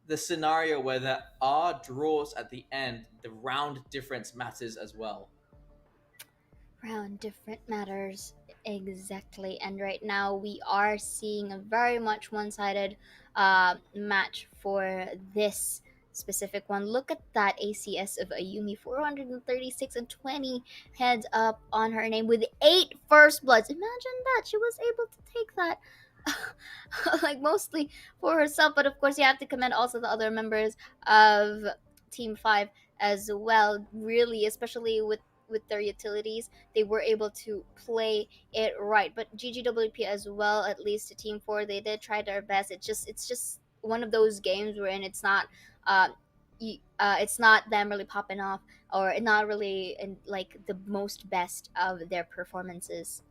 the scenario where there are draws at the end, the round difference matters as well. Round different matters. Exactly. And right now we are seeing a very much one-sided match for this specific one. Look at that ACS of Ayumi, 436 and 20 heads up on her name with 8 first bloods. Imagine that. She was able to take that like mostly for herself, but of course you have to commend also the other members of Team 5 as well, really, especially with their utilities. They were able to play it right. But GGWP as well, at least to Team 4, they did try their best. It's just one of those games wherein it's not them really popping off, or not really in like the most best of their performances.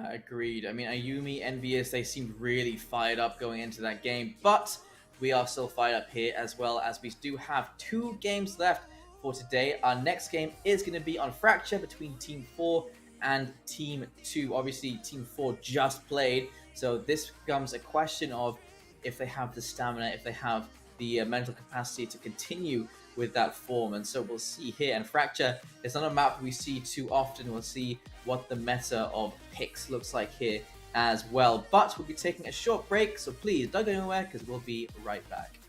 Agreed. I mean, Ayumi, Envious, they seemed really fired up going into that game, but we are still fired up here as well, as we do have 2 games left for today. Our next game is going to be on Fracture between Team 4 and Team 2. Obviously, Team 4 just played, so this becomes a question of if they have the stamina, if they have the mental capacity to continue with that form. And so we'll see here. And Fracture is not a map we see too often. We'll see what the meta of picks looks like here as well. But we'll be taking a short break, so please don't go anywhere, because we'll be right back.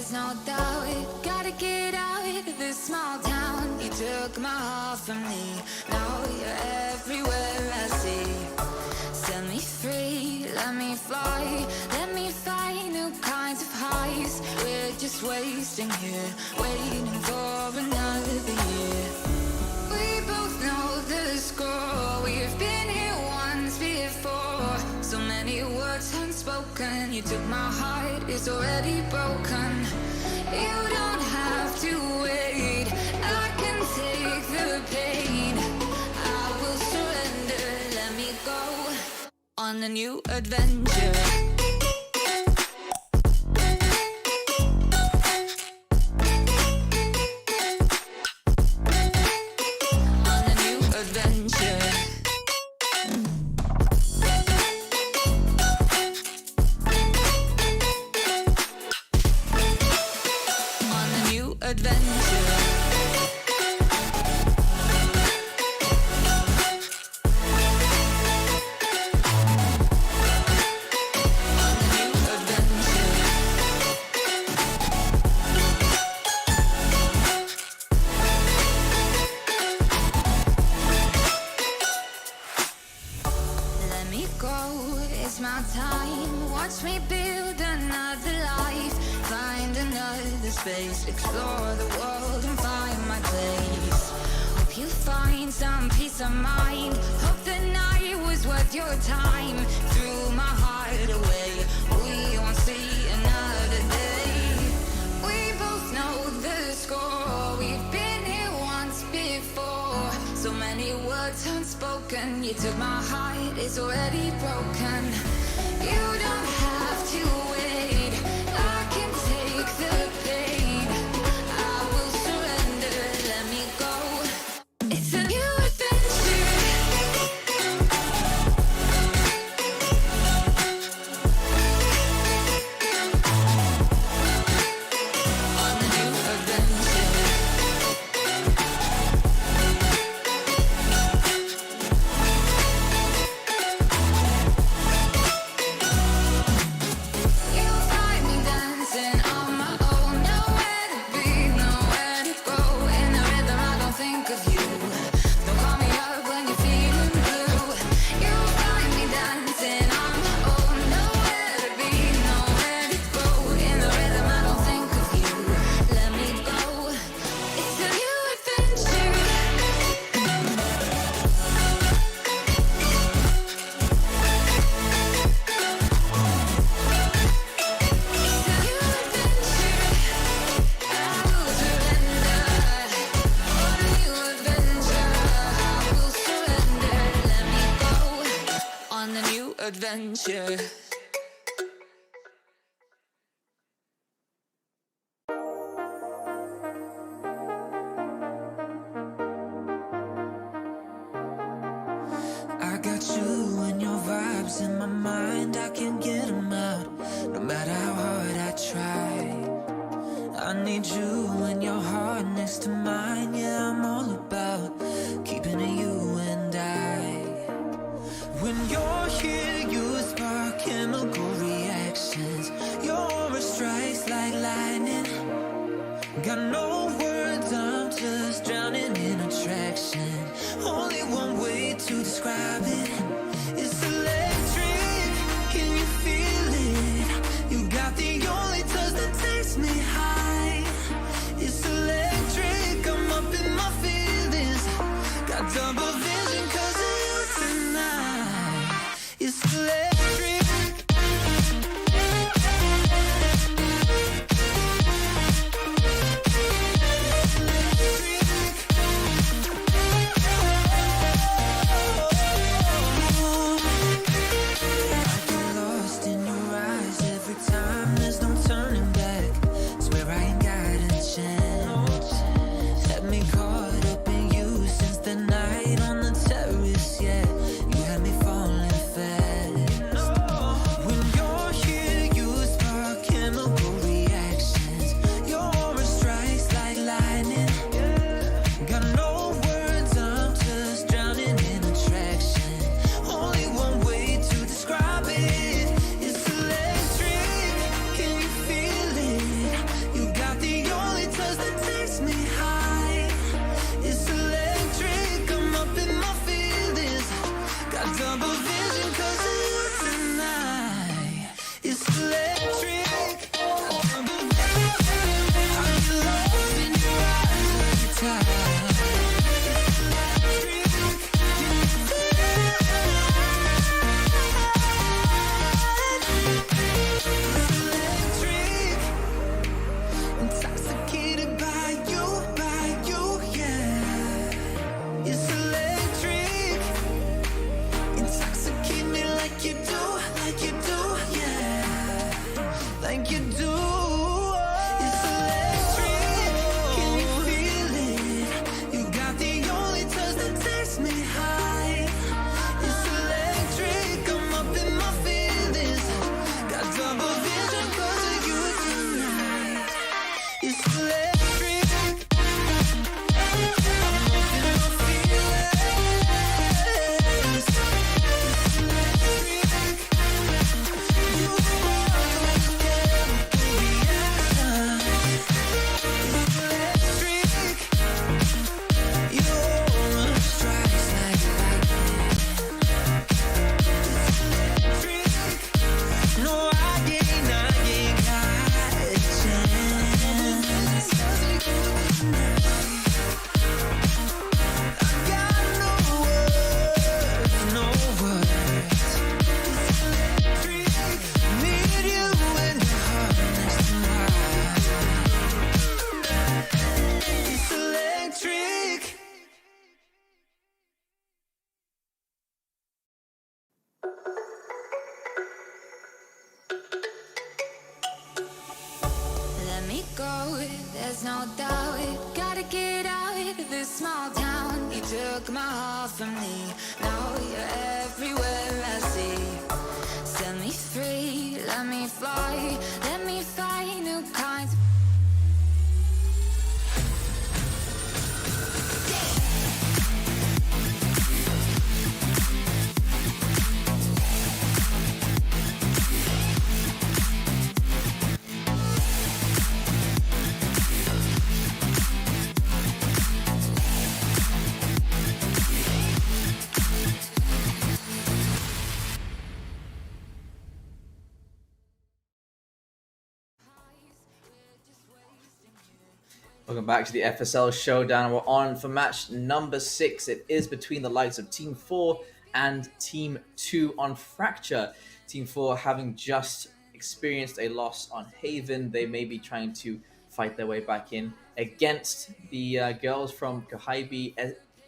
there's no doubt. Gotta get out of this small town. You took my heart from me, now you're everywhere I see. Set me free, let me fly, let me find new kinds of highs. We're just wasting here, waiting for another year. We both know the score, we've been here once before. So many words unspoken, you took my heart, it's already broken. You don't have to wait, I can take the pain. I will surrender, let me go on a new adventure. Explore the world and find my place. Hope you find some peace of mind. Hope the night was worth your time. Threw my heart away, we won't see another day. We both know the score, we've been here once before. So many words unspoken, you took my heart, it's already broken. You don't have to wait, I can take the pain. Adventure. I got you and your vibes in my mind, I can't get them out, no matter how hard I try. I need you and your heart next to mine, yeah, I'm all about keeping it you and I. When you're here, you spark chemical reactions. Your aura strikes like lightning. Got no words, I'm just drowning in attraction. Only one way to describe it. It's electric, can you feel it? You got the only touch that takes me high. It's electric, I'm up in my feelings. Got double vision 'cause of you tonight. It's electric. there's no doubt. Gotta get out of this small town. You took my heart from me, now you're everywhere I see. Set me free, let me fly, let me find new kinds. Welcome back to the FSL Showdown. We're on for match number 6. It is between the likes of Team 4 and Team 2 on Fracture. Team 4 having just experienced a loss on Haven. They may be trying to fight their way back in against the girls from Kahaibi,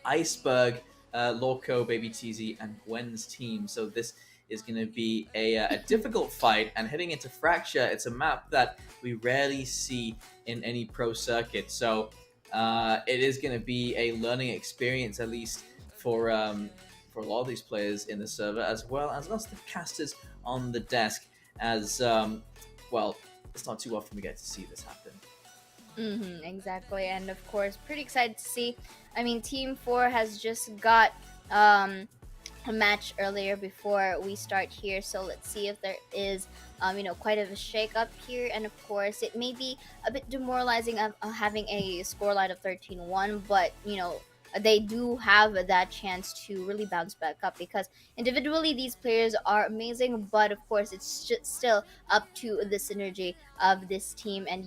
Iceberg, Lorco, Baby TZ, and Gwen's team. So this is going to be a difficult fight, and heading into Fracture, it's a map that we rarely see in any pro circuit, so it is going to be a learning experience, at least for a lot of these players in the server, as well as lots of the casters on the desk, as well, it's not too often we get to see this happen. Exactly, and of course, pretty excited to see. I mean, Team 4 has just got a match earlier before we start here, so let's see if there is quite of a shake up here. And of course, it may be a bit demoralizing of having a scoreline of 13-1, but they do have that chance to really bounce back up, because individually these players are amazing, but of course it's just still up to the synergy of this team. And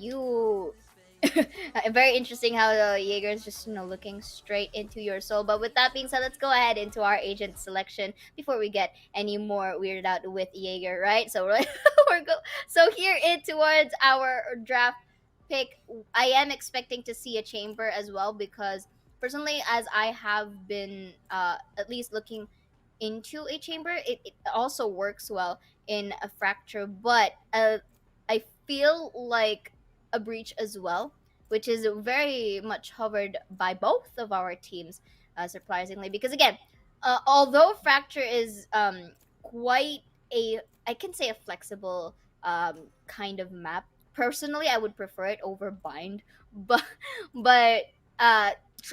very interesting how the Jaeger is just looking straight into your soul. But with that being said, let's go ahead into our agent selection before we get any more weirded out with Jaeger, right? So so here in towards our draft pick, I am expecting to see a chamber as well, because personally, as I have been at least looking into a chamber, it also works well in a Fracture, but I feel like a breach as well, which is very much hovered by both of our teams, surprisingly, because again, although Fracture is quite I can say a flexible kind of map. Personally, I would prefer it over Bind, but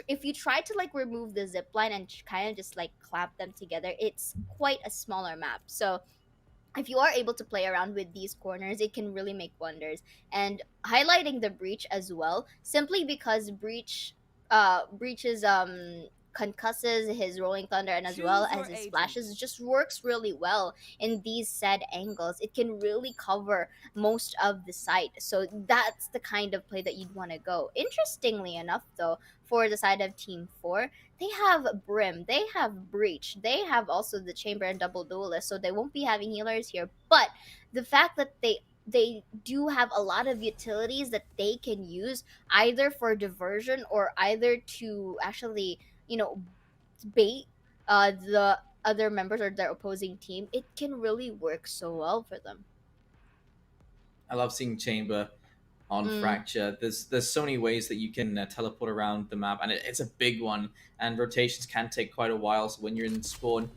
if you try to remove the zipline and kind of just clamp them together, it's quite a smaller map. So if you are able to play around with these corners, it can really make wonders. And highlighting the breach as well, simply because breach's concusses, his rolling thunder, and as well as his splashes just works really well in these said angles. It can really cover most of the site, so that's the kind of play that you'd want to go. Interestingly enough, though, for the side of Team 4, they have Brim, they have Breach, they have also the Chamber and Double Duelist, so they won't be having healers here. But the fact that they do have a lot of utilities that they can use, either for diversion or either to actually bait the other members or their opposing team, it can really work so well for them. I love seeing Chamber on Fracture. There's so many ways that you can teleport around the map, and it's a big one, and rotations can take quite a while. So when you're in spawn,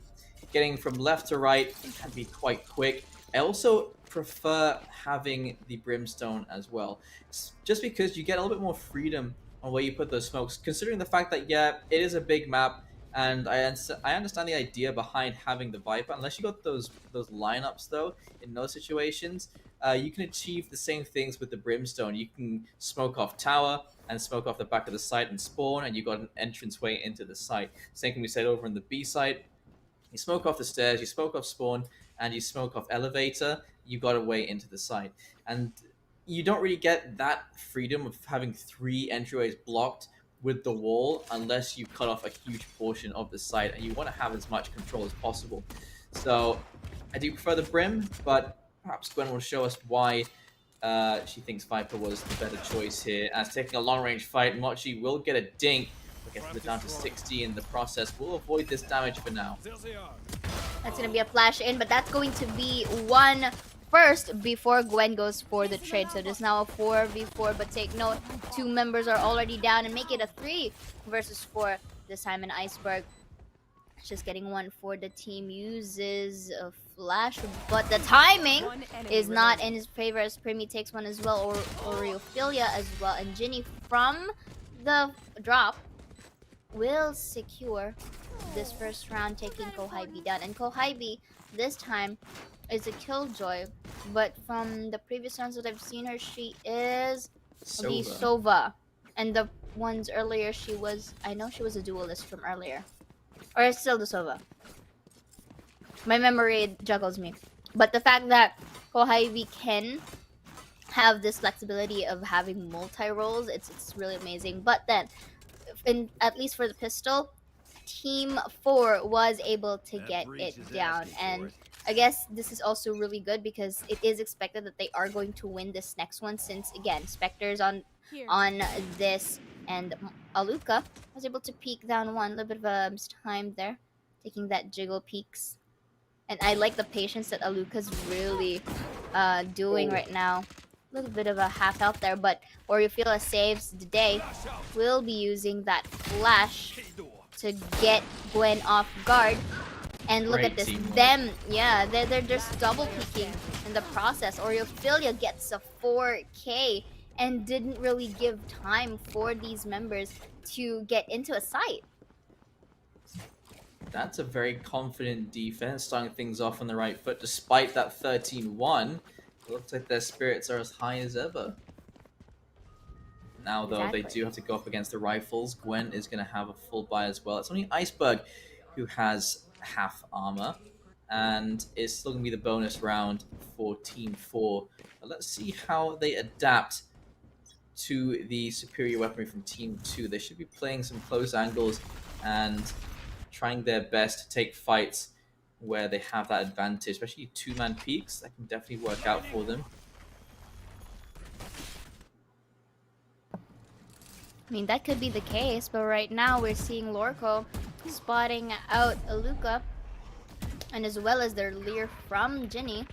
getting from left to right can be quite quick. I also prefer having the Brimstone as well, just because you get a little bit more freedom on where you put those smokes, considering the fact that, yeah, it is a big map, and I understand the idea behind having the Viper. Unless you got those lineups, though, in those situations, you can achieve the same things with the Brimstone. You can smoke off tower and smoke off the back of the site and spawn, and you got an entrance way into the site. Same can be said over in the B site. You smoke off the stairs, you smoke off spawn, and you smoke off elevator, you got a way into the site. And you don't really get that freedom of having 3 entryways blocked with the wall unless you cut off a huge portion of the site, and you want to have as much control as possible. So I do prefer the Brim, but perhaps Gwen will show us why she thinks Viper was the better choice here. As taking a long-range fight, Mochi will get a dink. We'll get it down to 60 in the process. We'll avoid this damage for now. That's going to be a flash in, but that's going to be one first before Gwen goes for the trade. So there's now a 4v4, but take note, 2 members are already down and make it a 3 versus 4 this time in Iceberg. Just getting one for the team, uses a flash, but the timing is not in his favor as Primi takes one as well, or Oreophilia as well, and Ginny from the drop will secure this first round, taking Kohaibi down. And Kohaibi this time is a killjoy, but from the previous rounds that I've seen her, she is the Sova. And the ones earlier, I know she was a duelist from earlier. Or it's still the Sova. My memory juggles me. But the fact that Kohaibi can have this flexibility of having multi-roles, it's really amazing. But then, at least for the pistol, Team 4 was able to get it down. And I guess this is also really good because it is expected that they are going to win this next one, since again, Spectre's on this, and Aluka was able to peek down one. A little bit of a time there, taking that jiggle peeks. And I like the patience that Aluka's really doing right now. A little bit of a half health there, but Oreophilia saves the day. Will be using that flash to get Gwen off guard. And look at this, they're just double peeking in the process. Oreophilia gets a 4K and didn't really give time for these members to get into a site. That's a very confident defense, starting things off on the right foot. Despite that 13-1, it looks like their spirits are as high as ever. Now, though, they do have to go up against the rifles. Gwen is going to have a full buy as well. It's only Iceberg who has half armor, and it's still going to be the bonus round for Team 4. But let's see how they adapt to the superior weaponry from Team 2. They should be playing some close angles and trying their best to take fights where they have that advantage, especially 2-man peaks. That can definitely work out for them. I mean, that could be the case, but right now we're seeing Lorco spotting out Aluka, and as well as their leer from Ginny.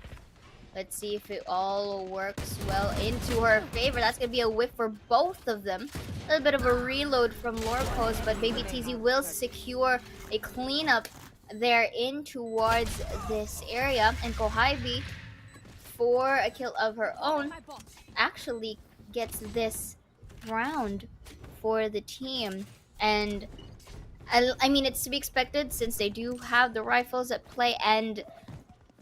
Let's see if it all works well into her favor. That's going to be a whiff for both of them. A little bit of a reload from Lorco's, but Baby TZ will secure a cleanup there in towards this area. And Kohaibi, for a kill of her own, actually gets this round for the team. And I mean, it's to be expected since they do have the rifles at play, and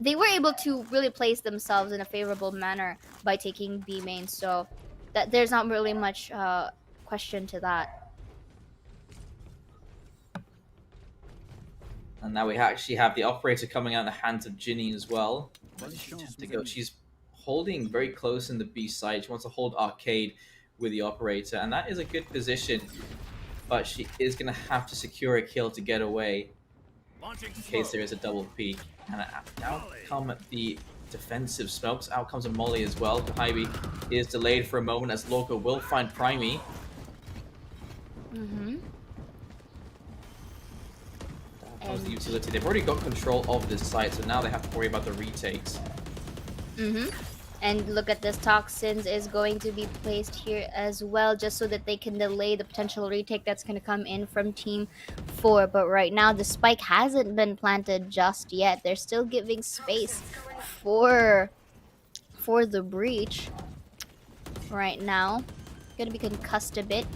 they were able to really place themselves in a favorable manner by taking B main, so that there's not really much question to that. And now we actually have the operator coming out in the hands of Ginny as well. Where does she tend to go? She's holding very close in the B side. She wants to hold arcade with the operator, and that is a good position. But she is going to have to secure a kill to get away in case there is a double peek. And out come the defensive smokes. Out comes a molly as well. Kohaibi is delayed for a moment as Lorco will find Primi. That was the utility. They've already got control of this site, so now they have to worry about the retakes. And look at this, Toxins is going to be placed here as well, just so that they can delay the potential retake that's going to come in from Team 4. But right now, the spike hasn't been planted just yet. They're still giving space for the breach right now. Gonna be concussed a bit.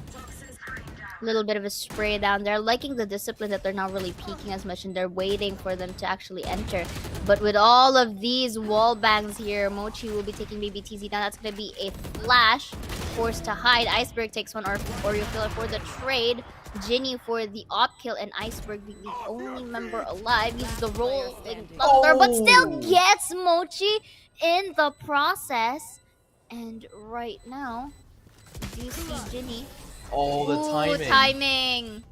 Little bit of a spray down there. Liking the discipline that they're not really peeking as much and they're waiting for them to actually enter. But with all of these wall bangs here, Mochi will be taking Baby TZ down. That's going to be a flash. Forced to hide. Iceberg takes one, or Oreophilia for the trade. Ginny for the op kill, and Iceberg being the only member alive. Uses the roll in thunder, but still gets Mochi in the process. And right now, you see Ginny. Oh, the timing.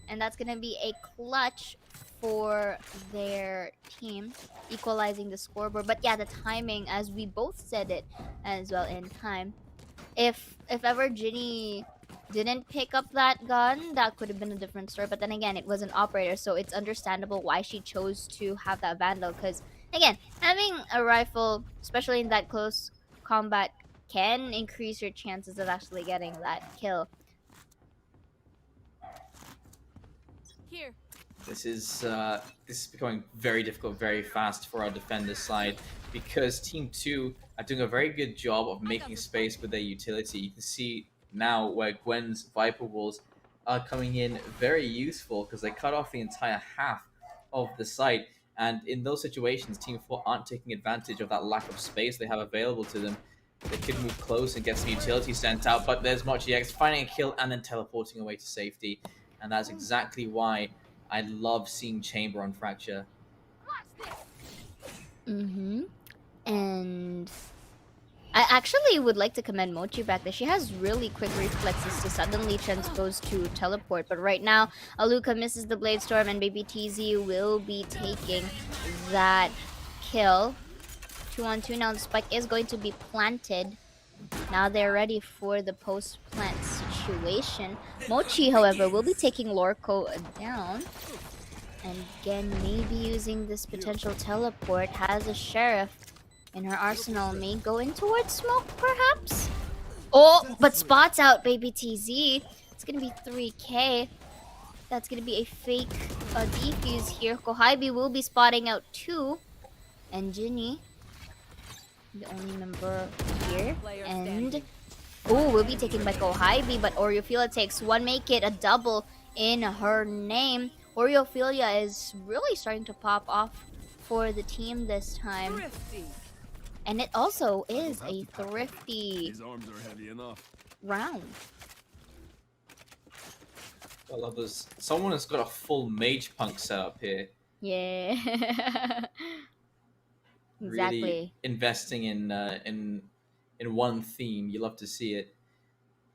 And that's going to be a clutch for their team, equalizing the scoreboard. But yeah, the timing, as we both said it as well in time. If ever Ginny didn't pick up that gun, that could have been a different story. But then again, it was an operator, so it's understandable why she chose to have that Vandal, because Again, having a rifle, especially in that close combat, can increase your chances of actually getting that kill. Here. This is becoming very difficult very fast for our defenders side because Team 2 are doing a very good job of making space with their utility. You can see now where Gwen's Viper Walls are coming in very useful because they cut off the entire half of the site, and in those situations Team 4 aren't taking advantage of that lack of space they have available to them. They could move close and get some utility sent out, but there's Mochi X finding a kill and then teleporting away to safety, and that's exactly why I love seeing Chamber on Fracture. And I actually would like to commend Mochi back there. She has really quick reflexes to suddenly transpose to teleport. But right now, Aluka misses the Blade Storm and Baby TZ will be taking that kill. 2-on-2 now. The spike is going to be planted. Now they're ready for the post-plant situation. Mochi, however, will be taking Lorco down. And again, maybe using this potential teleport, has a Sheriff in her arsenal, may go in towards smoke, perhaps? Oh, but spots out Baby TZ. It's gonna be 3k. That's gonna be a fake defuse here. Kohaibi will be spotting out too. And Ginny, the only member here. And oh, will be taken by Kohaibi, but Oreophilia takes one, make it a double in her name. Oreophilia is really starting to pop off for the team this time. Thrifty. And it also is a thrifty These arms are heavy enough. round. I love this. Someone has got a full Mage Punk setup here. Yeah. Exactly. Really investing in one theme. You love to see it.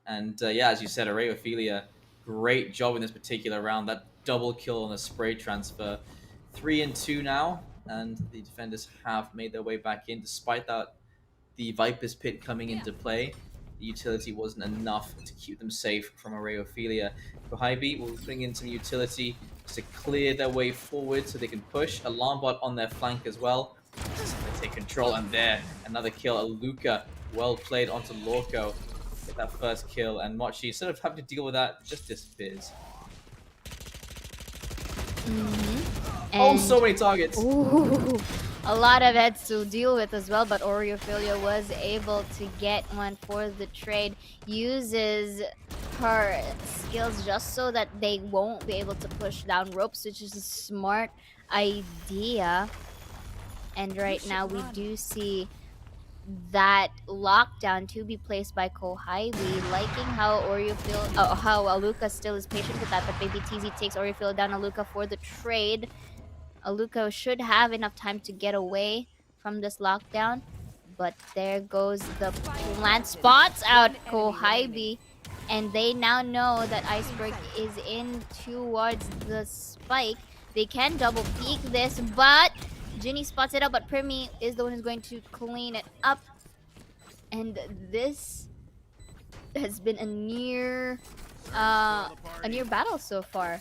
And yeah, as you said, Oreophilia, great job in this particular round. That double kill on the spray transfer. 3-2 now, and the defenders have made their way back in. Despite that, the Viper's Pit coming into play, the utility wasn't enough to keep them safe from Oreophilia. Kohaibi will bring in some utility to clear their way forward so they can push. Alarm bot on their flank as well. They take control, and there, another kill. Aluka, well played onto Lorco. Get that first kill, and Mochi, instead of having to deal with that, just disappears. Oh, so many targets! Ooh, a lot of heads to deal with as well, but Oreophilia was able to get one for the trade. Uses her skills just so that they won't be able to push down ropes, which is a smart idea. And right now we do see that lockdown to be placed by Kohaibi, liking how how Aluka still is patient with that, but Baby TZ takes Oreophilia down. Aluka for the trade. Aluka should have enough time to get away from this lockdown, but there goes the plant, spots out Kohaibi, and they now know that Iceberg is in towards the spike. They can double peek this, but Ginny spots it out, but Primi is the one who's going to clean it up. And this has been a near battle so far.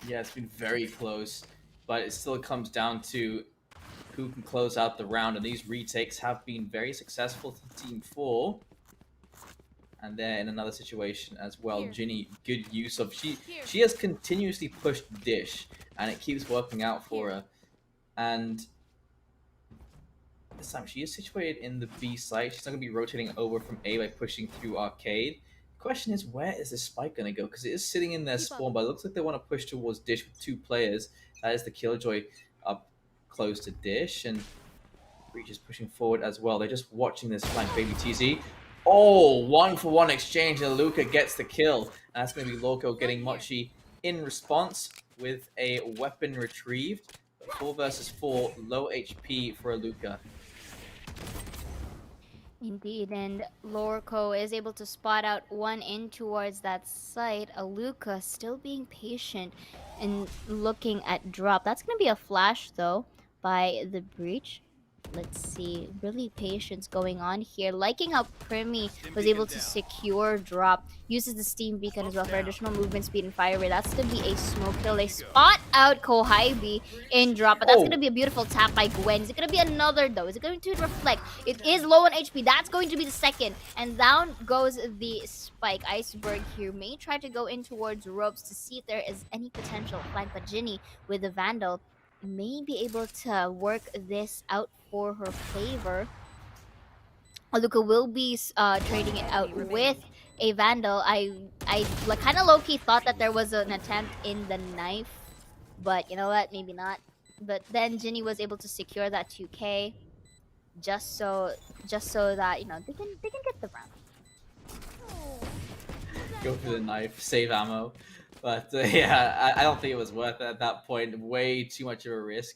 Yeah, it's been very close, but it still comes down to who can close out the round, and these retakes have been very successful to Team 4. And they're in another situation as well. Here. Ginny, good use of... She has continuously pushed Dish, and it keeps working out for her. And this time she is situated in the B site. She's not going to be rotating over from A by pushing through Arcade. The question is, where is this spike going to go? Because it is sitting in their spawn, but it looks like they want to push towards Dish with 2 players. That is the Killjoy up close to Dish, and Breach is pushing forward as well. They're just watching this flank. Baby TZ. Oh, 1-for-1 exchange, and Luca gets the kill. And that's going to be Lorco getting Mochi in response with a weapon retrieved. 4 versus 4, low HP for Aluka. Indeed, and Lorco is able to spot out one in towards that site. Aluka still being patient and looking at drop. That's going to be a flash, though, by the Breach. Let's see, really patience going on here. Liking how Primi was able to secure drop. Uses the steam beacon as well for additional movement speed and fire rate. That's gonna be a smoke kill. They spot out Kohaibi in drop, but that's gonna Oh, be a beautiful tap by Gwen. Is it gonna be another though? Is it going to reflect? It is low on HP. That's going to be the second. And down goes the spike. Iceberg here may try to go in towards ropes to see if there is any potential flank, but Ginny with the Vandal may be able to work this out for her favor. Luca will be trading it out with a Vandal. I like, kind of low-key thought that there was an attempt in the knife, but you know what? Maybe not. But then Ginny was able to secure that 2K just so that, you know, they can get the round. go for the knife, save ammo. But yeah, I don't think it was worth it at that point. Way too much of a risk.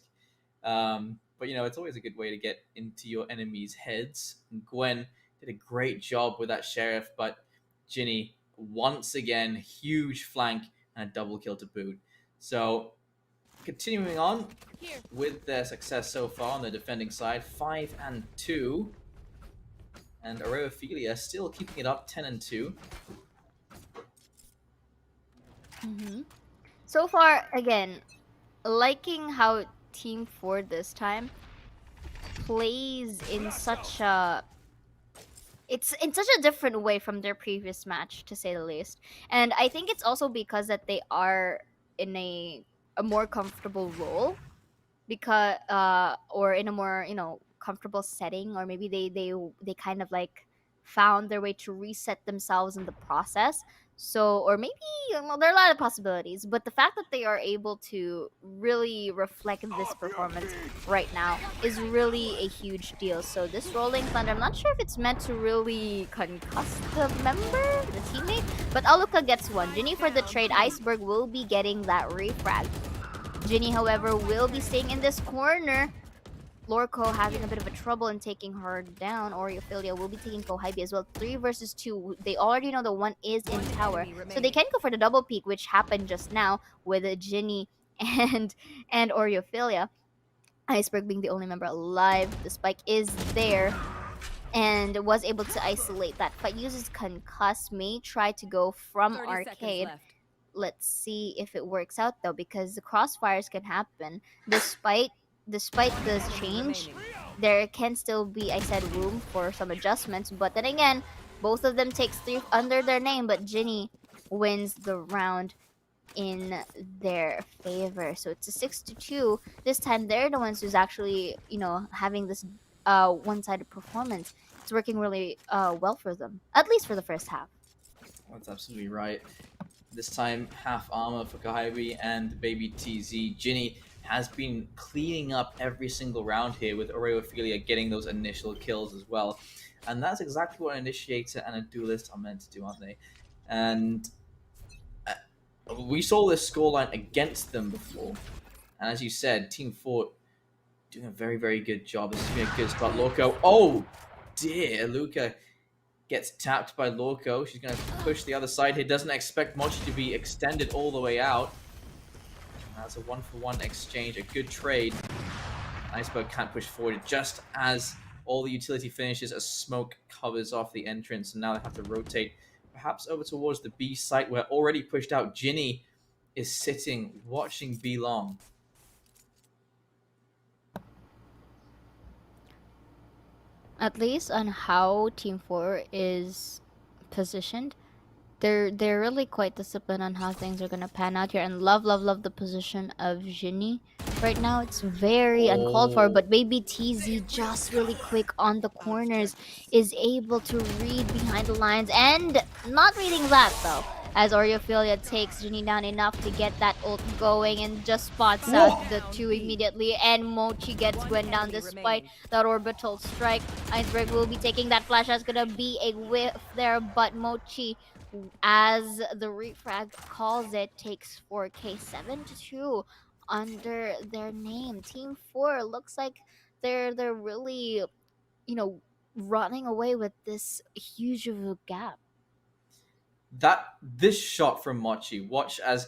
But you know, it's always a good way to get into your enemies' heads. And Gwen did a great job with that sheriff, but Ginny once again, huge flank and a double kill to boot. So continuing on Here. with their success so far on the defending side, 5-2, and Aerophilia still keeping it up, 10-2. So far, again, liking how Team 4 this time plays in such a different way from their previous match, to say the least. And I think it's also because that they are in a more comfortable role, because or in a more, you know, comfortable setting, or maybe they kind of like found their way to reset themselves in the process. So, or maybe, well, there are a lot of possibilities, but the fact that they are able to really reflect this performance right now is really a huge deal. So this Rolling Thunder, I'm not sure if it's meant to really concuss the member, the teammate, but Aluka gets one. Ginny for the trade. Iceberg will be getting that refrag. Ginny, however, will be staying in this corner. Lorco having a bit of a trouble in taking her down. Oreophilia will be taking Kohaibi as well. 3 versus 2. They already know the one is in tower. So they can go for the double peek, which happened just now with Ginny and Oreophilia. Iceberg being the only member alive. The spike is there and was able to isolate that. But uses Concuss, may try to go from 30 Arcade. seconds left. Let's see if it works out though, because the crossfires can happen despite this change. There can still be, I said, room for some adjustments, but then again, both of them takes 3 under their name, but Ginny wins the round in their favor. So it's a 6-2. This time they're the ones who's actually, you know, having this one-sided performance. It's working really well for them, at least for the first half. That's absolutely right. This time, half armor for Kohaibi and baby TZ. Ginny has been cleaning up every single round here, with Aerophilia getting those initial kills as well. And that's exactly what an initiator and a duelist are meant to do, aren't they? And we saw this scoreline against them before. And as you said, Team 4 doing a very, very good job. This is going to be a good spot. Lorco. Oh, dear. Luca gets tapped by Lorco. She's going to push the other side here. Doesn't expect Mochi to be extended all the way out. That's a 1-for-1 exchange. A good trade. Iceberg can't push forward just as all the utility finishes. A smoke covers off the entrance. And now they have to rotate perhaps over towards the B site, where already pushed out Ginny is sitting watching B long. At least on how Team 4 is positioned, they're really quite disciplined on how things are gonna pan out here, and love the position of Ginny. Right now it's very uncalled for, but maybe TZ just really quick on the corners is able to read behind the lines, and not reading that though, as Oreophilia takes Ginny down enough to get that ult going and just spots out the 2 immediately, and Mochi gets Gwen down despite that orbital strike. Iceberg will be taking that flash. That's gonna be a whiff there, but Mochi, as the refrag calls it, takes 4K. 7-2 under their name. Team 4 looks like they're really, you know, running away with this huge of a gap. This shot from Mochi, watch as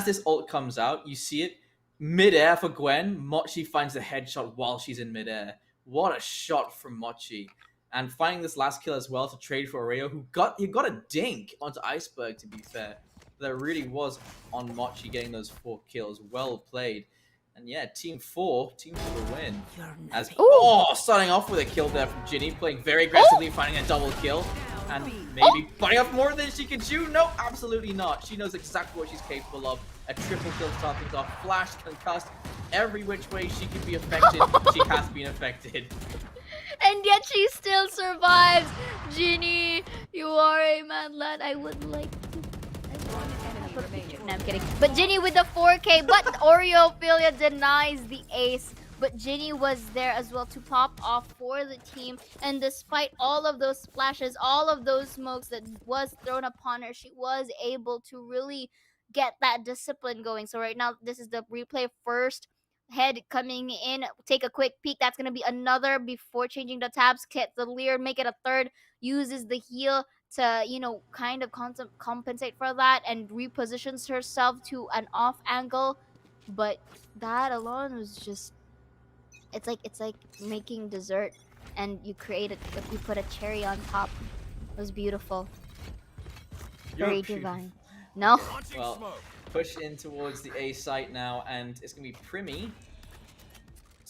this ult comes out, you see it mid-air for Gwen. Mochi finds the headshot while she's in mid-air. What a shot from Mochi. And finding this last kill as well to trade for Oreo, who got a dink onto Iceberg, to be fair. That really was on Mochi getting those 4 kills. Well played. And yeah, team 4 for the win. As starting off with a kill there from Ginny, playing very aggressively, finding a double kill. And maybe biting off more than she can chew. No, absolutely not. She knows exactly what she's capable of. A triple kill to start things off. Flash, concussed. Every which way she can be affected, she has been affected. And yet she still survives. Ginny, you are a mad lad. I would like to. No, I'm kidding. But Ginny with the 4K, but Oreophilia denies the ace. But Ginny was there as well to pop off for the team. And despite all of those splashes, all of those smokes that was thrown upon her, she was able to really get that discipline going. So right now, this is the replay first. Head coming in, take a quick peek. That's going to be another before changing the tabs. Get the leer, make it a third. Uses the heal to, you know, kind of compensate for that and repositions herself to an off angle. But that alone was just, it's like making dessert and you put a cherry on top. It was beautiful. Very divine. No. Well, push in towards the A site now, and it's gonna be Primmy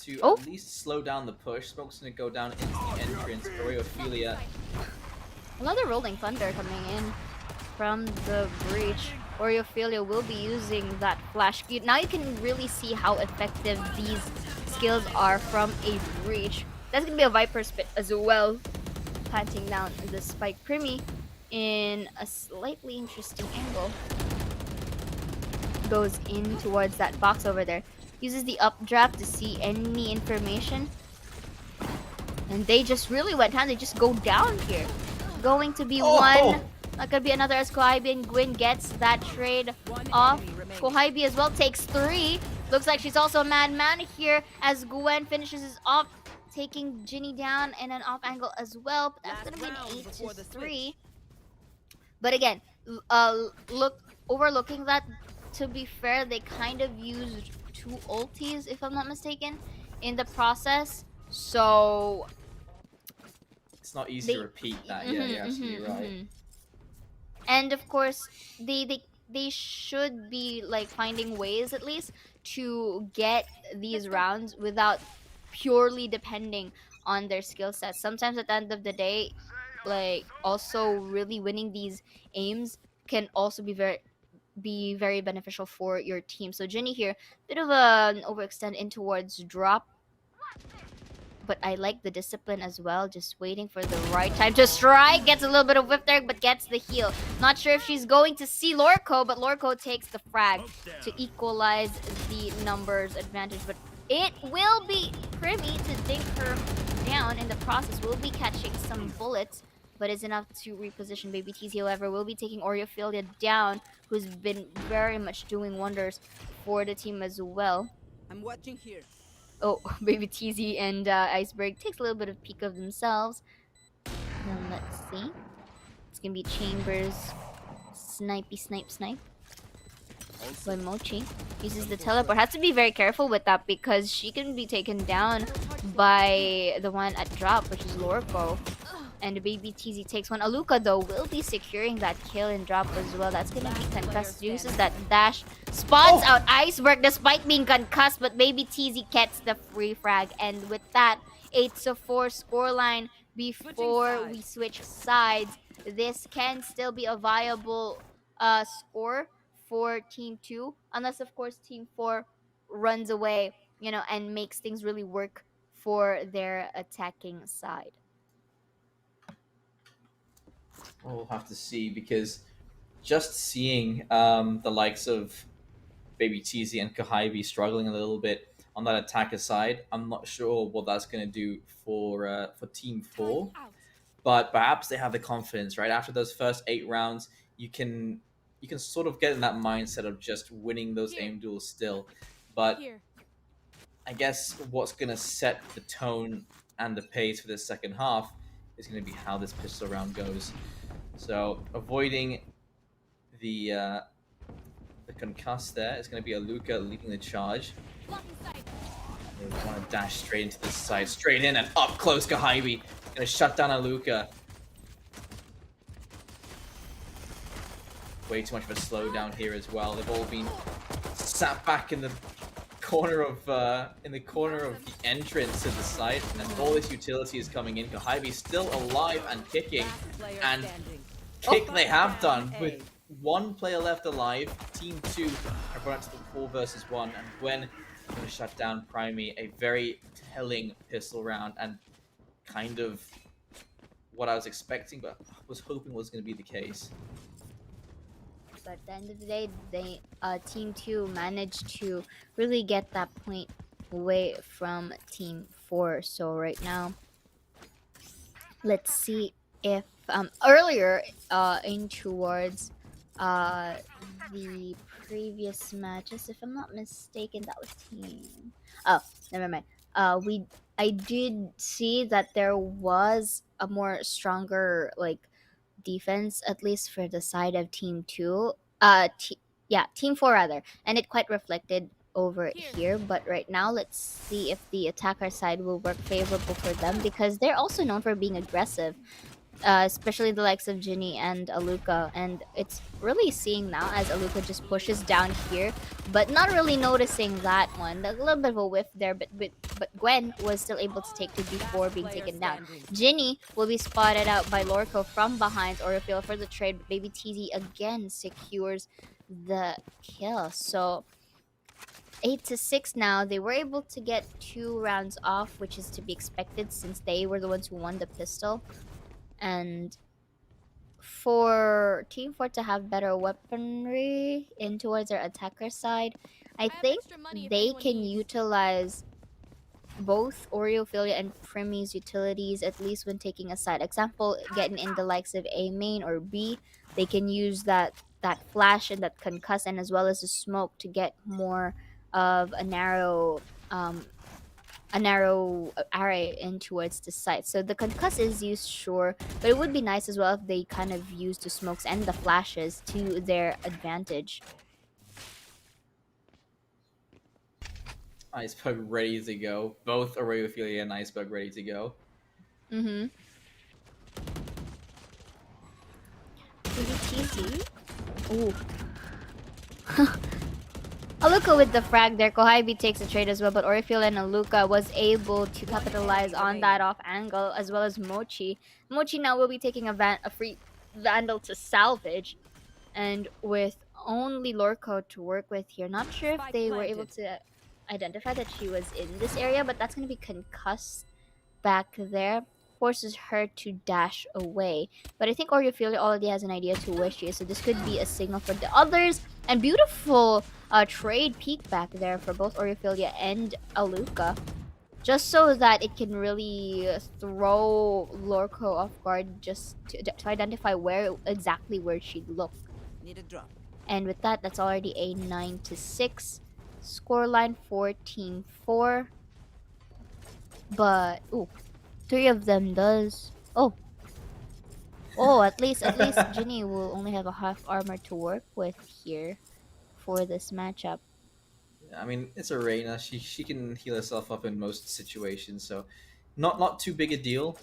to at least slow down the push. Smoke's gonna go down into the entrance. Oreophilia. Another Rolling Thunder coming in from the breach. Oreophilia will be using that flash. Now you can really see how effective these skills are from a breach. That's gonna be a Viper Spit as well, planting down the spike. Primmy in a slightly interesting angle goes in towards that box over there. Uses the updraft to see any information. And they just really went down. They just go down here. Going to be one. Not gonna be another as Kohibi and Gwyn gets that trade off. Kohibi as well takes 3. Looks like she's also a madman here as Gwen finishes it off, taking Ginny down in an off angle as well. But that's gonna be an 8-3. But again, overlooking that, to be fair, they kind of used 2 ultis, if I'm not mistaken, in the process. So it's not easy to repeat that. Yeah, you're absolutely right. And of course, they should be like finding ways at least to get these rounds without purely depending on their skill sets. Sometimes at the end of the day, like also really winning these aims can also be very beneficial for your team. So Ginny here, bit of an overextend in towards drop. But I like the discipline as well, just waiting for the right time to strike. Gets a little bit of whip there, but gets the heal. Not sure if she's going to see Lorco, but Lorco takes the frag to equalize the numbers advantage. But it will be Primmy to dink her down in the process. Will be catching some bullets, but is enough to reposition Baby TZ. However, will be taking Oreophilia down, who's been very much doing wonders for the team as well. I'm watching here. Oh, Baby TZ and Iceberg takes a little bit of peek of themselves. Then let's see. It's gonna be Chambers. Snipey snipe. By Mochi. Uses the teleport. Has to be very careful with that because she can be taken down by the one at drop, which is Lorco. And Baby TZ takes one. Aluka, though, will be securing that kill and drop as well. That's going to be concussed. Uses that dash. Spots out Iceberg despite being concussed, but Baby TZ gets the free frag. And with that, 8-4 scoreline before we switch sides. This can still be a viable score for Team 2. Unless, of course, Team 4 runs away, you know, and makes things really work for their attacking side. We'll have to see, because just seeing the likes of Baby TZ and Kohibi struggling a little bit on that attacker side, I'm not sure what that's going to do for Team 4. But perhaps they have the confidence, right? After those first 8 rounds, you can sort of get in that mindset of just winning those aim duels still. But I guess what's going to set the tone and the pace for this second half is going to be how this pistol round goes. So avoiding the concuss there is going to be Aluka leading the charge. They want to dash straight into this side, straight in and up close. Kahaibi gonna shut down Aluka. Way too much of a slowdown here as well. They've all been sat back in the corner of the entrance to the site, and all this utility is coming in. Kahaibi still alive and kicking, and kick they have done with one player left alive. Team 2 have run up to the 4 versus 1, and Gwen going to shut down Primey. A very telling pistol round, and kind of what I was expecting, but was hoping was going to be the case. But at the end of the day, they Team 2 managed to really get that point away from Team 4. So right now, let's see if earlier in towards the previous matches, if I'm not mistaken, that was Team. Oh, never mind. I did see that there was a more stronger defense, at least for the side of Team 2. Team 4 rather, and it quite reflected over here. But right now, let's see if the attacker side will work favorable for them, because they're also known for being aggressive, especially the likes of Ginny and Aluka. And it's really seeing now as Aluka just pushes down here, but not really noticing that one. A little bit of a whiff there, but Gwen was still able to take two before being taken down. Ginny will be spotted out by Lorco from behind Orifil for the trade, but Baby TZ again secures the kill. So 8-6 now. They were able to get 2 rounds off, which is to be expected since they were the ones who won the pistol. And for Team 4 to have better weaponry in towards their attacker side, I think they can utilize both Oreophilia and Primy's utilities, at least when taking a side. Example, getting in the likes of A main or B, they can use that flash and that concuss, and as well as the smoke to get more of a narrow array in towards the site. So the concuss is used, sure, but it would be nice as well if they kind of use the smokes and the flashes to their advantage. Iceberg ready to go. Both Aureophilia and Iceberg ready to go. Mm-hmm. TZ. Ooh. Aluka with the frag there. Kohaibi takes a trade as well, but Orifil and Aluka was able to capitalize on that off angle, as well as Mochi. Mochi now will be taking a free Vandal to salvage, and with only Lorco to work with here. Not sure if they were able to identify that she was in this area, but that's going to be concussed back there. Forces her to dash away. But I think Orifil already has an idea to where she is, so this could be a signal for the others. And beautiful trade peek back there for both Oriphilia and Aluka, just so that it can really throw Lorco off guard, just to identify exactly where she'd look. Need a drop. And with that, that's already a 9-6 scoreline for Team 4. But ooh, 3 of them does. Oh, at least Ginny will only have a half armor to work with here for this matchup. I mean, it's a Reyna. She can heal herself up in most situations, so not too big a deal,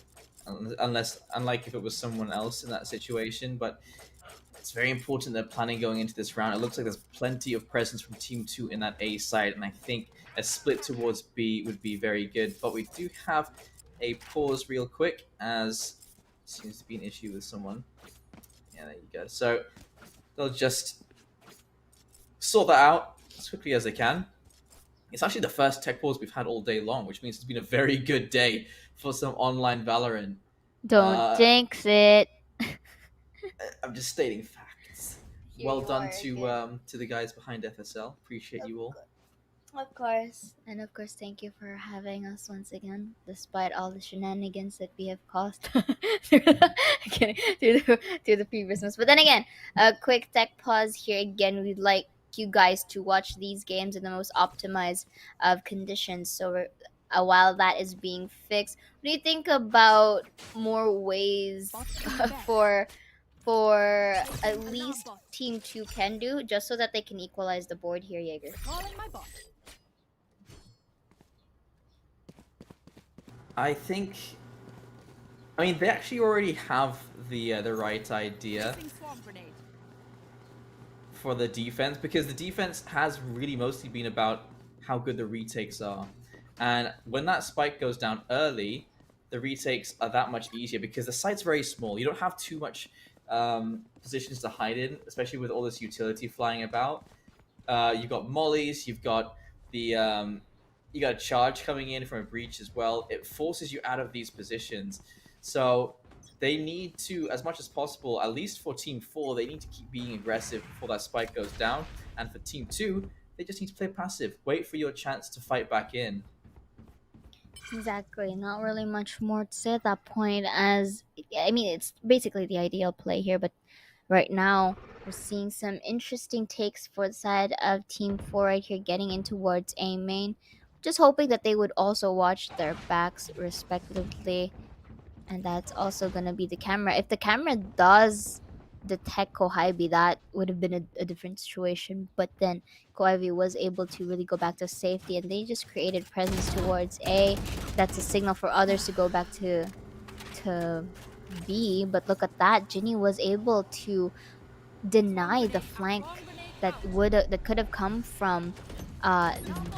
unlike if it was someone else in that situation. But it's very important they're planning going into this round. It looks like there's plenty of presence from Team 2 in that A side, and I think a split towards B would be very good. But we do have a pause real quick, as seems to be an issue with someone. Yeah, there you go. So they'll just sort that out as quickly as they can. It's actually the first tech pause we've had all day long, which means it's been a very good day for some online Valorant. Don't jinx it. I'm just stating facts. Here Well you done are to the guys behind FSL. Appreciate you all. Of course. And of course, thank you for having us once again, despite all the shenanigans that we have caused through the previous ones. But then again, a quick tech pause here again. We'd like you guys to watch these games in the most optimized of conditions. So while that is being fixed, what do you think about more ways for at least Team 2 can do, just so that they can equalize the board here, Jaeger? Calling my bot. I think. I mean, they actually already have the right idea Placing swarm grenade. for the defense, because the defense has really mostly been about how good the retakes are. And when that spike goes down early, the retakes are that much easier because the site's very small. You don't have too much positions to hide in, especially with all this utility flying about. You've got mollies, you've got the you got a charge coming in from a breach as well. It forces you out of these positions. So they need to, as much as possible, at least for Team 4, they need to keep being aggressive before that spike goes down. And for Team 2, they just need to play passive. Wait for your chance to fight back in. Exactly. Not really much more to say at that point, as I mean, it's basically the ideal play here, but right now we're seeing some interesting takes for the side of Team 4 right here, getting in towards A main. Just hoping that they would also watch their backs respectively, and that's also gonna be the camera. If the camera does detect Kohibi, that would have been a different situation. But then Kohibi was able to really go back to safety, and they just created presence towards A. That's a signal for others to go back to B. But look at that, Ginny was able to deny the flank that could have come from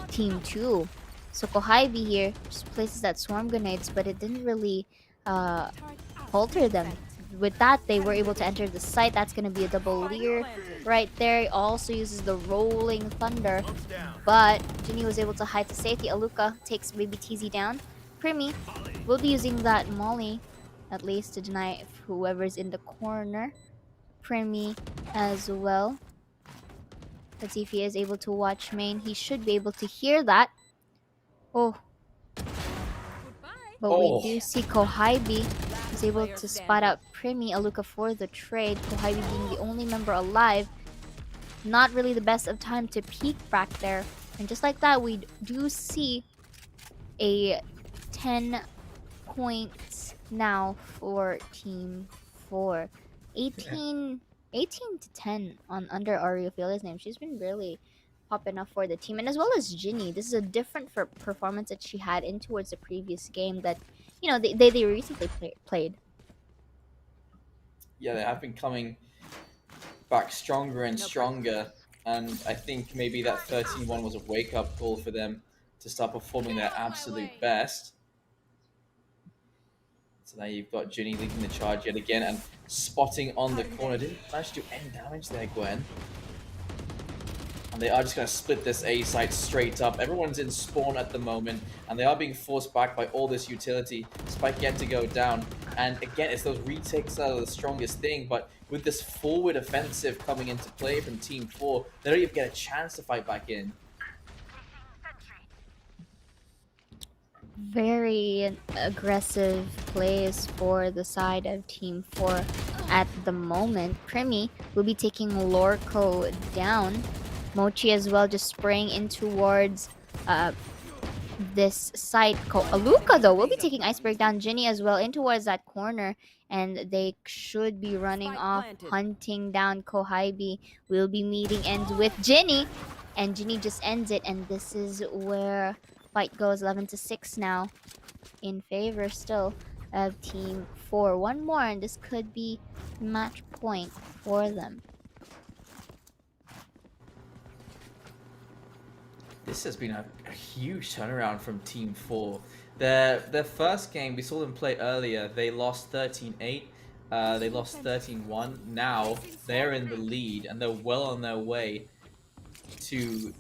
Team 2. So Kohibi here just places that swarm grenades, but it didn't really halter them. With that, they were able to enter the site. That's going to be a double leer right there. He also uses the rolling thunder, but Ginny was able to hide to safety. Aluka takes baby TZ down. Primi will be using that molly, at least, to deny whoever's in the corner. Primi as well. Let's see if he is able to watch main. He should be able to hear that. Oh, Goodbye. but we do see Kohibi is able to spot out Primi. Aluka for the trade. Kohibi being the only member alive. Not really the best of time to peek back there. And just like that, we do see a 10 points now for Team 4. 18 to 10 on under Ariofilia's name. She's been really popping up for the team, and as well as Ginny. This is a different performance that she had in towards the previous game that, you know, they recently played. Yeah, they have been coming back stronger and stronger, and I think maybe that 13-1 was a wake-up call for them to start performing their absolute best. So now you've got Ginny leading the charge yet again and spotting on the corner. Didn't manage to do any damage there, Gwen. And they are just going to split this A site straight up. Everyone's in spawn at the moment, and they are being forced back by all this utility. Spike yet to go down. And again, it's those retakes that are the strongest thing, but with this forward offensive coming into play from Team 4, they don't even get a chance to fight back in. Very aggressive plays for the side of Team 4 at the moment. Primi will be taking Lorco down. Mochi as well, just spraying in towards this site. Aluka though will be taking Iceberg down. Ginny as well in towards that corner, and they should be running off, hunting down Kohibi. Will be meeting ends with Ginny, and Ginny just ends it, and this is where fight goes. 11 to 6 now in favor still of Team 4. One more, and this could be match point for them. This has been a huge turnaround from Team 4. Their first game, we saw them play earlier. They lost 13-8. They lost 13-1. Now they're in the lead, and they're well on their way to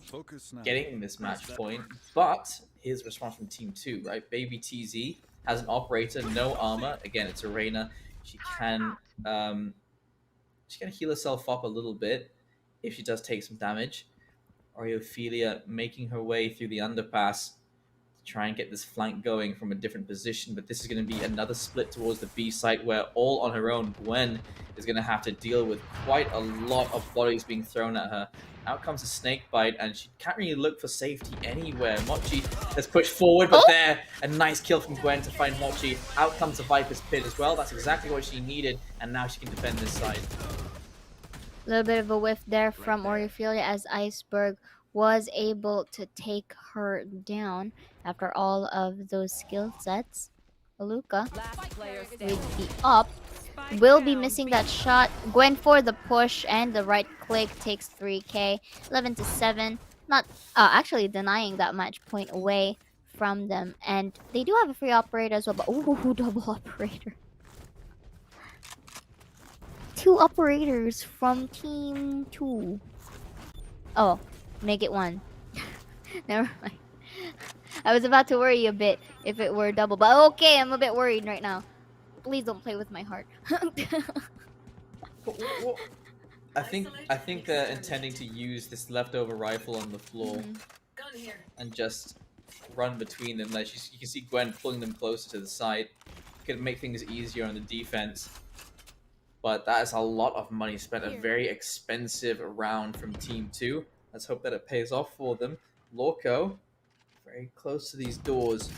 getting this match point. But here's a response from Team 2, right? Baby TZ has an operator, no armor. Again, it's Arena. She can heal herself up a little bit if she does take some damage. Ariophilia making her way through the underpass to try and get this flank going from a different position, but this is going to be another split towards the B site where all on her own, Gwen is going to have to deal with quite a lot of bodies being thrown at her. Out comes a snake bite, and she can't really look for safety anywhere. Mochi has pushed forward, but there, a nice kill from Gwen to find Mochi. Out comes the Viper's Pit as well. That's exactly what she needed, and now she can defend this side. A little bit of a whiff there from Oriofilia as Iceberg was able to take her down after all of those skill sets. Aluka Last player with standing. the up Spike will be down, missing B. that shot. Gwen for the push and the right click takes 3k. 11 to 7. Not actually denying that match point away from them. And they do have a free operator as well. But ooh, double operator. 2 operators from team 2. Oh, make it 1. Never mind. I was about to worry a bit if it were double, but okay, I'm a bit worried right now. Please don't play with my heart. What? I think they're intending to use this leftover rifle on the floor and just run between them. Like you can see Gwen pulling them closer to the side. Could make things easier on the defense. But that is a lot of money spent. A very expensive round from Team 2. Let's hope that it pays off for them. Lorco, very close to these doors.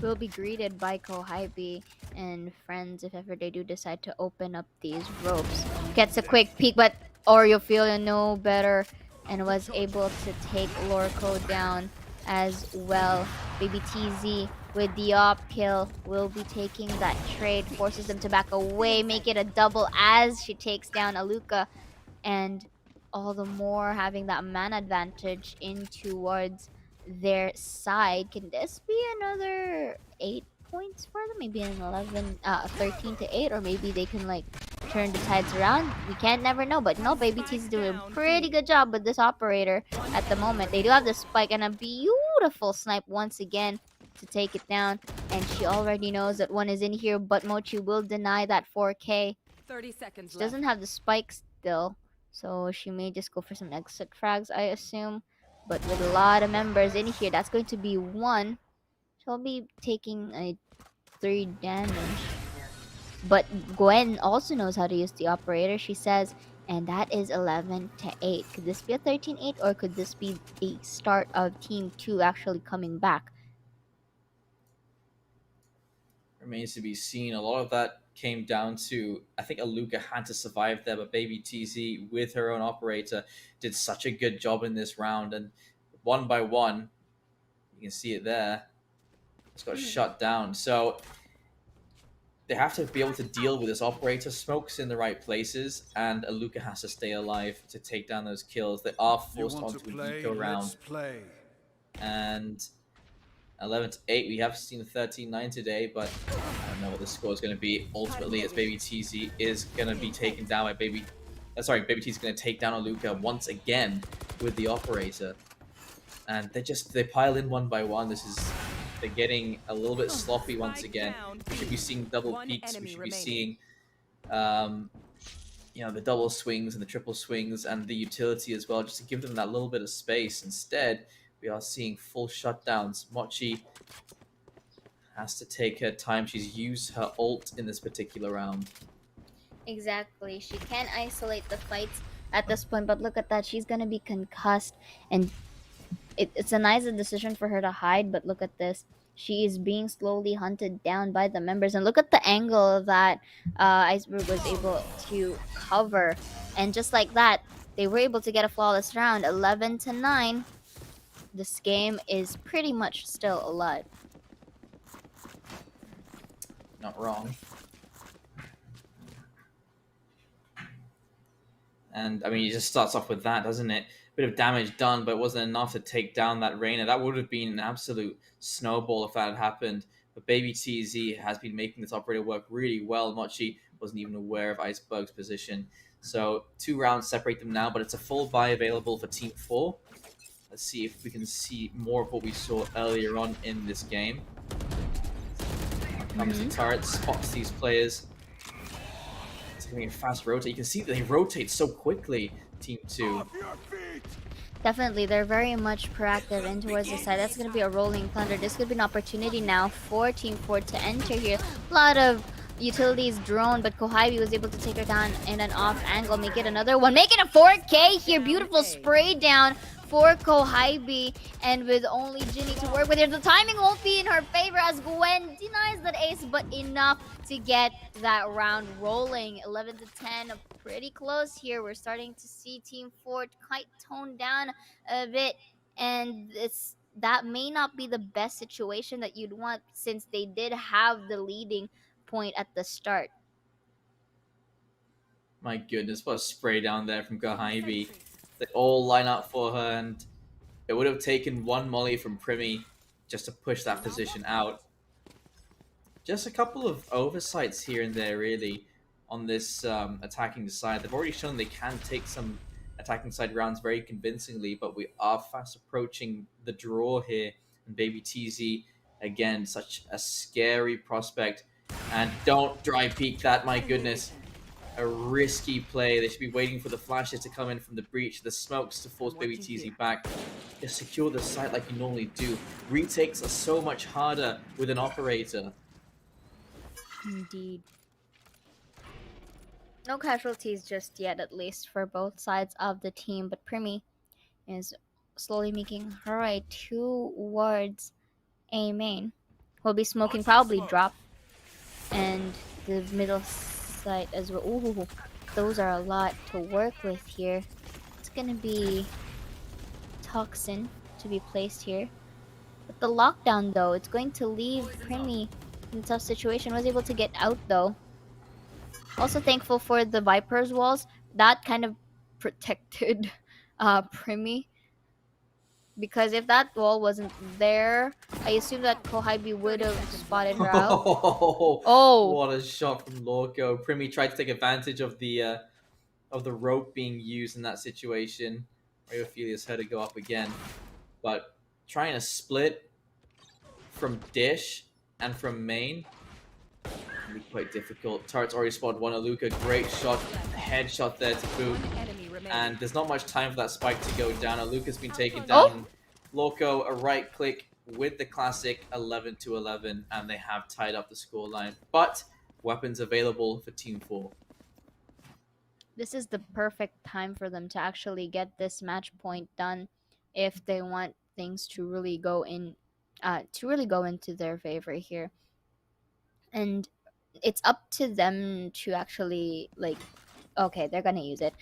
Will be greeted by Kohybe and friends if ever they do decide to open up these ropes. Gets a quick peek, but Oreo feeling no better and was able to take Lorco down as well. Baby TZ with the op kill will be taking that trade, forces them to back away, make it a double as she takes down Aluka, and all the more having that man advantage in towards their side. Can this be another 8 points for them? Maybe an 13 to 8, or maybe they can like turn the tides around. We can't never know, but no, Baby T's doing a pretty good job with this operator at the moment. They do have the spike and a beautiful snipe once again to take it down, and she already knows that one is in here, but Mochi will deny that 4k. 30 seconds She left. doesn't have the spike still, so she may just go for some exit frags, I assume. But with a lot of members in here, that's going to be 1. She'll be taking a 3 damage. But Gwen also knows how to use the operator, she says, and that is 11 to 8. Could this be a 13-8, or could this be the start of Team 2 actually coming back? Remains to be seen. A lot of that came down to, I think Aluka had to survive there, but Baby TZ with her own operator did such a good job in this round, and one by one, you can see it there, it's got shut down. So they have to be able to deal with this operator. Smokes in the right places, and Aluka has to stay alive to take down those kills. They are forced onto an eco round. Play. And 11 to 8, we have seen a 13-9 today, but I don't know what the score is going to be. Ultimately, as Baby TZ is going to be taken down by Baby TZ is going to take down Aluka once again with the operator. And they pile in one by one. They're getting a little bit sloppy once again. We should be seeing double peaks. We should be seeing, the double swings and the triple swings and the utility as well, just to give them that little bit of space. Instead, we are seeing full shutdowns. Mochi has to take her time. She's used her ult in this particular round. Exactly. She can isolate the fights at this point, but look at that. She's going to be concussed, and it's a nice decision for her to hide, but look at this. She is being slowly hunted down by the members, and look at the angle that Iceberg was able to cover. And just like that, they were able to get a flawless round. 11 to 9. This game is pretty much still alive. Not wrong. And I mean, it just starts off with that, doesn't it? Bit of damage done, but it wasn't enough to take down that Reyna. That would have been an absolute snowball if that had happened. But Baby TZ has been making this operator work really well. Mochi wasn't even aware of Iceberg's position. So 2 rounds separate them now, but it's a full buy available for Team 4. Let's see if we can see more of what we saw earlier on in this game. Comes the turret, spots these players. It's going to be a fast rotate. You can see that they rotate so quickly, Team 2. Definitely, they're very much proactive in towards the side. That's going to be a rolling thunder. This could be an opportunity now for Team 4 to enter here. A lot of utilities drone, but Kohybe was able to take her down in an off angle. Make it another one. Make it a 4K here. Beautiful spray down for Kohybe, and with only Ginny to work with here, the timing won't be in her favor as Gwen denies that ace, but enough to get that round rolling. 11 to 10, pretty close here. We're starting to see Team 4 quite toned down a bit, and it's that may not be the best situation that you'd want, since they did have the leading point at the start. My goodness, what a spray down there from Gohaibi. They all line up for her, and it would have taken one molly from Primi just to push that position out. Just a couple of oversights here and there, really, on this attacking side. They've already shown they can take some attacking side rounds very convincingly, but we are fast approaching the draw here. And Baby TZ, again, such a scary prospect. And don't dry peek that, my goodness. A risky play. They should be waiting for the flashes to come in from the breach, the smokes to force Baby TZ back. Just secure the site like you normally do. Retakes are so much harder with an operator. Indeed. No casualties just yet, at least for both sides of the team, but Primi is slowly making her way towards A main. Will be smoking, probably drop, and the middle site as well. Ooh, those are a lot to work with here. It's gonna be Toxin to be placed here. But the lockdown, though, it's going to leave Primi in a tough situation. Was able to get out, though. Also thankful for the Viper's walls. That kind of protected Primi. Because if that wall wasn't there, I assume that Kohaibi would have spotted her out. Oh! What a shot from Lorco. Primi tried to take advantage of the rope being used in that situation. Rheophilia's had to go up again. But trying to split from Dish and from main can be quite difficult. Turret's already spotted one Aluka. Great shot. Headshot there to boot. And there's not much time for that spike to go down. Aluka's been taken down. Lorco, a right click with the classic 11-11, and they have tied up the scoreline. But weapons available for Team 4. This is the perfect time for them to actually get this match point done if they want things to really go into their favor here. And it's up to them to actually, like, okay, they're gonna use it.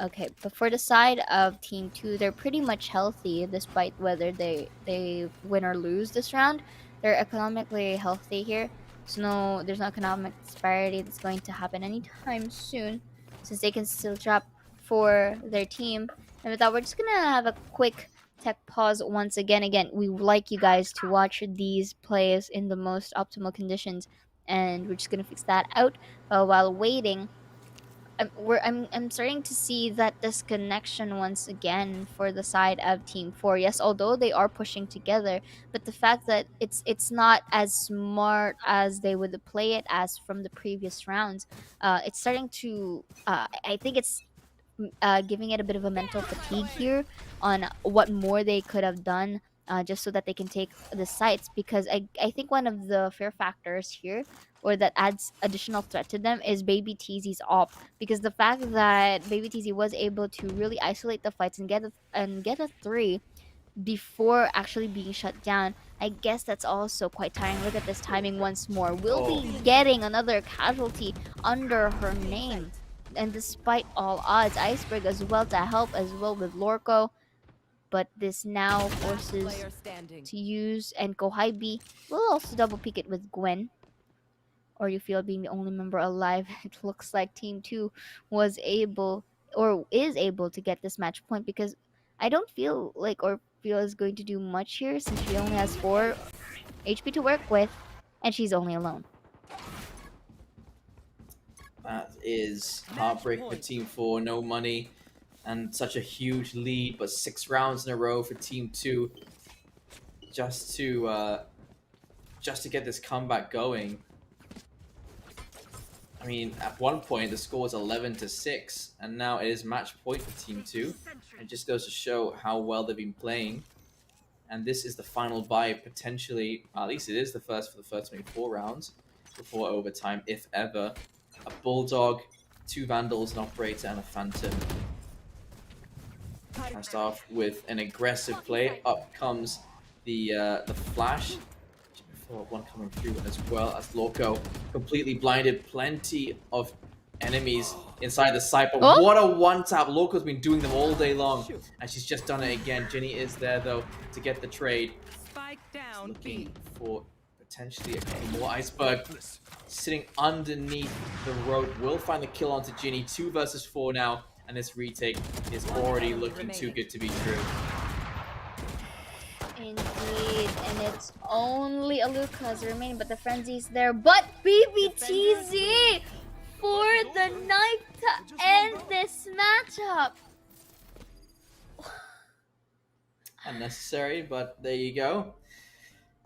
Okay, but for the side of Team 2, they're pretty much healthy despite whether they win or lose this round. They're economically healthy here. So there's no economic disparity that's going to happen anytime soon, since they can still drop for their team. And with that, we're just gonna have a quick tech pause once again. Again, we would like you guys to watch these plays in the most optimal conditions, and we're just gonna fix that out while waiting. I'm starting to see that disconnection once again for the side of Team 4. Yes, although they are pushing together, but the fact that it's not as smart as they would play it as from the previous rounds. It's starting to I think it's giving it a bit of a mental fatigue here on what more they could have done just so that they can take the sites, because I think one of the fear factors here, or that adds additional threat to them, is Baby TZ's op, because the fact that Baby TZ was able to really isolate the fights and get a 3 before actually being shut down, I guess that's also quite tiring. Look at this timing once more. We'll be getting another casualty under her name. And despite all odds, Iceberg as well to help as well with Lorco. But this now forces to use, and Kohaibi will also double peek it with Gwen. Or you feel being the only member alive. It looks like Team 2 was able, or is able, to get this match point, because I don't feel like Orfeo is going to do much here, since she only has 4 HP to work with, and she's only alone. That is heartbreaking for Team 4. No money and such a huge lead, but 6 rounds in a row for Team 2 just to get this comeback going. I mean, at one point the score was 11-6, and now it is match point for Team 2. It just goes to show how well they've been playing. And this is the final buy, potentially, at least it is the first for the first 24 rounds before overtime, if ever. A Bulldog, 2 Vandals, an Operator, and a Phantom. I start off with an aggressive play. Up comes the flash. One coming through as well as Lorco completely blinded. Plenty of enemies inside the site. But Oh? what a one-tap. Loco's been doing them all day long, and she's just done it again. Ginny is there, though, to get the trade. Spike down Looking B. for potentially a couple more. Iceberg sitting underneath the rope will find the kill onto Ginny. 2 versus 4 now, and this retake is already looking too good to be true. Indeed, and it's only Alucard's remaining, but the frenzy's there. But BBTZ for the knife to end this matchup. Unnecessary, but there you go.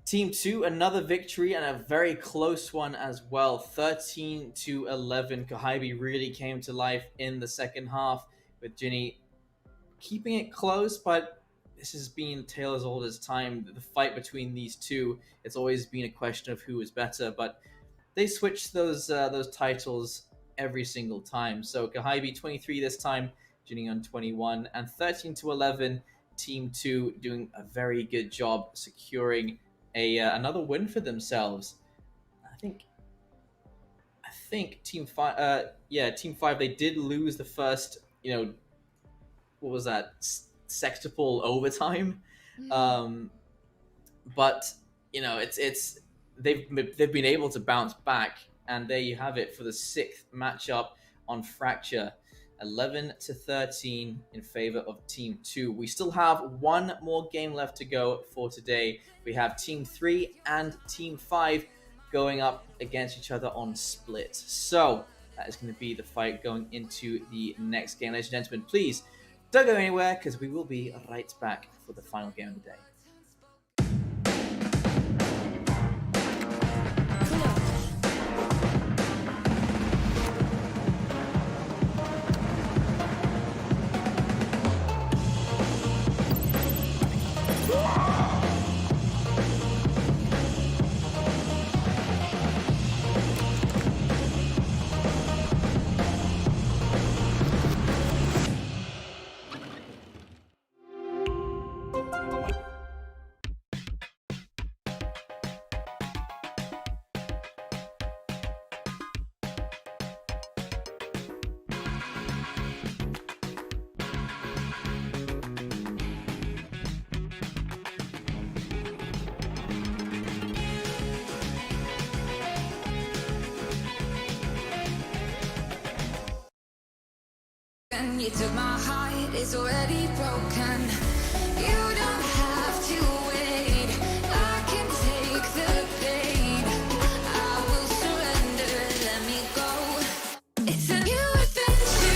Team 2, another victory and a very close one as well. 13-11. Kahibi really came to life in the second half with Ginny keeping it close, but this has been a tale as old as time. The fight between these two, it's always been a question of who is better, but they switched those titles every single time. So Kahibi 23 this time, Ginny on 21, and 13-11. Team 2 doing a very good job securing another win for themselves. I think Team 5, Team 5, they did lose the first, what was that, sextuple overtime, but it's they've been able to bounce back, and there you have it for the 6th matchup on Fracture. 11-13 in favor of Team 2. We still have one more game left to go for today. We have Team 3 and Team 5 going up against each other on split. So that is going to be the fight going into the next game. Ladies and gentlemen, please don't go anywhere, because we will be right back for the final game of the day. You took my heart, it's already broken. You don't have to wait. I can take the pain. I will surrender, let me go. It's a new adventure.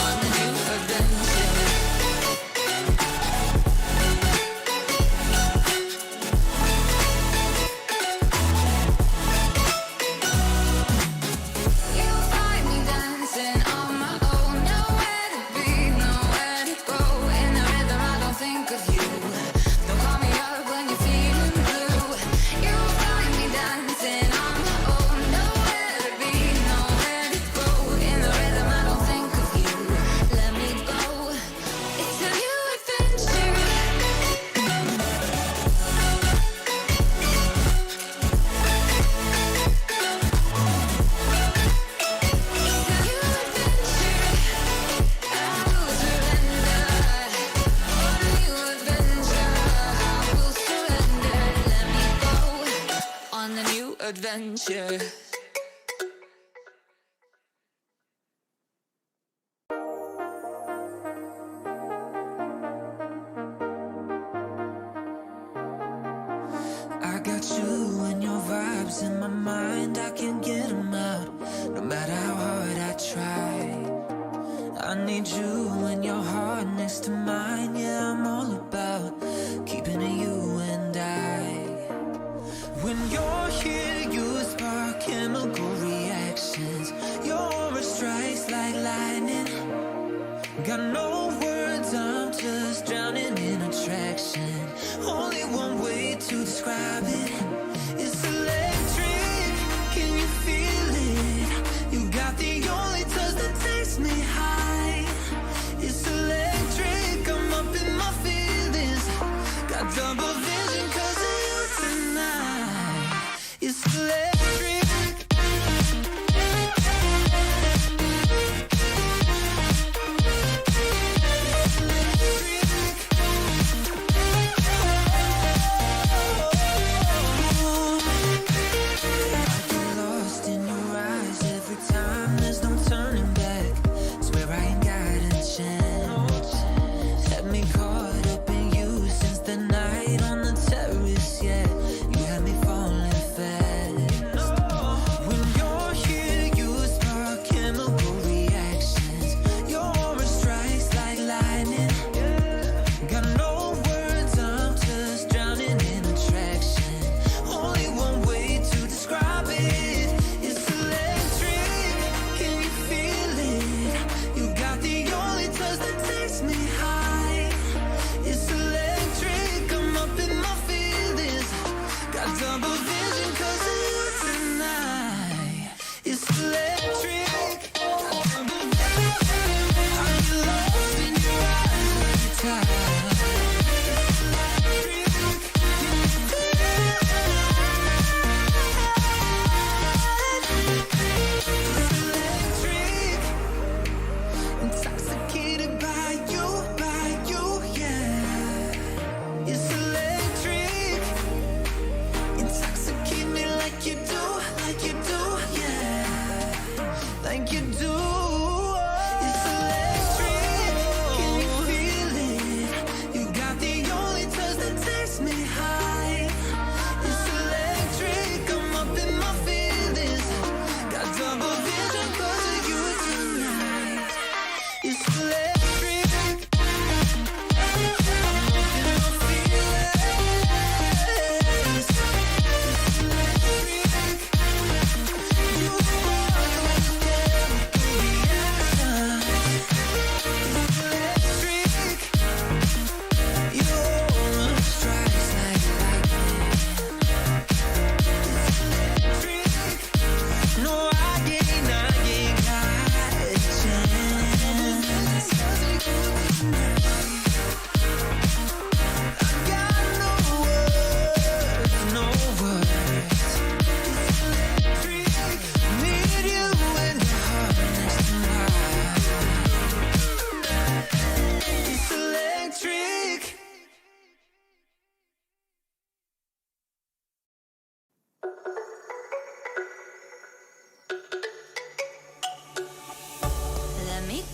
On a new adventure. Adventure. I got you and your vibes in my mind, I can't get them out, no matter how hard I try. I need you and your heart next to mine, yeah, I'm all about keeping it you and I. When you're here, you spark chemical reactions, your aura strikes like lightning. Got no words, I'm just drowning in attraction. Only one way to describe it. It's electric, can you feel it? You got the only touch that takes me high. It's electric, I'm up in my feelings. Got double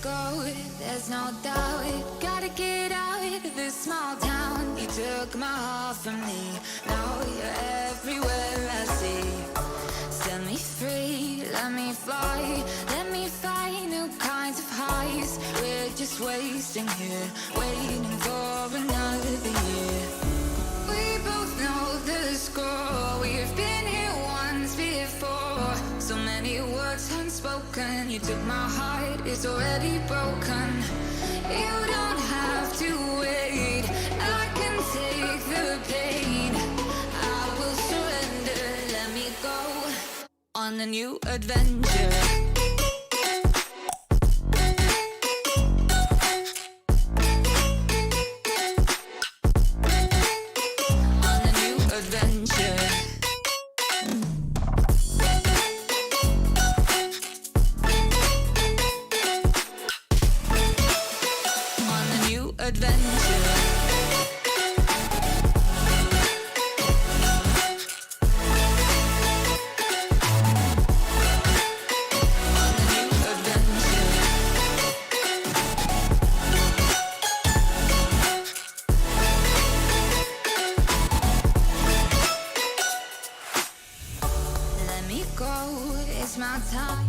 go, there's no doubt. Gotta get out of this small town. You took my heart from me, now you're everywhere I see. Set me free, let me fly, let me find new kinds of highs. We're just wasting here, waiting for another year. We both know the score, we've been here once before. So many words unspoken, you took my heart, it's already broken. You don't have to wait, I can take the pain. I will surrender, let me go on a new adventure. My time.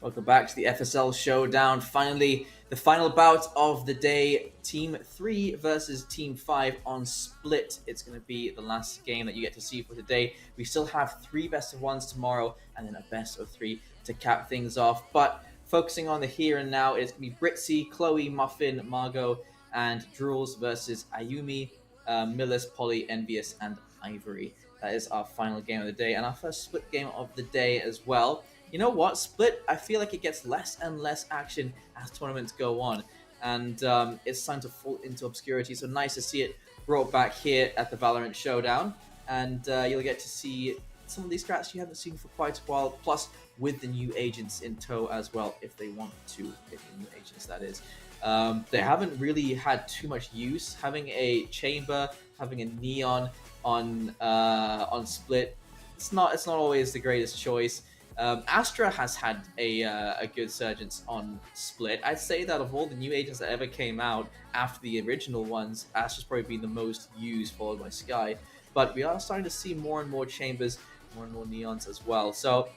Welcome back to the FSL Showdown. Finally, the final bout of the day. Team 3 versus Team 5 on Split. It's going to be the last game that you get to see for today. We still have 3 best of 1s tomorrow and then a best of 3 to cap things off. But focusing on the here and now, it's going to be Britzy, Chloe, Muffin, Margot, and Duels versus Ayumi, Millis, Polly, Envious, and Ivory. That is our final game of the day and our first Split game of the day as well. You know what? Split, I feel like it gets less and less action as tournaments go on. And it's starting to fall into obscurity. So nice to see it brought back here at the Valorant Showdown. And you'll get to see some of these strats you haven't seen for quite a while. Plus, with the new agents in tow as well, if they want to get the new agents, that is. They haven't really had too much use. Having a Chamber, having a Neon on Split, it's not always the greatest choice. Astra has had a good surgence on Split. I'd say that of all the new agents that ever came out after the original ones, Astra's probably been the most used, followed by Sky. But we are starting to see more and more Chambers, more and more Neons as well. So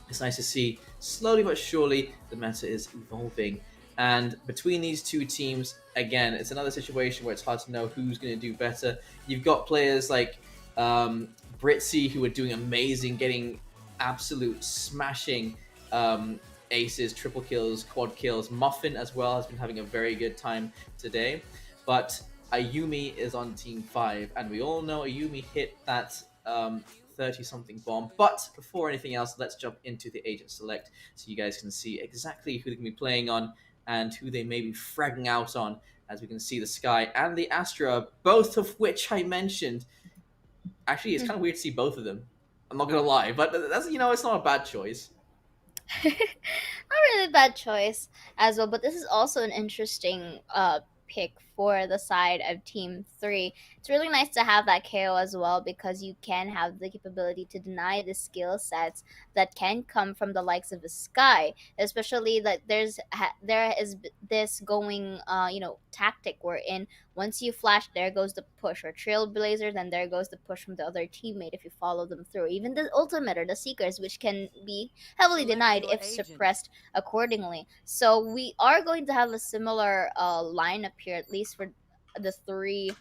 it's nice to see, slowly but surely, the meta is evolving. And between these two teams, again, it's another situation where it's hard to know who's going to do better. You've got players like Britzy, who are doing amazing, getting absolute smashing aces, triple kills, quad kills. Muffin as well has been having a very good time today. But Ayumi is on Team 5, and we all know Ayumi hit that 30-something bomb. But before anything else, let's jump into the agent select so you guys can see exactly who they can be playing on and who they may be fragging out on, as we can see the Sky and the Astra, both of which I mentioned. Actually, it's kind of weird to see both of them. I'm not gonna lie, but that's, you know, it's not a bad choice. Not really a bad choice as well, but this is also an interesting pick for the side of Team 3. It's really nice to have that KO as well, because you can have the capability to deny the skill sets that can come from the likes of the Sky, especially that there is this going tactic wherein once you flash, there goes the push, or Trailblazer, then there goes the push from the other teammate if you follow them through. Even the ultimate or the Seekers, which can be heavily denied if suppressed accordingly. So we are going to have a similar lineup here, at least for the 3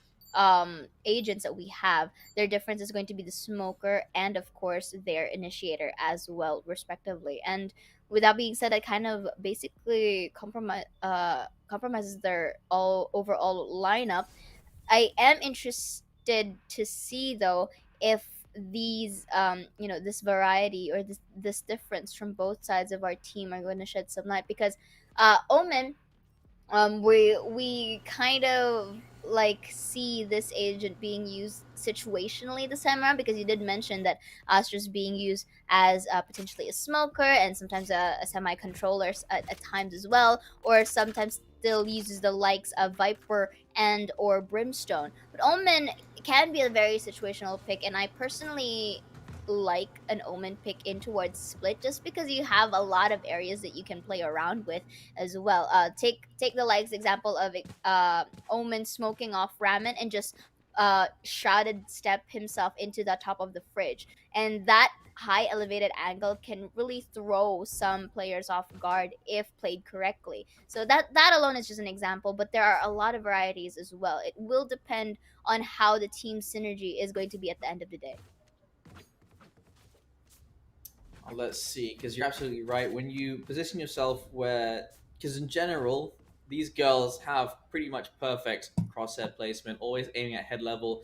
agents that we have. Their difference is going to be the Smoker and, of course, their Initiator as well, respectively. And with that being said, I kind of basically compromises their overall lineup. I am interested to see, though, if these this variety or this difference from both sides of our team are going to shed some light because Omen, we kind of like see this agent being used situationally this time around because you did mention that Astra's being used as potentially a smoker and sometimes a semi controller at times as well, or sometimes still uses the likes of Viper and or Brimstone. But Omen can be a very situational pick, and I personally like an Omen pick in towards split just because you have a lot of areas that you can play around with as well. Take the likes example of Omen smoking off Ramen and just shrouded step himself into the top of the fridge, and that high elevated angle can really throw some players off guard if played correctly. So that alone is just an example, but there are a lot of varieties as well. It will depend on how the team synergy is going to be at the end of the day. Let's see, because you're absolutely right. When you position yourself where, because in general, these girls have pretty much perfect crosshair placement, always aiming at head level.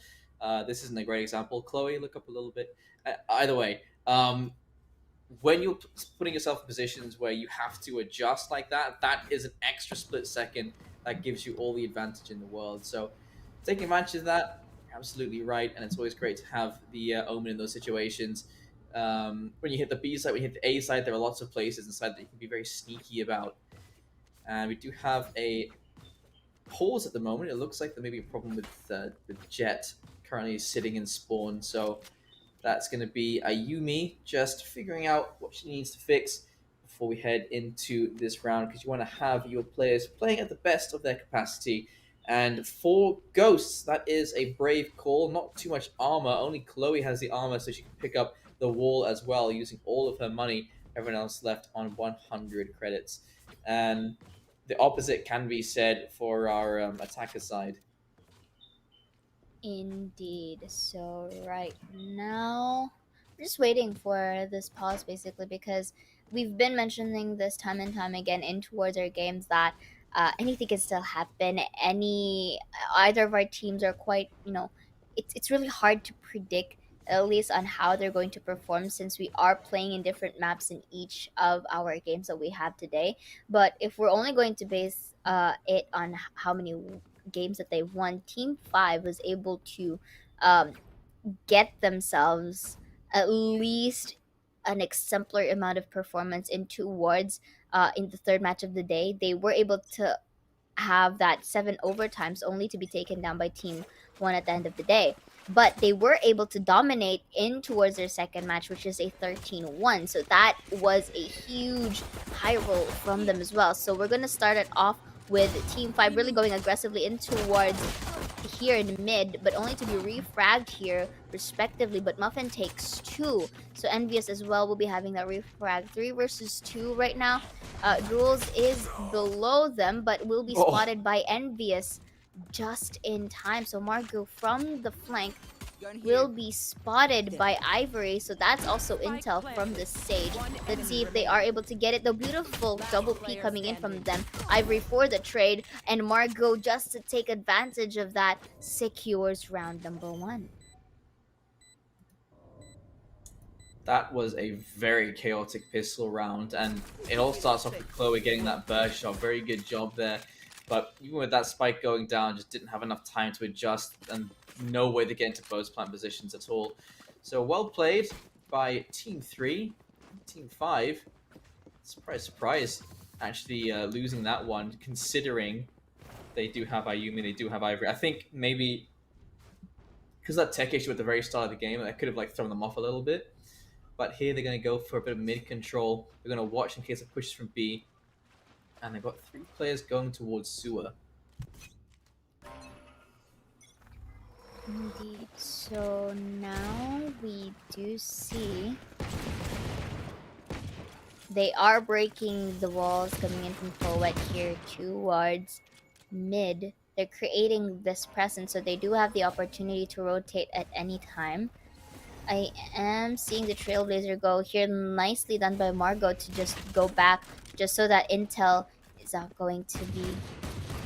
This isn't a great example. Chloe, look up a little bit. Either way, when you're putting yourself in positions where you have to adjust like that, that is an extra split second that gives you all the advantage in the world. So taking advantage of that, you're absolutely right, and it's always great to have the Omen in those situations. When you hit the B side, when you hit the A side, there are lots of places inside that you can be very sneaky about. And we do have a pause at the moment. It looks like there may be a problem with Jet currently sitting in spawn. So that's going to be Ayumi just figuring out what she needs to fix before we head into this round, because you want to have your players playing at the best of their capacity. And for Ghosts, that is a brave call. Not too much armor. Only Chloe has the armor, so she can pick up the wall as well, using all of her money. Everyone else left on 100 credits. And the opposite can be said for our attacker side. Indeed. So right now, we're just waiting for this pause basically because we've been mentioning this time and time again in towards our games that anything can still happen. Either of our teams are quite it's really hard to predict at least on how they're going to perform since we are playing in different maps in each of our games that we have today. But if we're only going to base it on how many games that they won, Team 5 was able to um, get themselves at least an exemplary amount of performance in towards in the third match of the day. They were able to have that 7 overtimes only to be taken down by Team 1 at the end of the day. But they were able to dominate in towards their second match, which is a 13-1. So that was a huge high roll from them as well. So we're going to start it off with Team 5 really going aggressively in towards here in mid, but only to be refragged here respectively. But Muffin takes 2. So Envious as well will be having that refrag. 3 versus 2 right now. Duels is below them, but will be spotted by Envious just in time. So Margot from the flank will be spotted by Ivory. So that's also intel from the Sage. Let's see if they are able to get it. The beautiful double P coming in from them. Ivory for the trade, and Margot just to take advantage of that secures round number 1. That was a very chaotic pistol round, and it all starts off with Chloe getting that burst shot. Very good job there. But even with that spike going down, just didn't have enough time to adjust and no way to get into both plant positions at all. So well played by Team 3. Team 5, surprise, surprise, actually losing that one, considering they do have Ayumi, they do have Ivory. I think maybe because that tech issue at the very start of the game, that could have like thrown them off a little bit. But here they're going to go for a bit of mid control. They're going to watch in case it pushes from B. And they've got 3 players going towards sewer. Indeed. So now we do see they are breaking the walls coming in from Poet here towards mid. They're creating this presence, so they do have the opportunity to rotate at any time. I am seeing the Trailblazer go here. Nicely done by Margot to just go back just so that intel is not going to be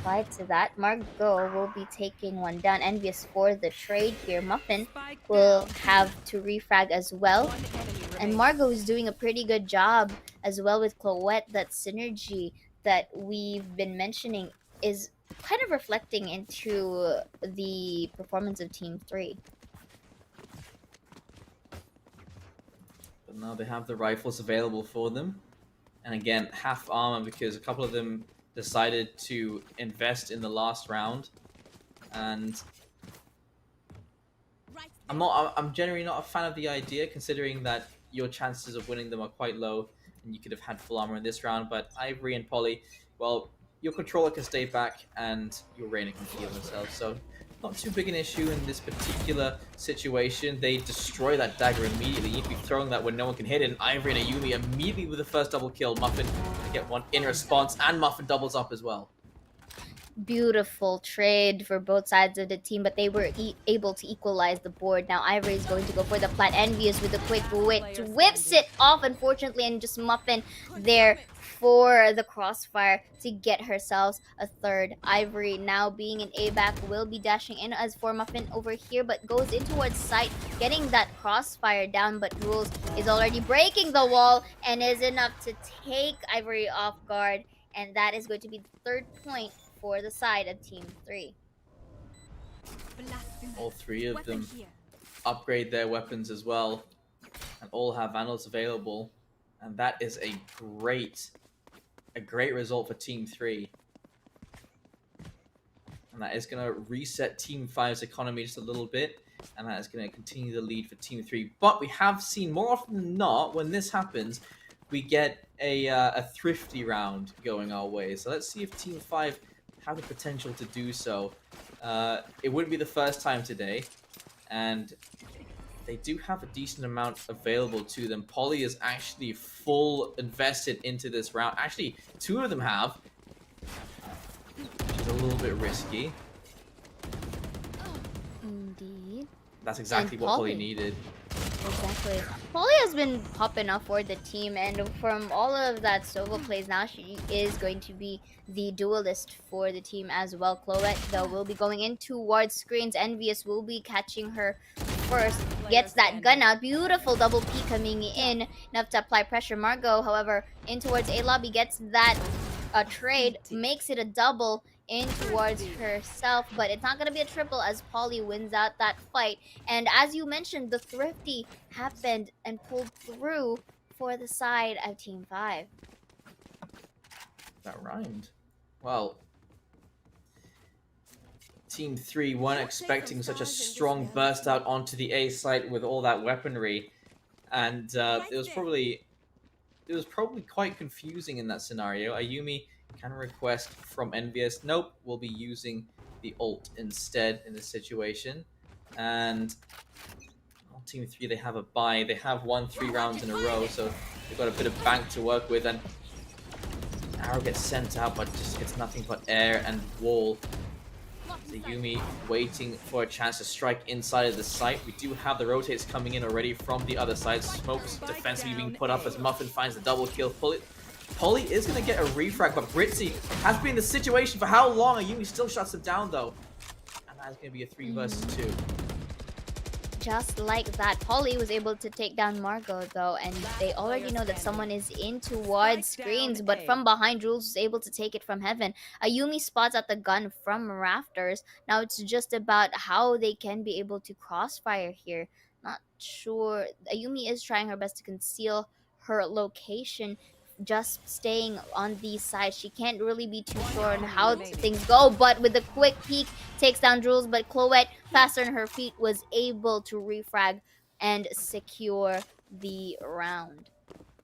reply to that. Margot will be taking one down. Envious for the trade here. Muffin will have to refrag as well. One enemy And remaining. Margot is doing a pretty good job as well with Chloette. That synergy that we've been mentioning is kind of reflecting into the performance of Team 3. But now they have the rifles available for them. And again, half armor because a couple of them decided to invest in the last round. And I'm generally not a fan of the idea, considering that your chances of winning them are quite low, and you could have had full armor in this round. But Ivory and Polly, well, your controller can stay back, and your Reyna can heal themselves. So not too big an issue in this particular situation. They destroy that dagger immediately. You'd be throwing that when no one can hit it, and Ivory and Ayumi immediately with the first double kill. Muffin to get one in response, and Muffin doubles up as well. Beautiful trade for both sides of the team, but they were able to equalize the board. Now Ivory is going to go for the plat. Envious with a quick whips it off, unfortunately, and just Muffin there for the crossfire to get herself a third. Ivory now being an A-back will be dashing in as for Muffin over here, but goes in towards site, getting that crossfire down, but Rules is already breaking the wall and is enough to take Ivory off guard, and that is going to be the third point for the side of Team 3. All three of them upgrade their weapons as well, and all have Vandals available, and that is a great result for Team 3. And that is going to reset Team 5's economy just a little bit, and that is going to continue the lead for Team 3. But we have seen more often than not, when this happens, we get a thrifty round going our way. So let's see if Team 5 have the potential to do so. It wouldn't be the first time today, and they do have a decent amount available to them. Polly is actually full invested into this round. Actually, two of them have, which is a little bit risky. Indeed. That's exactly And what Polly Polly needed. Exactly. Polly has been popping up for the team, and from all of that solo plays now, she is going to be the duelist for the team as well. Chloette, though, will be going in towards screens. Envious will be catching her first. Gets that gun out. Beautiful double P coming in. Enough to apply pressure. Margot, however, in towards A lobby, gets that trade. Makes it a double in towards herself, but it's not going to be a triple as Polly wins out that fight. And as you mentioned, the thrifty happened and pulled through for the side of Team 5. That rhymed. Well, Team 3 weren't expecting such a strong burst out onto the A site with all that weaponry, and it was probably quite confusing in that scenario. Ayumi can request from Envious. Nope, we'll be using the ult instead in this situation. And on Team 3, they have a bye. They have won 3 rounds in a row, so they've got a bit of bank to work with. And arrow gets sent out, but just hits nothing but air and wall. Ayumi waiting for a chance to strike inside of the site. We do have the rotates coming in already from the other side. Smokes defensively being put up as Muffin finds the double kill. Polly is going to get a refrag, but Britzy has been in the situation for how long? Ayumi still shuts him down, though. And that's going to be a 3 versus 2. Just like that, Polly was able to take down Margot, though, and they already know that someone is in towards screens, but from behind, Jules was able to take it from heaven. Ayumi spots out the gun from rafters. Now it's just about how they can be able to crossfire here. Not sure. Ayumi is trying her best to conceal her location, just staying on these sides. She can't really be too sure on how things go, but with a quick peek, takes down Jules, but Chloette, faster on her feet, was able to refrag and secure the round.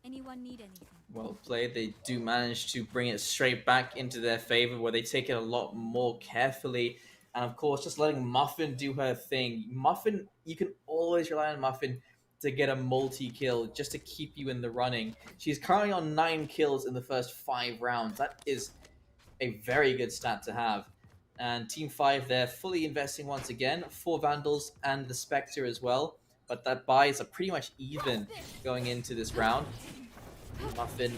Anyone need anything? Well played. They do manage to bring it straight back into their favor, where they take it a lot more carefully. And of course, just letting Muffin do her thing. Muffin, you can always rely on Muffin to get a multi-kill, just to keep you in the running. She's currently on 9 kills in the first 5 rounds. That is a very good stat to have. And Team 5, they're fully investing once again. 4 Vandals and the Spectre as well. But that buys are pretty much even going into this round. Muffin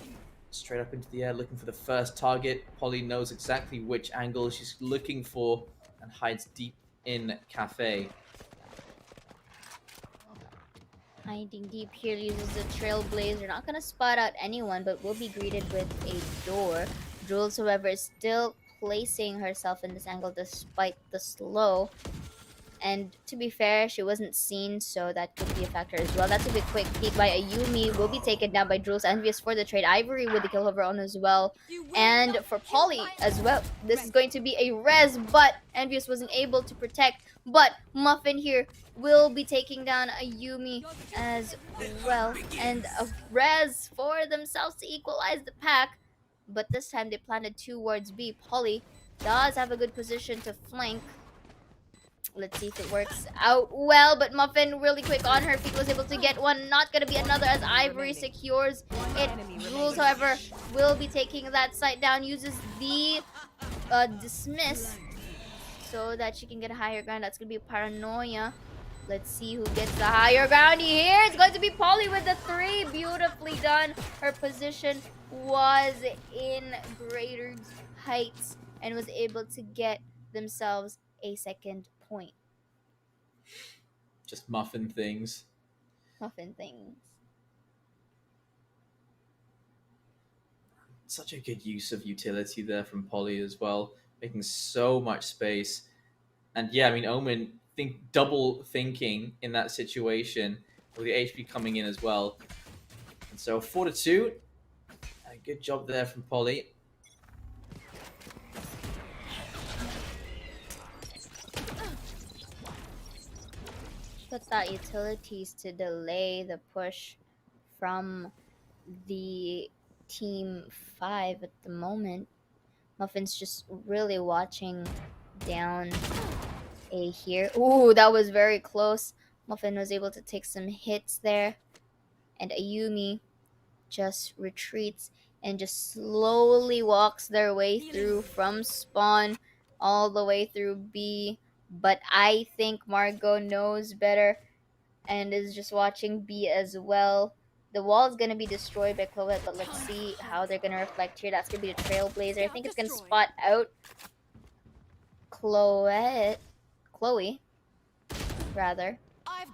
Straight up into the air, looking for the first target. Polly knows exactly which angle she's looking for and hides deep in Cafe. Hiding deep here, uses the Trailblazer. Not gonna spot out anyone, but will be greeted with a door. Jules, however, is still placing herself in this angle despite the slow. And to be fair, she wasn't seen, so that could be a factor as well. That's a bit quick peek by Ayumi. Will be taken down by Jules. Envious for the trade. Ivory with the kill of her own as well. And for Polly as well. This is going to be a res, but Envious wasn't able to protect. But Muffin here will be taking down Ayumi as well. And a res for themselves to equalize the pack. But this time they planted towards B. Polly does have a good position to flank. Let's see if it works out well, but Muffin really quick on her feet was able to get one. Not gonna be another as Ivory secures it. Jules, however, will be taking that site down, uses the dismiss so that she can get a higher ground. That's gonna be Paranoia. Let's see who gets the higher ground here. It's going to be Polly with the 3. Beautifully done. Her position was in greater heights and was able to get themselves a second point. Just Muffin things. Muffin things. Such a good use of utility there from Polly as well, making so much space. And yeah, I mean, Omen double thinking in that situation with the HP coming in as well. And so 4-2. A good job there from Polly. Put that utilities to delay the push from the team 5 at the moment. Muffin's just really watching down A here. Ooh, that was very close. Muffin was able to take some hits there. And Ayumi just retreats and just slowly walks their way through from spawn all the way through B. But I think Margot knows better and is just watching B as well. The wall is going to be destroyed by Chloe, but let's see how they're going to reflect here. That's going to be the Trailblazer. I think it's going to spot out Chloe, rather.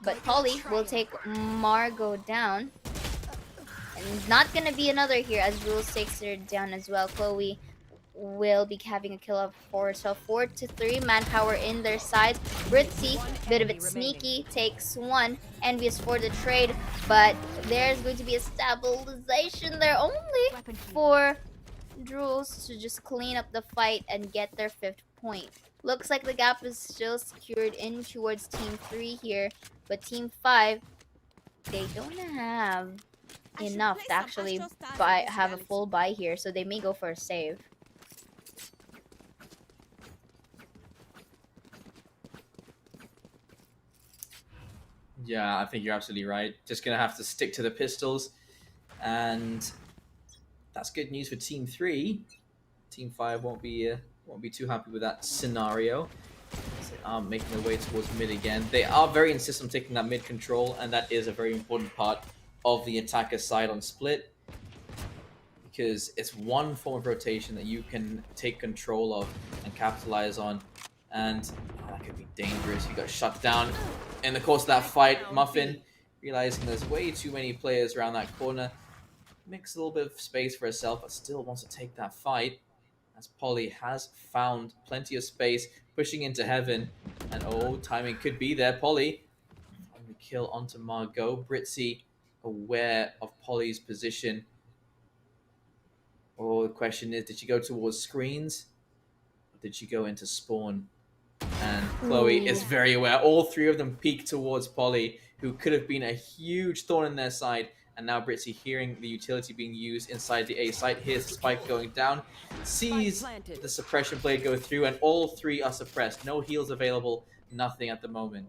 But Polly will take Margot down. And not going to be another here as Jules takes her down as well. Chloe will be having a kill up for herself. 4-3 manpower in their sides. Britzy, bit of it sneaky, takes one. Envious for the trade, but there's going to be a stabilization there only for Jules to just clean up the fight and get their 5th point. Looks like the gap is still secured in towards Team 3 here, but Team 5, they don't have enough to actually have a full buy here, so they may go for a save. Yeah, I think you're absolutely right. Just gonna have to stick to the pistols, and that's good news for Team 3. Team 5 won't be too happy with that scenario. They are making their way towards mid again. They are very insistent on taking that mid control, and that is a very important part of the attacker side on split, because it's one form of rotation that you can take control of and capitalize on, and that could be dangerous. You got shut down in the course of that fight. Muffin, realizing there's way too many players around that corner, makes a little bit of space for herself, but still wants to take that fight, as Polly has found plenty of space, pushing into heaven, and oh, timing could be there. Polly finding the kill onto Margot. Britzy aware of Polly's position. Oh, the question is, did she go towards screens, or did she go into spawn? And Chloe is very aware. All 3 of them peek towards Polly, who could have been a huge thorn in their side. And now Britzy, hearing the utility being used inside the A site, hears the spike going down, sees the suppression blade go through, and all 3 are suppressed. No heals available, nothing at the moment.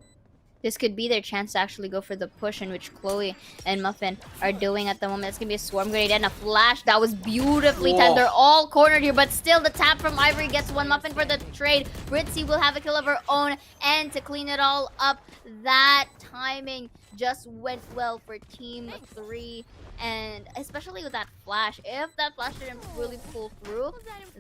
This could be their chance to actually go for the push, in which Chloe and Muffin are doing at the moment. It's going to be a swarm grenade and a flash. That was beautifully timed. They're all cornered here, but still the tap from Ivory gets one. Muffin for the trade. Britzy will have a kill of her own, and to clean it all up that timing just went well for Team 3. And especially with that flash, if that flash didn't really pull through,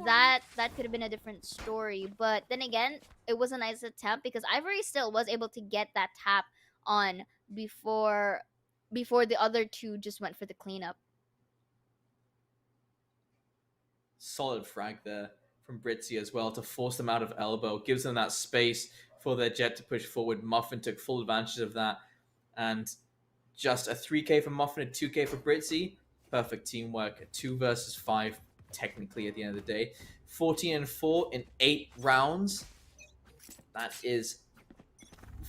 that could have been a different story. But then again, it was a nice attempt because Ivory still was able to get that tap on before the other two just went for the cleanup. Solid frag there from Britzy as well to force them out of elbow. Gives them that space for their jet to push forward. Muffin took full advantage of that. And just a 3k for Muffin, a 2k for Britzy. Perfect teamwork. A 2 versus 5, technically, at the end of the day. 14-4 in 8 rounds. That is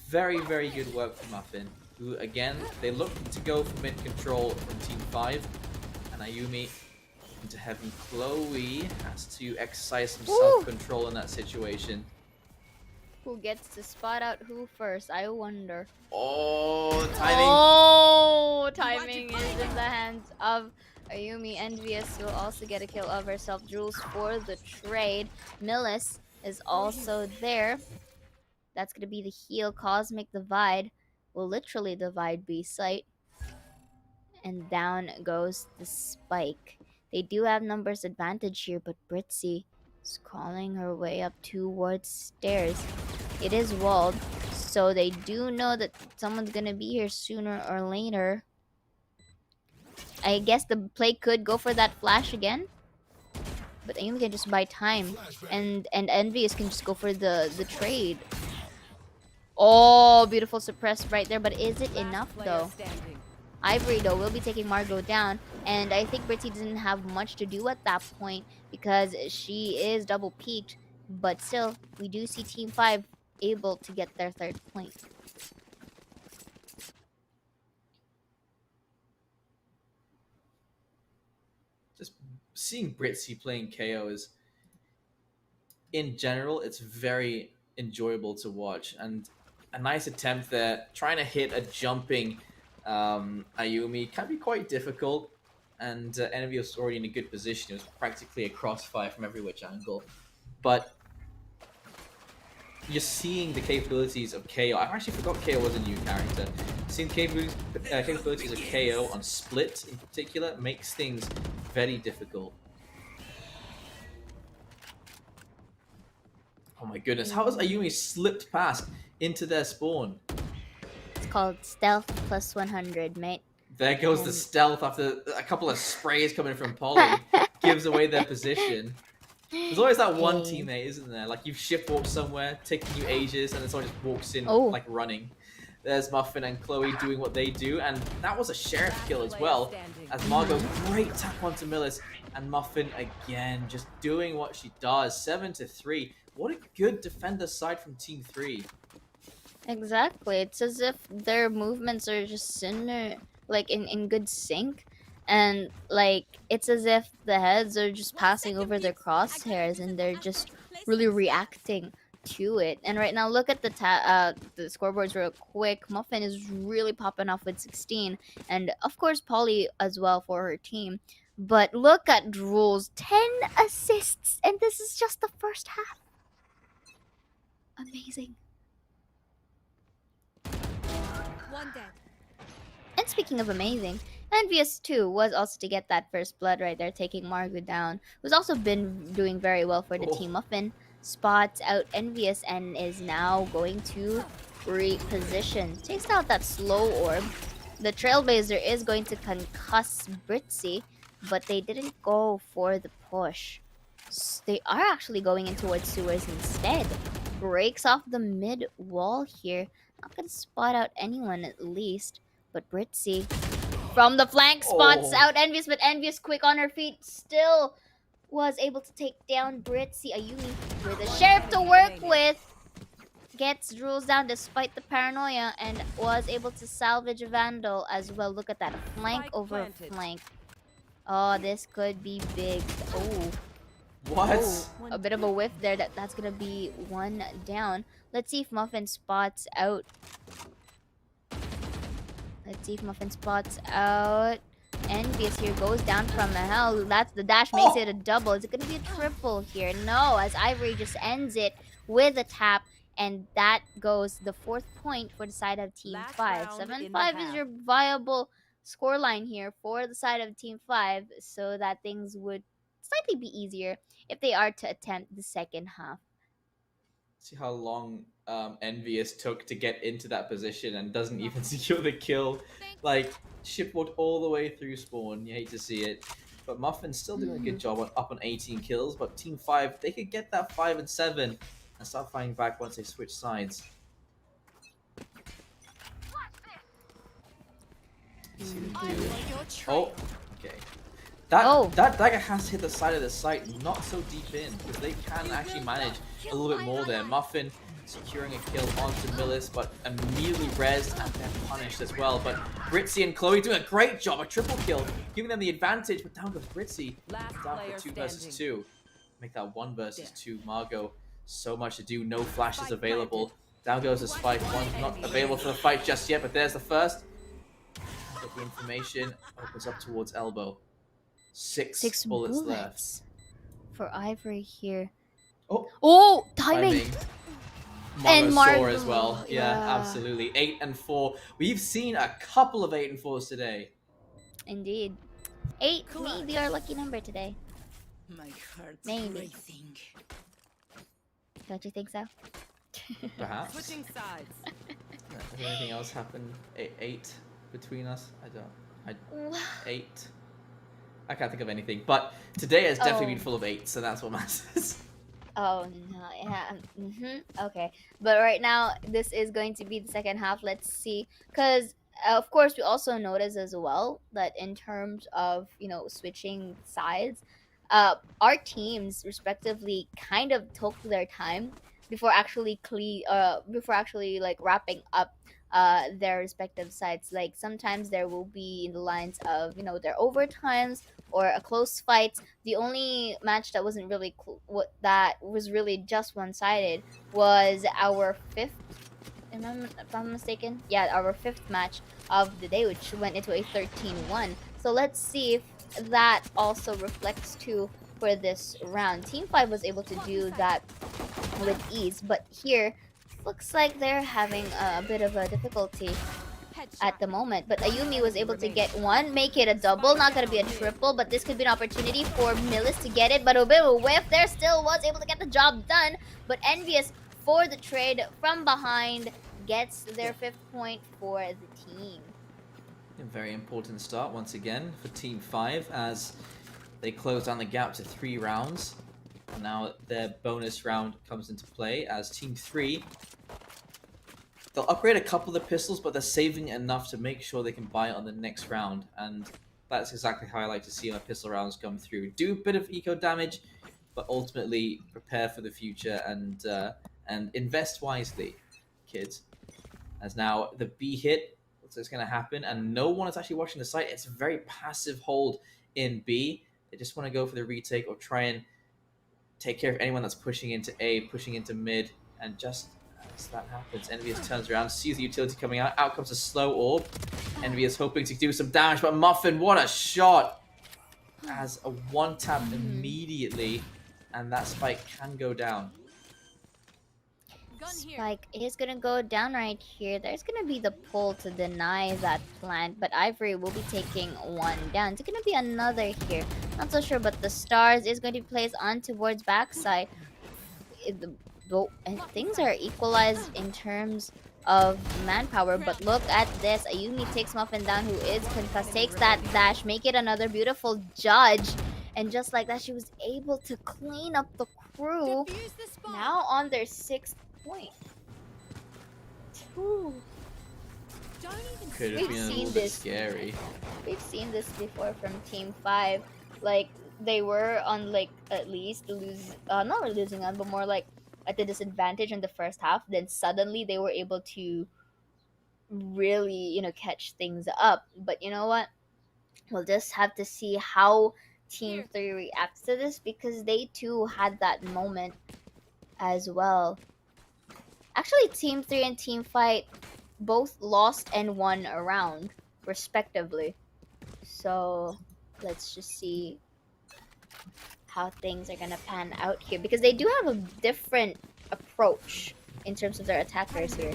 very, very good work for Muffin, who, again, they look to go for mid control in Team 5. And Ayumi into heaven. Chloe has to exercise some self-control in that situation. Who gets to spot out who first? I wonder. Oh, timing. Oh, timing is in the hands of Ayumi. Envious will also get a kill of herself. Jules for the trade. Millis is also there. That's going to be the heal. Cosmic Divide will literally divide B site. And down goes the spike. They do have numbers advantage here, but Britzy is crawling her way up towards stairs. It is walled, so they do know that someone's gonna be here sooner or later. I guess the play could go for that flash again, but Ayumi can just buy time, and Envious can just go for the trade. Oh, beautiful suppress right there, but is it enough though? Ivory, though, will be taking Margot down. And I think Britzy didn't have much to do at that point because she is double peaked. But still, we do see Team 5 able to get their 3rd point. Just seeing Britzy playing KO is, in general, it's very enjoyable to watch. And a nice attempt there, trying to hit a jumping Ayumi can be quite difficult, and Envy was already in a good position. It was practically a crossfire from every which angle, but you're seeing the capabilities of KO. I actually forgot KO was a new character. Seeing capabilities of KO on Split in particular makes things very difficult. Oh my goodness, how has Ayumi slipped past into their spawn? Called stealth plus 100, mate. There goes the stealth after a couple of sprays coming from Polly. Gives away their position. There's always that one teammate, isn't there? Like you've shift walked somewhere, taking you ages, and then someone just walks in like running. There's Muffin and Chloe doing what they do, and that was a sheriff kill as well. As Margot, great tap onto Millis, and Muffin again just doing what she does. 7-3. What a good defender side from Team 3. Exactly. It's as if their movements are just in good sync, and like it's as if the heads are just passing over their crosshairs and they're just really reacting to it. And right now, look at the scoreboards real quick. Muffin is really popping off with 16, and of course Polly as well for her team. But look at Drool's 10 assists, and this is just the first half. Amazing. One dead. And speaking of amazing, Envious too was also to get that first blood right there, taking Margot down, who's also been doing very well for the team. Muffin spots out Envious and is now going to reposition. Takes out that slow orb. The Trailblazer is going to concuss Britzy, but they didn't go for the push. They are actually going in towards sewers instead. Breaks off the mid wall here. Not gonna spot out anyone at least, but Britzy from the flank spots out Envious, but Envious quick on her feet still was able to take down Britzy. Ayumi with a sheriff to work with gets Drool's down despite the paranoia and was able to salvage a Vandal as well. Look at that flank over flank. Oh, this could be big. Oh. What? Oh, a bit of a whiff there. That's gonna be 1 down. Let's see if Muffin spots out. Envious here goes down from the hell. That's the dash, makes it a double. Is it gonna be a triple here? No, as Ivory just ends it with a tap. And that goes the 4th point for the side of Team Last 5. round in the 7-5 is half. your viable scoreline here for the side of Team 5, so that things would slightly be easier if they are to attempt the second half. See how long Envious took to get into that position and doesn't even secure the kill. Like, shipboard all the way through spawn. You hate to see it. But Muffin's still doing a good job on up on 18 kills. But Team 5, they could get that 5 and 7 and start fighting back once they switch sides. See them do it. Oh, okay. That dagger has to hit the side of the site, not so deep in, because they can actually manage a little bit more there. Muffin securing a kill onto Millis, but immediately rezzed and then punished as well. But Britzy and Chloe doing a great job, a triple kill, giving them the advantage, but down goes Britzy. Down for 2 versus 2. Make that 1 versus 2. Margot, so much to do, no flashes available. Down goes the spike, one's not available for the fight just yet, but there's the first. Got the information, opens up towards elbow. 6 bullets left for Ivory here. Oh, Timing! And Margot Margot as well. Yeah, absolutely. 8 and 4. We've seen a couple of 8 and 4s today. Indeed. 8 may be our lucky number today. My heart's Maybe. racing. Don't you think so? Perhaps. Switching sides. Has anything else happened? 8 between us? I don't. 8. I can't think of anything, but today has definitely been full of 8s, so that's what matters. Oh no, yeah. Okay, but right now this is going to be the second half. Let's see, because of course we also notice as well that in terms of switching sides, our teams respectively kind of took their time before actually like wrapping up their respective sides. Like sometimes there will be in the lines of their overtimes or a close fight. The only match that wasn't really that was really just one-sided was our 5th, if I'm mistaken. Yeah, our 5th match of the day, which went into a 13-1. So let's see if that also reflects too for this round. Team 5 was able to do that with ease, but here looks like they're having a bit of a difficulty at the moment. But Ayumi was able to get 1, make it a double, not gonna be a triple, but this could be an opportunity for Millis to get it. But a bit of a whiff there, still was able to get the job done. But Envious for the trade from behind gets their 5th point for the team. A very important start once again for Team 5 as they close down the gap to 3 rounds. And now their bonus round comes into play as Team 3, they'll upgrade a couple of the pistols, but they're saving enough to make sure they can buy it on the next round. And that's exactly how I like to see my pistol rounds come through. Do a bit of eco damage, but ultimately prepare for the future and invest wisely, kids. As now the B hit looks like it's going to happen, and no one is actually watching the site. It's a very passive hold in B. They just want to go for the retake or try and take care of anyone that's pushing into A, pushing into mid, and just as that happens, Envious turns around, sees the utility coming out. Out comes a slow orb. Envious hoping to do some damage, but Muffin, what a shot! As a 1-tap immediately, and that spike can go down. Spike is gonna go down right here. There's gonna be the pull to deny that plant, but Ivory will be taking 1 down. It's gonna be another here. Not so sure, but the stars is going to be placed on towards backside. And things are equalized in terms of manpower, but look at this. Ayumi takes Muffin down, who is concussed, takes that dash, make it another beautiful judge. And just like that, she was able to clean up the crew. Now on their 6th point. Ooh. Could have been a little bit scary. We've seen this before from Team 5. Like, they were on, like, at least not really losing on, but more like at the disadvantage in the first half. Then suddenly they were able to really, catch things up. But you know what? We'll just have to see how Team 3 reacts to this, because they too had that moment as well. Actually, Team 3 and Team 5 both lost and won a round, respectively. So let's just see how things are gonna pan out here, because they do have a different approach in terms of their attackers here.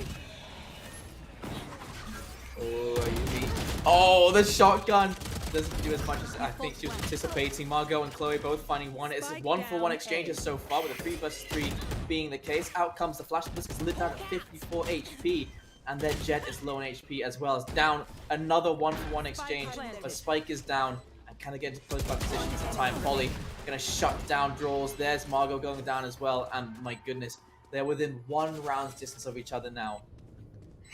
Oh, Ayumi. Oh, the shotgun doesn't do as much as I think she was anticipating. Margot and Chloe both finding one. It's 1-for-1 exchanges so far, with a 3 versus 3 being the case. Out comes the flash. This is lit down at 54 HP. And then Jet is low on HP as well. As down another 1-for-1 exchange. But Spike is down and kind of get into close back positions in time. Polly gonna shut down draws. There's Margot going down as well. And my goodness, they're within 1 round's distance of each other now.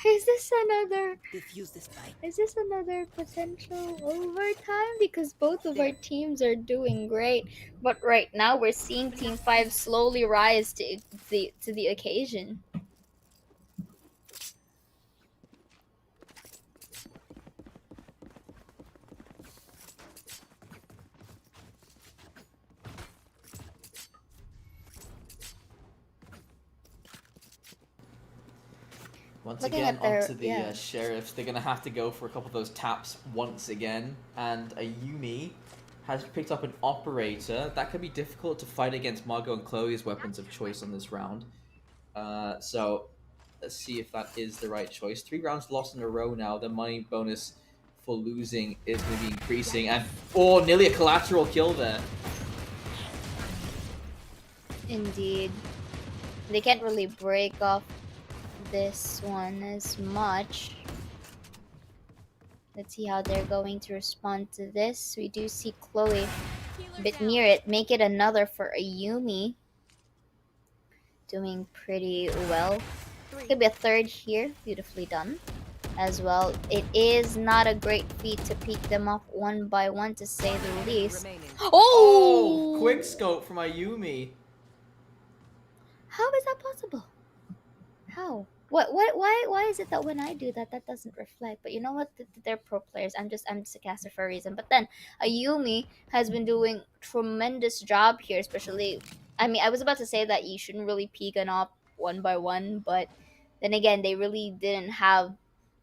Is this another? Defuse the spike. Is this another potential overtime? Because both of our teams are doing great, but right now we're seeing Team 5 slowly rise to the occasion. Once Looking again, at their- onto the Sheriffs. They're going to have to go for a couple of those taps once again. And Ayumi has picked up an Operator. That could be difficult to fight against Margot and Chloe's weapons of choice on this round. So let's see if that is the right choice. 3 rounds lost in a row now. The money bonus for losing is going to be increasing. And, oh, nearly a collateral kill there. Indeed. They can't really break off this one as much. Let's see how they're going to respond to this. We do see Chloe a bit near it. Make it another for Ayumi. Doing pretty well. Could be a third here. Beautifully done as well. It is not a great feat to peek them off one by one, to say the least. Remaining. Oh, quick scope from Ayumi. How is that possible? How? Why is it that when I do that, that doesn't reflect? But you know what? They're pro players. I'm just a caster for a reason. But then Ayumi has been doing tremendous job here, especially. I mean, I was about to say that you shouldn't really peek an op one by one, but then again, they really didn't have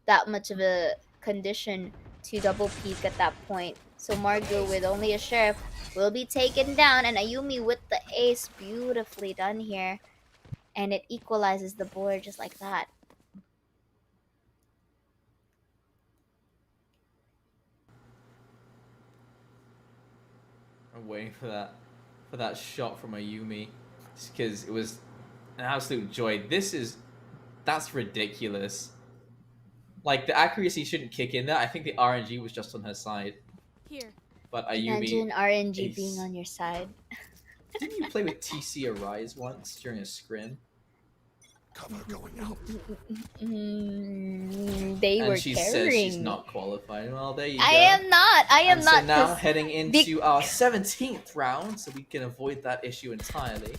that much of a condition to double peek at that point. So Margot with only a Sheriff will be taken down, and Ayumi with the ace. Beautifully done here. And it equalizes the board just like that. I'm waiting for that shot from Ayumi, because it was an absolute joy. That's ridiculous. Like, the accuracy shouldn't kick in there. I think the RNG was just on her side. Here. But Ayumi, Imagine RNG ace. being on your side. Didn't you play with TC Arise once during a scrim? Cover going out. They And were she carrying. says she's not qualified. Well, there you go. I am not. I am And not. so now 'Cause heading into our 17th round, so we can avoid that issue entirely.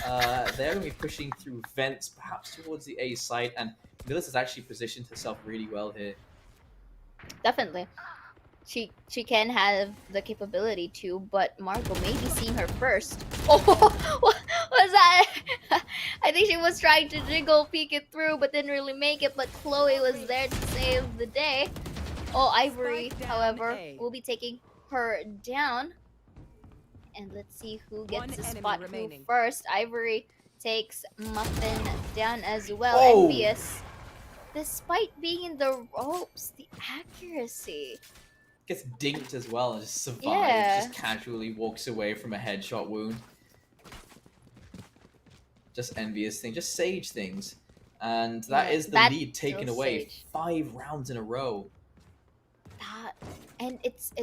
They're going to be pushing through vents, perhaps towards the A site, and Millis has actually positioned herself really well here. definitely, she can have the capability to, but Margot may be seeing her first. Oh, what was that? I think she was trying to jiggle, peek it through, but didn't really make it. But Chloe was there to save the day. Oh, Ivory, Spike down however, A. will be taking her down. And let's see who gets One to enemy spot who remaining. first. Ivory takes Muffin down as well. Oh. Envious. Despite being in the ropes, the accuracy. Gets dinked as well and just survives, Yeah. just casually walks away from a headshot wound. Just envious thing, just Sage things. And that Yeah, is the that's lead taken so away. Sage. 5 rounds in a row. That, and it's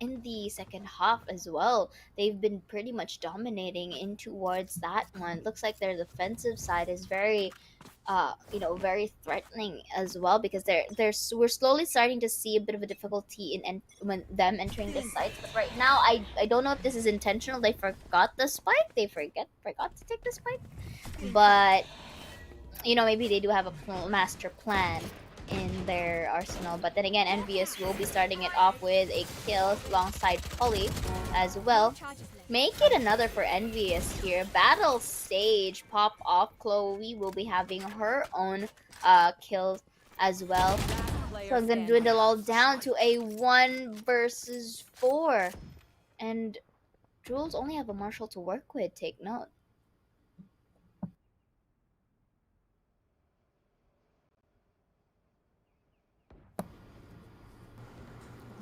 in the second half as well. They've been pretty much dominating in towards that one. Looks like their defensive side is very very threatening as well, because we're slowly starting to see a bit of a difficulty in when them entering the site. But right now, I don't know if this is intentional. They forgot the spike. They forgot to take the spike. But maybe they do have a master plan in their arsenal. But then again, Envious will be starting it off with a kill alongside Polly as well. Charges left. Make it another for Envious here. Battle stage pop off. Chloe will be having her own kills as well. Player So I'm gonna standing. dwindle all down to a 1 versus 4. And Jules only have a Marshall to work with. Take note.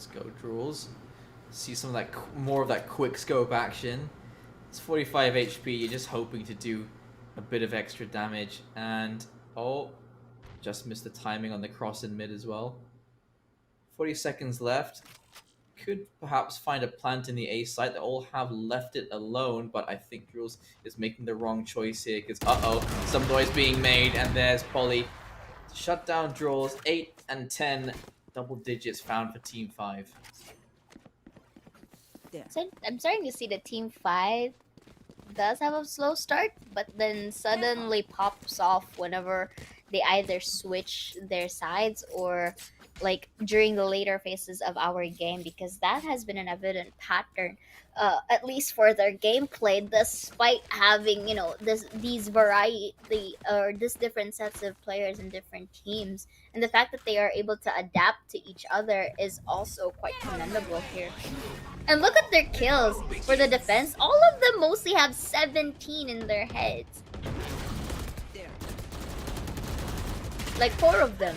Let's go, Drools. See some of that, more of that quick scope action. It's 45 HP. You're just hoping to do a bit of extra damage. And, oh, just missed the timing on the cross in mid as well. 40 seconds left. Could perhaps find a plant in the A site. They all have left it alone, but I think Drools is making the wrong choice here because, uh-oh, some noise being made, and there's Polly. Shut down Drools. 8 and 10 double digits found for Team 5. So I'm starting to see the Team 5 does have a slow start, but then suddenly pops off whenever they either switch their sides or like during the later phases of our game, because that has been an evident pattern, at least for their gameplay, despite having, you know, these variety or this different sets of players in different teams, and the fact that they are able to adapt to each other is also quite commendable here. And look at their kills for the defense. All of them mostly have 17 in their heads. Like 4 of them.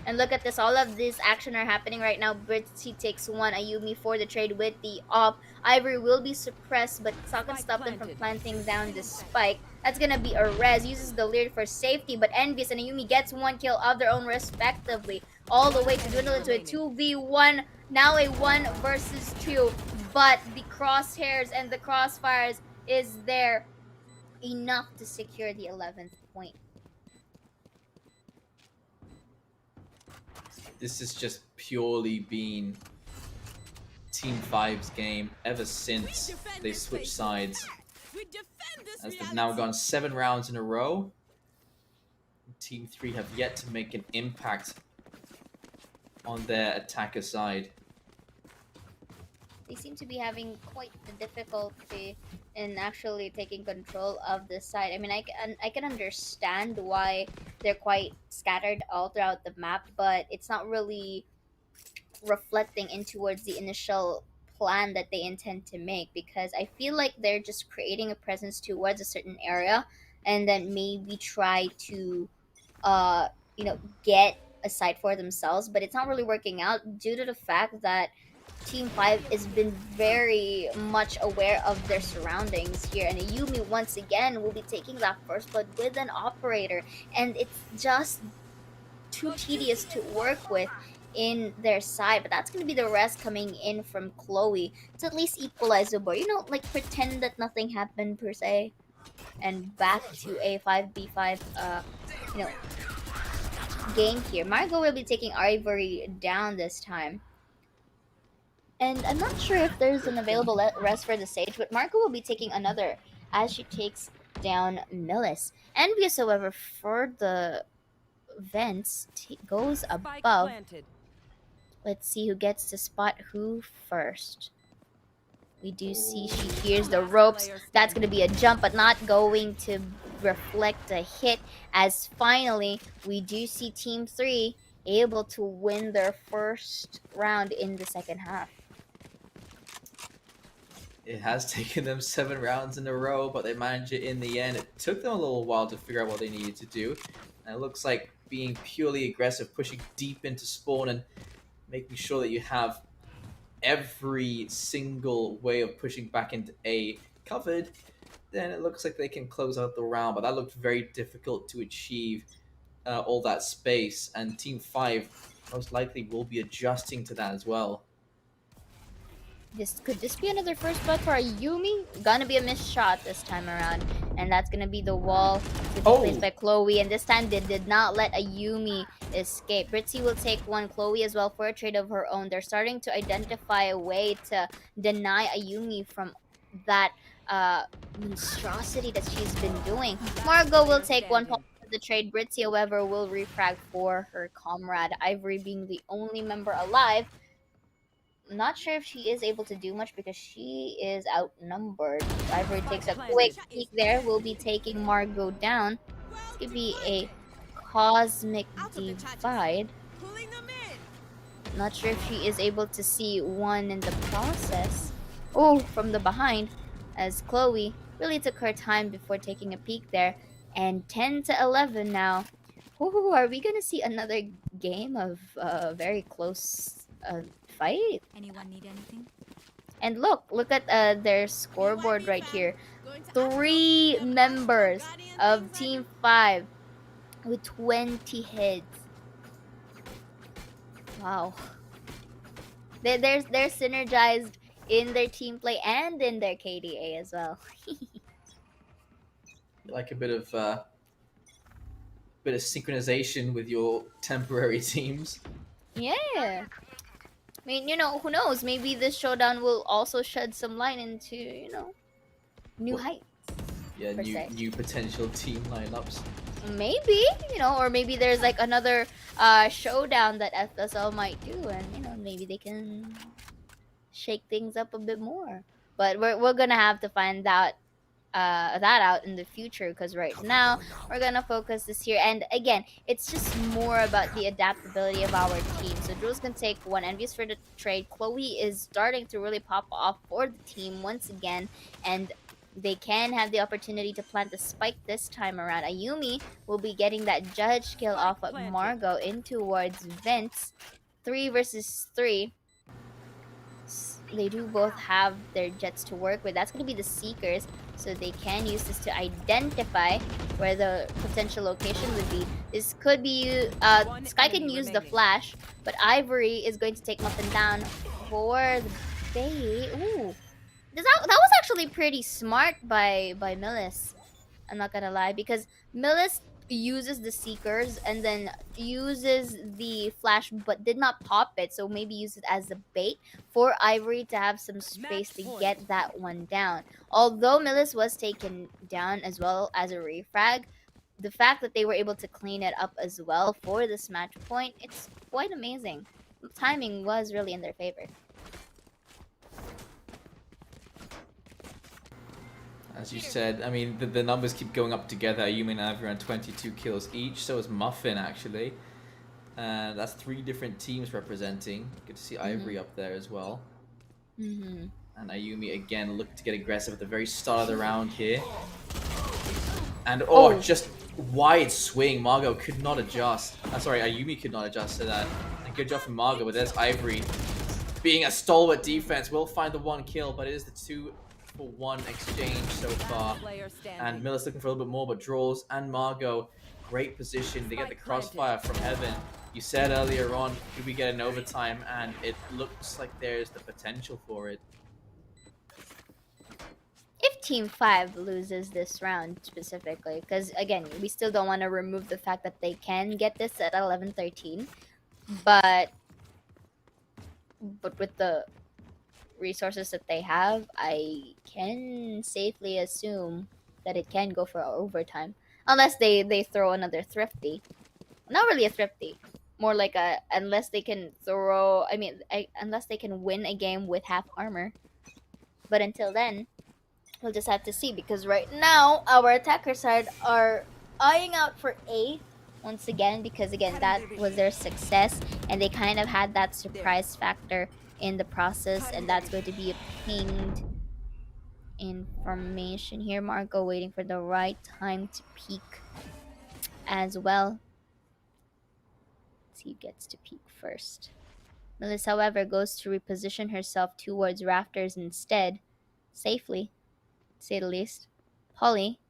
And look at this. All of this action are happening right now. Britzy takes 1. Ayumi for the trade with the op. Ivory will be suppressed, but Sakan stopped them from planting down the spike. That's gonna be a res. Uses the lead for safety, but Envious and Ayumi gets 1 kill of their own respectively. All the way to dwindle into a 2v1. Now a 1 versus 2. But the crosshairs and the crossfires is there enough to secure the 11th point. This has just purely been Team 5's game ever since they switched sides. As they've now gone 7 rounds in a row. Team 3 have yet to make an impact on their attacker side. They seem to be having quite the difficulty in actually taking control of this side. I mean, I can understand why they're quite scattered all throughout the map, but it's not really reflecting in towards the initial plan that they intend to make, because I feel like they're just creating a presence towards a certain area and then maybe try to you know, get a site for themselves, but it's not really working out due to the fact that Team 5 has been very much aware of their surroundings here, and Ayumi once again will be taking that first blood with an operator, and it's just too tedious to work with in their side. But that's going to be the rest coming in from Chloe to at least equalize the board, you know, like pretend that nothing happened per se, and back to a 5v5 you know, game here. Margot will be taking Ivory down this time. And I'm not sure if there's an available rest for the Sage, but Marco will be taking another as she takes down Millis. Envious, however, for the vents, goes above. Let's see who gets to spot who first. We do see she hears the ropes. That's going to be a jump, but not going to reflect a hit, as finally we do see Team 3 able to win their first round in the second half. It has taken them 7 rounds in a row, but they managed it in the end. It took them a little while to figure out what they needed to do. And it looks like being purely aggressive, pushing deep into spawn and making sure that you have every single way of pushing back into A covered, then it looks like they can close out the round. But that looked very difficult to achieve, all that space. And Team 5 most likely will be adjusting to that as well. Could this be another first blood for Ayumi? Gonna be a missed shot this time around, and that's gonna be the wall to be placed by Chloe. And this time they did not let Ayumi escape. Britzy will take 1, Chloe as well for a trade of her own. They're starting to identify a way to deny Ayumi from that monstrosity that she's been doing. Margot will take 1 for the trade. Britzy, however, will refrag for her comrade. Ivory being the only member alive. I'm not sure if she is able to do much because she is outnumbered. Ivory takes a quick peek there. We'll be taking Margot down. This could be a cosmic divide. Not sure if she is able to see 1 in the process. Oh, from the behind, as Chloe really took her time before taking a peek there. And 10 to 11 now. Ooh, are we gonna see another game of very close fight. Anyone need anything? And look at their scoreboard right here. 3 members of Team 5 with 20 heads. Wow. They're synergized in their team play and in their KDA as well. Like a bit of synchronization with your temporary teams. Yeah. I mean, who knows? Maybe this showdown will also shed some light into, new What- heights. Yeah, Per se. new potential team lineups. Maybe, or maybe there's like another showdown that FSL might do, and maybe they can shake things up a bit more. But we're gonna have to find that out in the future, because right now we're gonna focus this here. And again, it's just more about the adaptability of our team. So Jules can take one, envious for the trade. Chloe is starting to really pop off for the team once again, and they can have the opportunity to plant the spike this time around. Ayumi will be getting that judge kill off of Margot in towards Vince. 3 versus 3. They do both have their jets to work with. That's going to be the Seekers, so they can use this to identify where the potential location would be. This could be Sky can use the flash, but Ivory is going to take Muffin down for the bait. Ooh, that was actually pretty smart by Millis. I'm not gonna lie, because Millis uses the Seekers and then uses the flash but did not pop it, so maybe use it as a bait for Ivory to have some space to get that one down. Although Millis was taken down as well as a refrag, the fact that they were able to clean it up as well for this match point, it's quite amazing. Timing was really in their favor. As you said, I mean, the numbers keep going up together. Ayumi and Ivory around 22 kills each. So is Muffin, actually. And that's 3 different teams representing. Good to see Ivory up there as well. And Ayumi, again, looking to get aggressive at the very start of the round here. And, just wide swing. Margot could not adjust. Sorry, Ayumi could not adjust to that. And good job from Margot, but there's Ivory. Being a stalwart defense, will find the 1 kill, but it is the 2-for-1 exchange so far. And Miller's looking for a little bit more, but draws. And Margot, great position to get the crossfire from heaven. You said earlier on, could we get an overtime? And it looks like there's the potential for it. If Team 5 loses this round specifically, because again, we still don't want to remove the fact that they can get this at 11-13, but with the resources that they have, I can safely assume that it can go for overtime, unless they throw another thrifty. Not really a thrifty, more like a unless they can throw. I mean, unless they can win a game with half armor. But until then, we'll just have to see, because right now our attacker side are eyeing out for A once again, because again, that was their success, and they kind of had that surprise factor in the process, and that's going to be a pinged information here. Marco waiting for the right time to peek as well. Let's see who gets to peek first. Millis, however, goes to reposition herself towards rafters instead, safely, to say the least. Polly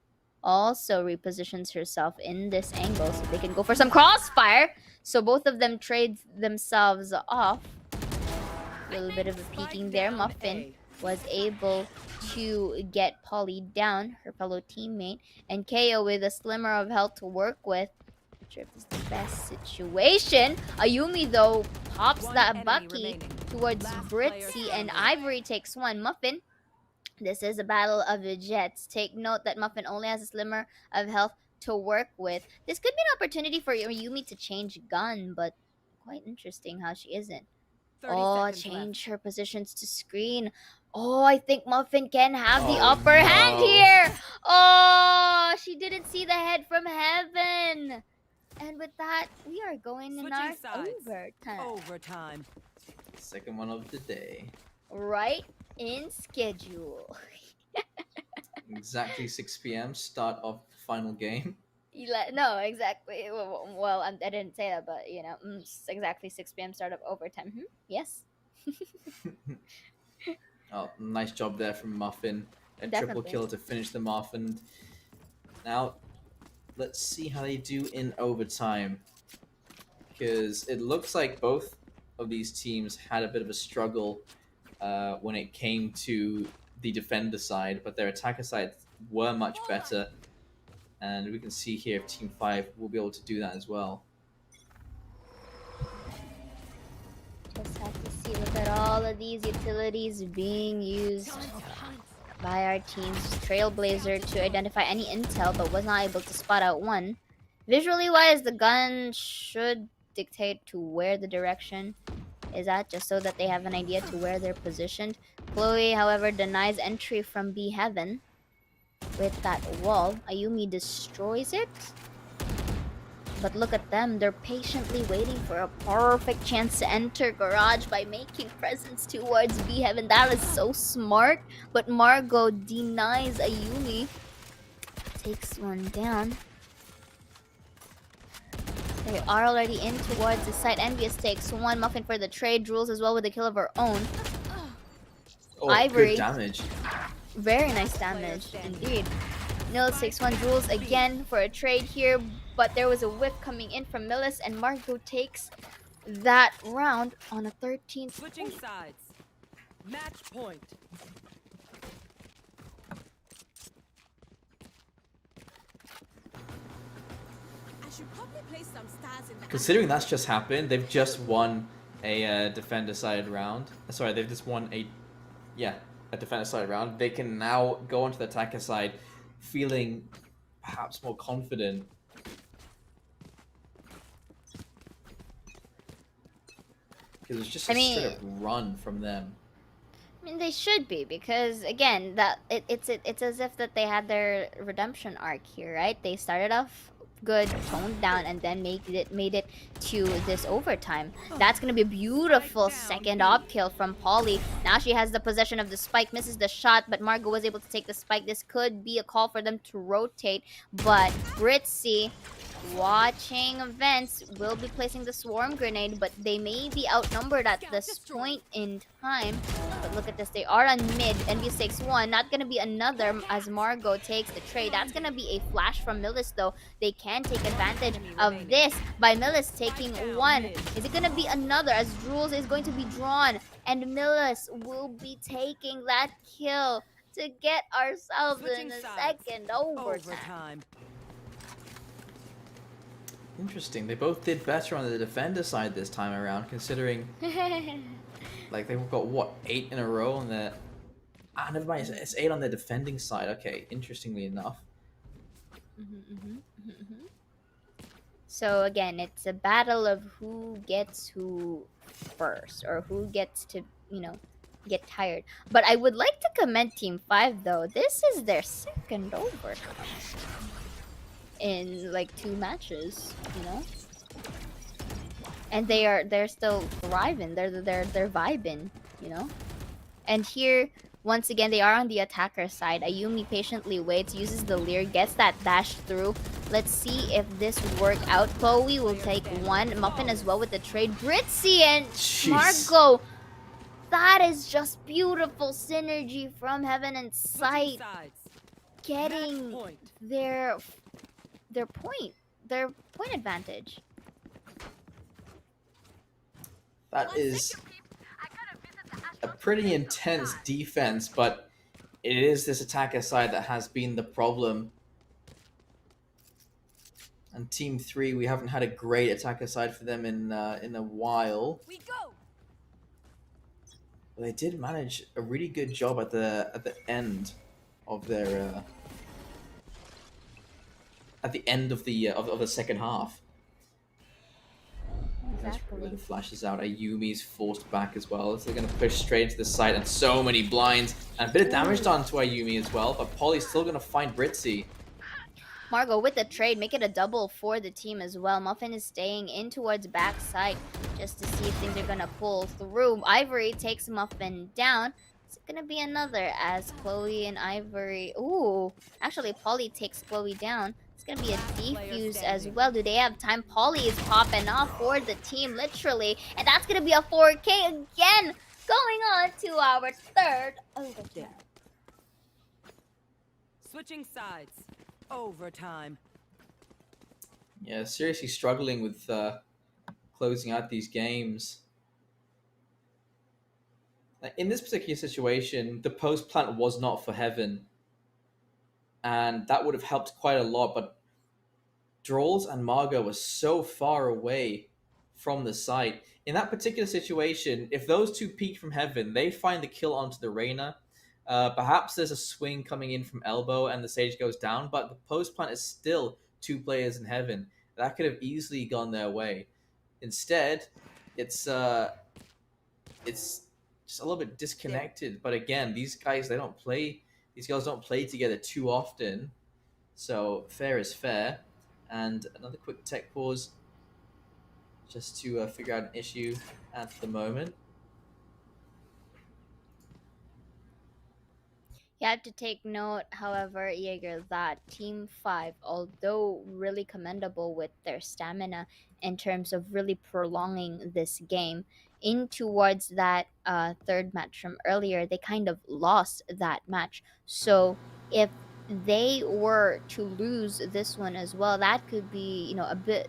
also repositions herself in this angle so they can go for some crossfire. So both of them trade themselves off. A little bit of a peeking there. Muffin was able to get Polly down, her fellow teammate, and KO with a slimmer of health to work with. Not sure if this is the best situation. Ayumi, though, pops that Bucky towards Britzy, and Ivory takes one. Muffin, this is a battle of the Jets. Take note that Muffin only has a slimmer of health to work with. This could be an opportunity for Ayumi to change gun, but quite interesting how she isn't. Oh, change her positions to screen. Oh, I think Muffin can have the upper hand here. Oh, she didn't see the head from heaven. And with that, we are going in our overtime. Second one of the day. Right in schedule. Exactly 6 p.m. start of the final game. No, exactly. Well, I didn't say that, but it's exactly 6 p.m. start of overtime. Yes, Oh, nice job there from Muffin. A triple definitely. kill to finish them off. And now let's see how they do in overtime. Because it looks like both of these teams had a bit of a struggle when it came to the defender side, but their attacker sides were much better. And we can see here if Team 5 will be able to do that as well. Just have to see. Look at all of these utilities being used by our team's Trailblazer to identify any intel, but was not able to spot out one. Visually wise, the gun should dictate to where the direction is at, just so that they have an idea to where they're positioned. Chloe, however, denies entry from B Heaven with that wall. Ayumi destroys it. But look at them, they're patiently waiting for a perfect chance to enter Garage by making presence towards B Heaven. That is so smart. But Margot denies Ayumi. Takes one down. They are already in towards the site. Envious takes one. Muffin for the trade. Drools as well with a kill of her own. Oh, Ivory. good damage. Very nice damage indeed. Nil takes one. Drools again for a trade here. But there was a whiff coming in from Millis, and Margot takes that round on a 13th Switching sides. Match point. I should probably place some stars in the Considering that's just happened, they've just won a defender-sided round. Sorry, they've just won a defender-sided round. They can now go onto the attacker side feeling perhaps more confident. Because it's just a straight up run from them. I mean, they should be, because again, it's as if that they had their redemption arc here, right? They started off good, toned down, and then made it to this overtime. That's gonna be a beautiful second op kill from Polly. Now she has the possession of the spike, misses the shot, but Margot was able to take the spike. This could be a call for them to rotate, but Britzy, watching events, will be placing the swarm grenade, but they may be outnumbered at this point in time. But look at this, they are on mid. Envious takes one, not gonna be another as Margot takes the trade. That's gonna be a flash from Millis though. They can take advantage of this by Millis taking one. Is it gonna be another as Drools is going to be drawn, and Millis will be taking that kill to get ourselves in the second overtime. Interesting. They both did better on the defender side this time around, considering like they've got what, 8 in a row on their. Never mind. It's 8 on their defending side. Okay, interestingly enough. So again, it's a battle of who gets who first, or who gets to get tired. But I would like to commend Team 5 though. This is their second overtime in like 2 matches, and they're still thriving. They're vibing, And here, once again, they are on the attacker side. Ayumi patiently waits, uses the leer, gets that dash through. Let's see if this work out. Chloe will take one. Muffin as well with the trade. Britzy and Margot. That is just beautiful synergy from Heaven and Sight, getting their point advantage. That is a pretty intense defense, but it is this attacker side that has been the problem. And Team 3, we haven't had a great attacker side for them in a while. We go. But they did manage a really good job at the end of their at the end of the second half. That's where the flashes out. Ayumi's forced back as well, so they're going to push straight into the side, and so many blinds, and a bit of damage done to Ayumi as well, but Polly's still going to find Britzy. Margot with the trade, make it a double for the team as well. Muffin is staying in towards backside just to see if things are going to pull through. Ivory takes Muffin down. It's going to be another as Chloe and Ivory... Ooh, actually Polly takes Chloe down. gonna be a defuse as well. Do they have time? Polly is popping off for the team, literally. And that's gonna be a 4K again, going on to our third overtime. Switching sides. Overtime. Yeah, seriously struggling with closing out these games. In this particular situation, the post plant was not for Heaven, and that would have helped quite a lot, but Drolls and Margot were so far away from the site. In that particular situation, if those two peek from Heaven, they find the kill onto the Reyna. Perhaps there's a swing coming in from Elbow and the Sage goes down, but the post plant is still 2 players in Heaven. That could have easily gone their way. Instead, it's just a little bit disconnected. But again, these guys, these girls don't play together too often. So fair is fair. And another quick tech pause just to figure out an issue at the moment. You have to take note, however, Jaeger, that Team 5, although really commendable with their stamina in terms of really prolonging this game, in towards that third match from earlier, they kind of lost that match. So if they were to lose this one as well, that could be, a bit,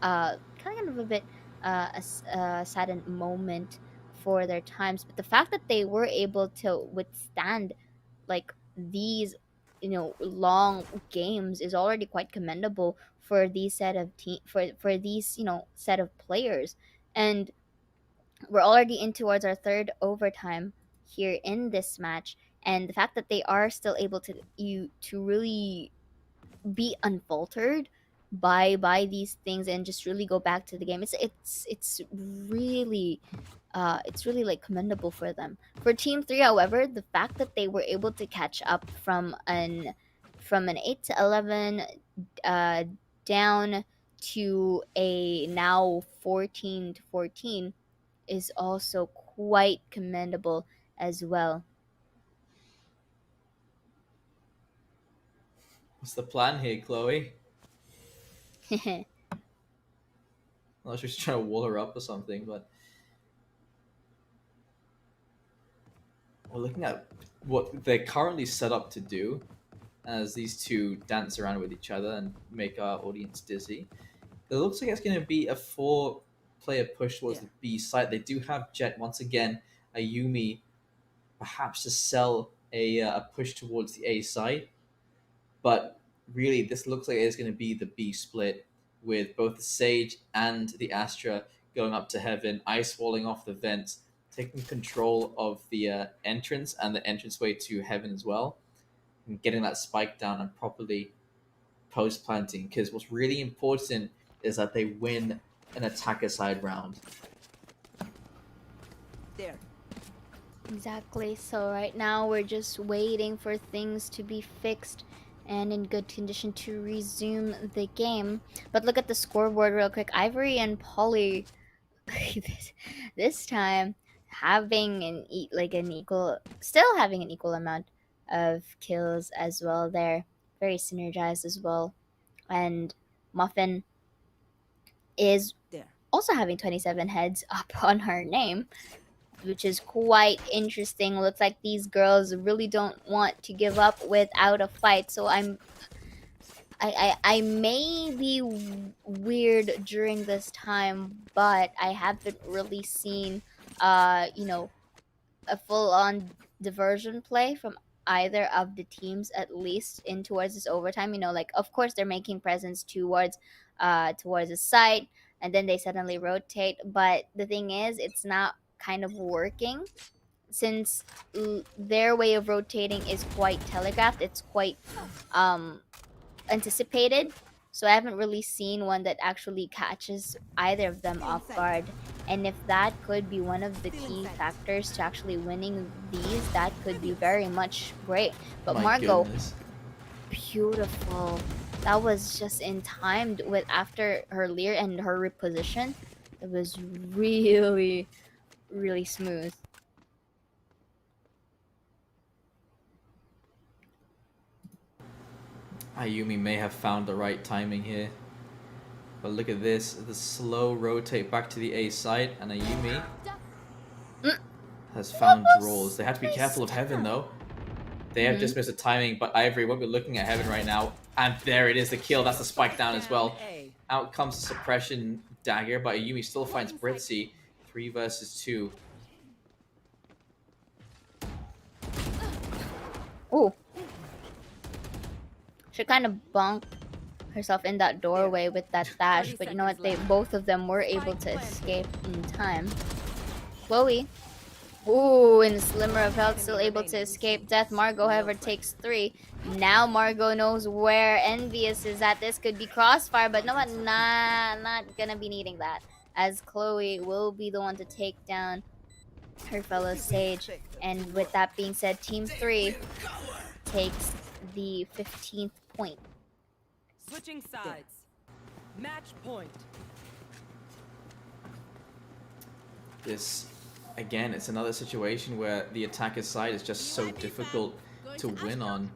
kind of a bit a saddened moment for their times. But the fact that they were able to withstand like these long games is already quite commendable for these set of for these set of players. And we're already in towards our third overtime here in this match, and the fact that they are still able to really be unfaltered by these things and just really go back to the game, it's really it's really like commendable for them. For Team 3, however, the fact that they were able to catch up from an 8 to 11 down to a now 14 to 14 is also quite commendable as well. What's the plan here, Chloe? Unless she's trying to wall her up or something, but we're looking at what they're currently set up to do as these two dance around with each other and make our audience dizzy. It looks like it's going to be a 4-player push towards the B site. They do have Jet once again, Ayumi, perhaps to sell a push towards the A site. But really, this looks like it's going to be the B split with both the Sage and the Astra going up to Heaven, ice walling off the vents, taking control of the entrance and the entranceway to Heaven as well, and getting that spike down and properly post planting. Because what's really important is that they win an attacker side round. There. Exactly. So right now we're just waiting for things to be fixed and in good condition to resume the game. But look at the scoreboard real quick. Ivory and Polly this time having an still having an equal amount of kills as well. They're very synergized as well. And Muffin is also having 27 heads up on her name, which is quite interesting. Looks like these girls really don't want to give up without a fight. So I may be weird during this time, but I haven't really seen a full-on diversion play from either of the teams, at least in towards this overtime. Like, of course they're making presence towards the site, and then they suddenly rotate. But the thing is, it's not kind of working, since their way of rotating is quite telegraphed. It's quite anticipated. So I haven't really seen one that actually catches either of them off guard. And if that could be one of the key factors to actually winning these, that could be very much great. But My Margot, goodness. beautiful. That was just in time with after her leer and her reposition. It was really, really smooth. Ayumi may have found the right timing here. But look at this, the slow rotate back to the A site, and Ayumi has found draws. They have to be careful of Heaven though. They have just missed the timing, but Ivory won't be looking at Heaven right now. And there it is, the kill. That's the spike down as well. Out comes the suppression dagger, but Ayumi still finds Britzy. 3 versus 2. Ooh. She kind of bonked herself in that doorway with that dash, but you know what? Both of them were able to escape in time. Chloe. Ooh, in a slimmer of health, still able to escape death. Margot, however, takes 3. Now Margot knows where Envious is at. This could be Crossfire, but no, not gonna be needing that, as Chloe will be the one to take down her fellow Sage. And with that being said, Team 3 takes the 15th point. Switching sides. Match point. This, again, it's another situation where the attacker's side is just so difficult to win on.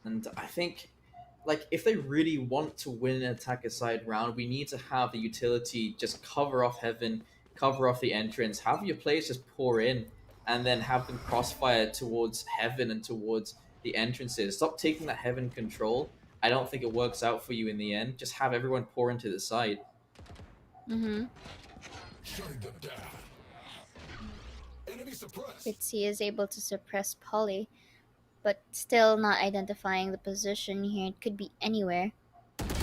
And I think, like, if they really want to win an attacker side round, we need to have the utility just cover off Heaven, cover off the entrance, have your players just pour in, and then have them crossfire towards Heaven and towards the entrances. Stop taking that Heaven control. I don't think it works out for you in the end. Just have everyone pour into the side. Shutting them down. Enemy suppressed. Bitsy is able to suppress Polly, but still not identifying the position here. It could be anywhere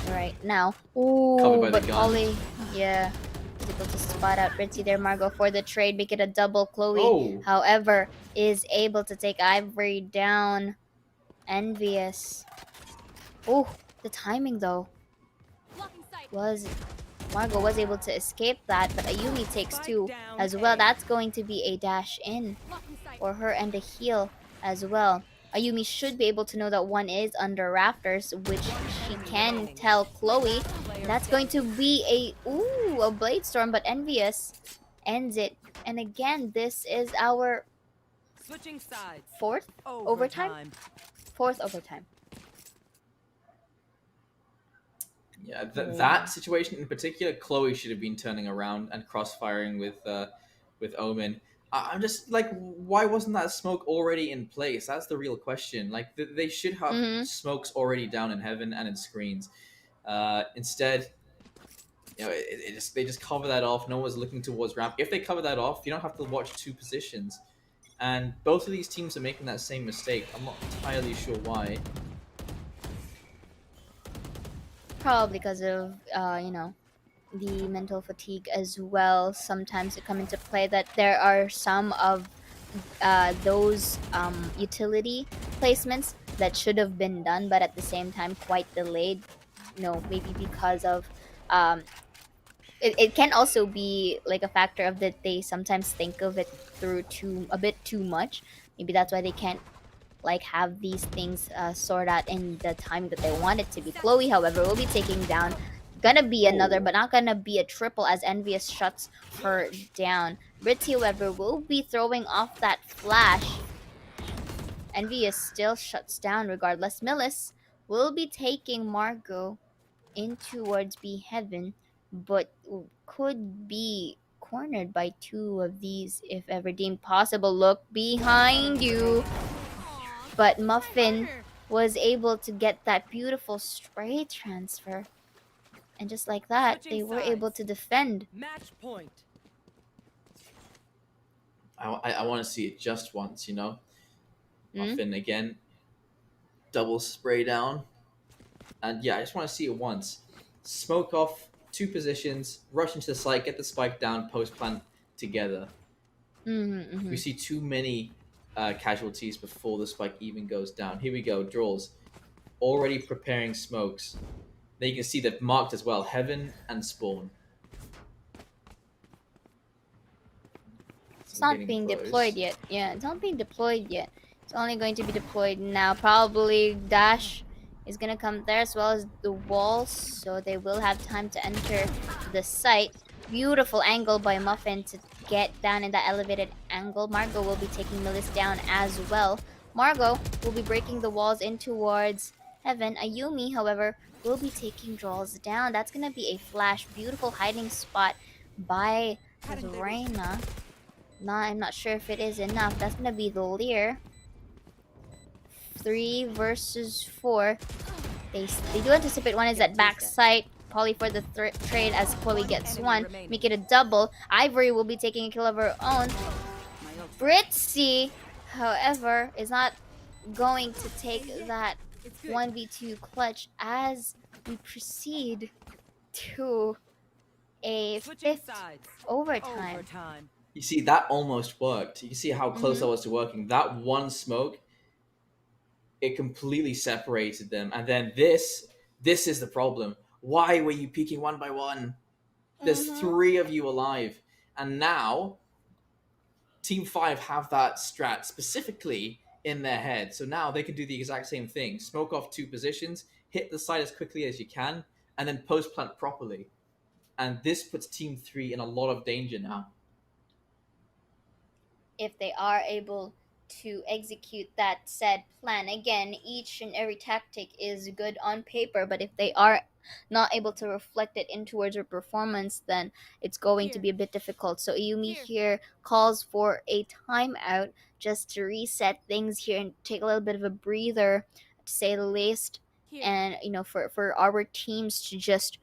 right now. Ooh, but Polly, yeah, is able to spot out Bitsy there. Margot for the trade, make it a double. Chloe, however, is able to take Ivory down. Envious. Oh, the timing though was Margot was able to escape that, but Ayumi takes 2 as well. That's going to be a dash in for her and a heal as well. Ayumi should be able to know that one is under rafters, which she can tell Chloe. That's going to be a Blade Storm, but Envious ends it. And again, this is our Switching sides. 4th overtime. 4th overtime. Yeah, that situation in particular, Chloe should have been turning around and crossfiring with Omen. I'm just like, why wasn't that smoke already in place? That's the real question. Like, they should have smokes already down in Heaven and in screens. Instead, you know, they just cover that off. No one's looking towards ramp. If they cover that off, you don't have to watch 2 positions. And both of these teams are making that same mistake. I'm not entirely sure why. Probably because of, you know, the mental fatigue as well. Sometimes it come into play that there are some of those utility placements that should have been done, but at the same time quite delayed. You know, maybe because of it can also be like a factor of that they sometimes think of it through a bit too much. Maybe that's why they can't like have these things sort out in the time that they want it to be. Chloe, however, will be taking down. Gonna be another, but not gonna be a triple as Envious shuts her down. Britzy, however, will be throwing off that flash. Envious still shuts down regardless. Millis will be taking Margot in towards B Heaven, but could be cornered by 2 of these if ever deemed possible. Look behind you. But Muffin was able to get that beautiful spray transfer. And just like that, they were able to defend. Match point. I want to see it just once, you know? Muffin again. Double spray down. And yeah, I just want to see it once. Smoke off 2 positions, rush into the site, get the spike down, post plant together. We see too many casualties before the spike even goes down. Here we go, draws. Already preparing smokes. There you can see they've marked as well, Heaven and Spawn. It's not being deployed yet. Yeah, it's not being deployed yet. It's only going to be deployed now. Probably Dash is going to come there as well as the walls, so they will have time to enter the site. Beautiful angle by Muffin to get down in that elevated angle. Margot will be taking Melis down as well. Margot will be breaking the walls in towards Heaven. Ayumi, however, will be taking draws down. That's going to be a flash. Beautiful hiding spot by Reina. I'm not sure if it is enough. That's going to be the Lear. 3 versus 4. They do anticipate one is at backside. Polly for the trade as Chloe gets one. Make it a double. Ivory will be taking a kill of her own. Britzy, however, is not going to take that 1v2 clutch as we proceed to a Switching 5th sides. overtime. Overtime. You see, that almost worked. You can see how close that was to working. That one smoke, it completely separated them. And then this is the problem. Why were you peeking one by one? There's 3 of you alive. And now, Team 5 have that strat specifically in their head. So now they can do the exact same thing. Smoke off 2 positions, hit the side as quickly as you can, and then post-plant properly. And this puts Team 3 in a lot of danger now. If they are able to execute that said plan. Again, each and every tactic is good on paper, but if they are not able to reflect it in towards their performance, then it's going to be a bit difficult. So Ayumi here calls for a timeout just to reset things here and take a little bit of a breather, to say the least. And, you know, for our teams to just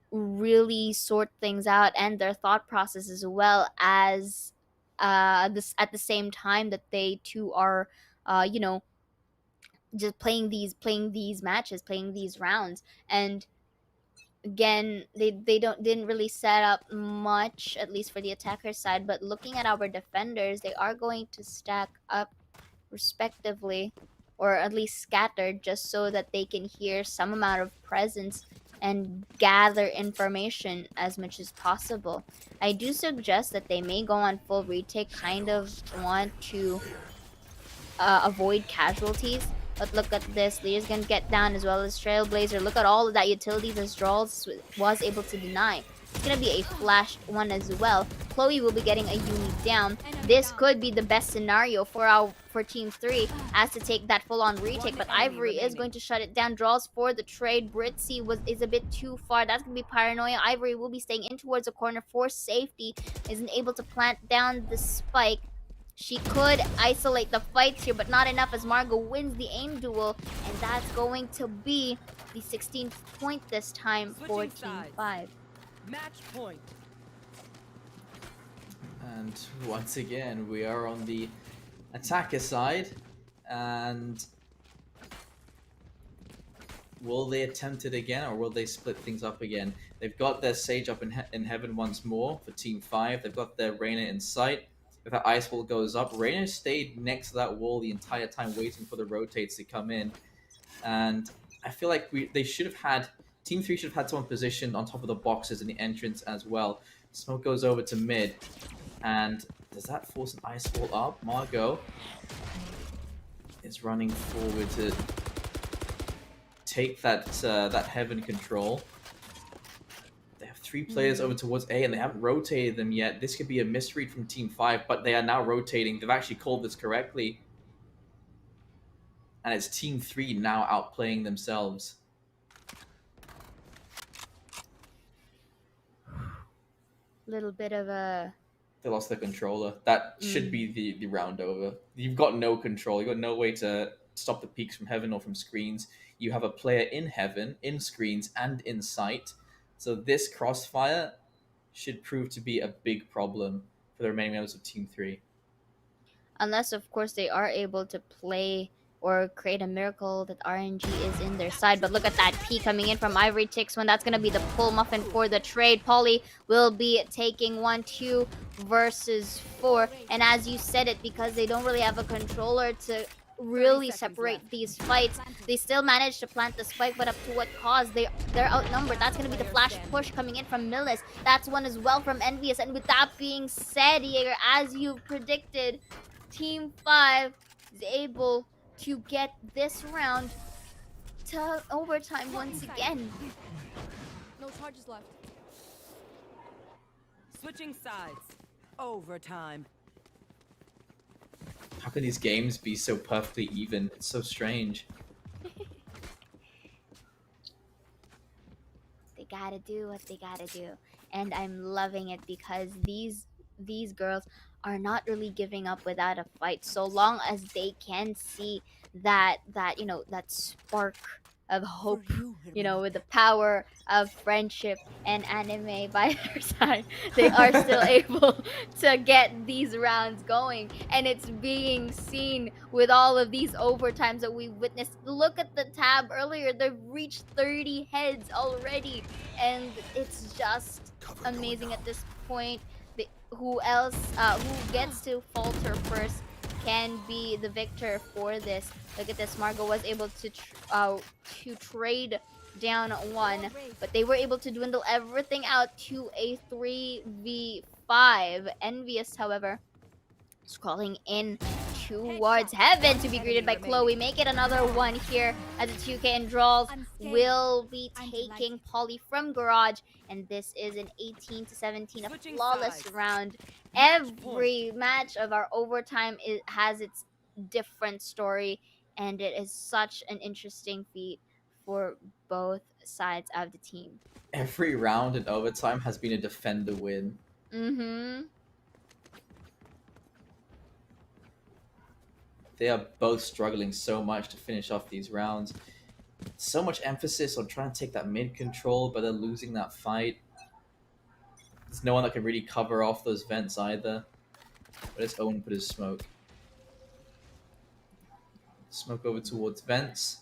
really sort things out and their thought process as well as this at the same time that they too are you know, just playing these matches, playing these rounds. And again, they didn't really set up much, at least for the attacker side, but looking at our defenders, they are going to stack up respectively, or at least scattered, just so that they can hear some amount of presence and gather information as much as possible. I do suggest that they may go on full retake, kind of want to avoid casualties. But look at this, Lear's gonna get down as well as Trailblazer. Look at all of that utilities as Draws was able to deny. It's gonna be a flashed one as well. Chloe will be getting a Yumi down. This could be the best scenario for Team 3 as to take that full-on retake, but Ivory is going to shut it down. Draws for the trade. Britzy is a bit too far. That's gonna be paranoia. Ivory will be staying in towards the corner for safety. Isn't able to plant down the spike. She could isolate the fights here, but not enough as Margot wins the aim duel. And that's going to be the 16th point this time for Team 5. Match point. And once again, we are on the attacker side. And will they attempt it again, or will they split things up again? They've got their Sage up in heaven once more for Team 5. They've got their Reyna in sight. If that ice wall goes up, Reyna stayed next to that wall the entire time waiting for the rotates to come in. And I feel like they should have had, Team 3 should have had someone positioned on top of the boxes in the entrance as well. Smoke goes over to mid. And does that force an ice wall up? Margot is running forward to take that heaven control. They have 3 players over towards A, and they haven't rotated them yet. This could be a misread from Team 5, but they are now rotating. They've actually called this correctly. And it's Team 3 now outplaying themselves. Little bit of a... They lost the controller. That should be the round over. You've got no control. You've got no way to stop the peaks from heaven or from screens. You have a player in heaven, in screens, and in sight. So this crossfire should prove to be a big problem for the remaining members of Team 3. Unless, of course, they are able to play or create a miracle that RNG is in their side. But look at that P coming in from Ivory Takes One. That's going to be the pull muffin for the trade. Polly will be taking 1-2 versus 4. And as you said it, because they don't really have a controller to really separate these fights, they still managed to plant the spike, but up to what cause? They're outnumbered. That's going to be the flash push coming in from Millis. That's one as well from Envious. And with that being said, Jaeger, as you predicted, Team 5 is able to get this round to overtime once again. No charges left. Switching sides. Overtime. How can these games be so perfectly even? It's so strange. They gotta do what they gotta do, and I'm loving it because these girls are not really giving up without a fight, so long as they can see that you know, that spark of hope, you know, with the power of friendship and anime by their side. They are still able to get these rounds going, and it's being seen with all of these overtimes that we witnessed. Look at the tab earlier, they've reached 30 heads already, and it's just amazing at this point. Who else, who gets to falter first can be the victor for this. Look at this, Margot was able to trade down one, but they were able to dwindle everything out to a 3v5. Envious, however, scrolling in towards heaven to be greeted by Chloe. Make it another one here as the 2K and Draws will be taking Polly from Garage, and this is an 18-17, a Switching flawless sides. round. Match Every match of our overtime has its different story, and it is such an interesting feat for both sides of the team. Every round in overtime has been a defender win. They are both struggling so much to finish off these rounds. So much emphasis on trying to take that mid control, but they're losing that fight. There's no one that can really cover off those vents either. But it's Owen put his smoke. Smoke over towards vents.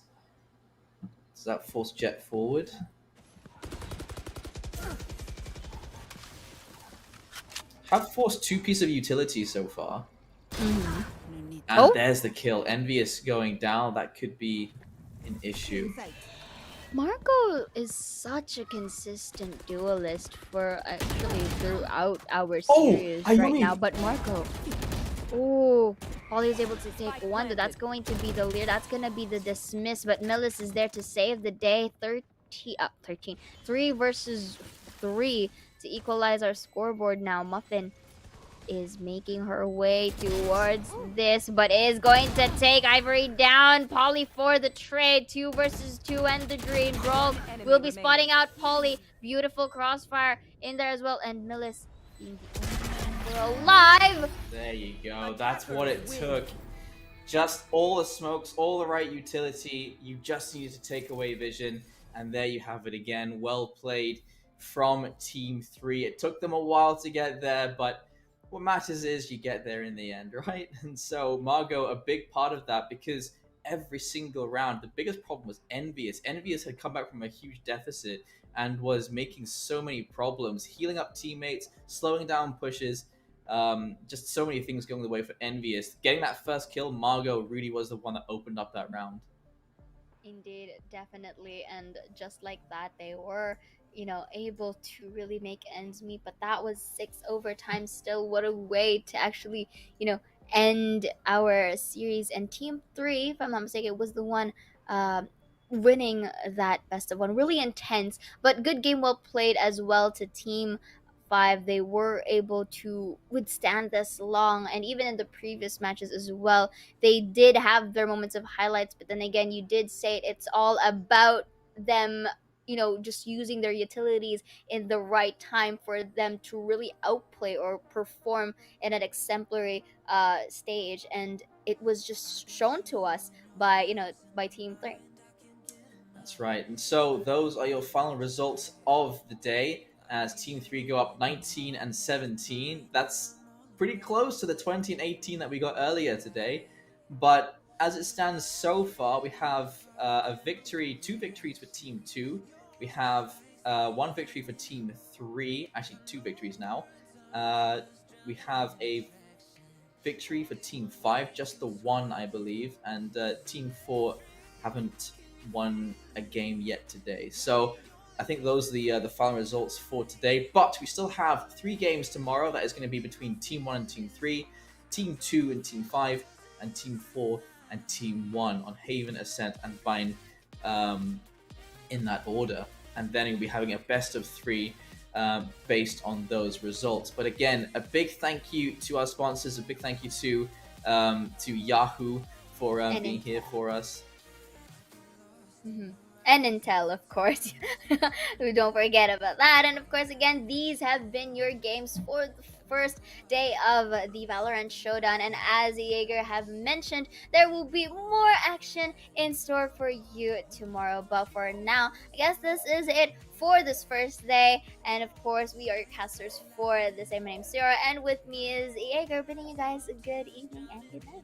Does that force Jet forward? Have forced 2 pieces of utility so far. And there's the kill. Envious going down. That could be an issue. Marco is such a consistent duelist for actually throughout our series right now. But Marco, oh, Polly is able to take one. That's going to be the leer. That's going to be the dismiss. But Millis is there to save the day. 13. 3 versus 3 to equalize our scoreboard now. Muffin is making her way towards this, but is going to take Ivory down. Polly for the trade. 2 versus 2 and the green. Rogue will be spotting out Polly. Beautiful crossfire in there as well. And Millis being the only one alive. There you go. That's what it took. Just all the smokes, all the right utility. You just needed to take away vision. And there you have it again. Well played from Team 3. It took them a while to get there, but what matters is you get there in the end, right? And so Margot, a big part of that, because every single round, the biggest problem was Envious. Envious had come back from a huge deficit and was making so many problems, healing up teammates, slowing down pushes, just so many things going the way for Envious. Getting that first kill, Margot really was the one that opened up that round. Indeed, definitely. And just like that, they were, you know, able to really make ends meet. But that was 6 overtime still. What a way to actually, you know, end our series. And Team 3, if I'm not mistaken, was the one winning that best of 1. Really intense, but good game, well played as well to Team 5. They were able to withstand this long, and even in the previous matches as well, they did have their moments of highlights. But then again, you did say it's all about them, you know, just using their utilities in the right time for them to really outplay or perform in an exemplary stage. And it was just shown to us by, you know, by Team 3. That's right. And so those are your final results of the day as Team 3 go up 19 and 17. That's pretty close to the 20 and 18 that we got earlier today. But as it stands so far, we have a victory, 2 victories for Team 2. We have 1 victory for Team 3. Actually, 2 victories now. We have a victory for Team 5, just the 1, I believe. And Team 4 haven't won a game yet today. So I think those are the final results for today. But we still have 3 games tomorrow. That is going to be between Team 1 and Team 3, Team 2 and Team 5, and Team 4 and Team 1 on Haven, Ascent, and Vine in that order. And then we'll be having a best of 3 based on those results. But again, a big thank you to our sponsors, a big thank you to Yahoo for being here for us. And Intel, of course. We don't forget about that. And of course, again, these have been your games for the first day of the Valorant Showdown. And as Jaeger have mentioned, there will be more action in store for you tomorrow. But for now, I guess this is it for this first day. And of course, we are your casters for this day. My name's Sarah, and with me is Jaeger, bidding you guys a good evening and good night.